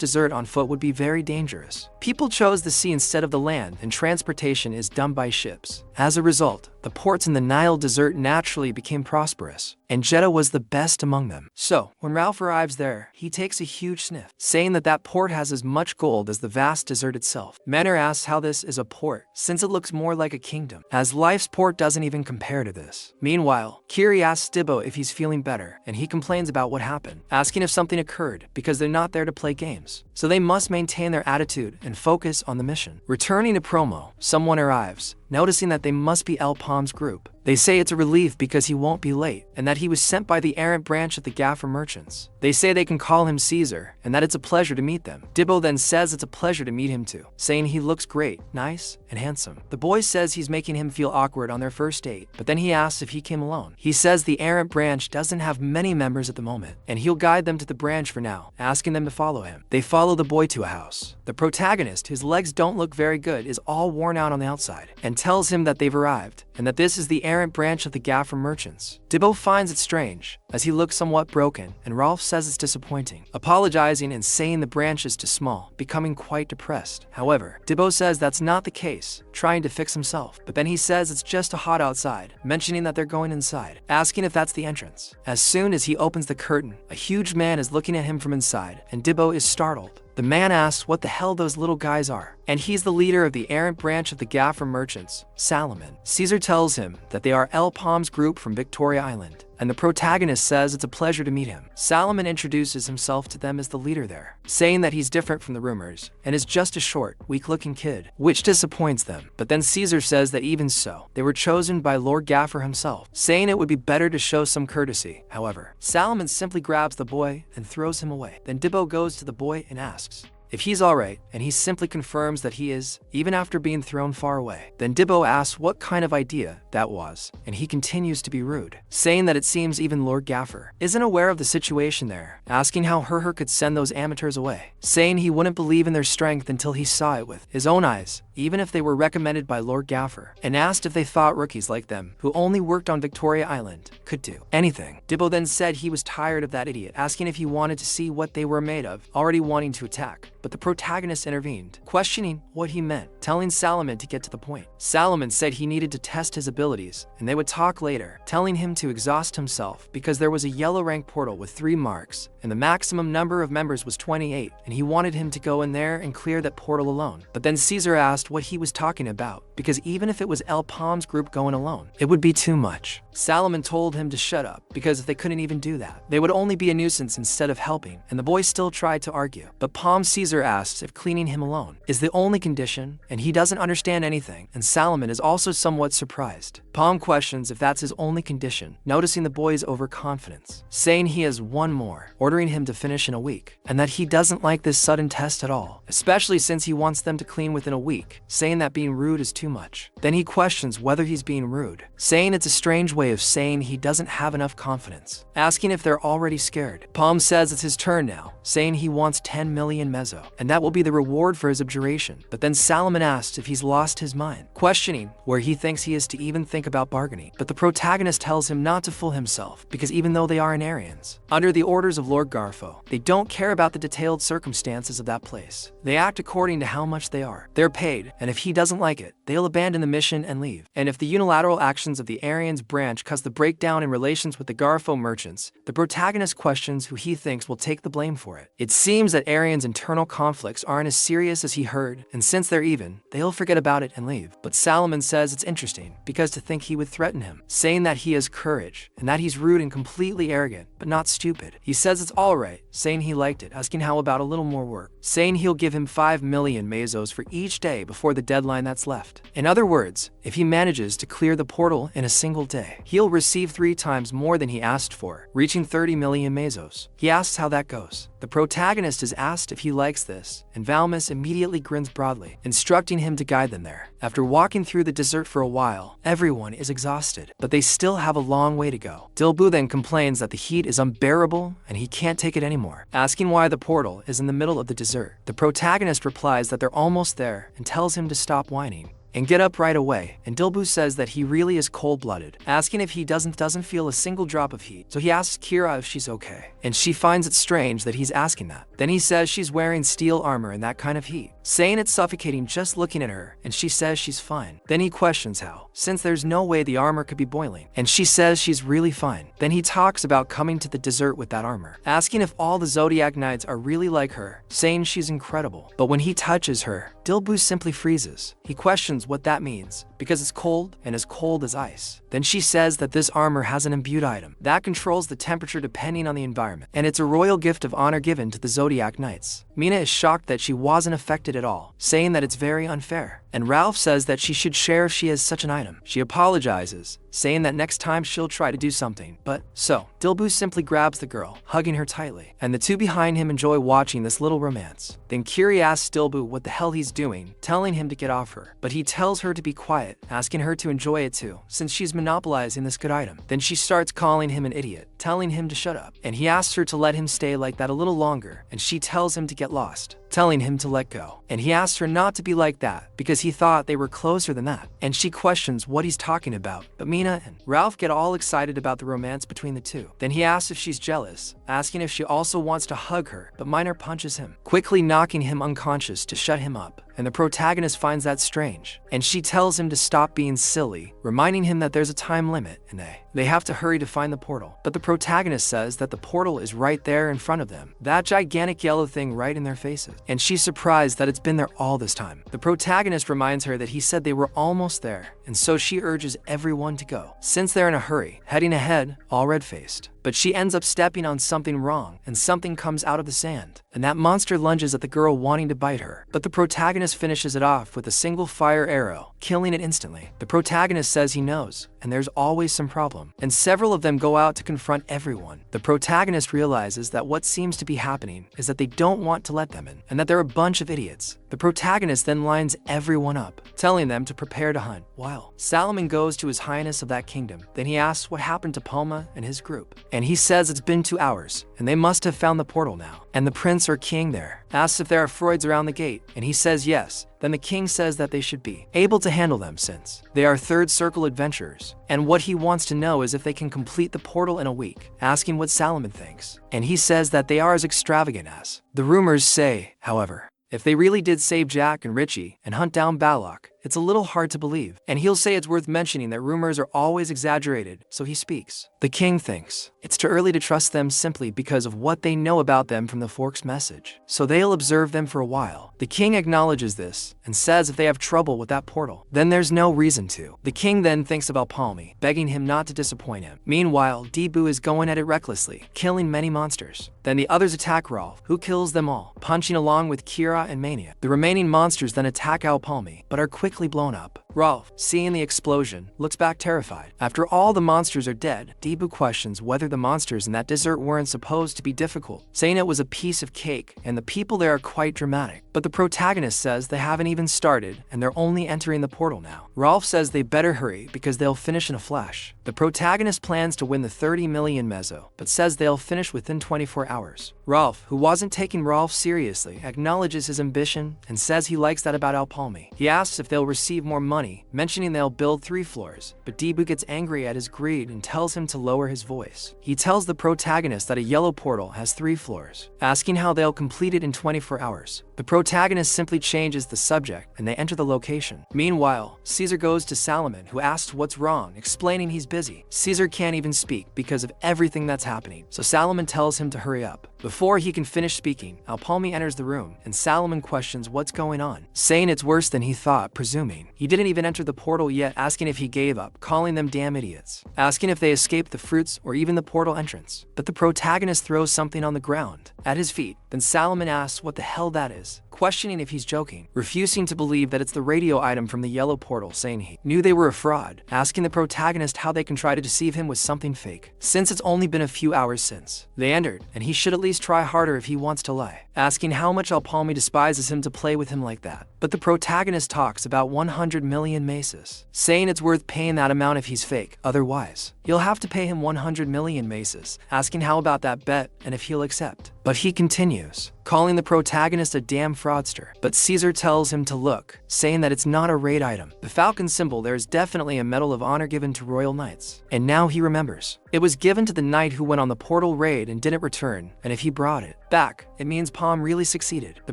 A: desert on foot would be very dangerous, people chose the sea instead of the land, and transportation is done by ships. As a result, the ports in the Nile Desert naturally became prosperous, and Jeddah was the best among them. So, when Ralph arrives there, he takes a huge sniff, saying that that port has as much gold as the vast desert itself. Manor asks how this is a port, since it looks more like a kingdom, as life's port doesn't even compare to this. Meanwhile, Kiri asks Dibbo if he's feeling better, and he complains about what happened, asking if something occurred, because they're not there to play games, so they must maintain their attitude and focus on the mission. Returning to promo, someone arrives, noticing that they must be El Palm's group. They say it's a relief because he won't be late, and that he was sent by the errant branch of the Gaffer merchants. They say they can call him Caesar, and that it's a pleasure to meet them. Dibbo then says it's a pleasure to meet him too, saying he looks great, nice, and handsome. The boy says he's making him feel awkward on their first date, but then he asks if he came alone. He says the errant branch doesn't have many members at the moment, and he'll guide them to the branch for now, asking them to follow him. They follow the boy to a house. The protagonist, whose legs don't look very good, is all worn out on the outside, and tells him that they've arrived, and that this is the errant branch of the Gaffer merchants. Dibbo finds it strange, as he looks somewhat broken, and Rolf says it's disappointing, apologizing and saying the branch is too small, becoming quite depressed. However, Dibbo says that's not the case, trying to fix himself, but then he says it's just hot outside, mentioning that they're going inside, asking if that's the entrance. As soon as he opens the curtain, a huge man is looking at him from inside, and Dibbo is startled. The man asks what the hell those little guys are, and he's the leader of the errant branch of the Gaffer merchants, Salomon. Caesar tells him that they are El Palm's group from Victoria Island, and the protagonist says it's a pleasure to meet him. Salomon introduces himself to them as the leader there, saying that he's different from the rumors, and is just a short, weak-looking kid, which disappoints them. But then Caesar says that even so, they were chosen by Lord Gaffer himself, saying it would be better to show some courtesy. However, Salomon simply grabs the boy and throws him away. Then Dibbo goes to the boy and asks if he's alright, and he simply confirms that he is, even after being thrown far away. Then Dibbo asks what kind of idea that was, and he continues to be rude, saying that it seems even Lord Gaffer isn't aware of the situation there, asking how Herher could send those amateurs away, saying he wouldn't believe in their strength until he saw it with his own eyes, even if they were recommended by Lord Gaffer, and asked if they thought rookies like them, who only worked on Victoria Island, could do anything. Dibbo then said he was tired of that idiot, asking if he wanted to see what they were made of, already wanting to attack. But the protagonist intervened, questioning what he meant, telling Salomon to get to the point. Salomon said he needed to test his abilities, and they would talk later, telling him to exhaust himself because there was a yellow rank portal with 3 marks, and the maximum number of members was 28, and he wanted him to go in there and clear that portal alone. But then Caesar asked what he was talking about, because even if it was El Palm's group going alone, it would be too much. Salomon told him to shut up, because if they couldn't even do that, they would only be a nuisance instead of helping, and the boy still tried to argue. But Palm Caesar asks if cleaning him alone is the only condition, and he doesn't understand anything, and Salomon is also somewhat surprised. Palm questions if that's his only condition, noticing the boy's overconfidence, saying he has one more, ordering him to finish in a week, and that he doesn't like this sudden test at all, especially since he wants them to clean within a week, saying that being rude is too much. Then he questions whether he's being rude, saying it's a strange way of saying he doesn't have enough confidence, asking if they're already scared. Palm says it's his turn now, saying he wants 10 million mezzo, and that will be the reward for his abjuration. But then Salomon asks if he's lost his mind, questioning where he thinks he is to even think about bargaining. But the protagonist tells him not to fool himself, because even though they are Anarians, under the orders of Lord Garfo, they don't care about the detailed circumstances of that place. They act according to how much they are. They're paid, and if he doesn't like it, they'll abandon the mission and leave. And if the unilateral actions of the Aryans branch cause the breakdown in relations with the Garfo merchants, the protagonist questions who he thinks will take the blame for it. It seems that Aryans' internal conflicts aren't as serious as he heard, and since they're even, they'll forget about it and leave. But Salomon says it's interesting, because to think he would threaten him, saying that he has courage, and that he's rude and completely arrogant, but not stupid. He says it's alright, saying he liked it, asking how about a little more work, saying he'll give him 5 million mesos for each day before the deadline that's left. In other words, if he manages to clear the portal in a single day, he'll receive 3 times more than he asked for, reaching 30 million mesos. He asks how that goes. The protagonist is asked if he likes this, and Valmus immediately grins broadly, instructing him to guide them there. After walking through the desert for a while, everyone is exhausted, but they still have a long way to go. Dilbu then complains that the heat is unbearable and he can't take it anymore, asking why the portal is in the middle of the desert. The protagonist replies that they're almost there and tells him to stop whining and get up right away, and Dilbu says that he really is cold-blooded, asking if he doesn't feel a single drop of heat. So he asks Kira if she's okay, and she finds it strange that he's asking that. Then he says she's wearing steel armor in that kind of heat, saying it's suffocating just looking at her, and she says she's fine. Then he questions how, since there's no way the armor could be boiling, and she says she's really fine. Then he talks about coming to the desert with that armor, asking if all the Zodiac Knights are really like her, saying she's incredible. But when he touches her, Dilbu simply freezes. He questions what that means, because it's cold and as cold as ice. Then she says that this armor has an imbued item that controls the temperature depending on the environment, and it's a royal gift of honor given to the Zodiac Knights. Mina is shocked that she wasn't affected at all, saying that it's very unfair. And Ralph says that she should share if she has such an item. She apologizes, saying that next time she'll try to do something. But so, Dilbu simply grabs the girl, hugging her tightly, and the two behind him enjoy watching this little romance. Then Kiri asks Dilbu what the hell he's doing, telling him to get off her. But he tells her to be quiet, asking her to enjoy it too, since she's monopolizing this good item. Then she starts calling him an idiot, telling him to shut up. And he asks her to let him stay like that a little longer, and she tells him to get lost, telling him to let go. And he asks her not to be like that, because he thought they were closer than that. And she questions what he's talking about, but Mina and Ralph get all excited about the romance between the two. Then he asks if she's jealous, asking if she also wants to hug her, but Minor punches him, quickly knocking him unconscious to shut him up. And the protagonist finds that strange, and she tells him to stop being silly, reminding him that there's a time limit and they have to hurry to find the portal. But the protagonist says that the portal is right there in front of them, that gigantic yellow thing right in their faces, and she's surprised that it's been there all this time. The protagonist reminds her that he said they were almost there, and so she urges everyone to go, since they're in a hurry, heading ahead, all red-faced. But she ends up stepping on something wrong, and something comes out of the sand, and that monster lunges at the girl wanting to bite her. But the protagonist finishes it off with a single fire arrow, killing it instantly. The protagonist says he knows, and there's always some problem, and several of them go out to confront everyone. The protagonist realizes that what seems to be happening is that they don't want to let them in, and that they're a bunch of idiots. The protagonist then lines everyone up, telling them to prepare to hunt. While Salomon goes to His Highness of that kingdom, then he asks what happened to Palma and his group, and he says it's been 2 hours, and they must have found the portal now. And the prince or king there asks if there are Freuds around the gate, and he says yes. Then the king says that they should be able to handle them since they are third circle adventurers. And what he wants to know is if they can complete the portal in a week, asking what Salomon thinks. And he says that they are as extravagant as the rumors say. However, if they really did save Jack and Richie and hunt down Balok, it's a little hard to believe. And he'll say it's worth mentioning that rumors are always exaggerated, so he speaks. The king thinks it's too early to trust them simply because of what they know about them from the Fork's message, so they'll observe them for a while. The king acknowledges this and says if they have trouble with that portal, then there's no reason to. The king then thinks about Palmy, begging him not to disappoint him. Meanwhile, Debu is going at it recklessly, killing many monsters. Then the others attack Rolf, who kills them all, punching along with Kira and Mania. The remaining monsters then attack Al Palmy, but are quickly blown up. Rolf, seeing the explosion, looks back terrified. After all the monsters are dead, Debu questions whether the monsters in that desert weren't supposed to be difficult, saying it was a piece of cake and the people there are quite dramatic. But the protagonist says they haven't even started and they're only entering the portal now. Rolf says they better hurry because they'll finish in a flash. The protagonist plans to win the 30 million mezzo, but says they'll finish within 24 hours. Rolf, who wasn't taking Rolf seriously, acknowledges his ambition and says he likes that about Al Palmy. He asks if they'll receive more money, mentioning they'll build 3 floors, but Debu gets angry at his greed and tells him to lower his voice. He tells the protagonist that a yellow portal has 3 floors, asking how they'll complete it in 24 hours. The protagonist simply changes the subject and they enter the location. Meanwhile, Caesar goes to Salomon, who asks what's wrong, explaining he's busy. Caesar can't even speak because of everything that's happening, so Salomon tells him to hurry up. Before he can finish speaking, Al Palmy enters the room and Salomon questions what's going on, saying it's worse than he thought, presuming he didn't even enter the portal yet, asking if he gave up, calling them damn idiots, asking if they escaped the fruits or even the portal entrance. But the protagonist throws something on the ground at his feet. Then Salomon asks what the hell that is, questioning if he's joking, refusing to believe that it's the radio item from the yellow portal, saying he knew they were a fraud, asking the protagonist how they can try to deceive him with something fake, since it's only been a few hours since they entered, and he should at least try harder if he wants to lie, asking how much Al Palmy despises him to play with him like that. But the protagonist talks about 100 million maces, saying it's worth paying that amount if he's fake, otherwise you'll have to pay him 100 million maces, asking how about that bet and if he'll accept. But he continues, calling the protagonist a damn fraudster. But Caesar tells him to look, saying that it's not a raid item. The falcon symbol, there is definitely a medal of honor given to royal knights. And now he remembers. It was given to the knight who went on the portal raid and didn't return, and if he brought it back, it means Palm really succeeded. The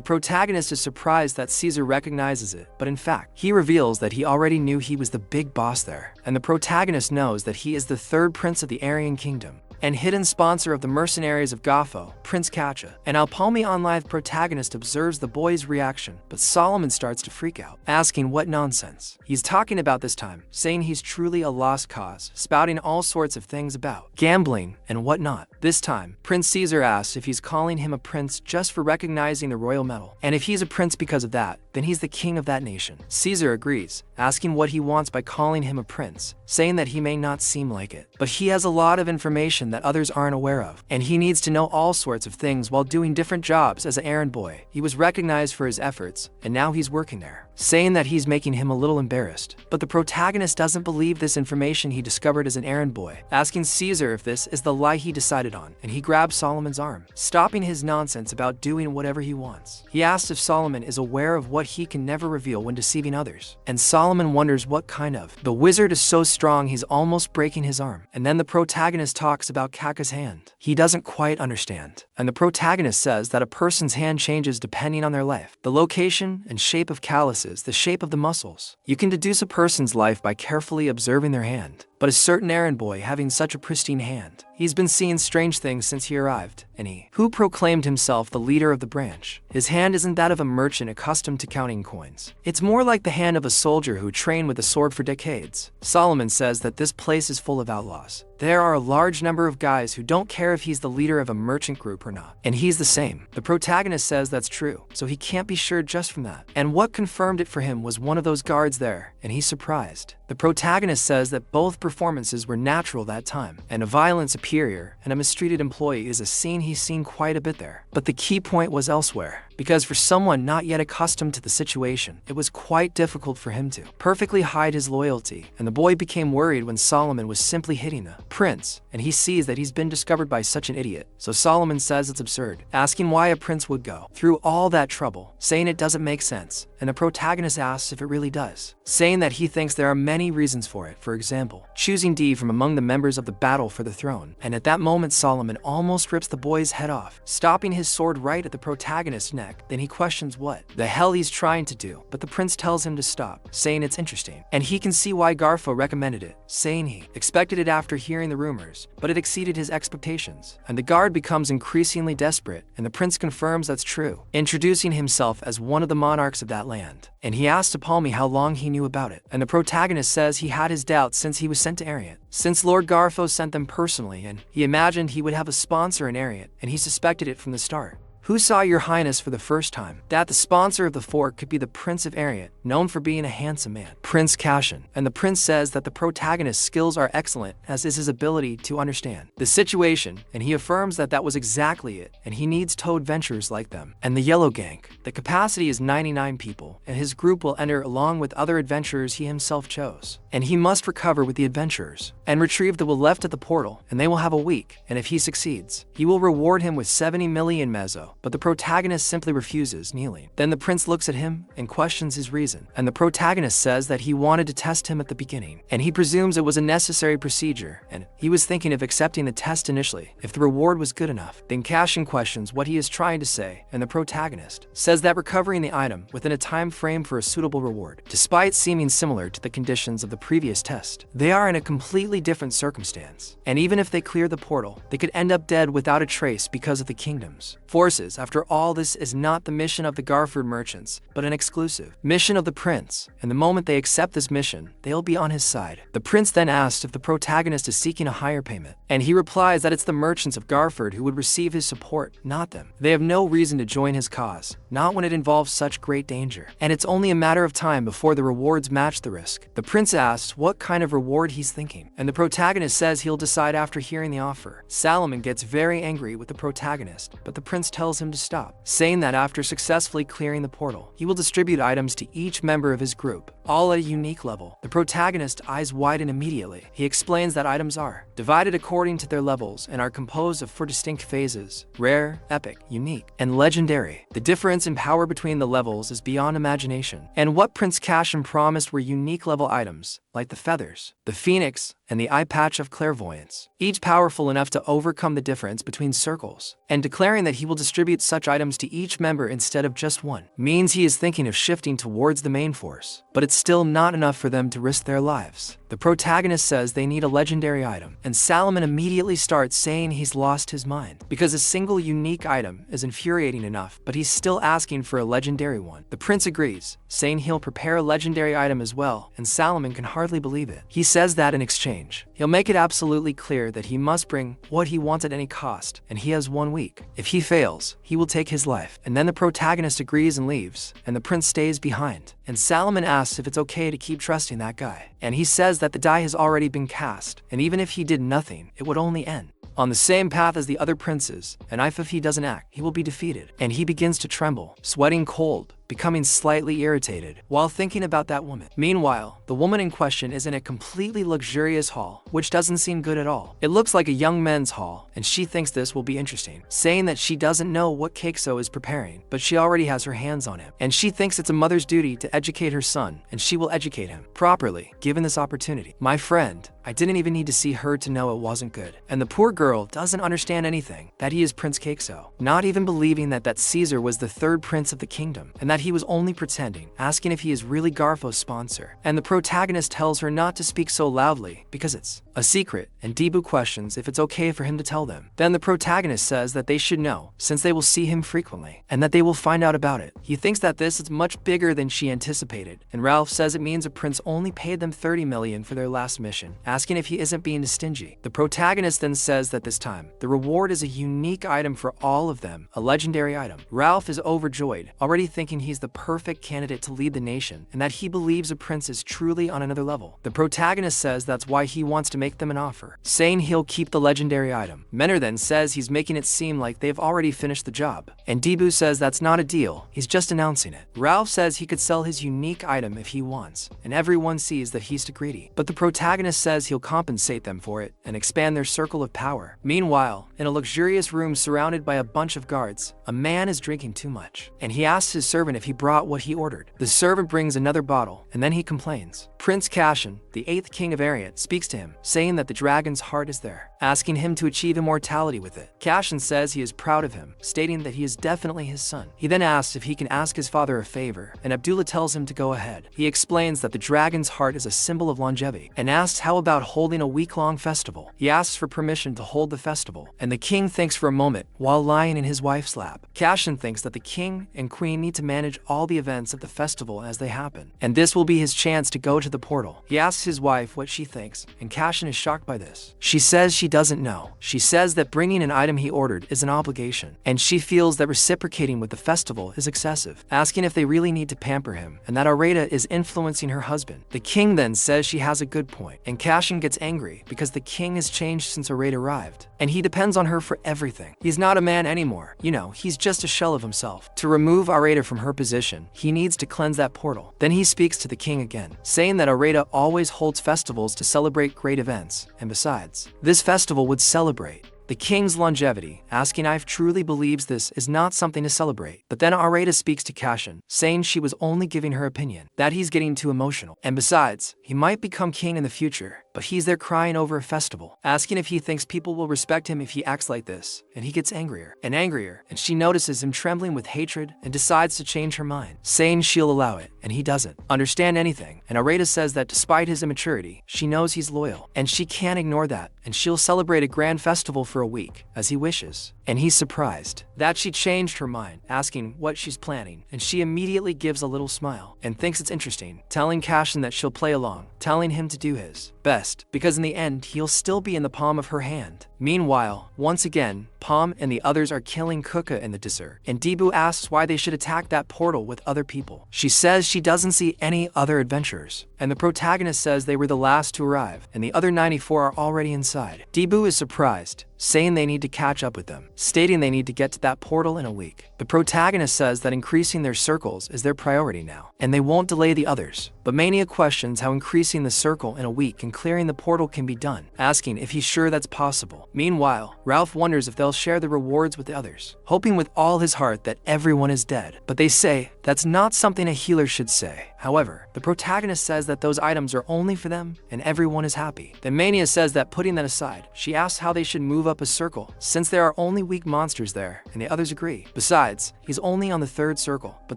A: protagonist is surprised that Caesar recognizes it, but in fact, he reveals that he already knew he was the big boss there. And the protagonist knows that he is the 3rd prince of the Aryan kingdom. and hidden sponsor of the mercenaries of Gafo, Prince Kacha. An Alpalmi OnLive protagonist observes the boy's reaction, but Solomon starts to freak out, asking what nonsense he's talking about this time, saying he's truly a lost cause, spouting all sorts of things about gambling and whatnot. This time, Prince Caesar asks if he's calling him a prince just for recognizing the royal medal, and if he's a prince because of that, then he's the king of that nation. Caesar agrees, asking what he wants by calling him a prince, saying that he may not seem like it, but he has a lot of information that others aren't aware of, and he needs to know all sorts of things while doing different jobs as an errand boy. He was recognized for his efforts, and now he's working there, saying that he's making him a little embarrassed. But the protagonist doesn't believe this information he discovered as an errand boy, asking Caesar if this is the lie he decided on, and he grabs Solomon's arm, stopping his nonsense about doing whatever he wants. He asks if Solomon is aware of what he can never reveal when deceiving others, and Solomon wonders what kind of. The wizard is so strong he's almost breaking his arm, and then the protagonist talks about Kaka's hand. He doesn't quite understand, and the protagonist says that a person's hand changes depending on their life, the location and shape of calluses, the shape of the muscles. You can deduce a person's life by carefully observing their hand. But a certain errand boy having such a pristine hand, he's been seeing strange things since he arrived, and he, who proclaimed himself the leader of the branch, his hand isn't that of a merchant accustomed to counting coins. It's more like the hand of a soldier who trained with a sword for decades. Solomon says that this place is full of outlaws. There are a large number of guys who don't care if he's the leader of a merchant group or not, and he's the same. The protagonist says that's true, so he can't be sure just from that. And what confirmed it for him was one of those guards there, and he's surprised. The protagonist says that both performances were natural that time, and a violent superior and a mistreated employee is a scene he's seen quite a bit there. But the key point was elsewhere, because for someone not yet accustomed to the situation, it was quite difficult for him to perfectly hide his loyalty, and the boy became worried when Solomon was simply hitting the prince, and he sees that he's been discovered by such an idiot. So Solomon says it's absurd, asking why a prince would go through all that trouble, saying it doesn't make sense, and the protagonist asks if it really does, saying that he thinks there are many reasons for it, for example, choosing D from among the members of the battle for the throne. And at that moment Solomon almost rips the boy's head off, stopping his sword right at the protagonist's neck. Then he questions what the hell he's trying to do, but the prince tells him to stop, saying it's interesting, and he can see why Garfo recommended it, saying he expected it after hearing the rumors, but it exceeded his expectations. And the guard becomes increasingly desperate, and the prince confirms that's true, introducing himself as one of the monarchs of that land. And he asks Palmi how long he knew about it, and the protagonist says he had his doubts since he was sent to Ariat, since Lord Garfo sent them personally, and he imagined he would have a sponsor in Ariat, and he suspected it from the start. Who saw your highness for the first time? That the sponsor of the fort could be the Prince of Ariat, known for being a handsome man, Prince Cashin. And the prince says that the protagonist's skills are excellent, as is his ability to understand the situation, and he affirms that that was exactly it, and he needs Toad Ventures like them. And the Yellow Gang, the capacity is 99 people, and his group will enter along with other adventurers he himself chose. And he must recover with the adventurers, and retrieve the will left at the portal, and they will have a week, and if he succeeds, he will reward him with 70 million mezzo. But the protagonist simply refuses, kneeling. Then the prince looks at him and questions his reason, and the protagonist says that he wanted to test him at the beginning, and he presumes it was a necessary procedure, and he was thinking of accepting the test initially, if the reward was good enough. Then Cashin questions what he is trying to say, and the protagonist says that recovering the item within a time frame for a suitable reward, despite seeming similar to the conditions of the previous test, they are in a completely different circumstance, and even if they clear the portal, they could end up dead without a trace because of the kingdom's forces. After all, this is not the mission of the Garford merchants, but an exclusive mission of the prince, and the moment they accept this mission, they'll be on his side. The prince then asks if the protagonist is seeking a higher payment, and he replies that it's the merchants of Garford who would receive his support, not them. They have no reason to join his cause, not when it involves such great danger, and it's only a matter of time before the rewards match the risk. The prince asks what kind of reward he's thinking, and the protagonist says he'll decide after hearing the offer. Solomon gets very angry with the protagonist, but the prince tells him to stop, saying that after successfully clearing the portal, he will distribute items to each member of his group, all at a unique level. The protagonist's eyes widen immediately. He explains that items are divided according to their levels and are composed of 4 distinct phases: rare, epic, unique, and legendary. The difference in power between the levels is beyond imagination, and what Prince Cashin promised were unique level items, like the feathers, the phoenix, and the eye patch of clairvoyance, each powerful enough to overcome the difference between circles, and declaring that he will distribute such items to each member instead of just one, means he is thinking of shifting towards the main force, but it's still not enough for them to risk their lives. The protagonist says they need a legendary item, and Salomon immediately starts saying he's lost his mind because a single unique item is infuriating enough, but he's still asking for a legendary one. The prince agrees, saying he'll prepare a legendary item as well, and Salomon can hardly believe it. He says that in exchange, he'll make it absolutely clear that he must bring what he wants at any cost, and he has 1 week. If he fails, he will take his life. And then the protagonist agrees and leaves, and the prince stays behind. And Salomon asks if it's okay to keep trusting that guy. And he says that the die has already been cast, and even if he did nothing, it would only end on the same path as the other princes, and if he doesn't act, he will be defeated. And he begins to tremble, sweating cold, becoming slightly irritated while thinking about that woman. Meanwhile, the woman in question is in a completely luxurious hall, which doesn't seem good at all. It looks like a young men's hall, and she thinks this will be interesting, saying that she doesn't know what Kekso is preparing, but she already has her hands on him. And she thinks it's a mother's duty to educate her son, and she will educate him properly, given this opportunity. My friend, I didn't even need to see her to know it wasn't good. And the poor girl doesn't understand anything, that he is Prince Kekso, not even believing that Caesar was the 3rd prince of the kingdom, and that he was only pretending, asking if he is really Garfo's sponsor. And the protagonist tells her not to speak so loudly because it's a secret, and Debu questions if it's okay for him to tell them. Then the protagonist says that they should know, since they will see him frequently, and that they will find out about it. He thinks that this is much bigger than she anticipated, and Ralph says it means a prince only paid them 30 million for their last mission, asking if he isn't being stingy. The protagonist then says that this time, the reward is a unique item for all of them, a legendary item. Ralph is overjoyed, already thinking he's the perfect candidate to lead the nation, and that he believes a prince is truly on another level. The protagonist says that's why he wants to make them an offer, saying he'll keep the legendary item. Menor then says he's making it seem like they've already finished the job, and Debu says that's not a deal, he's just announcing it. Ralph says he could sell his unique item if he wants, and everyone sees that he's too greedy, but the protagonist says he'll compensate them for it and expand their circle of power. Meanwhile, in a luxurious room surrounded by a bunch of guards, a man is drinking too much, and he asks his servant if he brought what he ordered. The servant brings another bottle, and then he complains. Prince Cashin, the 8th king of Ariat, speaks to him, saying that the dragon's heart is there, asking him to achieve immortality with it. Cashin says he is proud of him, stating that he is definitely his son. He then asks if he can ask his father a favor, and Abdullah tells him to go ahead. He explains that the dragon's heart is a symbol of longevity, and asks how about holding a week-long festival. He asks for permission to hold the festival, and the king thinks for a moment while lying in his wife's lap. Cashin thinks that the king and queen need to manage all the events of the festival as they happen, and this will be his chance to go to the portal. He asks his wife what she thinks, and Cashin is shocked by this. She says she doesn't know. She says that bringing an item he ordered is an obligation, and she feels that reciprocating with the festival is excessive, asking if they really need to pamper him, and that Areta is influencing her husband. The king then says she has a good point, and Cashin gets angry because the king has changed since Areta arrived, and he depends on her for everything. He's not a man anymore, he's just a shell of himself. To remove Areta from her position, he needs to cleanse that portal. Then he speaks to the king again, saying that Areta always holds festivals to celebrate great events, and besides, this festival would celebrate the king's longevity, asking if truly believes this is not something to celebrate. But then Areta speaks to Cashin, saying she was only giving her opinion, that he's getting too emotional. And besides, he might become king in the future, but he's there crying over a festival, asking if he thinks people will respect him if he acts like this. And he gets angrier, and she notices him trembling with hatred and decides to change her mind, saying she'll allow it, and he doesn't understand anything. And Areta says that despite his immaturity, she knows he's loyal, and she can't ignore that, and she'll celebrate a grand festival for a week, as he wishes. And he's surprised that she changed her mind, asking what she's planning, and she immediately gives a little smile and thinks it's interesting, telling Cashin that she'll play along, telling him to do his best, because in the end, he'll still be in the palm of her hand. Meanwhile, once again, Palm and the others are killing Kuka in the desert, and Debu asks why they should attack that portal with other people. She says she doesn't see any other adventurers, and the protagonist says they were the last to arrive, and the other 94 are already inside. Debu is surprised, saying they need to catch up with them, stating they need to get to that portal in a week. The protagonist says that increasing their circles is their priority now, and they won't delay the others. But Mania questions how increasing the circle in a week and clearing the portal can be done, asking if he's sure that's possible. Meanwhile, Ralph wonders if they'll share the rewards with the others, hoping with all his heart that everyone is dead. But they say that's not something a healer should say. However, the protagonist says that those items are only for them and everyone is happy. Then Mania says that putting that aside, she asks how they should move up a circle, since there are only weak monsters there, and the others agree. Besides, he's only on the 3rd circle, but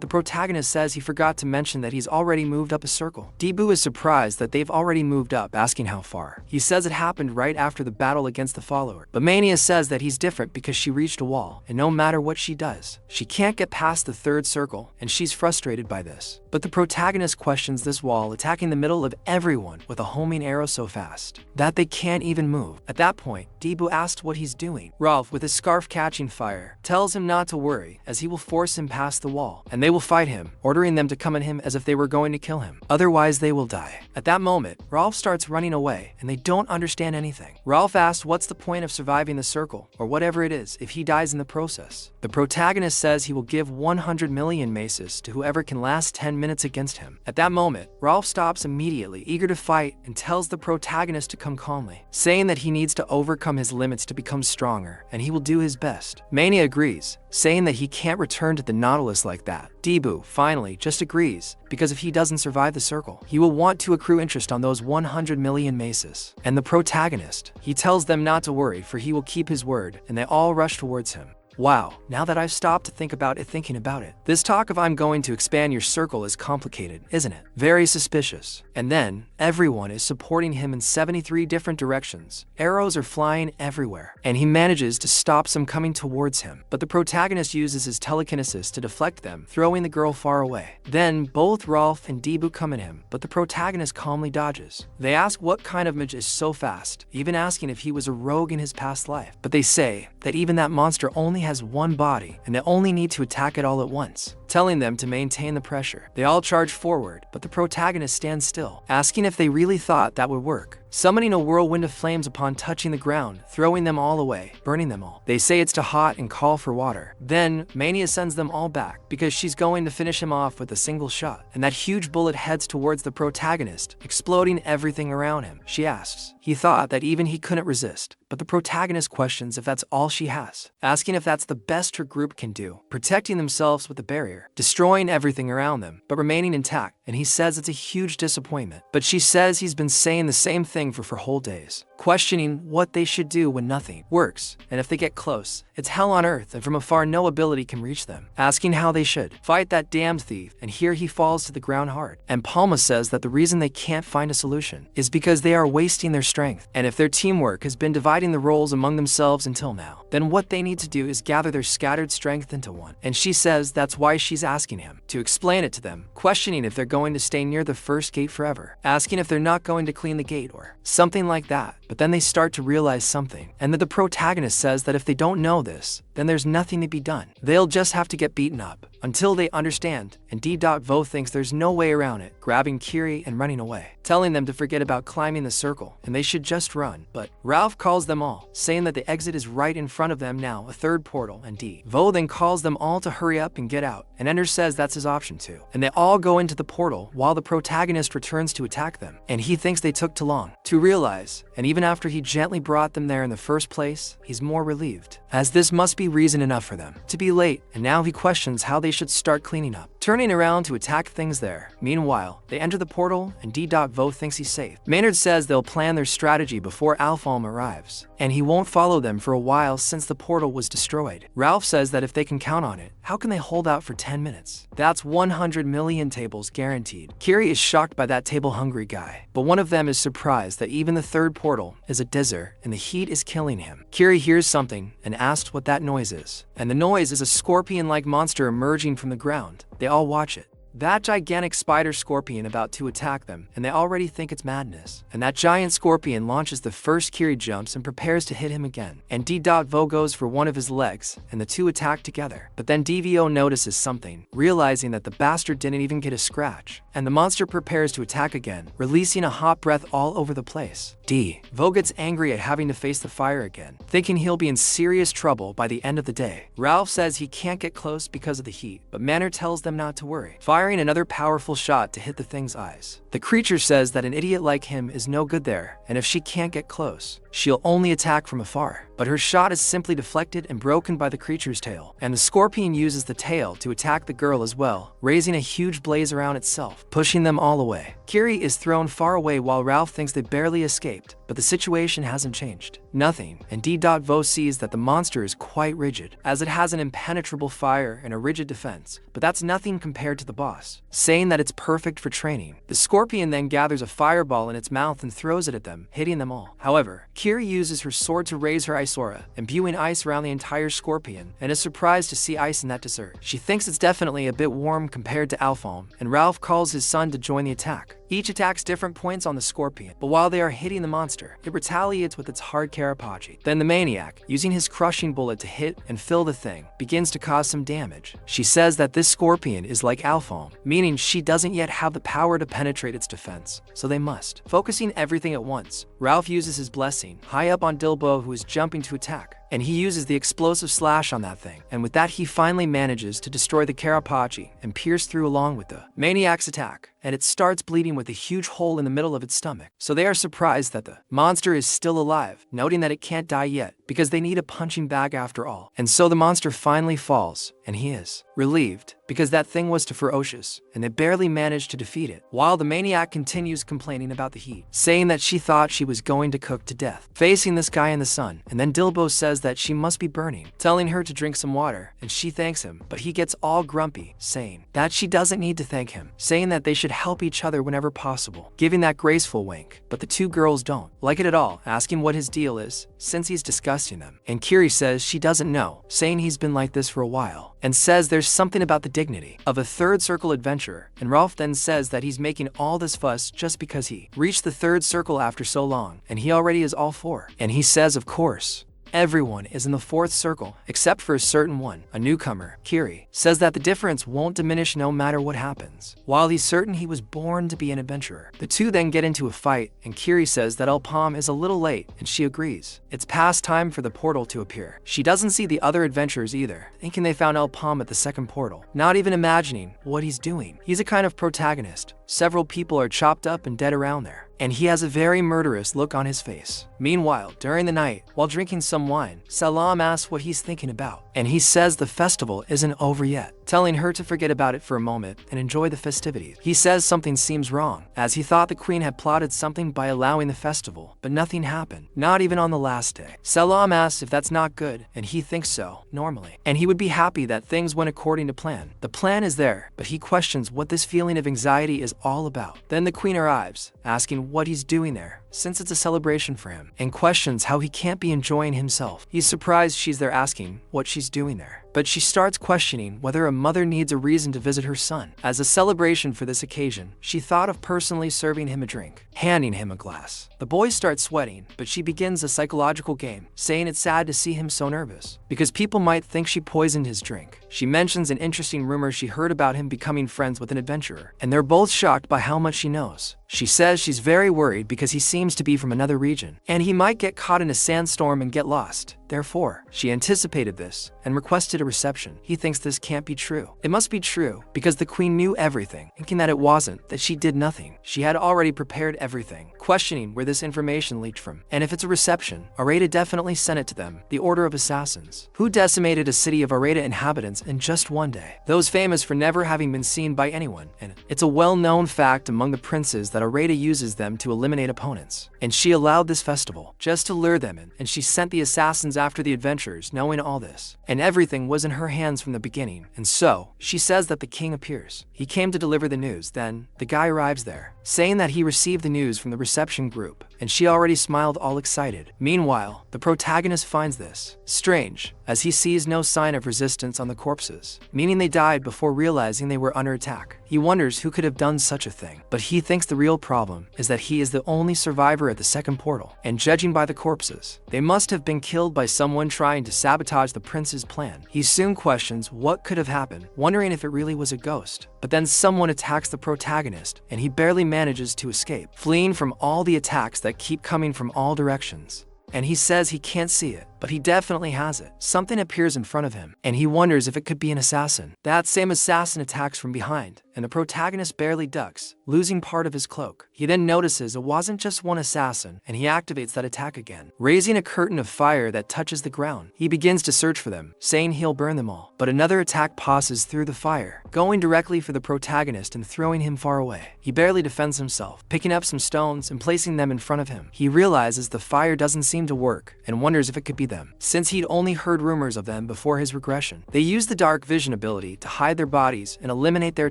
A: the protagonist says he forgot to mention that he's already moved up a circle. Debu is surprised that they've already moved up, asking how far. He says it happened right after the battle against the follower. But Mania says that he's different because she reached a wall, and no matter what she does, she can't get past the third circle, and she's frustrated by this. But the protagonist questions this wall, attacking the middle of everyone with a homing arrow so fast that they can't even move. At that point, Debu asks what he's doing. Ralph, with his scarf catching fire, tells him not to worry, as he will force him past the wall, and they will fight him, ordering them to come at him as if they were going to kill him. Otherwise, they will die. At that moment, Ralph starts running away, and they don't understand anything. Ralph asks what's the point of surviving the circle, or whatever it is, if he dies in the process. The protagonist says he will give 100 million maces to whoever can last 10 minutes against him. At that moment, Ralph stops immediately, eager to fight, and tells the protagonist to come calmly, saying that he needs to overcome his limits to become stronger, and he will do his best. Mania agrees, saying that he can't return to the Nautilus like that. Debu, finally, just agrees, because if he doesn't survive the circle, he will want to accrue interest on those 100 million maces. And the protagonist, he tells them not to worry, for he will keep his word, and they all rush towards him. Wow, now that I've stopped to think about it, this talk of I'm going to expand your circle is complicated, isn't it? Very suspicious. And then, everyone is supporting him in 73 different directions. Arrows are flying everywhere, and he manages to stop some coming towards him. But the protagonist uses his telekinesis to deflect them, throwing the girl far away. Then, both Ralph and Debu come at him, but the protagonist calmly dodges. They ask what kind of mage is so fast, even asking if he was a rogue in his past life. But they say that even that monster only has one body, and they only need to attack it all at once, telling them to maintain the pressure. They all charge forward, but the protagonist stands still, asking if they really thought that would work, summoning a whirlwind of flames upon touching the ground, throwing them all away, burning them all. They say it's too hot and call for water. Then, Mania sends them all back, because she's going to finish him off with a single shot, and that huge bullet heads towards the protagonist, exploding everything around him. She asks. He thought that even he couldn't resist, but the protagonist questions if that's all she has, asking if that's the best her group can do, protecting themselves with the barrier, destroying everything around them, but remaining intact, and he says it's a huge disappointment. But she says he's been saying the same thing for whole days, questioning what they should do when nothing works, and if they get close, it's hell on earth, and from afar no ability can reach them, asking how they should fight that damned thief, and here he falls to the ground hard. And Palma says that the reason they can't find a solution is because they are wasting their strength, and if their teamwork has been dividing the roles among themselves until now, then what they need to do is gather their scattered strength into one. And she says that's why she's asking him to explain it to them, questioning if they're going to stay near the first gate forever, asking if they're not going to clean the gate or something like that. But then they start to realize something, and that the protagonist says that if they don't know this, then there's nothing to be done. They'll just have to get beaten up until they understand, and D.Vo thinks there's no way around it, grabbing Kiri and running away, telling them to forget about climbing the circle, and they should just run. But Ralph calls them all, saying that the exit is right in front of them now, a third portal, and D.Vo then calls them all to hurry up and get out, and Ender says that's his option too. And they all go into the portal while the protagonist returns to attack them, and he thinks they took too long to realize, and even after he gently brought them there in the first place, he's more relieved, as this must be reason enough for them to be late, and now he questions how they should start cleaning up, turning around to attack things there. Meanwhile, they enter the portal, and D.Vo thinks he's safe. Maynard says they'll plan their strategy before Alfalm arrives, and he won't follow them for a while since the portal was destroyed. Ralph says that if they can count on it, how can they hold out for 10 minutes? That's 100 million tables guaranteed. Kiri is shocked by that table-hungry guy, but one of them is surprised that even the third portal is a desert, and the heat is killing him. Kiri hears something and asks what that noise is, and the noise is a scorpion-like monster emerging from the ground. They all watch it. That gigantic spider scorpion about to attack them, and they already think it's madness. And that giant scorpion launches the first. Kiri jumps and prepares to hit him again, and D.Vo goes for one of his legs, and the two attack together. But then D.Vo notices something, realizing that the bastard didn't even get a scratch, and the monster prepares to attack again, releasing a hot breath all over the place. D.Vo gets angry at having to face the fire again, thinking he'll be in serious trouble by the end of the day. Ralph says he can't get close because of the heat, but Manor tells them not to worry, firing another powerful shot to hit the thing's eyes. The creature says that an idiot like him is no good there, and if she can't get close, she'll only attack from afar. but her shot is simply deflected and broken by the creature's tail, and the scorpion uses the tail to attack the girl as well, raising a huge blaze around itself, pushing them all away. Kiri is thrown far away while Ralph thinks they barely escaped, but the situation hasn't changed. Nothing, and D.Vo sees that the monster is quite rigid, as it has an impenetrable fire and a rigid defense, but that's nothing compared to the boss, saying that it's perfect for training. The scorpion then gathers a fireball in its mouth and throws it at them, hitting them all. However, Kiri uses her sword to raise her Asura, imbuing ice around the entire scorpion, and is surprised to see ice in that dessert. She thinks it's definitely a bit warm compared to Alphonse, and Ralph calls his son to join the attack. Each attacks different points on the scorpion, but while they are hitting the monster, it retaliates with its hard carapace. Then the maniac, using his crushing bullet to hit and fill the thing, begins to cause some damage. She says that this scorpion is like Alphonse, meaning she doesn't yet have the power to penetrate its defense, so they must. Focusing everything at once, Ralph uses his blessing, high up on Dilbo, who is jumping to attack, and he uses the explosive slash on that thing, and with that he finally manages to destroy the carapace and pierce through along with the maniac's attack, and it starts bleeding with a huge hole in the middle of its stomach. So they are surprised that the monster is still alive, noting that it can't die yet, because they need a punching bag after all. And so the monster finally falls, and he is relieved, because that thing was too ferocious, and they barely managed to defeat it, while the maniac continues complaining about the heat, saying that she thought she was going to cook to death, facing this guy in the sun. And then Dilbo says that she must be burning, telling her to drink some water, and she thanks him, but he gets all grumpy, saying that she doesn't need to thank him, saying that they should help each other whenever possible, giving that graceful wink. But the two girls don't like it at all, asking what his deal is, since he's disgusting them. And Kiri says she doesn't know, saying he's been like this for a while, and says there's something about the dignity of a third circle adventurer. And Ralph then says that he's making all this fuss just because he reached the third circle after so long, and he already is all four. And he says, of course, everyone is in the fourth circle, except for a certain one, a newcomer. Kiri says that the difference won't diminish no matter what happens, while he's certain he was born to be an adventurer. The two then get into a fight, and Kiri says that Alpam is a little late, and she agrees. It's past time for the portal to appear. She doesn't see the other adventurers either, thinking they found Alpam at the second portal, not even imagining what he's doing. He's a kind of protagonist. Several people are chopped up and dead around there, and he has a very murderous look on his face. Meanwhile, during the night, while drinking some wine, Salam asks what he's thinking about, and he says the festival isn't over yet, telling her to forget about it for a moment and enjoy the festivities. He says something seems wrong, as he thought the queen had plotted something by allowing the festival, but nothing happened, not even on the last day. Salam asks if that's not good, and he thinks so, normally, and he would be happy that things went according to plan. The plan is there, but he questions what this feeling of anxiety is all about. Then the queen arrives, asking what he's doing there, since it's a celebration for him, and questions how he can't be enjoying himself. He's surprised she's there asking what she's doing there, but she starts questioning whether a mother needs a reason to visit her son. As a celebration for this occasion, she thought of personally serving him a drink, handing him a glass. The boy starts sweating, but she begins a psychological game, saying it's sad to see him so nervous, because people might think she poisoned his drink. She mentions an interesting rumor she heard about him becoming friends with an adventurer, and they're both shocked by how much she knows. She says she's very worried because he seems to be from another region, and he might get caught in a sandstorm and get lost. Therefore, she anticipated this and requested a reception. He thinks this can't be true. It must be true because the queen knew everything, thinking that it wasn't, that she did nothing. She had already prepared everything, questioning where this information leaked from. And if it's a reception, Areta definitely sent it to them, the Order of Assassins, who decimated a city of Areta inhabitants in just one day. Those famous for never having been seen by anyone, and it's a well-known fact among the princes that Areta uses them to eliminate opponents. And she allowed this festival just to lure them in, and she sent the assassins after the adventurers, knowing all this. And everything was in her hands from the beginning. And so, she says that the king appears. He came to deliver the news. Then, the guy arrives there, saying that he received the news from the reception group, and she already smiled all excited. Meanwhile, the protagonist finds this strange, as he sees no sign of resistance on the corpses, meaning they died before realizing they were under attack. He wonders who could have done such a thing, but he thinks the real problem is that he is the only survivor at the second portal, and judging by the corpses, they must have been killed by someone trying to sabotage the prince's plan. He soon questions what could have happened, wondering if it really was a ghost. But then someone attacks the protagonist, and he barely manages to escape, fleeing from all the attacks that keep coming from all directions. And he says he can't see it, but he definitely has it. Something appears in front of him, and he wonders if it could be an assassin. That same assassin attacks from behind, and the protagonist barely ducks, losing part of his cloak. He then notices it wasn't just one assassin, and he activates that attack again, raising a curtain of fire that touches the ground. He begins to search for them, saying he'll burn them all, but another attack passes through the fire, going directly for the protagonist and throwing him far away. He barely defends himself, picking up some stones and placing them in front of him. He realizes the fire doesn't seem to work and wonders if it could be them, since he'd only heard rumors of them before his regression. They use the dark vision ability to hide their bodies and eliminate their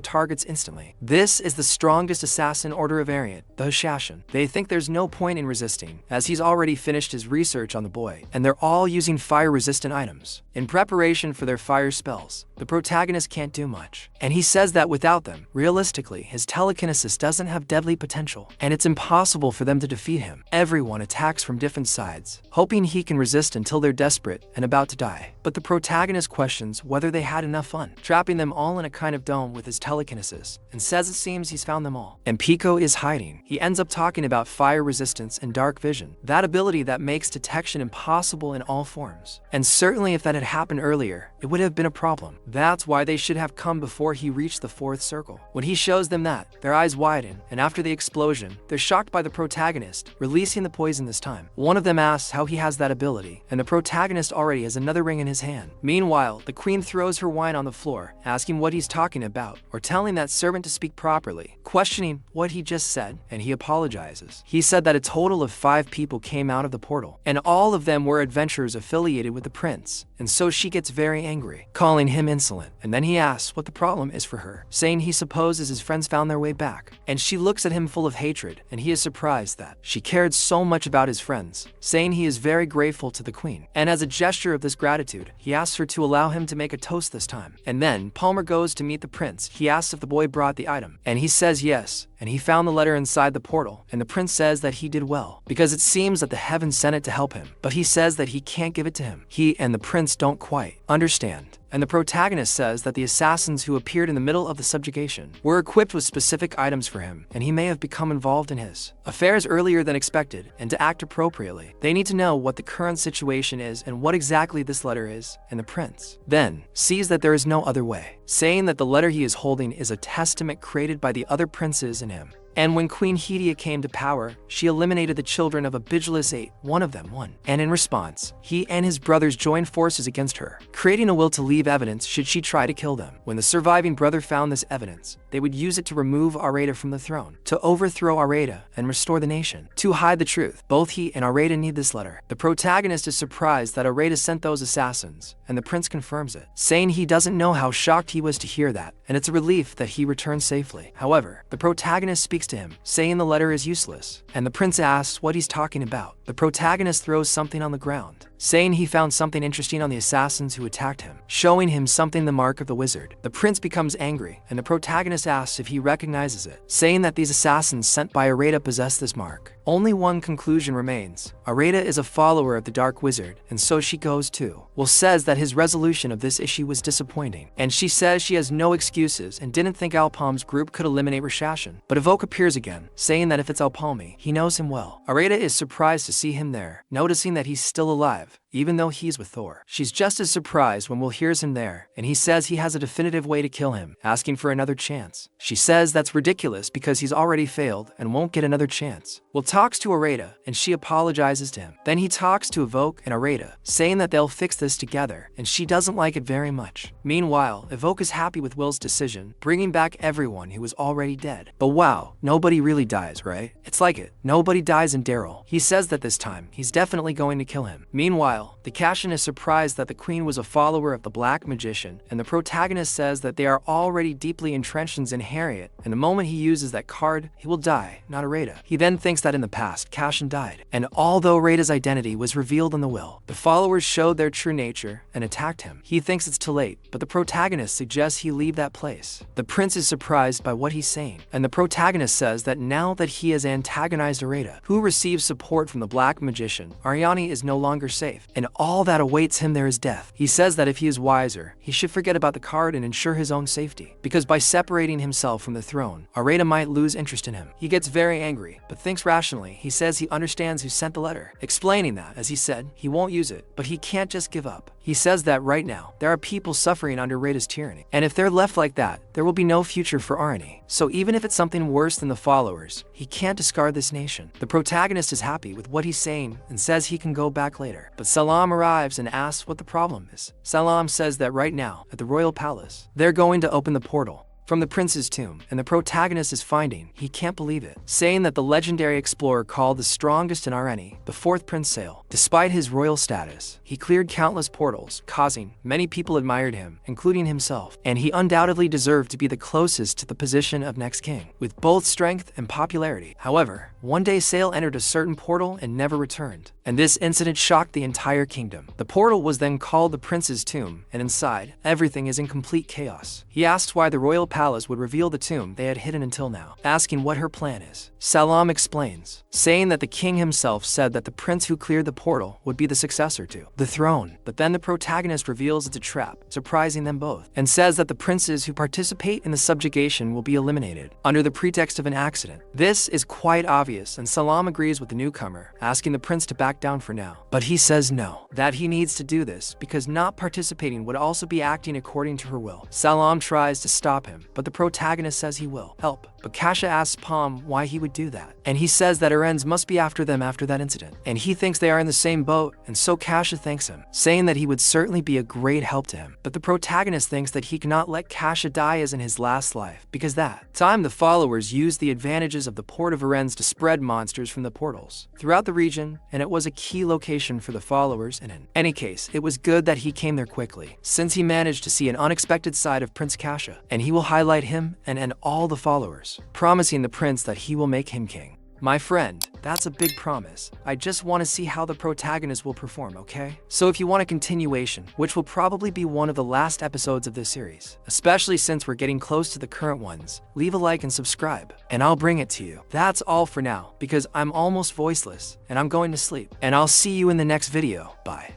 A: targets instantly. This is the strongest assassin order variant, the Hashashin. They think there's no point in resisting, as he's already finished his research on the boy, and they're all using fire-resistant items in preparation for their fire spells. The protagonist can't do much, and he says that without them, realistically, his telekinesis doesn't have deadly potential, and it's impossible for them to defeat him. Everyone attacks from different sides, hoping he can resist until they're desperate and about to die. But the protagonist questions whether they had enough fun, trapping them all in a kind of dome with his telekinesis, and says it seems he's found them all. And Pico is hiding. He ends up talking about fire resistance and dark vision, that ability that makes detection impossible in all forms. And certainly if that had happened earlier, it would have been a problem. That's why they should have come before he reached the fourth circle. When he shows them that, their eyes widen, and after the explosion, they're shocked by the protagonist, releasing the poison this time. One of them asks how he has that ability, and the protagonist already has another ring in his hand. Meanwhile, the queen throws her wine on the floor, asking what he's talking about, or telling that servant to speak properly, questioning what he just said, and he apologizes. He said that a total of 5 people came out of the portal, and all of them were adventurers affiliated with the prince, and so she gets very angry, calling him insolent, and then he asks what the problem is for her, saying he supposes his friends found their way back, and she looks at him full of hatred, and he is surprised that she cared so much about his friends, saying he is very grateful to the queen, and as a gesture of this gratitude, he asks her to allow him to make a toast this time. And then Palmer goes to meet the prince. He asks if the boy brought the item, and he says yes, and he found the letter inside the portal, and the prince says that he did well, because it seems that the heavens sent it to help him, but he says that he can't give it to him. He and the prince don't quite understand. And the protagonist says that the assassins who appeared in the middle of the subjugation were equipped with specific items for him, and he may have become involved in his affairs earlier than expected, and to act appropriately. They need to know what the current situation is and what exactly this letter is, and the prince then sees that there is no other way, saying that the letter he is holding is a testament created by the other princes and him. And when Queen Hedia came to power, she eliminated the children of Abijilus 8, one of them won. And in response, he and his brothers joined forces against her, creating a will to leave evidence should she try to kill them. When the surviving brother found this evidence, they would use it to remove Areta from the throne, to overthrow Areta and restore the nation. To hide the truth, both he and Areta need this letter. The protagonist is surprised that Areta sent those assassins, and the prince confirms it, saying he doesn't know how shocked he was to hear that, and it's a relief that he returned safely. However, the protagonist speaks to him, saying the letter is useless, and the prince asks what he's talking about. The protagonist throws something on the ground, saying he found something interesting on the assassins who attacked him, showing him something the mark of the wizard. The prince becomes angry, and the protagonist asks if he recognizes it, saying that these assassins sent by Areta possess this mark. Only one conclusion remains. Areta is a follower of the Dark Wizard, and so she goes too. Will says that his resolution of this issue was disappointing, and she says she has no excuses and didn't think Alpalm's group could eliminate Rashashin. But Evoke appears again, saying that if it's Alpalmi, he knows him well. Areta is surprised to see him there, noticing that he's still alive, even though he's with Thor. She's just as surprised when Will hears him there, and he says he has a definitive way to kill him, asking for another chance. She says that's ridiculous because he's already failed and won't get another chance. Will talks to Areta, and she apologizes to him. Then he talks to Evoke and Areta, saying that they'll fix this together, and she doesn't like it very much. Meanwhile, Evoke is happy with Will's decision, bringing back everyone who was already dead. But wow, nobody really dies, right? It's like it. Nobody dies in Daryl. He says that this time, he's definitely going to kill him. Meanwhile, the Cashin is surprised that the queen was a follower of the Black Magician, and the protagonist says that they are already deeply entrenched in Harriet, and the moment he uses that card, he will die, not Areta. He then thinks that in the past, Cashin died, and although Areta's identity was revealed in the will, the followers showed their true nature and attacked him. He thinks it's too late, but the protagonist suggests he leave that place. The prince is surprised by what he's saying, and the protagonist says that now that he has antagonized Areta, who receives support from the Black Magician, Ariani is no longer safe. and all that awaits him there is death. He says that if he is wiser, he should forget about the card and ensure his own safety, because by separating himself from the throne, Areta might lose interest in him. He gets very angry, but thinks rationally. He says he understands who sent the letter, explaining that, as he said, he won't use it, but he can't just give up. He says that right now, there are people suffering under Reta's tyranny, and if they're left like that, there will be no future for Arnie. So even if it's something worse than the followers, he can't discard this nation. The protagonist is happy with what he's saying and says he can go back later, but Salam arrives and asks what the problem is. Salam says that right now, at the royal palace, they're going to open the portal from the prince's tomb, and the protagonist is finding he can't believe it, saying that the legendary explorer called the strongest in Areni, the fourth Prince Sale. Despite his royal status, he cleared countless portals, causing many people admired him, including himself, and he undoubtedly deserved to be the closest to the position of next king, with both strength and popularity. However, one day Sale entered a certain portal and never returned, and this incident shocked the entire kingdom. The portal was then called the prince's tomb, and inside, everything is in complete chaos. He asks why the royal palace would reveal the tomb they had hidden until now, asking what her plan is. Salam explains, saying that the king himself said that the prince who cleared the portal would be the successor to the throne, but then the protagonist reveals it's a trap, surprising them both, and says that the princes who participate in the subjugation will be eliminated under the pretext of an accident. This is quite obvious, and Salam agrees with the newcomer, asking the prince to back down for now, but he says no, that he needs to do this because not participating would also be acting according to her will. Salam tries to stop him, but the protagonist says he will help. But Kasha asks Palm why he would do that, and he says that Arens must be after them after that incident, and he thinks they are in the same boat, and so Kasha thanks him, saying that he would certainly be a great help to him. But the protagonist thinks that he cannot let Kasha die as in his last life, because that time the followers used the advantages of the port of Arens to spread monsters from the portals throughout the region, and it was a key location for the followers, and in any case, it was good that he came there quickly, since he managed to see an unexpected side of Prince Kasha, and he will highlight him and all the followers, promising the prince that he will make him king. My friend, that's a big promise. I just want to see how the protagonist will perform, okay? So if you want a continuation, which will probably be one of the last episodes of this series, especially since we're getting close to the current ones, leave a like and subscribe, and I'll bring it to you. That's all for now, because I'm almost voiceless, and I'm going to sleep. And I'll see you in the next video. Bye.